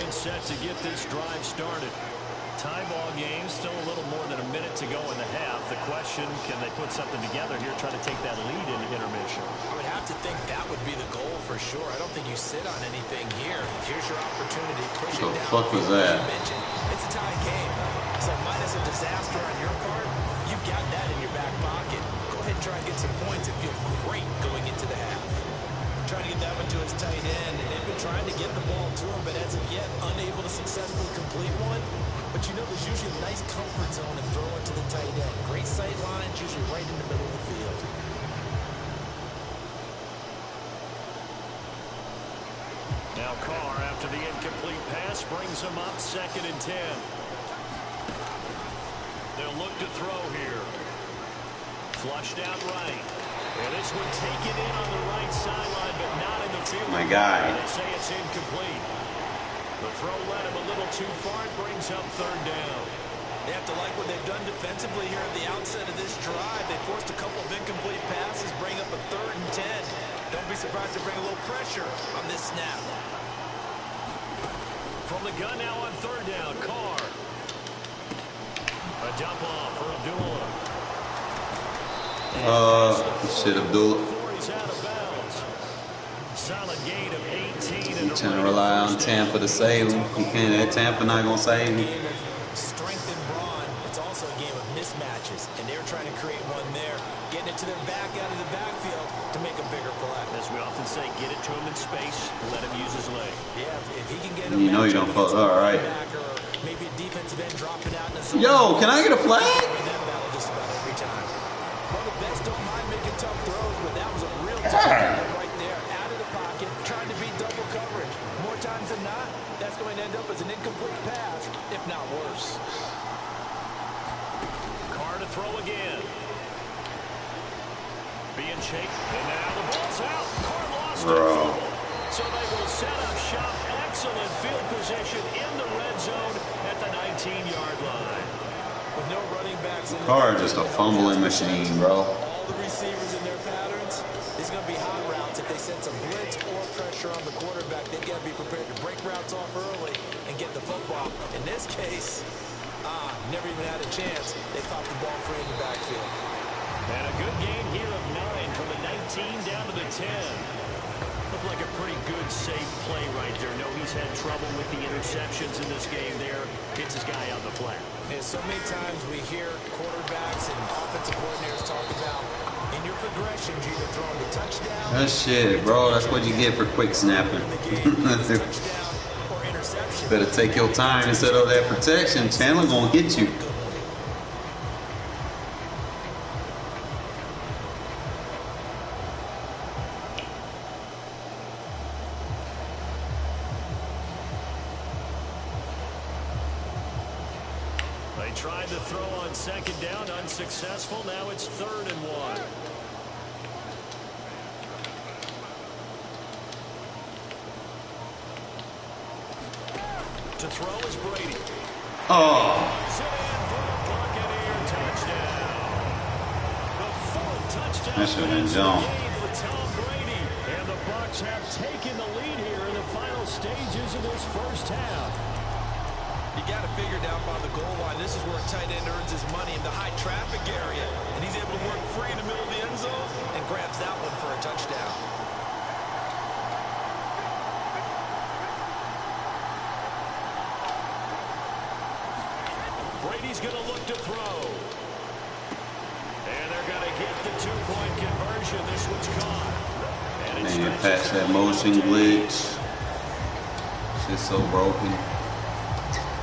B: Set to get this drive started. Tie ball game, still a little more than a minute to go in the half. The question, can they put something together here, try to take that lead into intermission?
C: I would have to think that would be the goal for sure. I don't think you sit on anything here. Here's your opportunity. Push it down.
A: What the fuck was that?
C: It's a tie game. So minus a disaster on your part, you've got that in your back pocket. Go ahead and try and get some points and feel great going into the half. Trying to get that one to his tight end, and they've been trying to get the ball to him, but as of yet, unable to successfully complete one. But you know, there's usually a nice comfort zone and throw it to the tight end. Great sight lines, usually right in the middle of the field.
B: Now Carr, after the incomplete pass, brings him up 2nd and 10. They'll look to throw here. Flushed out right. And this one taken in on the right sideline, but not in the field.
A: My guy.
B: They say it's incomplete. The throw led him a little too far. It brings up 3rd down.
C: They have to like what they've done defensively here at the outset of this drive. They forced a couple of incomplete passes, bring up a 3rd and 10. Don't be surprised to bring a little pressure on this snap.
B: From the gun now on 3rd down, Carr. A dump off for Abdullah.
A: Shit, Abdullah.
B: He's out of bounds. Solid gain of 18.
A: You trying to rely on Tampa to save him. You can't. That Tampa not gonna save him.
C: Game of strength and brawn. It's also a game of mismatches, and they're trying to create one there, getting it to their back out of the backfield to make a bigger play.
B: As we often say, get it to him in space, let him use his leg.
C: Yeah, if he can get him,
A: You know you're gonna fuck. All right.
C: Maybe a defensive end dropping out.
A: Yo, can I get a flag?
C: Just about every time. Well, the best don't mind making tough throws, but that was a real tough throw right there, out of the pocket, trying to beat double coverage. More times than not, that's going to end up as an incomplete pass, if not worse.
B: Carr to throw again. Being shaped, and now the ball's out. Carr lost it. So they will set up shop. Excellent field position in the red zone at the 19-yard line.
C: With no running backs in
A: Carr just a fumbling machine, bro.
C: all the receivers in their patterns, these are going to be hot routes. If they send some blitz or pressure on the quarterback, they've got to be prepared to break routes off early and get the football. In this case, never even had a chance. They popped the ball free in the backfield.
B: And a good gain here of 9 from the 19 down to the 10. Looked like a pretty good, safe play right there. No, he's had trouble with the interceptions in this game there. Hits his guy on the flat.
C: And so many times we hear quarterbacks and offensive coordinators talk about in your progressions, you're either throwing the touchdown.
A: That shit, bro. That's what you get for quick snapping.
C: Touchdown or interception.
A: Better take your time instead of that protection. Chandler gonna get you.
B: They tried to throw on 2nd down, unsuccessful. Now it's 3rd and 1. To throw is Brady.
A: Oh,
B: Sit in for the Buccaneer touchdown. The 4th touchdown
A: that should have been
B: pass of the
A: John.
B: game for Tom Brady. And the Bucs have taken the lead here in the final stages of this first half.
C: You got to figure down by the goal line. This is where a tight end earns his money in the high traffic area. And he's able to work free in the middle of the end zone and grabs that one for a touchdown.
B: Brady's going to look to throw. And they're going to get the 2-point conversion. This one's caught. And it's
A: man, patch that motion glitch. Shit's so broken.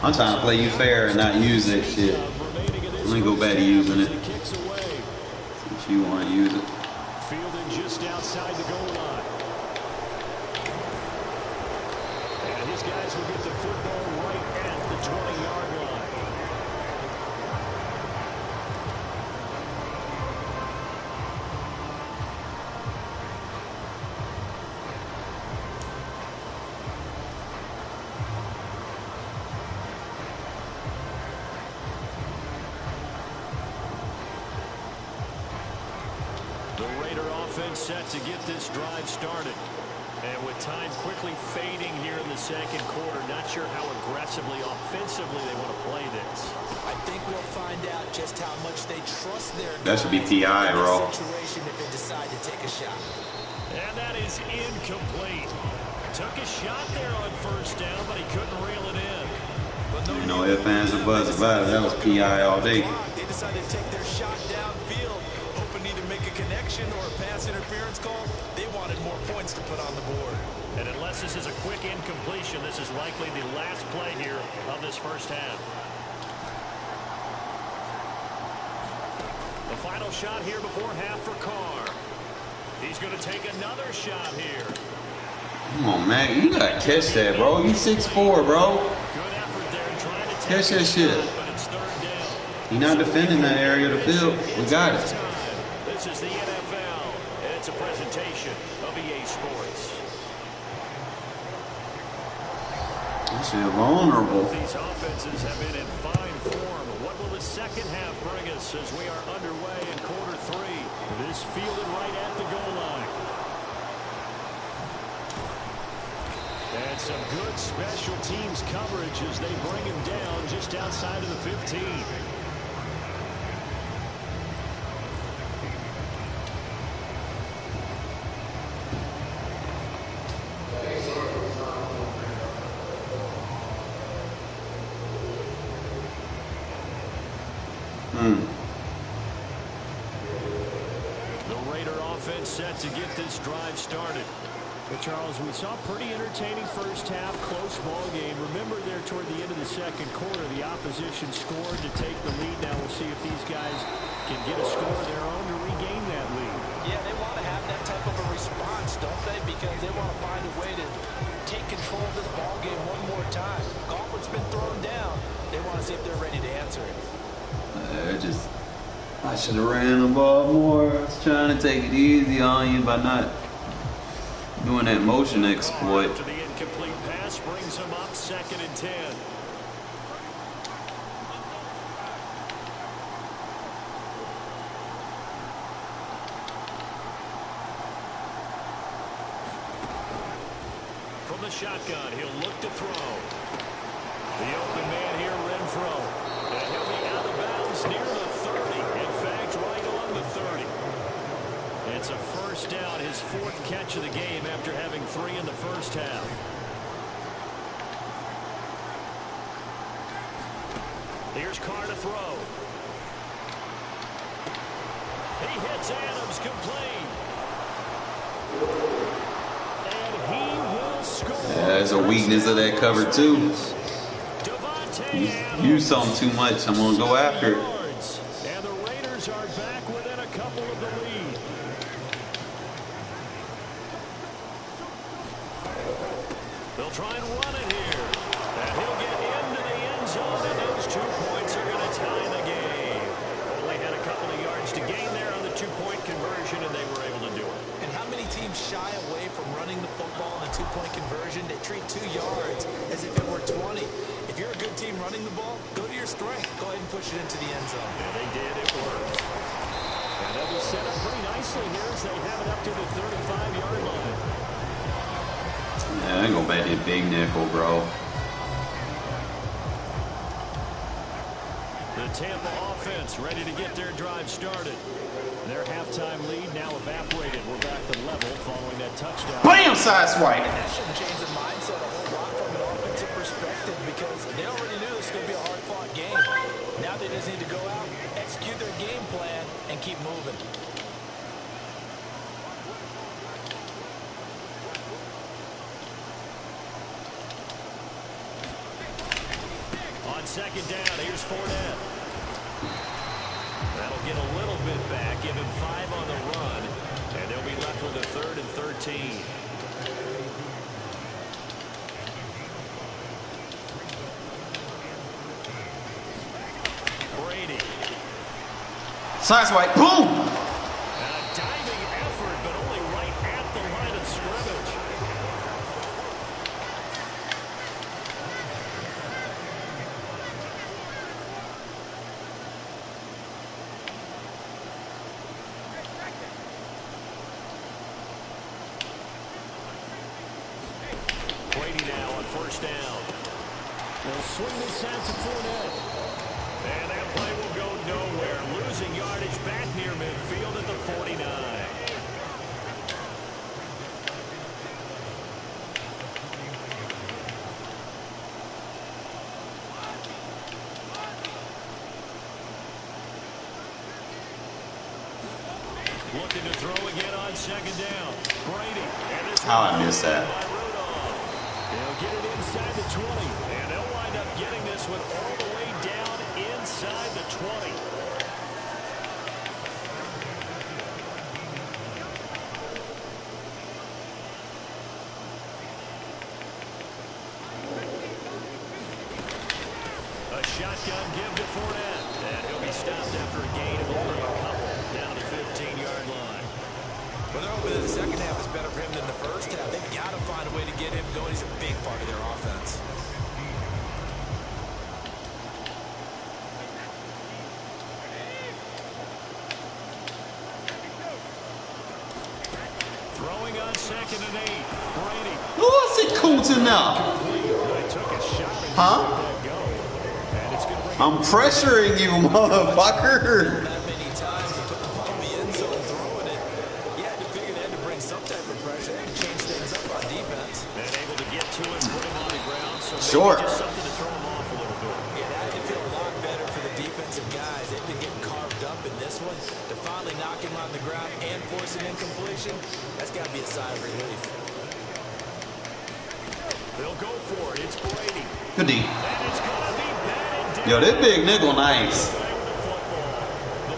A: I'm trying to play you fair and not use that shit.
B: remaining in this
A: Let me go back to using it.
D: Kicks away.
A: If you want to use it.
D: Fielded just outside the goal line. And his guys will get the football right at the 20-yard line. Set to get this drive started. And with time quickly fading here in the second quarter, not sure how aggressively, offensively they want to play this.
C: I think we'll find out just how much they trust their
A: that should be TI, bro.
C: Situation if they decide to take a shot.
D: And that is incomplete. Took a shot there on first down, but he couldn't reel it in.
C: But
A: you know, if fans are buzz about it, that was PI all day.
C: They decided to take their shot downfield, hoping to either make a connection or a pass interference call. They wanted more points to put on the board.
D: And unless this is a quick incompletion, this is likely the last play here of this first half. The final shot here before half for Carr. He's going to take another shot here.
A: Come on, man. You got to catch that, bro. You 6'4", bro.
D: Good effort there trying to
A: catch that shit.
D: But it's third down.
A: He's not defending that area of the field. We got it.
D: This is the NFL, and it's a presentation of EA Sports.
A: This is vulnerable.
D: These offenses have been in fine form. What will the second half bring us as we are underway in quarter three? This fielded right at the goal line. And some good special teams coverage as they bring him down just outside of the 15. The Raider offense set to get this drive started. But Charles, we saw a pretty entertaining first half, close ball game. Remember there toward the end of the second quarter, the opposition scored to take the lead. Now we'll see if these guys can get a score of their own to regain that lead.
C: Yeah, they want to have that type of a response, don't they? Because they want to find a way to take control of this ball game one more time. Gauntlet's been thrown down. They want to see if they're ready to answer it.
A: I should have ran the ball more. I was trying to take it easy on you by not doing that motion exploit.
D: After the incomplete pass brings him up 2nd and 10. From the shotgun, he'll look to throw. The open man here, Renfrow. And he'll be out of bounds near the 30. In fact, right on the 30. It's a first down, his 4th catch of the game after having 3 in the first half. Here's Carr to throw. He hits Adams complete. And he will score.
A: Yeah, there's a weakness of that cover too. You saw him too much. I'm going to go after it.
D: And the Raiders are back within a couple of the lead. They'll try and run it here. And he'll get into the end zone, and those 2 points are going to tie the game. Only had a couple of yards to gain there on the 2-point conversion, and they were able to do it.
C: And how many teams shy away from running the football in a 2-point conversion? They treat 2 yards as if it were 20. If you're a good team running the ball, go to your strength. Go ahead and push it into the end zone.
D: Yeah, they did. It worked. And that was set up pretty nicely here as they have it up to the 35-yard line.
A: Yeah, I go back to big nickel, bro.
D: The Tampa offense ready to get their drive started. Their halftime lead now evaporated. We're back to level following that touchdown.
A: Bam! Side swipe.
C: And that shouldn't change the mindset a whole lot from an offensive perspective because they already knew this was going to be a hard-fought game. Now they just need to go out, execute their game plan, and keep moving. On 2nd down, here's Fournette.
B: back, give him 5 on the run, and they'll be left with a 3rd and 13. Brady.
A: Sideswipe, boom!
B: A diving effort, but only right at the line of scrimmage. Brady now on 1st down.
D: They'll swing this out to Fournette.
B: And that play will go nowhere. Losing yardage back near midfield at the 49. Looking to throw again on 2nd down. Brady. And this
A: How I missed that.
B: They'll get it inside the 20. And they'll wind up getting this one all the way down inside the 20. A shotgun give to Fournette. And he'll be stopped after a gain of only a couple down to the 15-yard line.
C: Well, they're hoping that the second half is better for him than the first half. They've got to find a way to get him going. He's a big part of their offense.
B: Throwing on 2nd and 8. Brady.
A: What's it cool to now?
B: They took a shot and
A: Huh?
B: let that go. And it's going to bring
A: I'm pressuring you, motherfucker.
C: That many times to put the ball in the end zone throwing it. You had to figure they had to bring some type of pressure and change things up on defense.
B: and able to get to it, put him on the ground. So maybe
A: Sure.
B: just something to throw him off a little bit.
C: Yeah, that would feel a lot better for the defensive guys. They've been getting carved up in this one. To finally knock him on the ground and force an incompletion, that's got to be a sigh of relief.
B: They'll go for it. It's Brady.
A: Good D.
B: And it's going to be batted down.
A: Yo, this big nickel nice.
B: The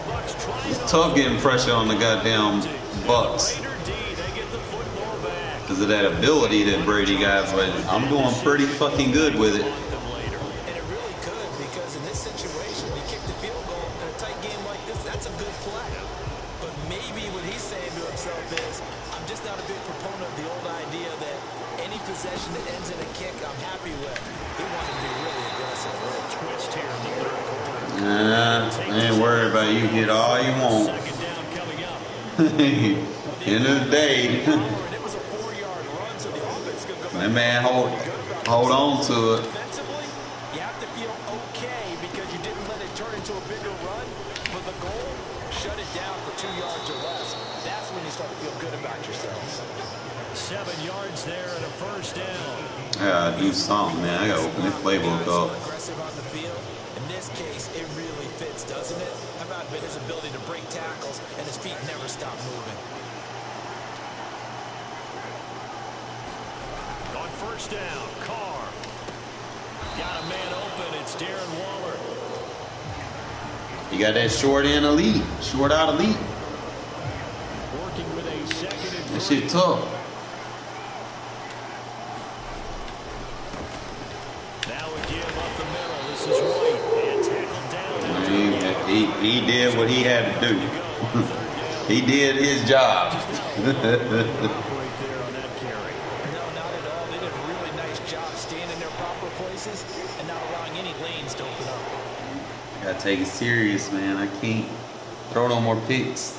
B: Bucs trying
A: It's tough getting pressure on the goddamn Bucks.
B: Raider D, they get the football back.
A: Because of that ability that Brady got, but I'm doing pretty fucking good with it.
C: And it really could, because in this situation, you kick the field goal in a tight game like this, that's a good play. But maybe what he's saying to himself is, I'm just not a big proponent of the old idea that any possession that ends in a kick, I'm happy with. He wanted to be really aggressive.
B: Twist here in the 3rd quarter.
A: I ain't worried about you. Hit all you want.
B: 2nd down coming up.
A: End of the day.
C: And it was a 4-yard run, so the offense could go back.
A: That man hold on to it.
C: Defensively, you have to feel okay because you didn't let it turn into a bigger run. But the goal, shut it down for 2 yards or less. That's when you start to feel good about yourselves.
B: 7 yards there and a 1st down.
A: I gotta do something, man. I gotta open this playbook
C: So
A: up.
C: aggressive on the field. In this case, it really fits, doesn't it? How about his ability to break tackles and his feet never stop moving?
B: On 1st down, Carr. Got a man open. It's Darren Waller.
A: You got that short end elite. Short out elite.
B: Working with a 2nd and
A: That
B: 3.
A: shit tough.
B: Now a give up the middle. This is White. And tackled down.
A: He did what he had to do. He did his job.
B: Right there on that carry.
C: No, not at all. They did a really nice job staying in their proper places and not allowing any lanes to open up.
A: Gotta take it serious, man. I can't throw no more picks.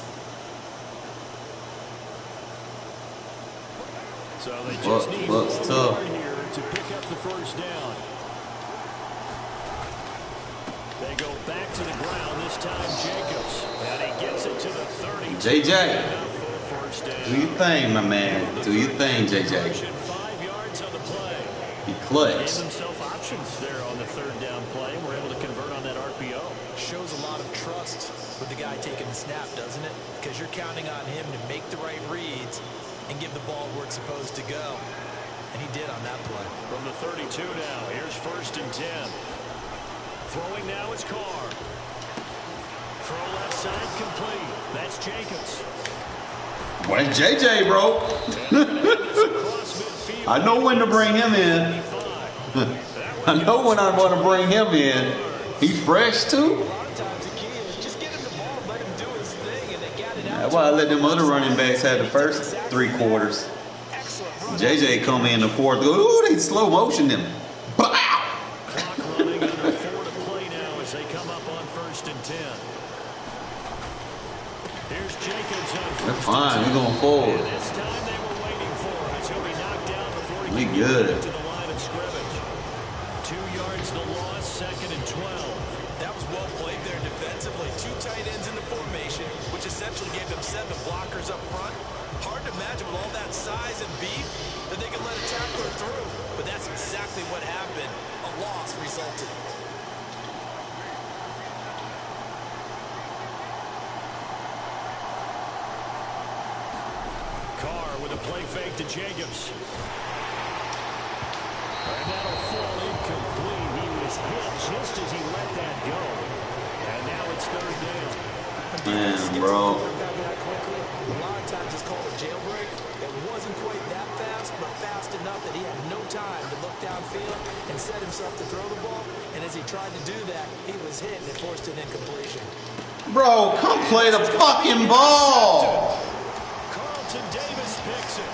B: So they just need
A: Bucks
B: one
A: tough.
B: yard here to pick up the 1st down. They go back to the ground, this time Jacobs. And he gets it to the 30.
A: JJ.
B: First down.
A: Do your thing, my man. Do your thing, JJ.
B: 5 yards on the play.
A: He
B: Gave
A: clutch.
B: himself options there on the 3rd down play. We're able to convert on that RPO.
C: Shows a lot of trust with the guy taking the snap, doesn't it? Because you're counting on him to make the right reads and give the ball where it's supposed to go. And he did on that play.
B: From the 32 now, here's 1st and 10. Throwing now is Carr. Throw left side complete. That's Jacobs.
A: What is JJ, bro? I know when to bring him in. I know when I want to bring him in. He's fresh too. That's why I let them other running backs have the first 3 quarters. JJ come in the fourth. Ooh, they slow motion him. Bow!
B: Clock running under 4 to play now as they come up on 1st and 10. Here's Jacobs on 1st.
A: That's fine. We're going forward.
B: And this time they were waiting for him as he'll be knocked down before he can
A: good.
B: get to the line of scrimmage. 2 yards the loss, 2nd and 12.
C: That was well played there defensively. 2 tight ends in the formation, which essentially gave them 7 blockers up front. Hard to imagine with all that size and beef that they could let a tackler through. But that's exactly what happened. A loss resulted.
B: Carr with a play fake to Jacobs. And that'll fall incomplete. He was hit just as he let that go. And now it's 3rd down.
A: Man, bro.
C: A lot of times it's called a jailbreak. It wasn't quite that fast, but fast enough that he had no time to look downfield and set himself to throw the ball. And as he tried to do that, he was hit and it forced an incompletion.
A: Bro, come play the fucking ball.
B: Carlton Davis picks it.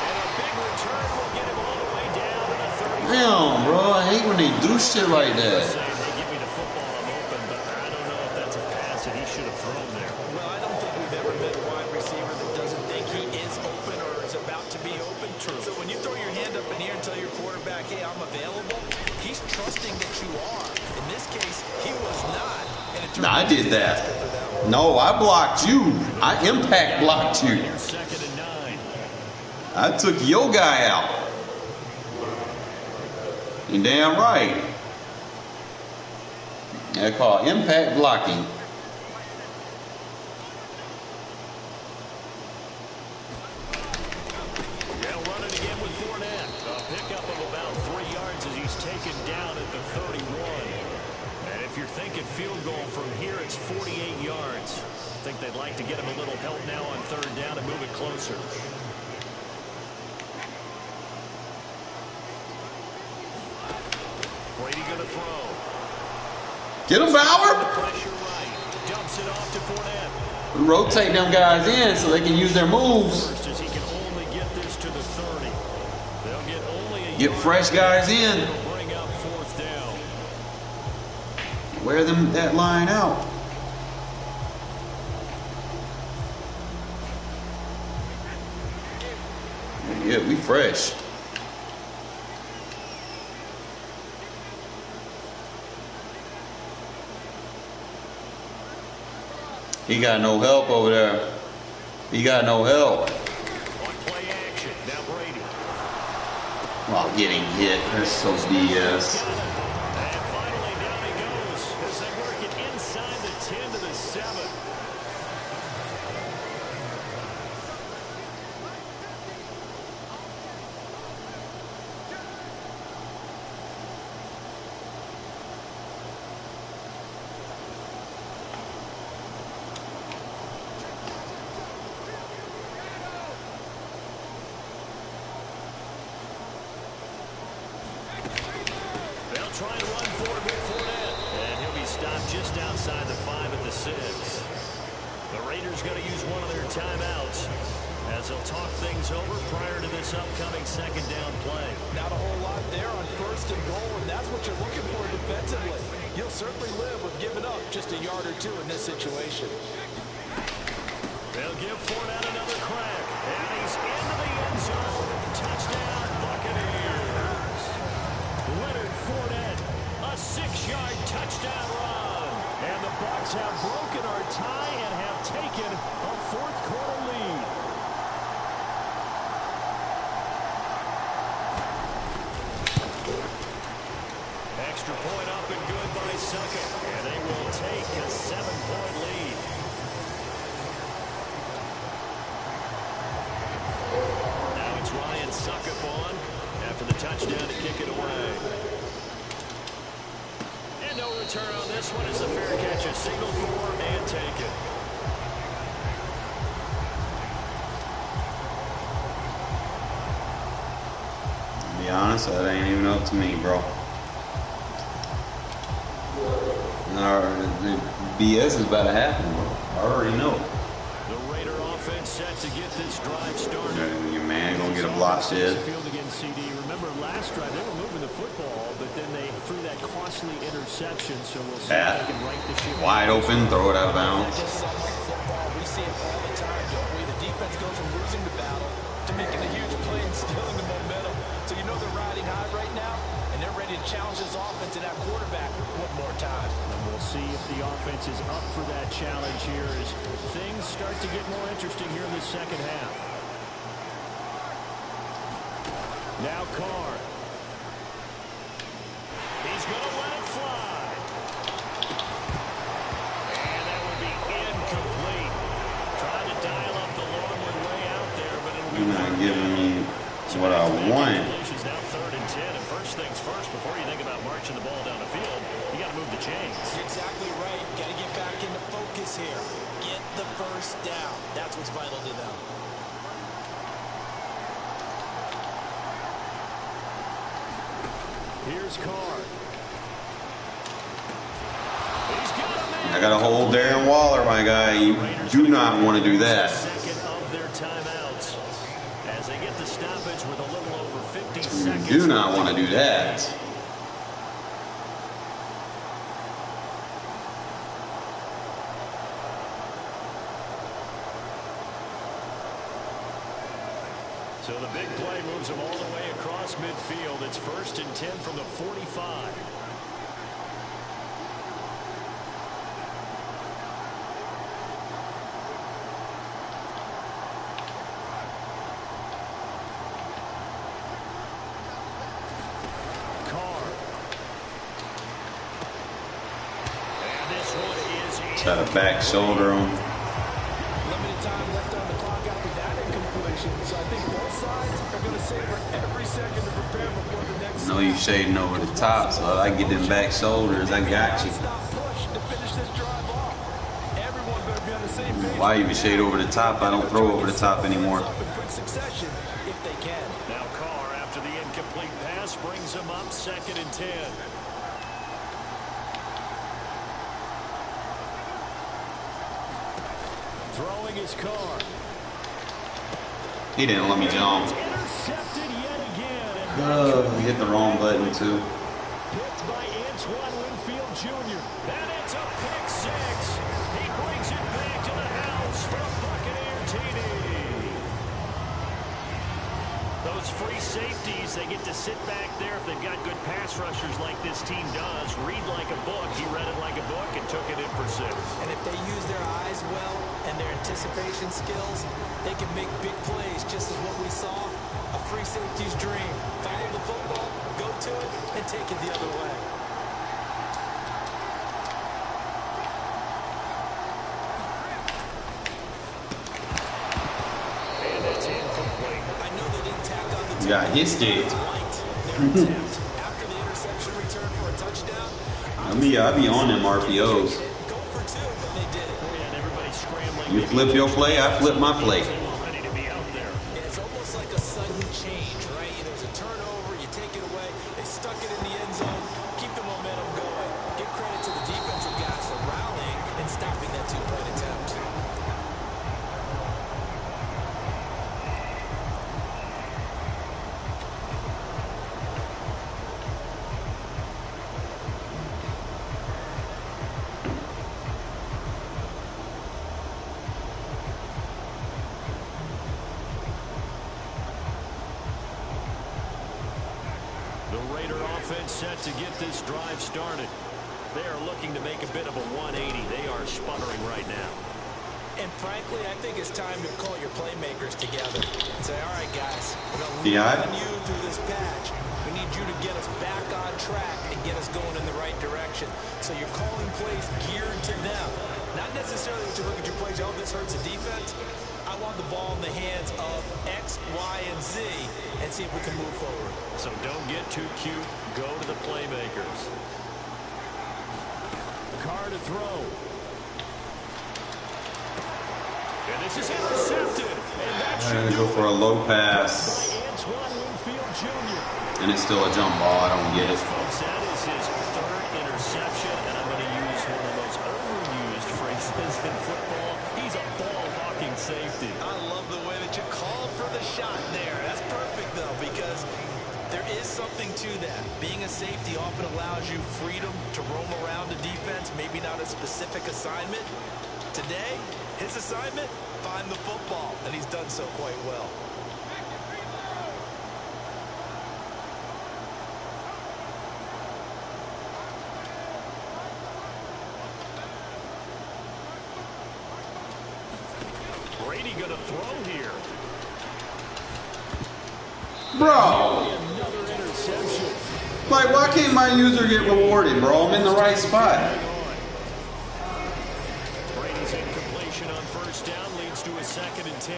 B: And a big return will get him all the way down to the 30.
A: Damn, bro. I hate when they do shit like that.
B: They give me the football, I'm open, but I don't know if that's a pass that he should have thrown there.
C: Well, I don't think we've ever met a wide receiver that doesn't think he is open or is about to be open. True. So when you throw your hand up in the air and tell your quarterback, hey, I'm available, he's trusting that you are. In this case, he was not.
A: Nah, I did that. No, I blocked you. I impact blocked you.
B: 2nd and 9.
A: I took your guy out. You damn right. That's called impact blocking.
B: They'll run it again with Fournette. A pickup of about 3 yards as he's taken down at the 31. And if you're thinking field goal from here, it's 48 yards. I think they'd like to get him a little help now on 3rd down and move it closer. Brady going to throw.
A: Get him, Bauer.
B: Pressure right. Dumps it off to Fournette.
A: Rotate them guys in so they can use their moves.
B: First as he can only get this to the 30. They'll get only a
A: Get fresh guys in.
B: It'll bring up 4th down.
A: Wear them that line out. Yeah, we fresh. He got no help over there. He got no help.
B: On play action. Now Brady.
A: While getting hit. That's so BS.
B: And finally down he goes as they work it inside the 10 to the 7. Try and run forward with Fournette. And he'll be stopped just outside the 5 at the 6. The Raiders going to use one of their timeouts as they'll talk things over prior to this upcoming 2nd down play.
C: Not a whole lot there on 1st and goal, and that's what you're looking for defensively. You'll certainly live with giving up just a yard or 2 in this situation.
B: They'll give Fournette another crack. And he's into the end zone. Touchdown, Buccaneers. Leonard Fournette, a 6-yard touchdown run. And the Bucs have broken our tie and have taken a 4th quarter lead. Extra point up and good by Suckup. And they will take a 7-point lead. Now it's Ryan Suckup on after the touchdown to kick it away. And no return on this one is a fair catch. A single for and take it.
A: To be honest, that ain't even up to me, bro. The BS is about to happen, bro. I already know.
B: The Raider offense set to get this drive started.
A: Your man gonna get a block shed.
D: Remember last drive they were moving the football, but then they threw that costly interception. So we'll see if they can right the ship.
A: Wide open, throw it out of bounds.
C: We see it all the time, don't we? The defense goes from losing the battle to making a huge play and stealing the momentum. So you know they're riding high right now, and they're ready to challenge this offense and that quarterback one more time.
D: And we'll see if the offense is up for that challenge here as things start to get more interesting here in the second half. Now Carr.
B: He's going to let it fly. And that will be incomplete. Trying to dial up the long one way out there, but it'll be...
A: You're not giving me what I want.
B: Now 3rd and 10, and first things first, before you think about marching the ball down the field, you got to move the chains.
C: You're exactly right. Got to get back into focus here. Get the first down. That's what's vital to them.
D: Here's Carr.
B: He's got a man.
A: I got to hold Darren Waller, my guy. You do not want to do that.
B: Second of their timeouts as they get the stoppage with a little over 50 seconds.
A: You do not want to do that.
B: So the big play moves them all the way across midfield. It's 1st and 10 from the 45. Carr. And this one is...
A: Try to back shoulder him.
C: Limited time left on the clock after that incompletion. So I think both sides are going to savor every second to prepare before the next.
A: I know you shading over the top, so I get them back shoulders. I got you. Why even shade over the top? I don't throw over the top anymore.
B: Now Carr, after the incomplete pass, brings him up 2nd and 10.
D: Throwing his Carr.
A: He didn't let me jump.
D: Intercepted yet again.
A: He hit the wrong button, too.
D: Picked by Antoine Winfield Jr.
B: And it's a pick six. He brings it back to the house for a Buccaneer TD. Those free safeties, they get to sit back there if they've got good pass rushers like this team does. Read like a book. He read it like a book and took it in for 6.
C: And if they use their eyes well and their anticipation skills, they can make big plays, just as what we saw. A free safety's dream. Follow the football, go to it, and take it the other way.
B: And it's incomplete.
C: I know they didn't tack on the
A: You got his dick.
C: After the interception return for a touchdown,
A: I be on them RPOs.
C: go for 2, but they did it.
B: And everybody's scrambling.
A: You flip your play, I flip my play.
B: Ready to be out there.
C: It's almost like a sudden change, right? There's a turnover, you take it away, they stuck it in the end zone, keep the momentum going. Give credit to the defensive guys for rallying and stopping that 2-point attempt.
B: The Raider offense set to get this drive started. They are looking to make a bit of a 180. They are sputtering right now.
C: And frankly, I think it's time to call your playmakers together and say, all right, guys, we're going to lean on you through this patch. We need you to get us back on track and get us going in the right direction. So you're calling plays geared to them. Not necessarily that you look at your plays, oh, this hurts the defense. I want the ball in the hands of X, Y, and Z and see if we can move forward.
B: So don't get too cute. Go to the playmakers.
D: Carr to throw. And this is intercepted. And that
A: I'm gonna go for a low pass. And it's still a jump ball. I don't get it.
B: Folks, that is his third interception, and I'm going to use one of those overused phrases in football. He's a ball-hawking safety.
C: I love the way that you called for the shot there. That's perfect, though, because there is something to that. Being a safety often allows you freedom to roam around the defense, maybe not a specific assignment. Today, his assignment, find the football, and he's done so quite well.
B: Brady going to throw here.
A: Bro!
B: Another interception.
A: Like, why can't my user get rewarded, bro? I'm in the right spot.
B: Brady's incompletion on first down leads to a 2nd and 10.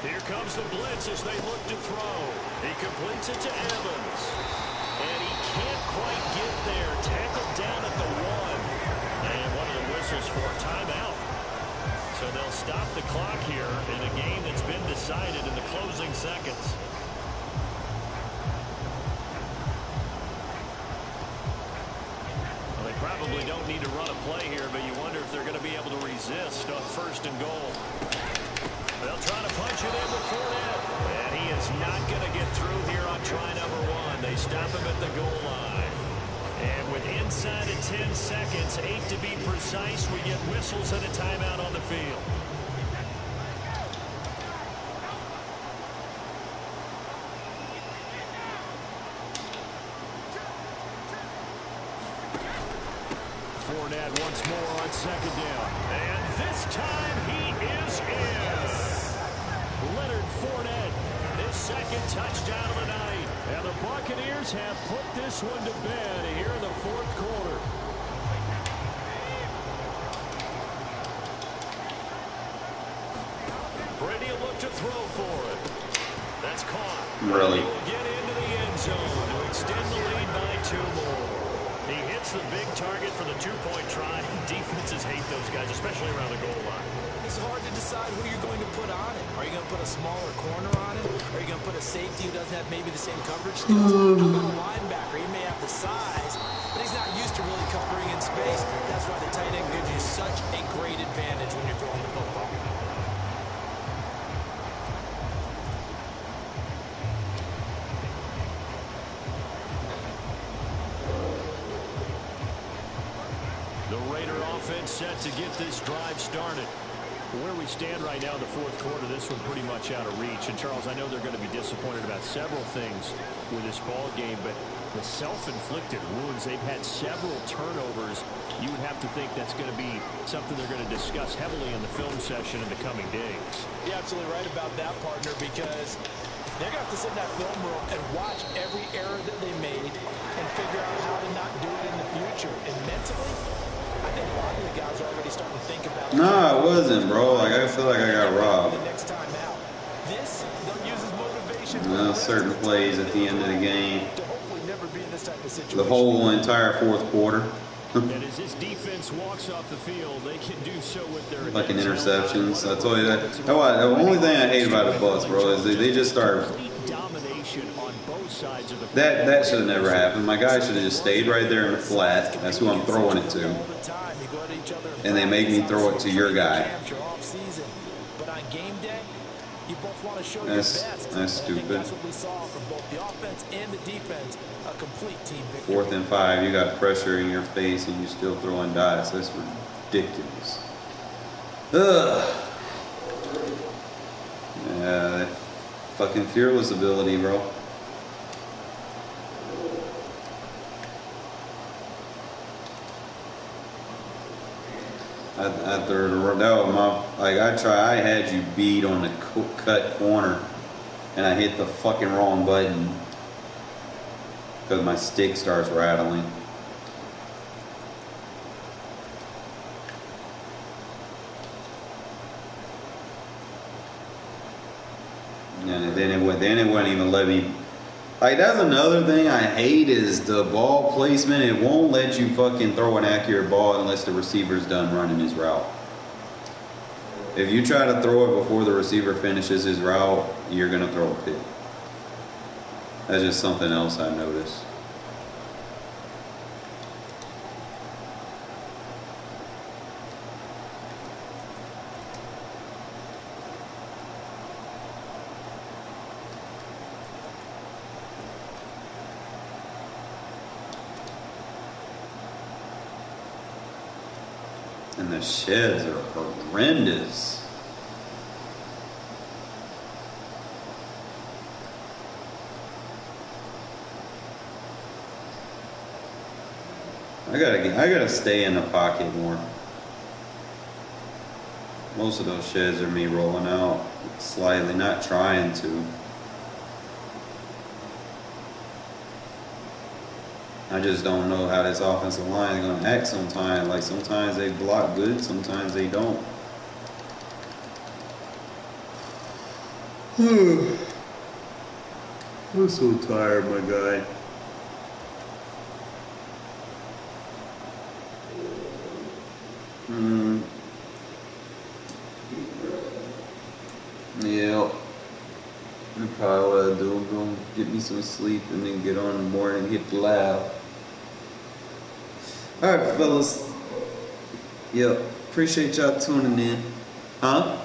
B: Here comes the blitz as they look to throw. He completes it to Evans. And he can't quite get there. Tackled down at the 1. And one of the whistles for a timeout. So they'll stop the clock here in a game that's been decided in the closing seconds. Well, they probably don't need to run a play here, but you wonder if they're going to be able to resist on 1st and goal. They'll try to punch it in with Fournette. And he is not going to get through here on try number 1. They stop him at the goal line. And with inside of 10 seconds, 8 to be precise, we get whistles and a timeout on the field. Fournette once more on 2nd down. And this time he is in. Leonard Fournette, his 2nd touchdown of the night. And the Buccaneers have put this one to bed here in the 4th quarter. Brady will look to throw for it. That's caught.
A: Really?
B: He will get into the end zone to extend the lead by 2 more. He hits the big target for the 2-point try. Defenses hate those guys, especially around the goal line.
C: It's hard to decide who you're going to put on it. Are you going to put a smaller corner on it? Are you going to put a safety who doesn't have maybe the same coverage skills? How about a linebacker? He may have the size, but he's not used to really covering in space. That's why the tight end gives you such a great advantage when you're throwing the football.
B: The Raider offense set to get this drive started.
D: Where we stand right now in the 4th quarter, this one pretty much out of reach. And, Charles, I know they're going to be disappointed about several things with this ball game, but the self-inflicted wounds, they've had several turnovers. You would have to think that's going to be something they're going to discuss heavily in the film session in the coming days.
C: You're absolutely right about that, partner, because they're going to have to sit in that film room and watch every error that they made and figure out how to not do it in the future. And mentally, I think a lot of the guys are already starting to think about it.
A: No, I wasn't, bro. Like, I feel like I got robbed.
C: The next time out. This, they'll use as motivation.
A: Certain plays at the end of the game.
C: To hopefully never be in this type of situation.
A: The whole entire 4th quarter.
D: And as this defense walks off the field, they can do so with their
A: Fucking interceptions. I told you that. The only thing I hate about the Bucs, bro, is they just start.
D: domination on both sides of the
A: That should have never happened. My guy should have just stayed right there in the flat. That's who I'm throwing it to. And they make me throw it to your guy.
C: But on game day, you both want to show your
A: That's
C: best.
A: stupid.
C: That's what we saw from both the offense and the defense. A complete team victory.
A: 4th and 5, you got pressure in your face and you're still throwing dice. That's ridiculous. Ugh. Yeah, that fucking fearless ability, bro. I had you beat on the cut corner, and I hit the fucking wrong button because my stick starts rattling. And then it wouldn't even let me. Like, that's another thing I hate is the ball placement. It won't let you fucking throw an accurate ball unless the receiver's done running his route. If you try to throw it before the receiver finishes his route, you're gonna throw a pick. That's just something else I noticed. And the sheds are horrendous. I gotta stay in the pocket more. Most of those sheds are me rolling out slightly, not trying to. I just don't know how this offensive line is going to act sometimes. Like, sometimes they block good, sometimes they don't. I'm so tired, my guy. Yeah. That's probably what I do. I'm going to get me some sleep and then get on in the morning and hit the lab. Alright, fellas. Yep. Appreciate y'all tuning in. Huh?